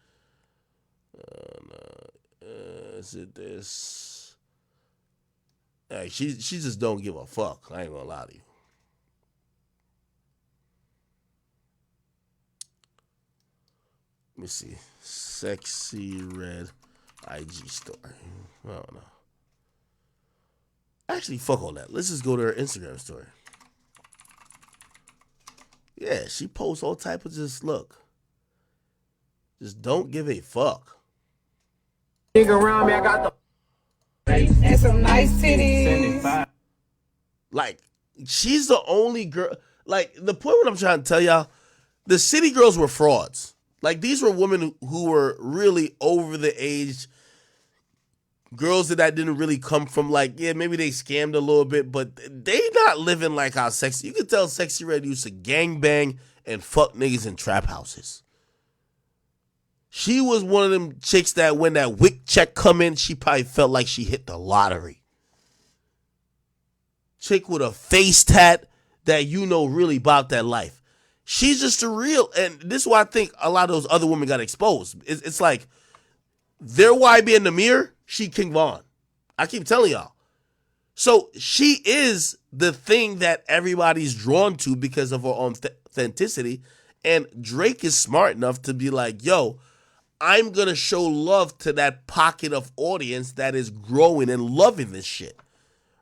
Is it this? Like, she just don't give a fuck. I ain't gonna lie to you. Let me see. Sexy Red. IG story. I don't know. Actually, fuck all that. Let's just go to her Instagram story. Yeah, she posts all type of just look. Just don't give a fuck. Dig around me, I got the and some nice titties. Like, she's the only girl. Like, the point what I'm trying to tell y'all, the city girls were frauds. Like, these were women who were really over the age. Girls that didn't really come from, like, yeah, maybe they scammed a little bit, but they not living like how Sexy. You could tell Sexy Red used to gangbang and fuck niggas in trap houses. She was one of them chicks that when that WIC check come in, she probably felt like she hit the lottery. Chick with a face tat that you know really about that life. She's just a real, and this is why I think a lot of those other women got exposed. It's like, their YB in the mirror, she King Von. I keep telling y'all. So she is the thing that everybody's drawn to because of her authenticity. And Drake is smart enough to be like, yo, I'm going to show love to that pocket of audience that is growing and loving this shit.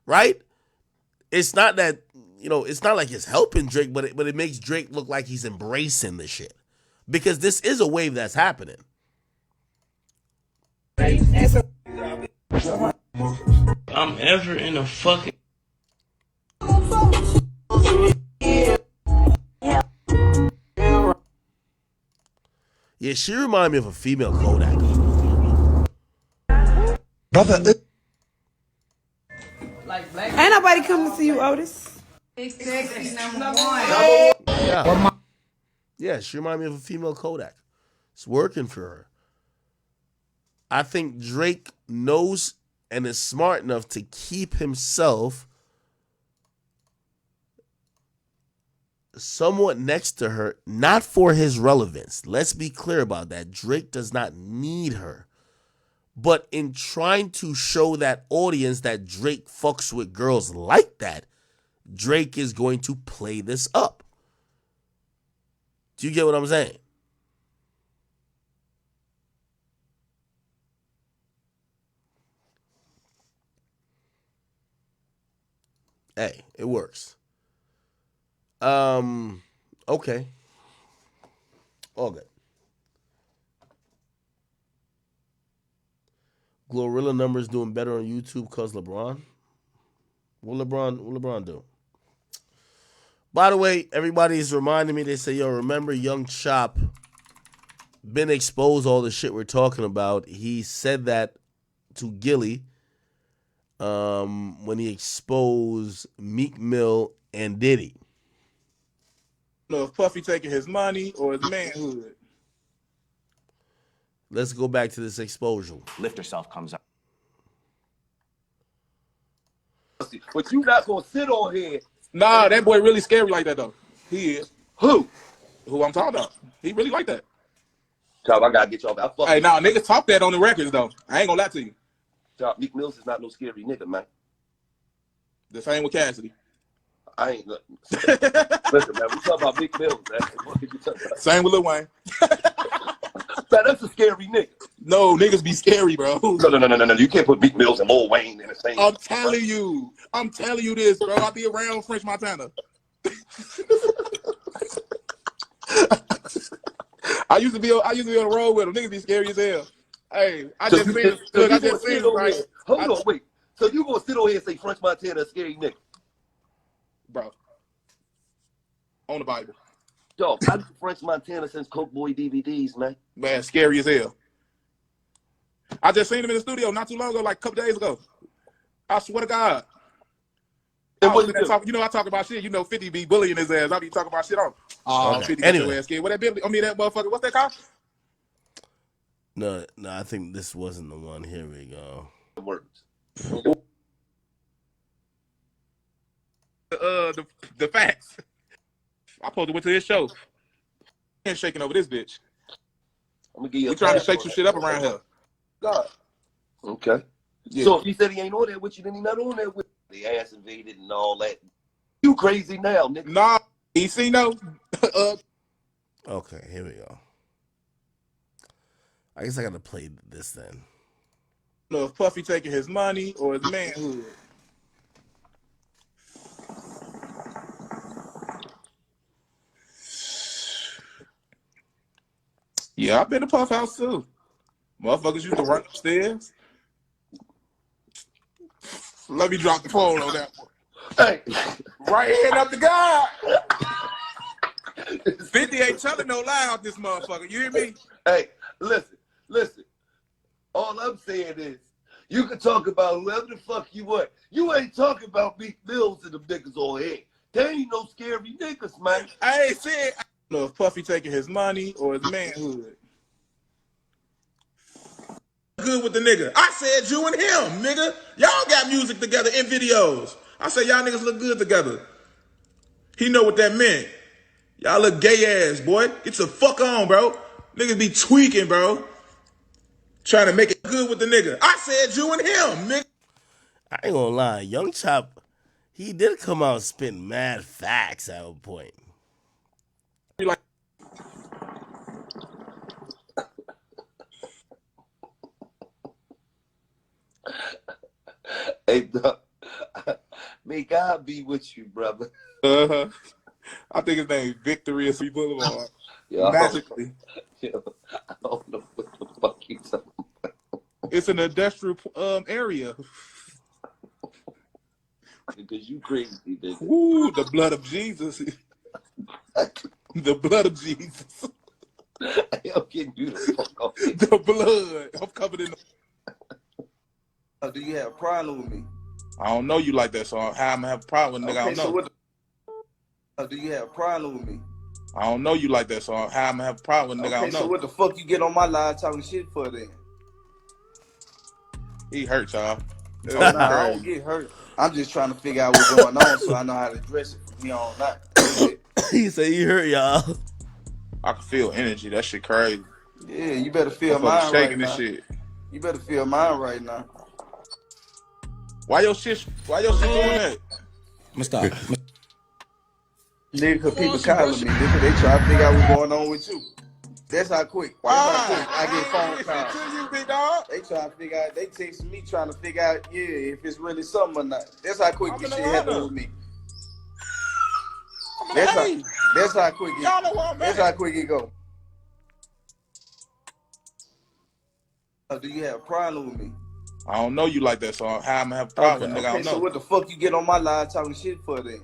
Right? It's not that, it's not like it's helping Drake, but it makes Drake look like he's embracing this shit. Because this is a wave that's happening. I'm ever in a fucking. Yeah, she reminded me of a female Kodak. Brother. Ain't nobody coming to see you, Otis. Sexy number one. Yeah, she reminded me of a female Kodak. It's working for her. I think Drake knows and is smart enough to keep himself somewhat next to her, not for his relevance. Let's be clear about that. Drake does not need her. But in trying to show that audience that Drake fucks with girls like that, Drake is going to play this up. Do you get what I'm saying? Hey, it works. Okay. All good. Glorilla numbers doing better on YouTube cause LeBron. What LeBron do? By the way, everybody's reminding me, they say, yo, remember Young Chop been exposed all the shit we're talking about. He said that to Gilly when he exposed Meek Mill and Diddy. know if Puffy taking his money or his manhood. Let's go back to this exposure. Lift herself comes out. But you not gonna sit on here. Nah, that boy really scary like that though. He is. Who? Who I'm talking about. He really like that. Chop, I gotta get you off. Hey, nah, niggas talk that on the records though. I ain't gonna lie to you. Chop, Meek Mills is not no scary nigga, man. The same with Cassidy. I ain't nothing. Listen, man, we talk about Meek Mills, man. What did you talk about? Same with Lil Wayne. Man, that's a scary nigga. No, niggas be scary, bro. No. You can't put Meek Mills and Lil Wayne in the same. I'm telling you this, bro. I be around French Montana. I used to be on the road with them. Niggas be scary as hell. Hey, I just seen it. Hold on, wait. So you gonna sit on here and say French Montana a scary nigga? Bro. On the Bible. Dog, I do French Montana since Coke Boy DVDs, man. Man, scary as hell. I just seen him in the studio not too long ago, like a couple days ago. I swear to God. I talk about shit. 50 be bullying his ass. I be talking about shit on. Okay. 50 Anyway. ass kid. What that Billy? I mean that motherfucker. What's that called? No, I think this wasn't the one. Here we go. Words. The facts. I supposed to went to his show. Ain't shaking over this bitch. I'm gonna give you. We trying to shake some shit up around here. God. Okay. Yeah. So if he said he ain't on that with you, then he not on that with you. The ass invaded and all that. You crazy now, nigga? Nah, he see no. Okay, here we go. I guess I gotta play this then. know if Puffy taking his money or his manhood. Yeah, I've been to Puff House too. Motherfuckers used to run upstairs. Let me drop the phone on that one. Hey, right hand up the God. 50 ain't telling no lie out this motherfucker. You hear me? Hey, listen. All I'm saying is, you can talk about whoever the fuck you want. You ain't talking about Meek Mills and them niggas on here. They ain't no scary niggas, man. I ain't saying I don't know if Puffy taking his money or his manhood. Good with the nigga. I said you and him, nigga. Y'all got music together in videos. I said y'all niggas look good together. He know what that meant. Y'all look gay ass, boy. Get the fuck on, bro. Niggas be tweaking, bro. Trying to make it good with the nigga. I said you and him, nigga. I ain't gonna lie, Young Chop, he did come out spitting mad facts at one point. Like, hey, dog. May God be with you, brother. I think his name is Victorious Boulevard. Yo, Magically. Yo, I don't know what the fuck you talking about. It's an industrial area. Because you crazy, nigga. Ooh, the blood of Jesus. The blood of Jesus. I'm getting you the fuck off. The blood. I'm covered in the... Do you have a problem with me? I don't know you like that, so how I'm gonna have a problem with nigga? Okay, I don't know. so what do you have a problem with me? I don't know you like that, so how I'm gonna have a problem with nigga? I Okay, don't know. so what the fuck you get on my live talking shit for then? He hurt, y'all. Oh, nah, I don't get hurt. I'm just trying to figure out what's going on so I know how to address it from here on out. He said he hurt y'all. I can feel energy. That shit crazy. Yeah, you better feel Motherfuckers mine right shaking this now. shit. You better feel mine right now. Why your shit doing that? Mr. Nigga, cause people calling me. Nigga, they try to figure out what's going on with you. That's how quick. That's how quick I get phone calls. You, big dog. They trying to figure out. They texting me trying to figure out, yeah, if it's really something or not. That's how quick this shit happened with me. That's how quick it. Y'all know what I'm That's how quick it go. Do you have a problem with me? I don't know you like that, so how I'm gonna have a problem with nigga? I don't know. So what the fuck you get on my live talking shit for then?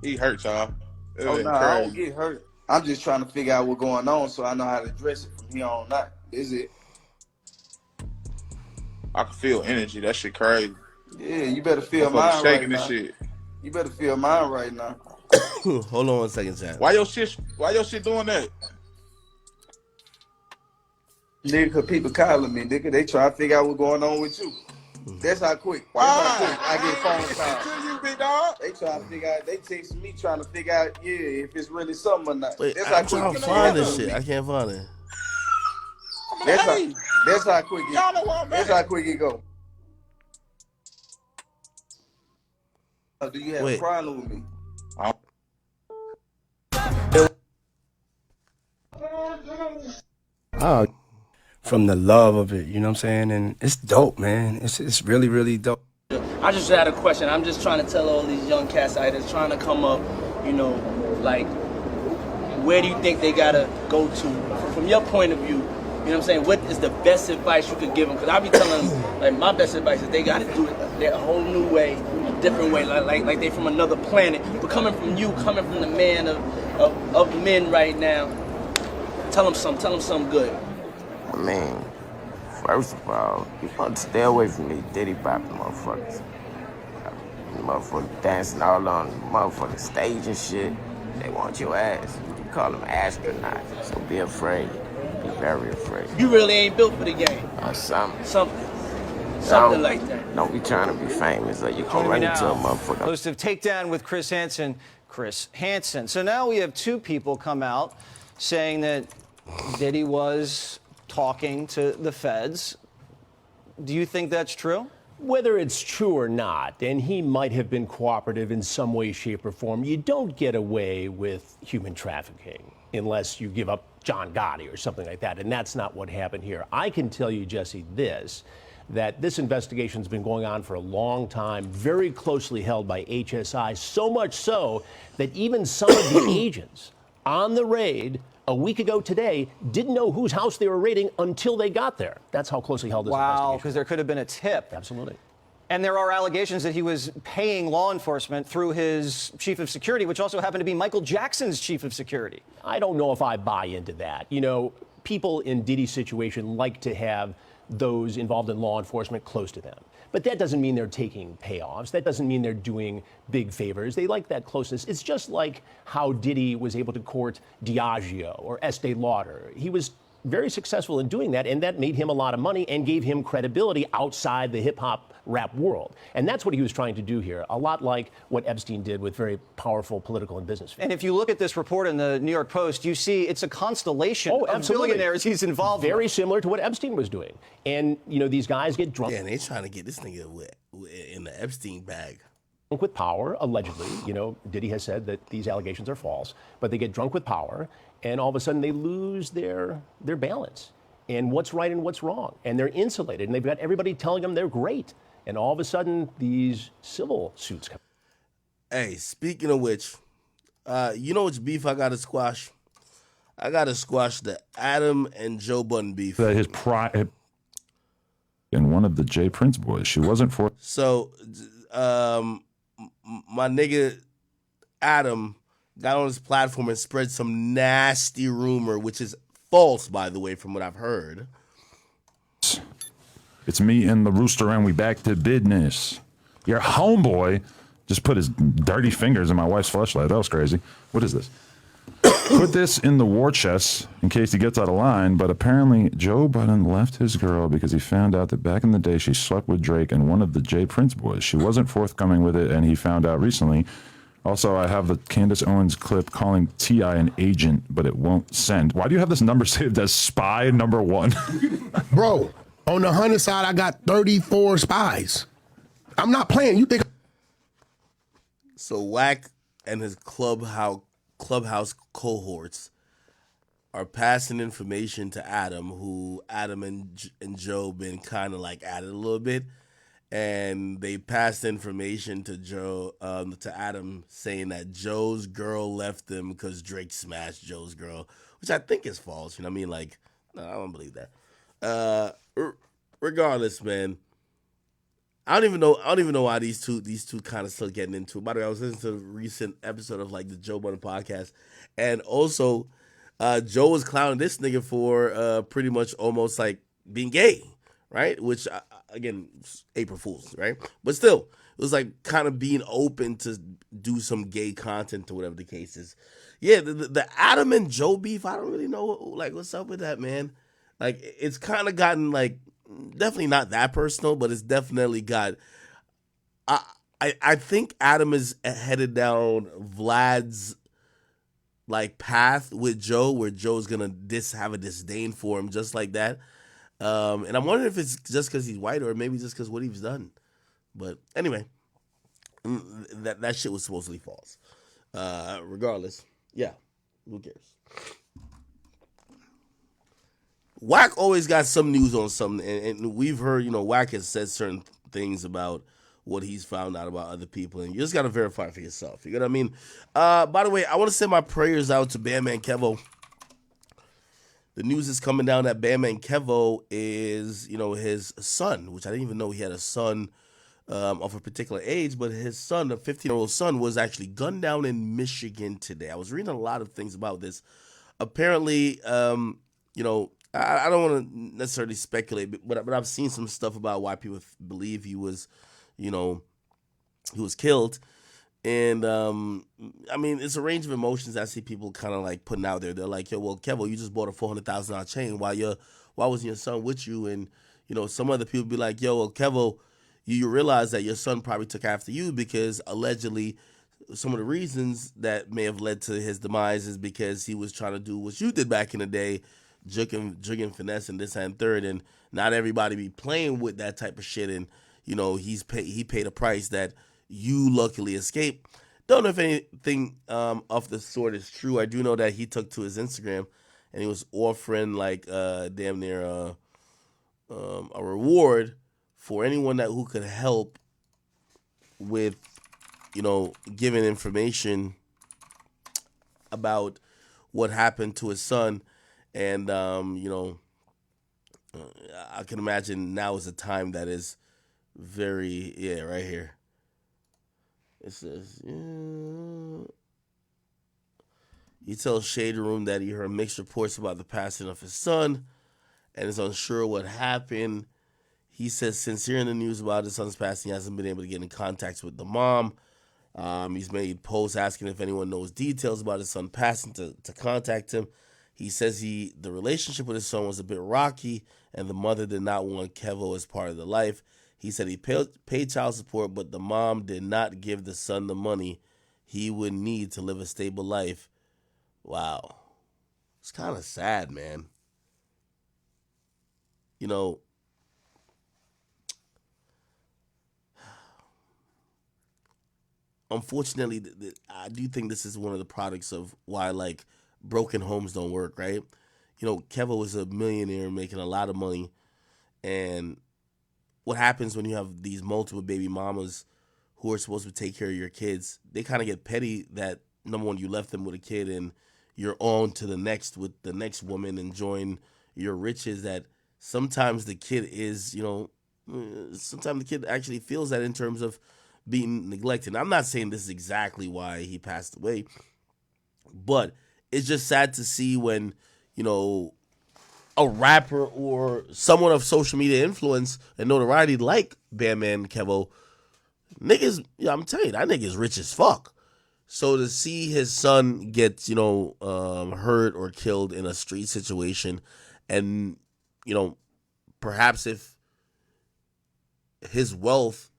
He hurt, y'all. Oh, nah, I don't get hurt. I'm just trying to figure out what's going on so I know how to address it from here on out. Is it? I can feel energy. That shit crazy. Yeah, you better feel Motherfuckers mine right shaking this now. shit. You better feel mine right now. Hold on 1 second, Chad. Why your shit doing that? Nigga, cause people calling me, nigga. They try to figure out what's going on with you. That's how quick. That's how quick I get phone calls. You, big dog. They try to figure out. They texting me trying to figure out, yeah, if it's really something or not. Wait, That's I'm how trying quick to find this shit. I can't find it. That's how quick it. Y'all know what I'm That's how quick it go. Do you have a problem with me? Oh, from the love of it, you know what I'm saying? And it's dope, man. It's really, really dope. I just had a question. I'm just trying to tell all these young cats out there trying to come up, you know, like, where do you think they gotta go to? From your point of view, you know what I'm saying? What is the best advice you could give them? Because I be telling them, like, my best advice is they gotta do it a whole new way, different way, like they from another planet. But coming from you, coming from the man of men right now, tell them something good. I mean, first of all, you want to stay away from these Diddy popping motherfuckers. Motherfuckers dancing all on the motherfucking stage and shit. They want your ass. You call them astronauts, so be afraid. Be very afraid. You really ain't built for the game. Something like that. Don't be trying to be famous or you gonna run into a motherfucker. Exclusive takedown with Chris Hansen. So now we have two people come out saying that Diddy was talking to the feds. Do you think that's true? Whether it's true or not, and he might have been cooperative in some way, shape, or form, you don't get away with human trafficking unless you give up John Gotti or something like that, and that's not what happened here. I can tell you, Jesse, that this investigation's been going on for a long time, very closely held by HSI, so much so that even some of the agents on the raid a week ago today didn't know whose house they were raiding until they got there. That's how closely held this investigation. Wow, because there could have been a tip. Absolutely. And there are allegations that he was paying law enforcement through his chief of security, which also happened to be Michael Jackson's chief of security. I don't know if I buy into that. You know, people in Diddy's situation like to have those involved in law enforcement close to them. But that doesn't mean they're taking payoffs. That doesn't mean they're doing big favors. They like that closeness. It's just like how Diddy was able to court Diageo or Estee Lauder. He was very successful in doing that, and that made him a lot of money and gave him credibility outside the hip-hop rap world. And that's what he was trying to do here, a lot like what Epstein did with very powerful political and business figures. And if you look at this report in the New York Post, you see it's a constellation of billionaires he's involved with. Very similar to what Epstein was doing. And, you know, these guys get drunk. Yeah, and they're trying to get this nigga in the Epstein bag. Drunk with power, allegedly. You know, Diddy has said that these allegations are false, but they get drunk with power, and all of a sudden they lose their balance and what's right and what's wrong. And they're insulated, and they've got everybody telling them they're great. And all of a sudden, these civil suits come. Hey, speaking of which, you know which beef I got to squash? I got to squash the Adam and Joe Budden beef. His pride. And one of the J Prince boys. She wasn't for. So, my nigga Adam got on his platform and spread some nasty rumor, which is false, by the way, from what I've heard. It's me and the rooster, and we back to business. Your homeboy just put his dirty fingers in my wife's fleshlight. That was crazy. What is this? Put this in the war chest in case he gets out of line, but apparently Joe Budden left his girl because he found out that back in the day she slept with Drake and one of the J Prince boys. She wasn't forthcoming with it, and he found out recently. Also, I have the Candace Owens clip calling T.I. an agent, but it won't send. Why do you have this number saved as spy number 1? Bro, on the Hunter side, I got 34 spies. I'm not playing. You think? So Wack and his clubhouse cohorts are passing information to Adam, who Adam and Joe been kind of like at it a little bit, and they passed information to to Adam, saying that Joe's girl left them because Drake smashed Joe's girl, which I think is false. You know what I mean? Like, no, I don't believe that. Regardless, man, I don't even know why these two kind of still getting into it. By the way, I was listening to a recent episode of like the Joe Budden podcast, and also Joe was clowning this nigga for pretty much almost like being gay, right? Which again, April Fools, right? But still, it was like kind of being open to do some gay content or whatever the case is. Yeah, the Adam and Joe beef, I don't really know like what's up with that, man. Like it's kind of gotten like. Definitely not that personal, but it's definitely got. I think Adam is headed down Vlad's like path with Joe, where Joe's gonna have a disdain for him, just like that. And I'm wondering if it's just because he's white, or maybe just because what he's done. But anyway, that shit was supposedly false. Regardless, yeah, who cares? Wack always got some news on something, and we've heard, Wack has said certain things about what he's found out about other people, and you just got to verify for yourself. You know what I mean? By the way, I want to send my prayers out to Bandman Kevo. The news is coming down that Bandman Kevo is, his son, which I didn't even know he had a son of a particular age, but his son, a 15-year-old son, was actually gunned down in Michigan today. I was reading a lot of things about this. Apparently, I don't want to necessarily speculate, but I've seen some stuff about why people believe he was killed. And, I mean, it's a range of emotions I see people kind of like putting out there. They're like, yo, well, Kevo, you just bought a $400,000 chain. Why wasn't your son with you? And, some other people be like, yo, well, Kevo, you realize that your son probably took after you because allegedly some of the reasons that may have led to his demise is because he was trying to do what you did back in the day, jigging finesse and this and third, and not everybody be playing with that type of shit, and he paid a price that you luckily escaped. Don't know if anything of the sort is true. I do know that he took to his Instagram and he was offering like damn near a reward for anyone who could help with, giving information about what happened to his son. And I can imagine now is a time that is very, right here. It says, he tells Shade Room that he heard mixed reports about the passing of his son and is unsure what happened. He says since hearing the news about his son's passing, he hasn't been able to get in contact with the mom. He's made posts asking if anyone knows details about his son passing to contact him. He says the relationship with his son was a bit rocky, and the mother did not want Kevo as part of the life. He said he paid child support, but the mom did not give the son the money he would need to live a stable life. Wow. It's kind of sad, man. Unfortunately, I do think this is one of the products of why, like, broken homes don't work, right? Kevo was a millionaire making a lot of money, and what happens when you have these multiple baby mamas who are supposed to take care of your kids, they kind of get petty that, number one, you left them with a kid and you're on to the next with the next woman enjoying your riches, that sometimes the kid is, sometimes the kid actually feels that in terms of being neglected. I'm not saying this is exactly why he passed away, but it's just sad to see when, a rapper or someone of social media influence and notoriety like Bandman Kevo, niggas, I'm telling you, that nigga's rich as fuck. So to see his son get, hurt or killed in a street situation, and, perhaps if his wealth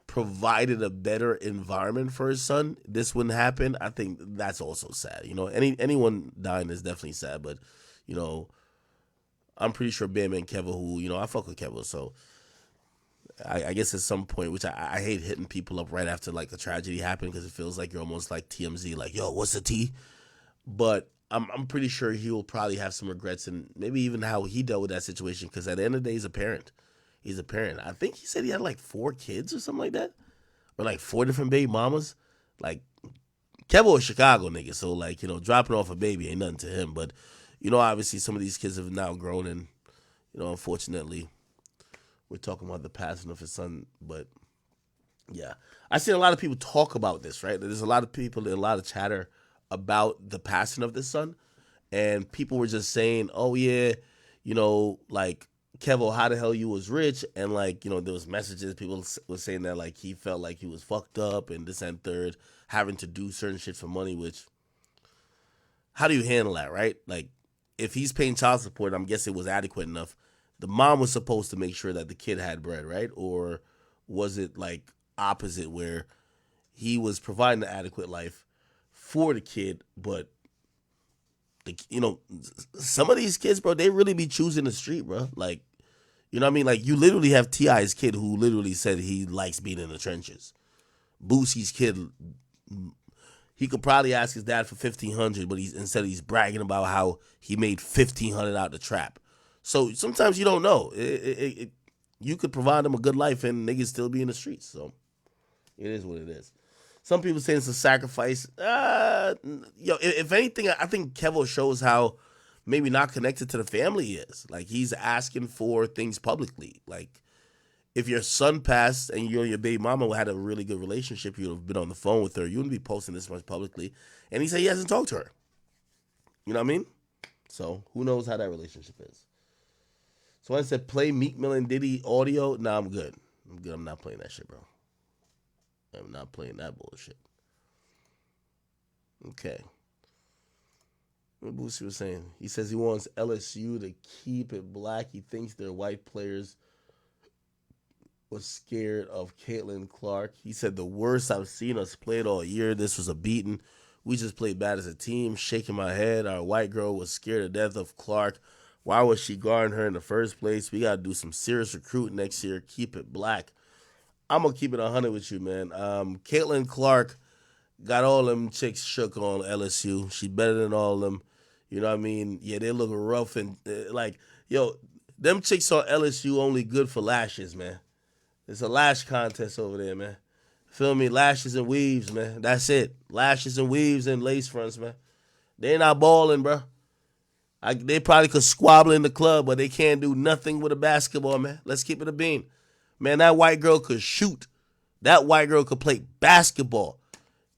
provided a better environment for his son, this wouldn't happen. I think that's also sad. Anyone dying is definitely sad, but, I'm pretty sure Bandman Kevo, who, I fuck with Kevo, so I guess at some point, which I hate hitting people up right after like a tragedy happened, because it feels like you're almost like TMZ, like, yo, what's the tea? But I'm pretty sure he will probably have some regrets, and maybe even how he dealt with that situation, because at the end of the day, he's a parent. He's a parent. I think he said he had like 4 kids or something like that, or like 4 different baby mamas. Like, Kevo is Chicago nigga, so like, dropping off a baby ain't nothing to him. But, obviously some of these kids have now grown, and, unfortunately, we're talking about the passing of his son. But yeah, I seen a lot of people talk about this, right? There's a lot of people, a lot of chatter about the passing of this son, and people were just saying, oh yeah, like, Kevo, how the hell you was rich? And like, there was messages, people were saying that like he felt like he was fucked up and this and third, having to do certain shit for money, which, how do you handle that, right? Like, if he's paying child support, I'm guessing it was adequate enough. The mom was supposed to make sure that the kid had bread, right? Or was it like opposite, where he was providing an adequate life for the kid, but some of these kids, bro, they really be choosing the street, bro. Like, you know what I mean? Like, you literally have T.I.'s kid who literally said he likes being in the trenches. Boosie's kid, he could probably ask his dad for $1,500, but instead he's bragging about how he made $1,500 out the trap. So sometimes you don't know. You could provide them a good life and niggas still be in the streets. So it is what it is. Some people say it's a sacrifice. If anything, I think Kevo shows how maybe not connected to the family he is. Like, he's asking for things publicly. Like, if your son passed and you and your baby mama had a really good relationship, you'd have been on the phone with her, you wouldn't be posting this much publicly. And he said he hasn't talked to her. You know what I mean? So who knows how that relationship is. So I said, play Meek Mill and Diddy audio. Nah, I'm good. I'm not playing that shit, bro. I'm not playing that bullshit. Okay. What Boosie was saying. He says he wants LSU to keep it black. He thinks their white players was scared of Caitlin Clark. He said, the worst I've seen us play it all year. This was a beating. We just played bad as a team. Shaking my head. Our white girl was scared to death of Clark. Why was she guarding her in the first place? We got to do some serious recruiting next year. Keep it black. I'm going to keep it 100 with you, man. Caitlin Clark got all them chicks shook on LSU. She better than all of them. You know what I mean? Yeah, they look rough and like, yo, them chicks on LSU only good for lashes, man. It's a lash contest over there, man. Feel me? Lashes and weaves, man. That's it. Lashes and weaves and lace fronts, man. They not balling, bro. They probably could squabble in the club, but they can't do nothing with a basketball, man. Let's keep it a bean. Man, that white girl could shoot. That white girl could play basketball.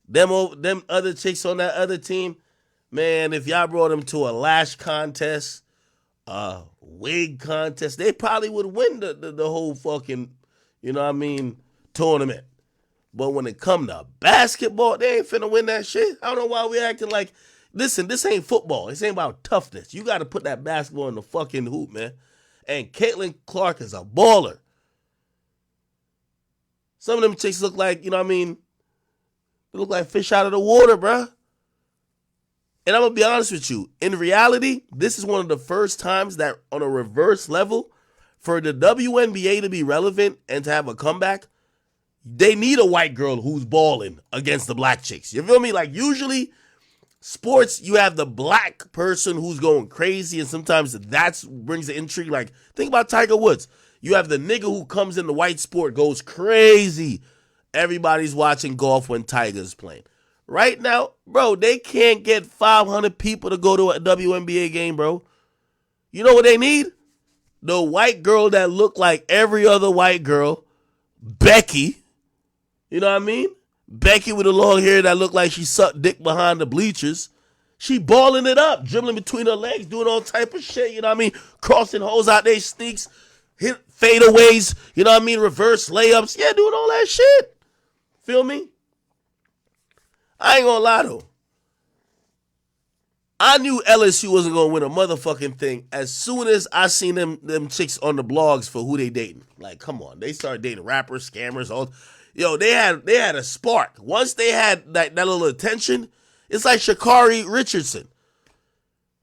Them other chicks on that other team, man, if y'all brought them to a lash contest, a wig contest, they probably would win the whole fucking, you know what I mean, tournament. But when it come to basketball, they ain't finna win that shit. I don't know why we acting like, listen, this ain't football. This ain't about toughness. You got to put that basketball in the fucking hoop, man. And Caitlin Clark is a baller. Some of them chicks look like, you know what I mean, they look like fish out of the water, bruh. And I'm going to be honest with you. In reality, this is one of the first times that on a reverse level, for the WNBA to be relevant and to have a comeback, they need a white girl who's balling against the black chicks. You feel me? Like, usually, sports, you have the black person who's going crazy, and sometimes that brings the intrigue. Like, think about Tiger Woods. You have the nigga who comes in the white sport, goes crazy. Everybody's watching golf when Tiger's playing. Right now, bro, they can't get 500 people to go to a WNBA game, bro. You know what they need? The white girl that look like every other white girl, Becky. You know what I mean? Becky with the long hair that look like she sucked dick behind the bleachers. She balling it up, dribbling between her legs, doing all type of shit, you know what I mean? Crossing hoes out there, sneaks, hit fadeaways, you know what I mean? Reverse layups. Yeah, doing all that shit. Feel me? I ain't gonna lie though. I knew LSU wasn't gonna win a motherfucking thing as soon as I seen them chicks on the blogs for who they dating. Like, come on. They started dating rappers, scammers, all. Yo, they had a spark. Once they had that little attention, it's like Sha'Carri Richardson.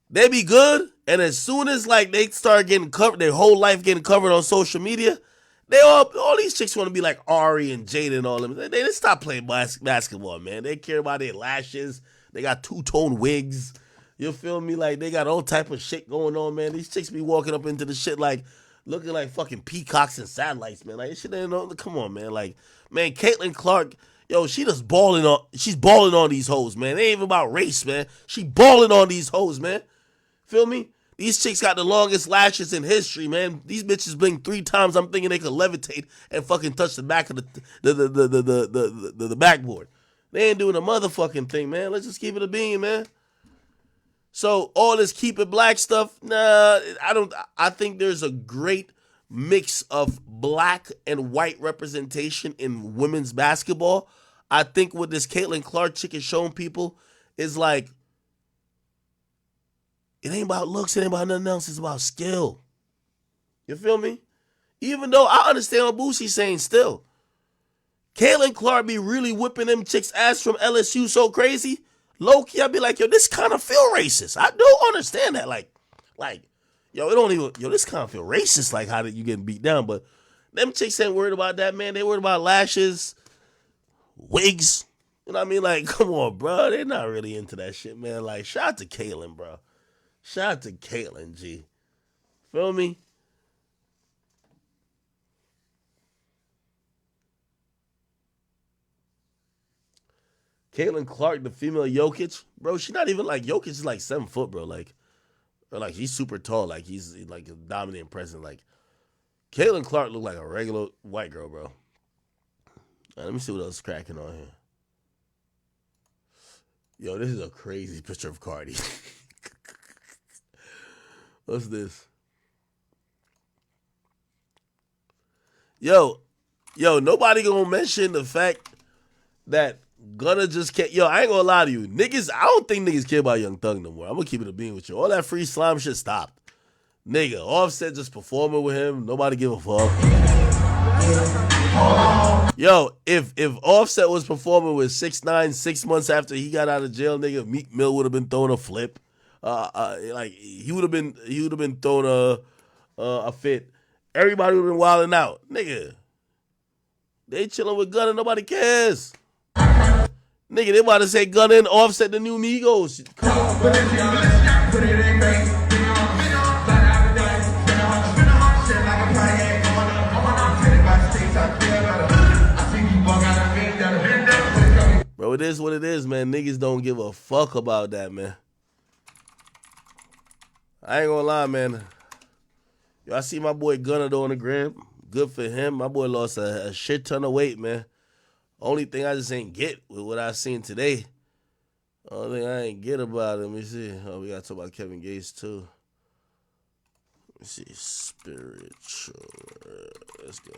They be good, and as soon as like they start getting covered, their whole life getting covered on social media, they all these chicks want to be like Ari and Jada and all them. They stop playing basketball, man. They care about their lashes. They got two-tone wigs. You feel me? Like, they got all type of shit going on, man. These chicks be walking up into the shit like, looking like fucking peacocks and satellites, man. Like, this shit ain't no, come on, man. Like, man, Caitlin Clark, yo, she's balling on these hoes, man. It ain't even about race, man. She balling on these hoes, man. Feel me? These chicks got the longest lashes in history, man. These bitches blink 3 times. I'm thinking they could levitate and fucking touch the back of the backboard. They ain't doing a motherfucking thing, man. Let's just keep it a bean, man. So all this keep it black stuff, nah, I think there's a great mix of black and white representation in women's basketball. I think what this Caitlin Clark chick is showing people is like, it ain't about looks, it ain't about nothing else, it's about skill. You feel me? Even though I understand what Boosie's saying still. Caitlin Clark be really whipping them chicks' ass from LSU so crazy. Low-key, I'd be like, yo, this kind of feel racist. I do understand that. Like, yo, this kind of feel racist, like how you getting beat down. But them chicks ain't worried about that, man. They worried about lashes, wigs. You know what I mean? Like, come on, bro. They're not really into that shit, man. Like, shout out to Caitlin, bro. Shout out to Caitlin, G. Feel me? Caitlin Clark, the female Jokic, bro, she's not even like Jokic is like 7 foot, bro. Like, or like he's super tall, like he's like a dominant presence. Like, Caitlin Clark look like a regular white girl, bro. Let me see what else is cracking on here. Yo, this is a crazy picture of Cardi. What's this? Yo, nobody gonna mention the fact that Gunna just can't. Yo, I ain't gonna lie to you. Niggas, I don't think niggas care about Young Thug no more. I'm gonna keep it a bean with you. All that free slime shit stopped. Nigga, Offset just performing with him. Nobody give a fuck. Yo, if Offset was performing with 6ix9ine 6 months after he got out of jail, nigga, Meek Mill would have been throwing a flip. Like he would have been throwing a fit. Everybody would have been wilding out, nigga. They chilling with Gunna, nobody cares. Nigga, they about to say Gunna and Offset the new Migos. Come on, bro. put it in bank. Fly out the day. Spin a hot shit like a Pontiac going up. I'm on city by the streets, I feel better. I see you walk out of vendetta. Bro, it is what it is, man. Niggas don't give a fuck about that, man. I ain't gonna lie, man. Yo, I see my boy Gunna on the gram. Good for him. My boy lost a shit ton of weight, man. Only thing I just ain't get with what I seen today. Only thing I ain't get about him. Let me see. Oh, we gotta talk about Kevin Gates too. Let me see. Spiritual. Let's go.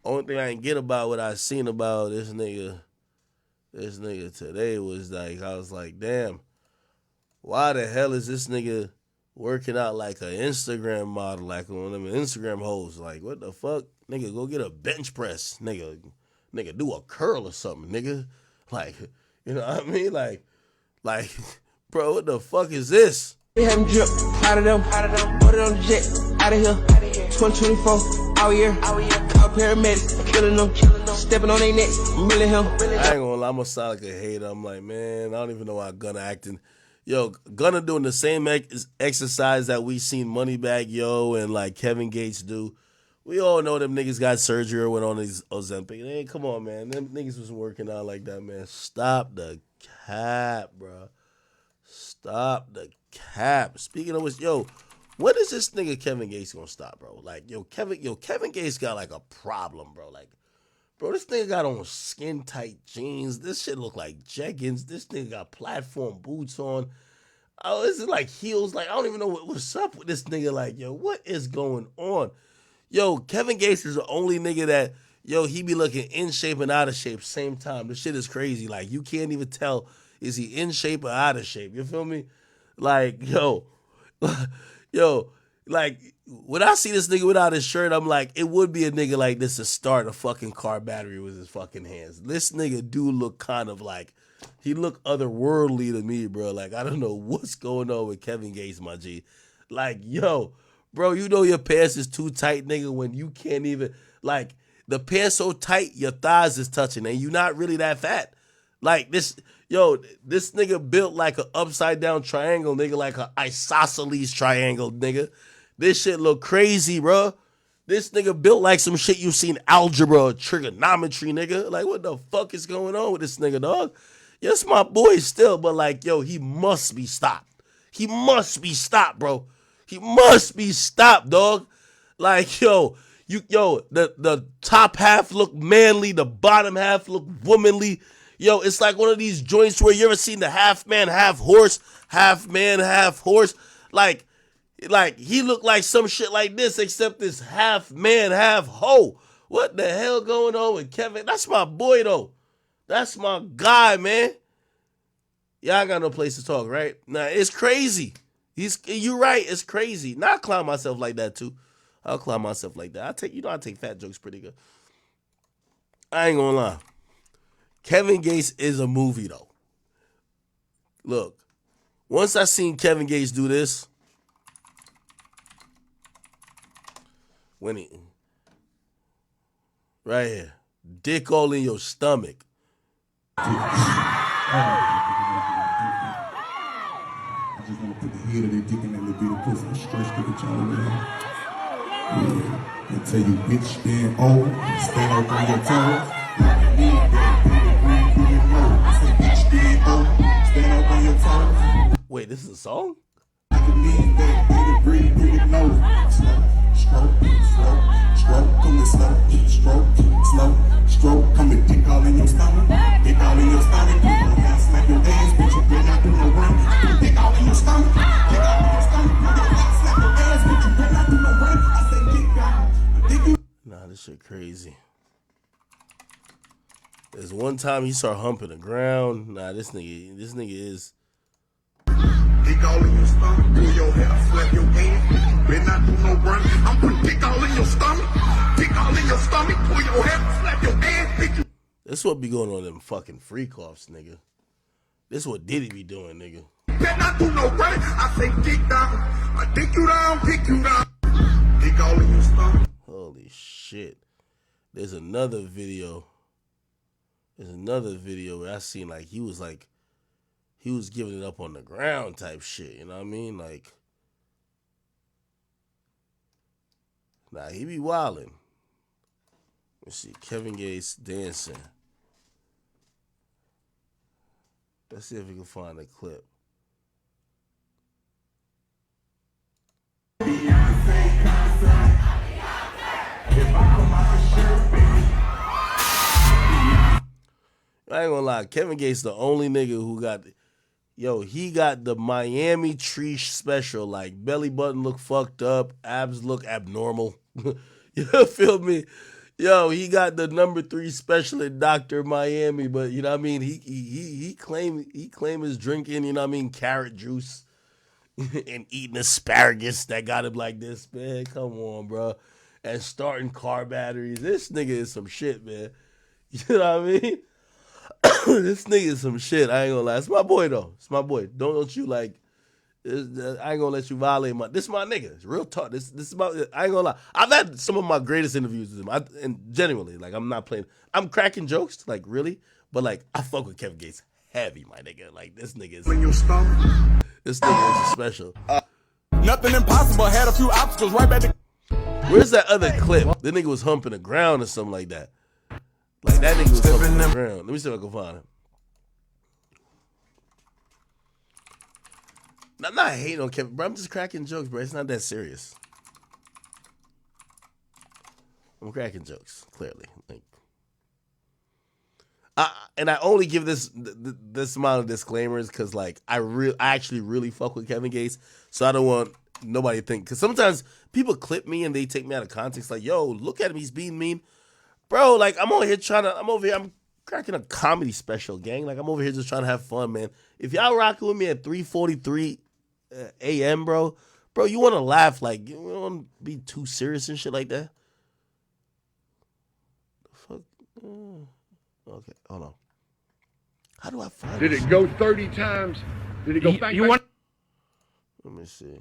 Only thing I ain't get about what I seen about this nigga today was like, I was like, damn, why the hell is this nigga working out like an Instagram model, like one of them Instagram hoes? Like, what the fuck? Nigga, go get a bench press. Nigga, do a curl or something, nigga. Like, you know what I mean? Like, bro, what the fuck is this? We have him drip, out of them, put it on the jet, out of here. 2024, out here, call paramedics, killing them, stepping on their necks, milling him. I ain't gonna lie, I'm gonna sound like a hater. I'm like, man, I don't even know why Gunna acting. Yo, Gunna doing the same exercise that we seen Moneybagg Yo and like Kevin Gates do. We all know them niggas got surgery or went on these Ozempic. Hey, come on, man. Them niggas was working out like that, man. Stop the cap, bro. Stop the cap. Speaking of which, yo, when is this nigga Kevin Gates gonna stop, bro? Like, Kevin Gates got like a problem, bro. Like, bro, this nigga got on skin tight jeans. This shit look like jeggings. This nigga got platform boots on. Oh, this is like heels. Like, I don't even know what's up with this nigga. Like, yo, what is going on? Yo, Kevin Gates is the only nigga that, yo, he be looking in shape and out of shape same time. This shit is crazy. Like, you can't even tell, is he in shape or out of shape? You feel me? Like, yo, like, when I see this nigga without his shirt, I'm like, it would be a nigga like this to start a fucking car battery with his fucking hands. This nigga do look kind of like, he look otherworldly to me, bro. Like, I don't know what's going on with Kevin Gates, my G. Like, yo, bro, you know your pants is too tight, nigga, when you can't even, like, the pants so tight, your thighs is touching, and you not really that fat. Like, this nigga built like an upside down triangle, nigga, like an isosceles triangle, nigga. This shit look crazy, bro. This nigga built like some shit you seen algebra or trigonometry, nigga. Like, what the fuck is going on with this nigga, dog? Yes, my boy still, but like, yo, he must be stopped. He must be stopped, bro. He must be stopped, dog. Like, yo, the top half look manly, the bottom half look womanly. Yo, it's like one of these joints where you ever seen the half man, half horse, half man, half horse. Like he looked like some shit like this, except this half man, half hoe. What the hell going on with Kevin? That's my boy, though. That's my guy, man. Y'all got no place to talk, right? Nah, it's crazy. You right, it's crazy. Now I clown myself like that, too. I'll clown myself like that. I take fat jokes pretty good. I ain't gonna lie. Kevin Gates is a movie, though. Look, once I seen Kevin Gates do this, when he, right here, dick all in your stomach. I just want to put the head of their dick in that little bit of pussy and stretch the bitch all around. Yeah. And tell you, bitch, stand over, stand up on your toes. Stand up on your toes. Wait, this is a song? Stroke, come and dick all in your stomach. Dick all in your stomach. Slap your ass, bitch, you better not do no run. Dick all in your stomach. Dick all in your stomach. Slap your ass, bitch, you better not do no run. I say dick down. Nah, this shit crazy. There's one time he start humping the ground. Nah, this nigga is. Dick all in your stomach. Pull your hair, slap your ass, bitch, you better not do no run. I'm putting dick all in your stomach. Dick all in your stomach. Pull your hair, slap your ass, bitch. This what be going on in them fucking freak offs, nigga. This what Diddy be doing, nigga. Better not do no running. I say dick down. I dick you down, pick you down. Dick all in your stomach. Holy shit. There's another video where I seen like he he was giving it up on the ground type shit. You know what I mean? Like, nah, he be wildin'. Let's see, Kevin Gates dancing. Let's see if we can find a clip. I ain't gonna lie, Kevin Gates the only nigga who got, he got the Miami Tree special. Like, belly button look fucked up, abs look abnormal. You feel me? He got the number 3 special in Dr. Miami, but you know what I mean? He claim his drinking, you know what I mean, carrot juice and eating asparagus that got him like this, man. Come on, bro. And starting car batteries. This nigga is some shit, man. You know what I mean? This nigga is some shit. I ain't gonna lie. It's my boy though. It's my boy. Don't you like? I ain't gonna let you violate my. This is my nigga. It's real talk. This is my. I ain't gonna lie. I've had some of my greatest interviews with him. And genuinely, like, I'm not playing. I'm cracking jokes, like, really, but like, I fuck with Kevin Gates heavy, my nigga. Like, this nigga is. This nigga is special. Nothing impossible. Had a few obstacles right back. Where's that other clip? The nigga was humping the ground or something like that. Like, that nigga was humping the ground. Let me see if I can find him. I'm not hating on Kevin, bro. I'm just cracking jokes, bro. It's not that serious. I'm cracking jokes, clearly. Like, I only give this amount of disclaimers because, like, I actually really fuck with Kevin Gates, so I don't want nobody to think. Because sometimes people clip me and they take me out of context. Like, yo, look at him, he's being mean, bro. Like, I'm cracking a comedy special, gang. Like, I'm over here just trying to have fun, man. If y'all rocking with me at 3:43 a.m., bro, you want to laugh. Like, you don't want to be too serious and shit like that. The fuck? Okay, hold on. How do I find Did this it go 30 times? Did it go back? Let me see.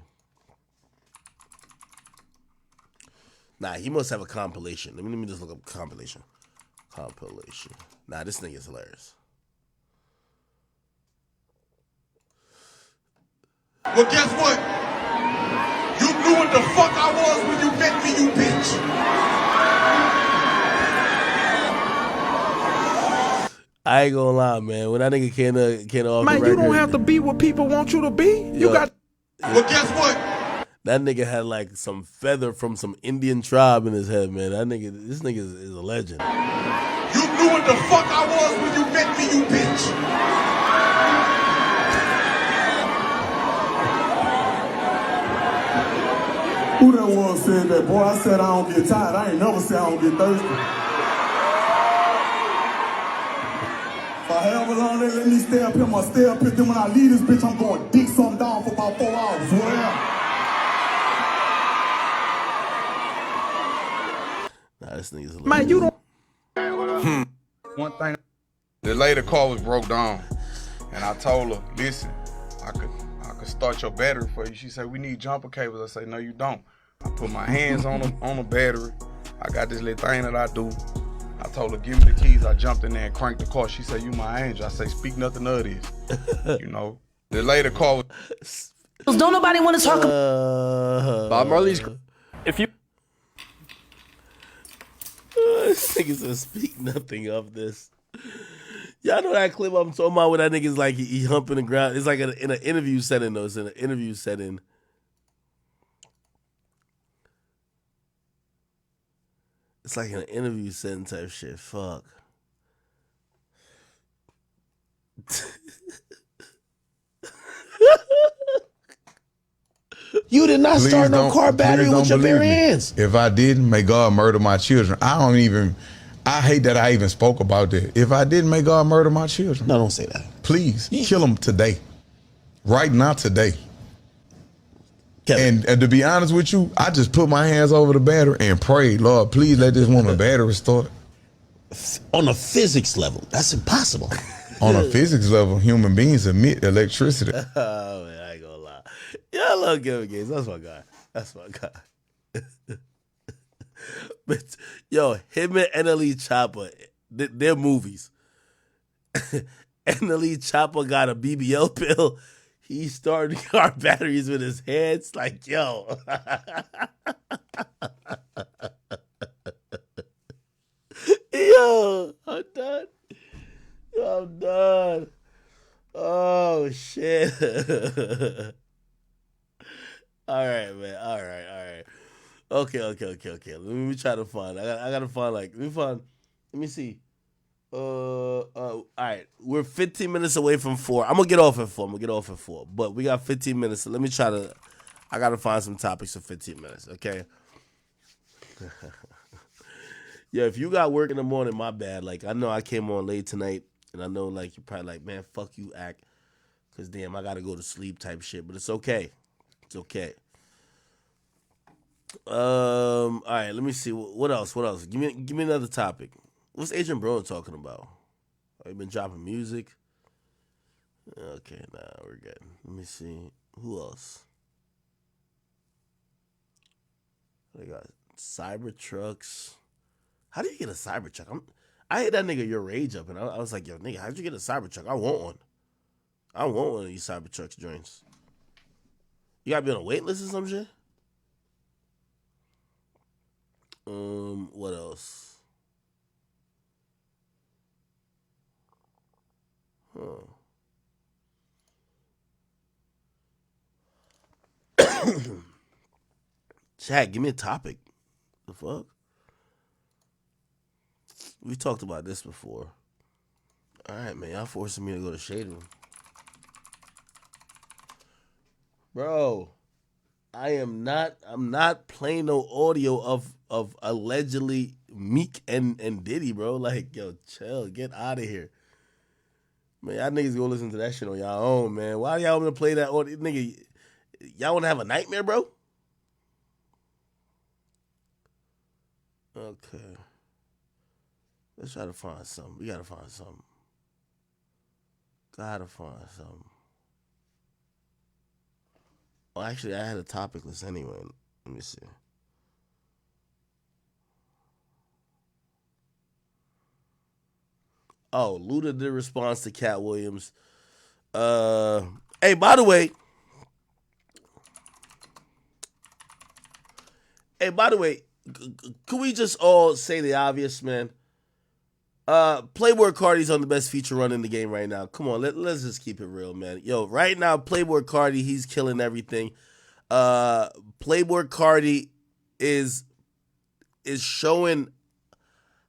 Nah, he must have a compilation. Let me just look up compilation. Compilation. Nah, this thing is hilarious. Well, guess what? You knew what the fuck I was when you met me, you bitch. I ain't gonna lie, man. When that nigga came off Man, the you record, don't have to be what people want you to be. You got. Well, guess what? That nigga had like some feather from some Indian tribe in his head, man. This nigga is a legend. You knew what the fuck I was when you met me, you bitch. Who that was said that? Boy, I said I don't get tired. I ain't never said I don't get thirsty. For however long they let me stay up here, I'm gonna stay up here. Then when I leave this bitch, I'm going dick something down for about 4 hours. Whatever. Nah, this nigga's hilarious. Man, you don't. One thing. The later car was broke down, and I told her, listen, I could start your battery for you. She said, we need jumper cables. I say, no, you don't. I put my hands on the battery. I got this little thing that I do. I told her, give me the keys. I jumped in there and cranked the car. She said, you my angel. I say, speak nothing of this. You know, the later car was... Don't nobody want to talk about Bob Marley's... If you... This nigga said, speak nothing of this. Y'all know that clip I'm talking about where that nigga's like, he humping the ground. It's like in an interview setting, though. It's in an interview setting. It's like an interview setting type shit. Fuck. You did not start no car battery with your bare hands. If I didn't, may God murder my children. I hate that I even spoke about that. If I didn't, may God murder my children. No, don't say that. Please, kill them today. Right now, today. And to be honest with you, I just put my hands over the battery and prayed, Lord, please let this woman battery start. On a physics level, that's impossible. On a physics level, human beings emit electricity. Oh, man, I ain't gonna lie. Yeah, I love Kevin Gates. That's my guy. That's my guy. But, yo, him and NLE Chopper, they're movies. and the lead Chopper got a BBL pill. He started car batteries with his hands. Like, yo. Yo, I'm done. I'm done. Oh, shit. All right, man. All right. Okay. Let me try to find. I gotta find let me see. All right. We're 15 minutes away from 4. I'm gonna get off at 4. But we got 15 minutes. So let me try to. I gotta find some topics for 15 minutes. Okay. Yeah, if you got work in the morning, my bad. Like, I know I came on late tonight, and I know, like, you're probably like, man, fuck you, Act. Because, damn, I got to go to sleep type shit. But it's okay. It's okay. All right, let me see. What else? Give me another topic. What's Adrian Broner talking about? Oh, you been dropping music? Okay, nah, we're good. Let me see. Who else? They got Cybertrucks. How do you get a Cybertruck? I hit that nigga Your Rage up, and I was like, yo, nigga, how'd you get a Cybertruck? I want one. I want one of these Cybertrucks joints. You gotta be on a wait list or some shit? What else? Chat, give me a topic. The fuck? We talked about this before. All right, man. Y'all forcing me to go to Shade Room. Bro, I'm not playing no audio of allegedly Meek and Diddy, bro. Like, yo, chill. Get out of here. Man, y'all niggas go listen to that shit on y'all own, man. Why y'all want to play that audio? Nigga, y'all want to have a nightmare, bro? Okay. Let's try to find something. We gotta find something. Oh, actually, I had a topic list anyway. Let me see. Oh, Luda did response to Cat Williams. Hey, by the way, can we just all say the obvious, man? Playboy Cardi's on the best feature run in the game right now. Come on, let's just keep it real, man. Yo, right now, Playboy Cardi, he's killing everything. Playboy Cardi is showing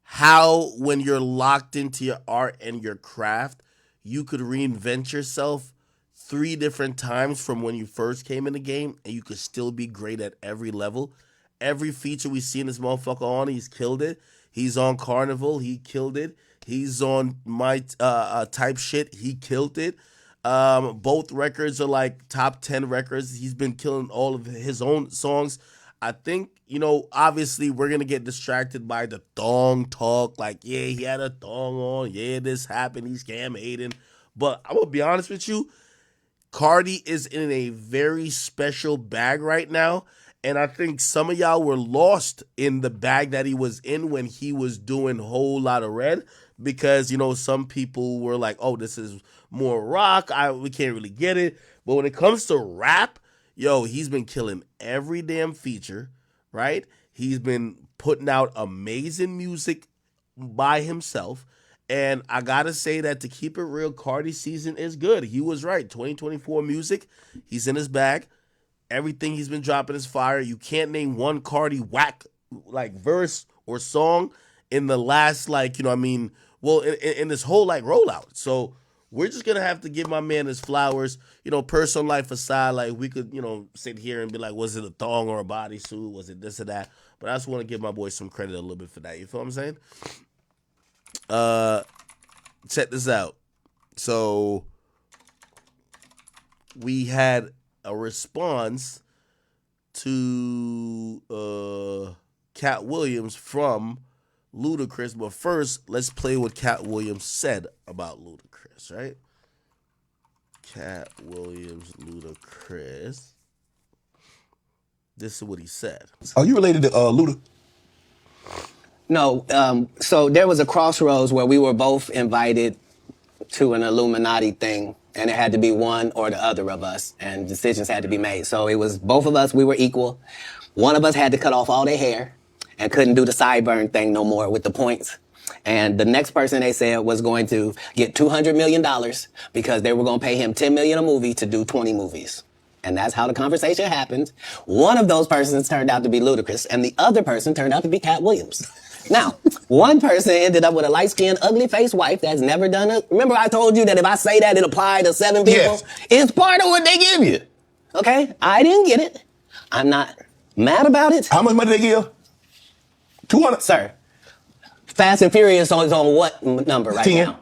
how, when you're locked into your art and your craft, you could reinvent yourself 3 different times from when you first came in the game, and you could still be great at every level. Every feature we seen this motherfucker on, he's killed it. He's on Carnival, he killed it. He's on my type shit, he killed it. Both records are like top 10 records. He's been killing all of his own songs. I think, obviously we're going to get distracted by the thong talk. Like, yeah, he had a thong on. Yeah, this happened. He's Cam Aiden. But I'm going to be honest with you. Cardi is in a very special bag right now. And I think some of y'all were lost in the bag that he was in when he was doing Whole Lotta Red. Because, some people were like, oh, this is more rock. We can't really get it. But when it comes to rap, yo, he's been killing every damn feature, right? He's been putting out amazing music by himself. And I got to say that, to keep it real, Cardi season is good. He was right. 2024 music, he's in his bag. Everything he's been dropping is fire. You can't name one Cardi whack, like, verse or song in the last, in this whole, rollout. So we're just going to have to give my man his flowers. Personal life aside, like, we could, sit here and be like, was it a thong or a bodysuit? Was it this or that? But I just want to give my boy some credit a little bit for that. You feel what I'm saying? Check this out. So we had a response to Cat Williams from Ludacris. But first, let's play what Cat Williams said about Ludacris, right? Cat Williams, Ludacris. This is what he said. Are you related to Luda? No, so there was a crossroads where we were both invited to an Illuminati thing, and it had to be one or the other of us, and decisions had to be made. So it was both of us, we were equal. One of us had to cut off all their hair and couldn't do the sideburn thing no more with the points. And the next person they said was going to get $200 million because they were going to pay him $10 million a movie to do 20 movies. And that's how the conversation happened. One of those persons turned out to be Ludacris, and the other person turned out to be Cat Williams. Now, one person ended up with a light-skinned, ugly-faced wife that's never done it. Remember I told you that if I say that, it applied to 7 people? Yes. It's part of what they give you. Okay? I didn't get it. I'm not mad about it. How much money they give? 200? Sir, Fast and Furious is on what number right 10. now?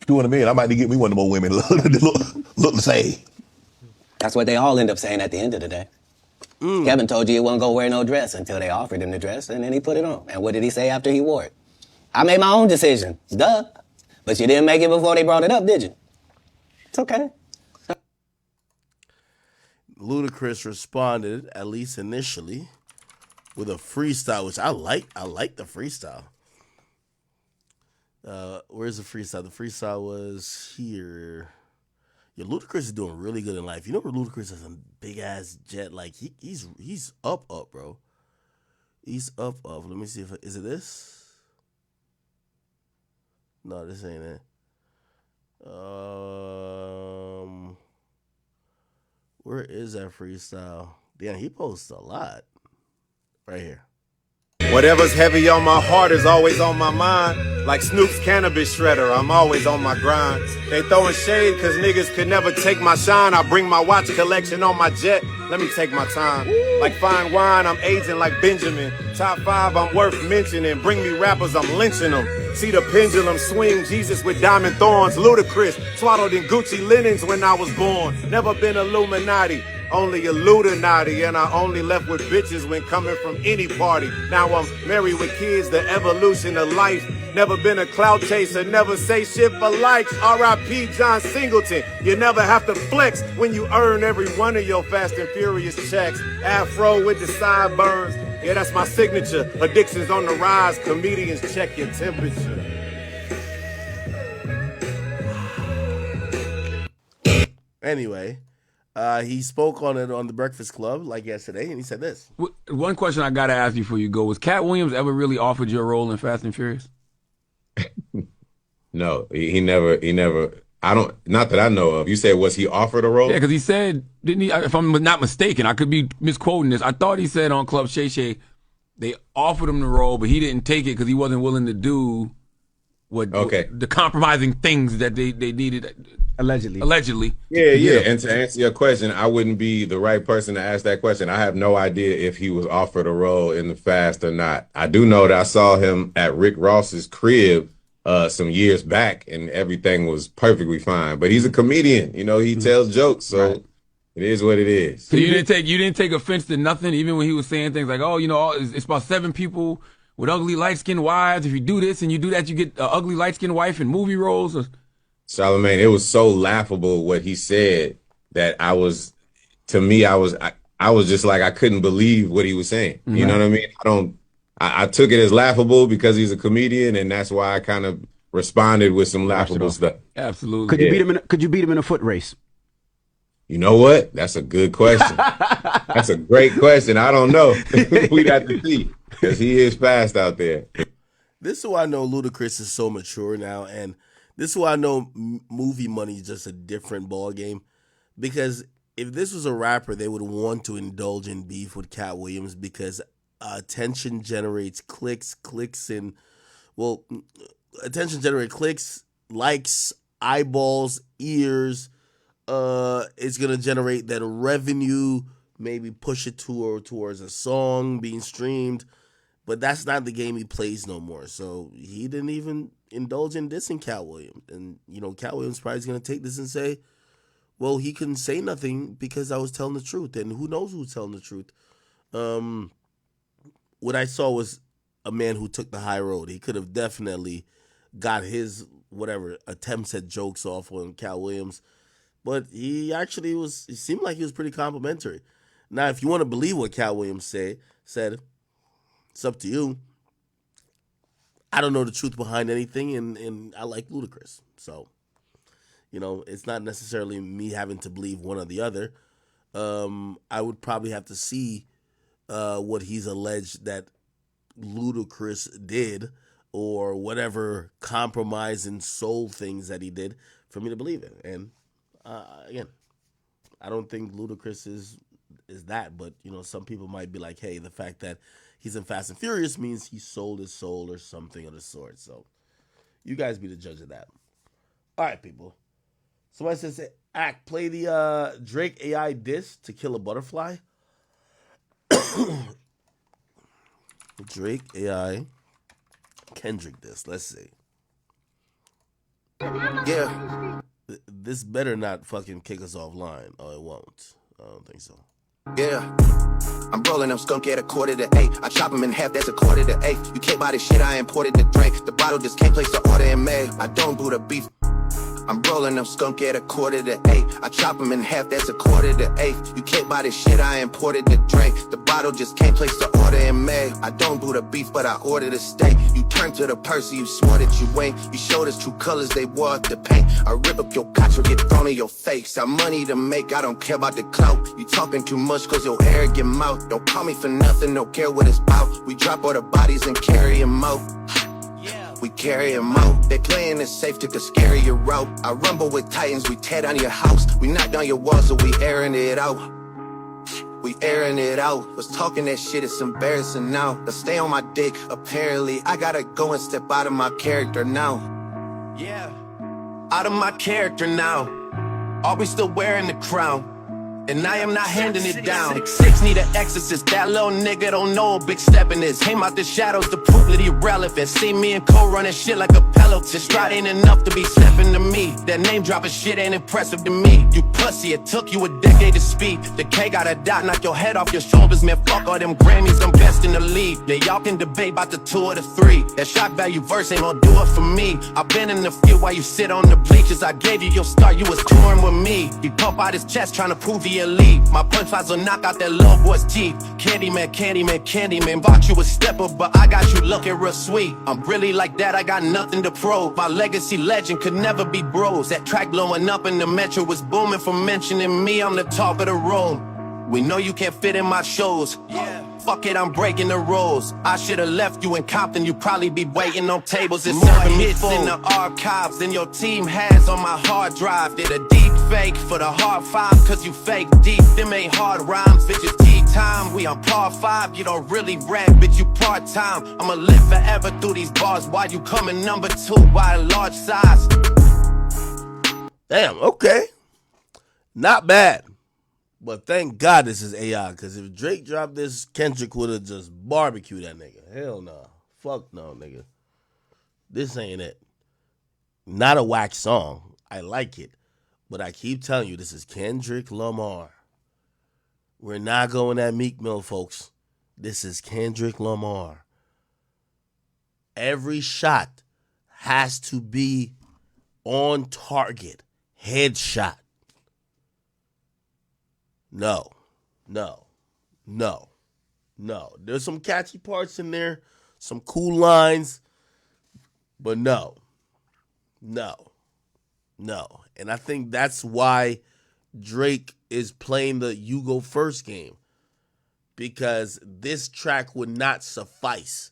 200 million. I might need to get me one of them women look the same. That's what they all end up saying at the end of the day. Kevin told you he wasn't going to wear no dress until they offered him the dress, and then he put it on. And what did he say after he wore it? I made my own decision. Duh. But you didn't make it before they brought it up, did you? It's okay. Ludacris responded, at least initially, with a freestyle, which I like. I like the freestyle. Where's the freestyle? The freestyle was here. Yeah, Ludacris is doing really good in life. You know, Ludacris has a big ass jet. Like he's up, bro. He's up. Let me see is it this? No, this ain't it. Where is that freestyle? Damn, he posts a lot. Right here. Whatever's heavy on my heart is always on my mind. Like Snoop's cannabis shredder, I'm always on my grind. They throwing shade cause niggas could never take my shine. I bring my watch collection on my jet, let me take my time. Like fine wine, I'm aging like Benjamin. Top 5, I'm worth mentioning. Bring me rappers, I'm lynching them. See the pendulum swing, Jesus with diamond thorns. Ludacris, swaddled in Gucci linens when I was born. Never been Illuminati. Only a Illuminati, and I only left with bitches when coming from any party. Now I'm married with kids, the evolution of life. Never been a clout chaser, never say shit for likes. R.I.P. John Singleton. You never have to flex when you earn every one of your Fast and Furious checks. Afro with the sideburns, yeah, that's my signature. Addictions on the rise, comedians check your temperature. Anyway. He spoke on it on the Breakfast Club like yesterday, and he said this. One question I got to ask you before you go. Was Cat Williams ever really offered you a role in Fast and Furious? No, he never, not that I know of. You said, was he offered a role? Yeah, because he said, didn't he, if I'm not mistaken, I could be misquoting this. I thought he said on Club Shay Shay, they offered him the role, but he didn't take it because he wasn't willing to do the compromising things that they needed. Allegedly. Yeah. And to answer your question, I wouldn't be the right person to ask that question. I have no idea if he was offered a role in the Fast or not. I do know that I saw him at Rick Ross's crib some years back, and everything was perfectly fine. But he's a comedian, he tells jokes, so it is what it is. So you didn't take offense to nothing, even when he was saying things like, it's about 7 people with ugly light-skinned wives. If you do this and you do that, you get an ugly light-skinned wife in movie roles. Charlamagne, it was so laughable what he said that I was just like, I couldn't believe what he was saying. Mm-hmm. You know what I mean? I took it as laughable because he's a comedian, and that's why I kind of responded with some laughable stuff. Absolutely. Could you beat him in a foot race? You know what? That's a good question. That's a great question. I don't know. We'd have to see, because he is fast out there. This is why I know Ludacris is so mature now, and this is why I know movie money is just a different ball game. Because if this was a rapper, they would want to indulge in beef with Cat Williams because attention generates attention generates clicks, likes, eyeballs, ears. It's gonna generate that revenue, maybe push it towards a song being streamed. But that's not the game he plays no more. So he didn't even indulge in dissing Cat Williams. And, Cat Williams probably is going to take this and say, well, he couldn't say nothing because I was telling the truth. And who knows who's telling the truth. What I saw was a man who took the high road. He could have definitely got his, attempts at jokes off on Cat Williams. But he actually it seemed like he was pretty complimentary. Now, if you want to believe what Cat Williams said, it's up to you. I don't know the truth behind anything, and I like Ludacris. So, it's not necessarily me having to believe one or the other. I would probably have to see what he's alleged that Ludacris did or whatever compromising soul things that he did for me to believe it. And again, I don't think Ludacris is that, but some people might be like, hey, the fact that he's in Fast and Furious means he sold his soul or something of the sort. So you guys be the judge of that. All right, people. Somebody says, play the Drake AI diss to kill a butterfly. Drake AI Kendrick diss. Let's see. Yeah. This better not fucking kick us offline. Oh, it won't. I don't think so. Yeah. I'm rolling them skunk at 7:45. I chop them in half, that's 7:45. You can't buy this shit, I imported the drink. The bottle just can't place the order in May. I don't do the beef. I'm rolling them skunk at 7:45. I chop them in half, that's 7:45. You can't buy this shit, I imported the drink. The bottle just can't place the order in May. I don't do the beef, but I ordered a steak. You turn to the person, you swore that you ain't. You showed us true colors, they wore up the paint. I rip up your couch or get thrown in your face. Got money to make, I don't care about the clout. You talking too much cause your arrogant mouth. Don't call me for nothing, don't care what it's about. We drop all the bodies and carry them out. We carry them out. They playing it safe, took a scarier route. I rumble with titans, we tear down your house. We knock down your walls, so we airing it out. We airing it out. Was talking that shit, it's embarrassing now. But stay on my dick, apparently. I gotta go and step out of my character now. Yeah, out of my character now. Are we still wearing the crown? And I am not handing it down. Six need an exorcist. That little nigga don't know a big step in this. Came out the shadows to prove that he relevant. See me and Cole running shit like a pillow. This stride ain't enough to be stepping to me. That name dropping shit ain't impressive to me. You pussy, it took you a decade to speak. The K got a dot, knock your head off your shoulders. Man, fuck all them Grammys, I'm best in the league. Yeah, y'all can debate about the 2 or the 3. That shock value verse ain't gonna do it for me. I've been in the field while you sit on the bleachers. I gave you your start, you was touring with me. He pump out his chest trying to prove he elite. My punchlines will knock out that little boy's teeth. Candyman, Candyman, Candyman. Bought you a stepper, but I got you looking real sweet. I'm really like that, I got nothing to prove. My legacy legend could never be bros. That track blowing up in the metro was booming for mentioning me. I'm the talk of the room. We know you can't fit in my shows. Yeah. Fuck it, I'm breaking the rules. I should've left you in Compton. You probably be waiting on tables. It's more hits in the archives than your team has on my hard drive. Did a deep fake for the hard 5, cause you fake deep. Them ain't hard rhymes, bitches tea time. We on par 5, you don't really rap, bitch, you part-time. I'ma live forever through these bars. Why you coming number 2 by a large size? Damn, okay. Not bad. But thank God this is AI, because if Drake dropped this, Kendrick would have just barbecued that nigga. Hell no. Fuck no, nigga. This ain't it. Not a whack song. I like it. But I keep telling you, this is Kendrick Lamar. We're not going at Meek Mill, folks. This is Kendrick Lamar. Every shot has to be on target. Headshot. No. There's some catchy parts in there, some cool lines, but no. And I think that's why Drake is playing the you go first game, because this track would not suffice.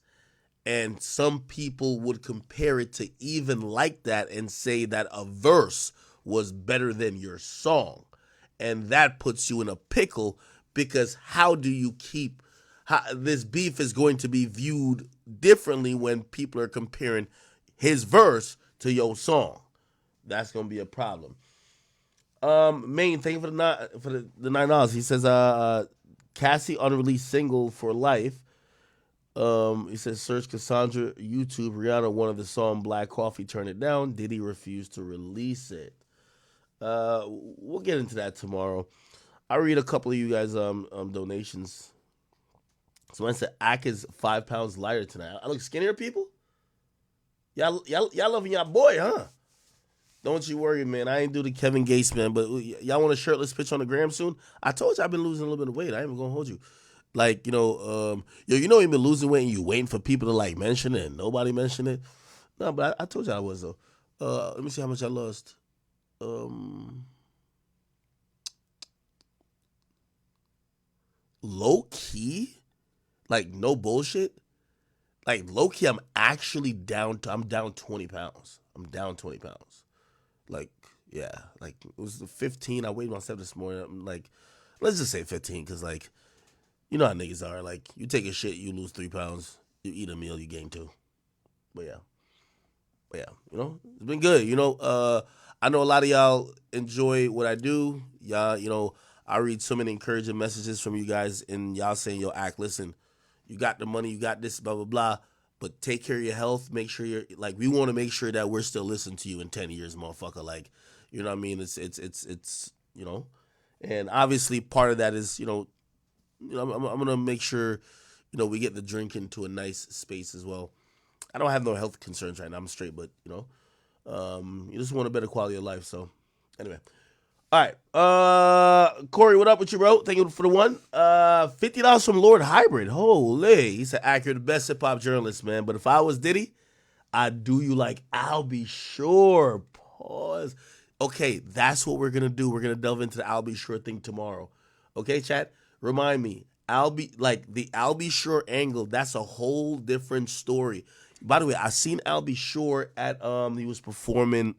And some people would compare it to even like that and say that a verse was better than your song. And that puts you in a pickle, because how do you keep this beef is going to be viewed differently when people are comparing his verse to your song. That's going to be a problem. Main thing for the $9. He says Cassie unreleased single for life. He says search Cassandra YouTube. Rihanna wanted the song Black Coffee, turn it down. Diddy refused to release it. We'll get into that tomorrow. I'll read a couple of you guys donations. Someone said Ak is 5 pounds lighter tonight. I look skinnier, people? Y'all loving y'all boy, huh? Don't you worry, man. I ain't do the Kevin Gates, man. But y'all want a shirtless pitch on the gram soon? I told you I've been losing a little bit of weight. I ain't even gonna hold you. Like, you know, you've been losing weight and you waiting for people to like mention it and nobody mention it. No, but I told you I was though. Let me see how much I lost. Low key, like no bullshit. Like low key, I'm actually down. I'm down 20 pounds. I'm down 20 pounds. Like, yeah, like it was 15. I weighed myself this morning. I'm like, let's just say 15, because like, you know how niggas are. Like, you take a shit, you lose 3 pounds. You eat a meal, you gain 2. But yeah, it's been good. I know a lot of y'all enjoy what I do. Y'all, I read so many encouraging messages from you guys, and y'all saying, yo, Act, listen, you got the money, you got this, blah, blah, blah. But take care of your health. Make sure you're like, we want to make sure that we're still listening to you in 10 years, motherfucker. Like, you know what I mean? It's and obviously part of that is, I'm going to make sure, we get the drink into a nice space as well. I don't have no health concerns right now. I'm straight, but, you just want a better quality of life. So anyway. All right. Corey, what up with you, bro? Thank you for the one. $50 from Lord Hybrid. Holy. He's an accurate, best hip-hop journalist, man. But if I was Diddy, I'd do you like I'll Be Sure. Pause. Okay, that's what we're going to do. We're going to delve into the I'll Be Sure thing tomorrow. Okay, chat? Remind me. The I'll Be Sure angle, that's a whole different story. By the way, I seen I'll Be Sure at, he was performing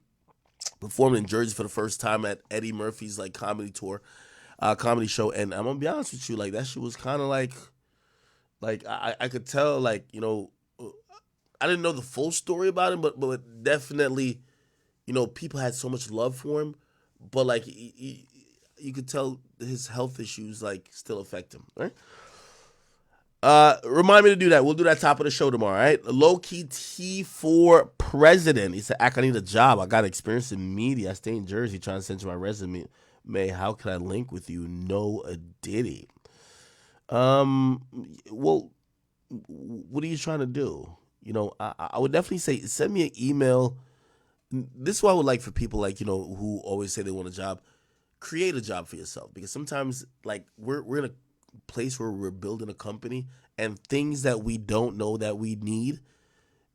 in Jersey for the first time at Eddie Murphy's like comedy show, and I'm gonna be honest with you, like that shit was kind of like I could tell, like, I didn't know the full story about him, but definitely, people had so much love for him, but like you could tell his health issues like still affect him, right? Remind me to do that. We'll do that top of the show tomorrow, all right? Low key T for president. He said, I need a job. I got experience in media. I stay in Jersey trying to send you my resume. How can I link with you? No, a Diddy. Well, what are you trying to do? I would definitely say send me an email. This is what I would like for people like, who always say they want a job. Create a job for yourself, because sometimes like we're in a place where we're building a company, and things that we don't know that we need,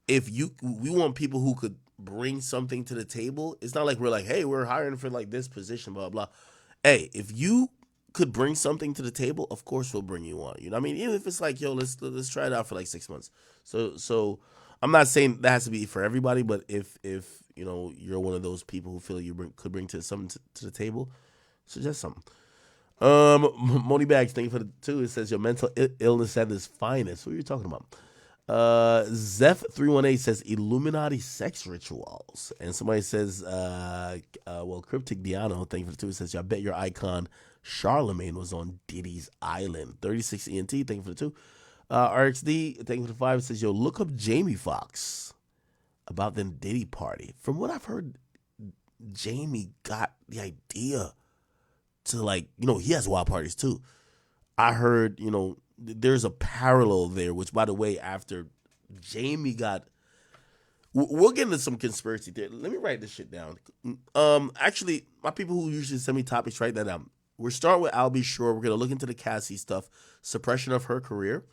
we want people who could bring something to the table. It's not like we're like, hey, we're hiring for like this position, blah blah. Hey, if you could bring something to the table, of course we'll bring you on. You know what I mean? Even if it's like, yo, let's try it out for like 6 months. So I'm not saying that has to be for everybody, but if you're one of those people who feel you could bring something to the table, suggest something. Money Bags, thank you for the 2. It says your mental illness at its finest. What are you talking about? Zeph318 says Illuminati sex rituals. And somebody says, Cryptic Diano, thank you for the 2. It says, I bet your icon Charlemagne was on Diddy's Island. 36 ENT, thank you for the 2. RXD, thank you for the 5. It says, look up Jamie Foxx about the Diddy party. From what I've heard, Jamie got the idea to like, he has wild parties too. I heard, there's a parallel there, which by the way, after Jamie we'll get into some conspiracy theory. Let me write this shit down. Actually, my people who usually send me topics, write that down. We're starting with I'll Be Sure. We're going to look into the Cassie stuff, suppression of her career.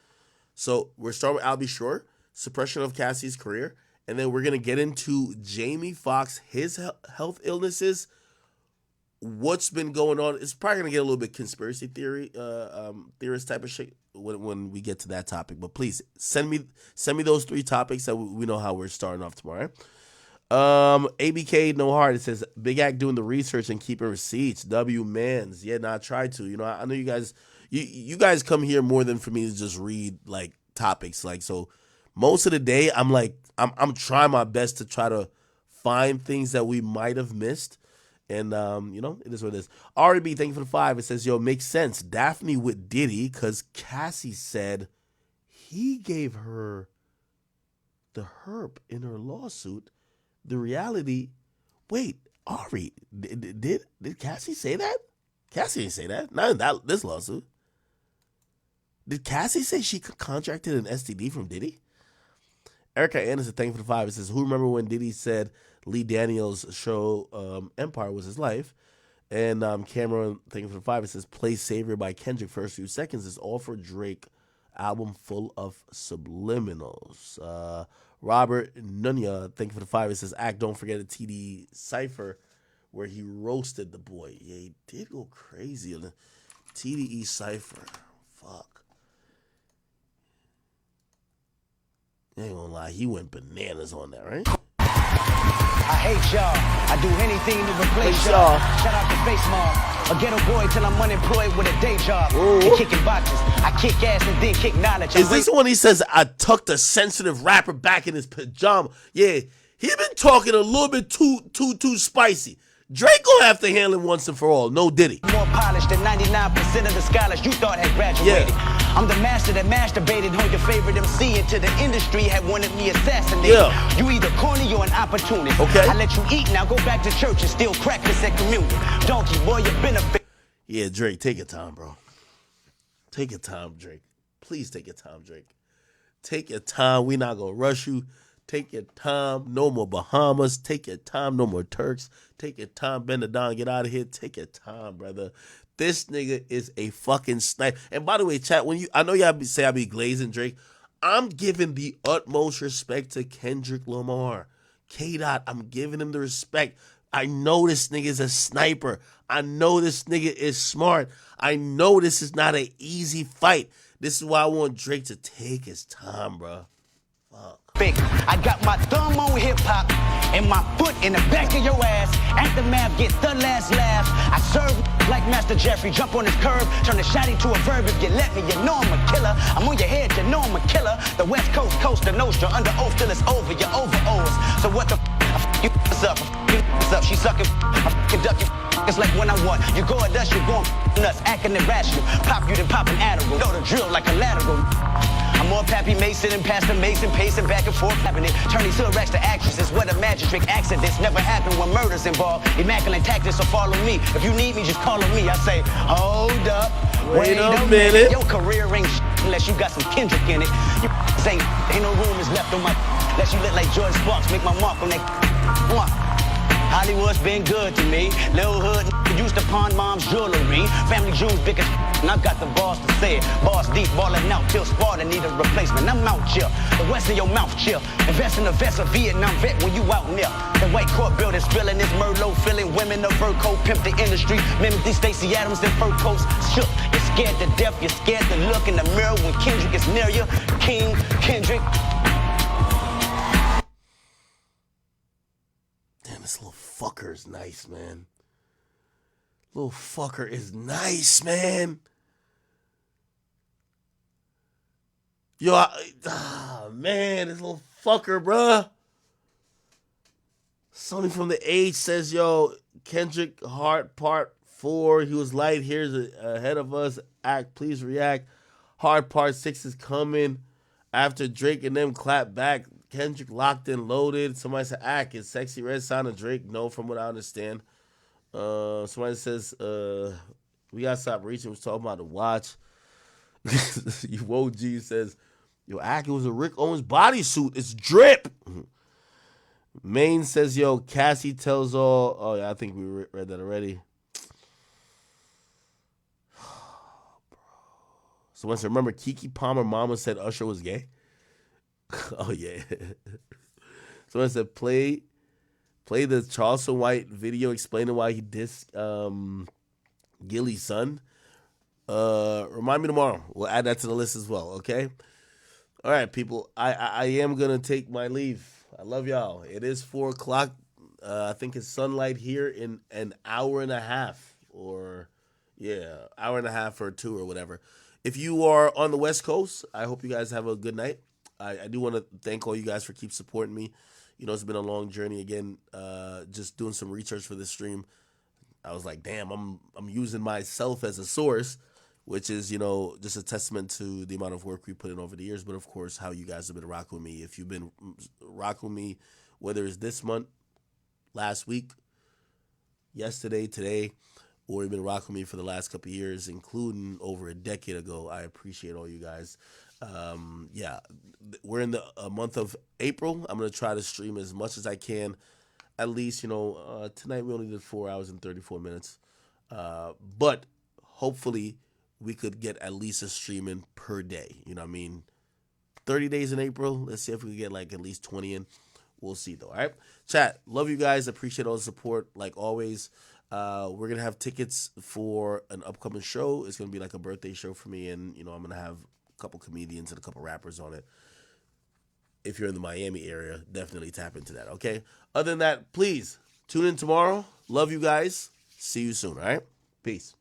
So we're starting with I'll Be Sure, suppression of Cassie's career. And then we're going to get into Jamie Foxx, his health illnesses, what's been going on. It's probably gonna get a little bit conspiracy theorist type of shit when we get to that topic. But please send me those 3 topics so we know how we're starting off tomorrow. ABK No Heart, it says Big Act doing the research and keeping receipts. W Mans, I try to. I know you guys. You guys come here more than for me to just read like topics. Like, so most of the day I'm trying my best to try to find things that we might have missed. And, it is what it is. R&B, thank you for the 5. It says, makes sense. Daphne with Diddy, because Cassie said he gave her the herp in her lawsuit. The reality, wait, Ari, did Cassie say that? Cassie didn't say that. Not in this lawsuit. Did Cassie say she contracted an STD from Diddy? Erica Anderson, thank you for the 5. It says, who remember when Diddy said Lee Daniels' show Empire was his life? And Cameron, thank you for the 5. It says, play Savior by Kendrick. First few seconds is all for Drake. Album full of subliminals. Robert Nunya, thank you for the 5. It says, Act, don't forget a TD Cypher where he roasted the boy. Yeah, he did go crazy on the TDE Cypher. Fuck. I ain't gonna lie, he went bananas on that, right? I hate y'all. I do anything to replace y'all. Shout out to Face Mob. A ghetto boy till I'm unemployed with a day job. And kicking boxes. I kick ass and then kick knowledge. Is this when he says, I tucked a sensitive rapper back in his pajama? Yeah, he been talking a little bit too spicy. Drake gonna have to handle it once and for all. No Diddy. More polished than 99% of the scholars you thought had graduated. Yeah. I'm the master that masturbated on your favorite MC until the industry had wanted me assassinated. Yeah. You either corny or an opportunist. Okay. I let you eat, now go back to church and steal crackers at communion. Donkey boy, you been a Yeah, Drake, take your time, bro. Take your time, Drake. Please take your time, Drake. Take your time. We not gonna rush you. Take your time. No more Bahamas. Take your time. No more Turks. Take your time. Bend the Don. Get out of here. Take your time, brother. This nigga is a fucking sniper. And by the way, chat, I know y'all say I be glazing Drake. I'm giving the utmost respect to Kendrick Lamar. K-Dot, I'm giving him the respect. I know this nigga is a sniper. I know this nigga is smart. I know this is not an easy fight. This is why I want Drake to take his time, bro. I got my thumb on hip-hop and my foot in the back of your ass. Aftermath, get the last laugh. I serve like Master Jeffrey. Jump on this curb, turn the shotty to a verb. If you let me, you know I'm a killer. I'm on your head, you know I'm a killer. The West Coast, Costa Nostra, under oath till it's over. You're over O's. So what the I f*** you up, up. She sucking, I f***ing duck you. It's like when I want. You go at us, you going nuts, acting irrational. Pop you, then pop an Adderall. Know the drill like a lateral. I'm more Pappy Mason and Pastor Mason, pacing back and forth, happening. Turn these hood racks to actresses. What a magic trick. Accidents never happen when murder's involved. Immaculate tactics, so follow me. If you need me, just call on me. I say, hold up, wait a minute. Your career ain't unless you got some Kendrick in it. You ain't no room is left on my unless you look like George Sparks. Make my mark on that. Hollywood's been good to me. Little hood used to pawn mom's jewelry. Family jewels big as and I got the balls to say it. Balls deep, balling out till Sparta need a replacement. I'm out chill. The west of your mouth chill. Invest in a vest of Vietnam vet when you out near. The white court building spilling this Merlot filling. Women of fur coat pimp the industry. Mimic these Stacey Adams and fur coats. Shook. You're scared to death. You're scared to look in the mirror when Kendrick is near you. King Kendrick. Damn, this little fucker is nice, man. Little fucker is nice, man. Yo, man, this little fucker, bruh. Sonny from the Age says, yo, Kendrick Hart Part 4. He was light. Here's ahead of us. Act, please react. Hard Part 6 is coming. After Drake and them clap back, Kendrick locked and loaded. Somebody said, Act, is Sexy Red Sign of Drake? No, from what I understand. Somebody says, we gotta stop reaching. Was talking about the watch. G says, yo, Ack, it was a Rick Owens bodysuit. It's drip. Maine says, yo, Cassie tells all. Oh, yeah, I think we read that already. Someone said, remember Keke Palmer mama said Usher was gay? Oh, yeah. Someone said, play the Charleston White video explaining why he dissed Gilly's son. Remind me tomorrow. We'll add that to the list as well, okay? All right, people. I am going to take my leave. I love y'all. It is 4 o'clock. I think it's sunlight here in an hour and a half. Or, yeah, hour and a half or 2 or whatever. If you are on the West Coast, I hope you guys have a good night. I do want to thank all you guys for keep supporting me. You know, it's been a long journey. Again, just doing some research for this stream. I was like, damn, I'm using myself as a source, which is, you know, just a testament to the amount of work we put in over the years. But, of course, how you guys have been rocking with me. If you've been rocking with me, whether it's this month, last week, yesterday, today, or you've been rocking with me for the last couple of years, including over a decade ago, I appreciate all you guys. Yeah, we're in the month of April. I'm going to try to stream as much as I can. At least, you know, tonight we only did 4 hours and 34 minutes. But hopefully we could get at least a stream in per day. You know what I mean? 30 days in April. Let's see if we can get like at least 20 in. We'll see though. All right. Chat. Love you guys. Appreciate all the support. Like always. We're going to have tickets for an upcoming show. It's going to be like a birthday show for me. And, I'm going to have a couple comedians and a couple rappers on it. If you're in the Miami area, definitely tap into that. Okay. Other than that, please tune in tomorrow. Love you guys. See you soon. All right. Peace.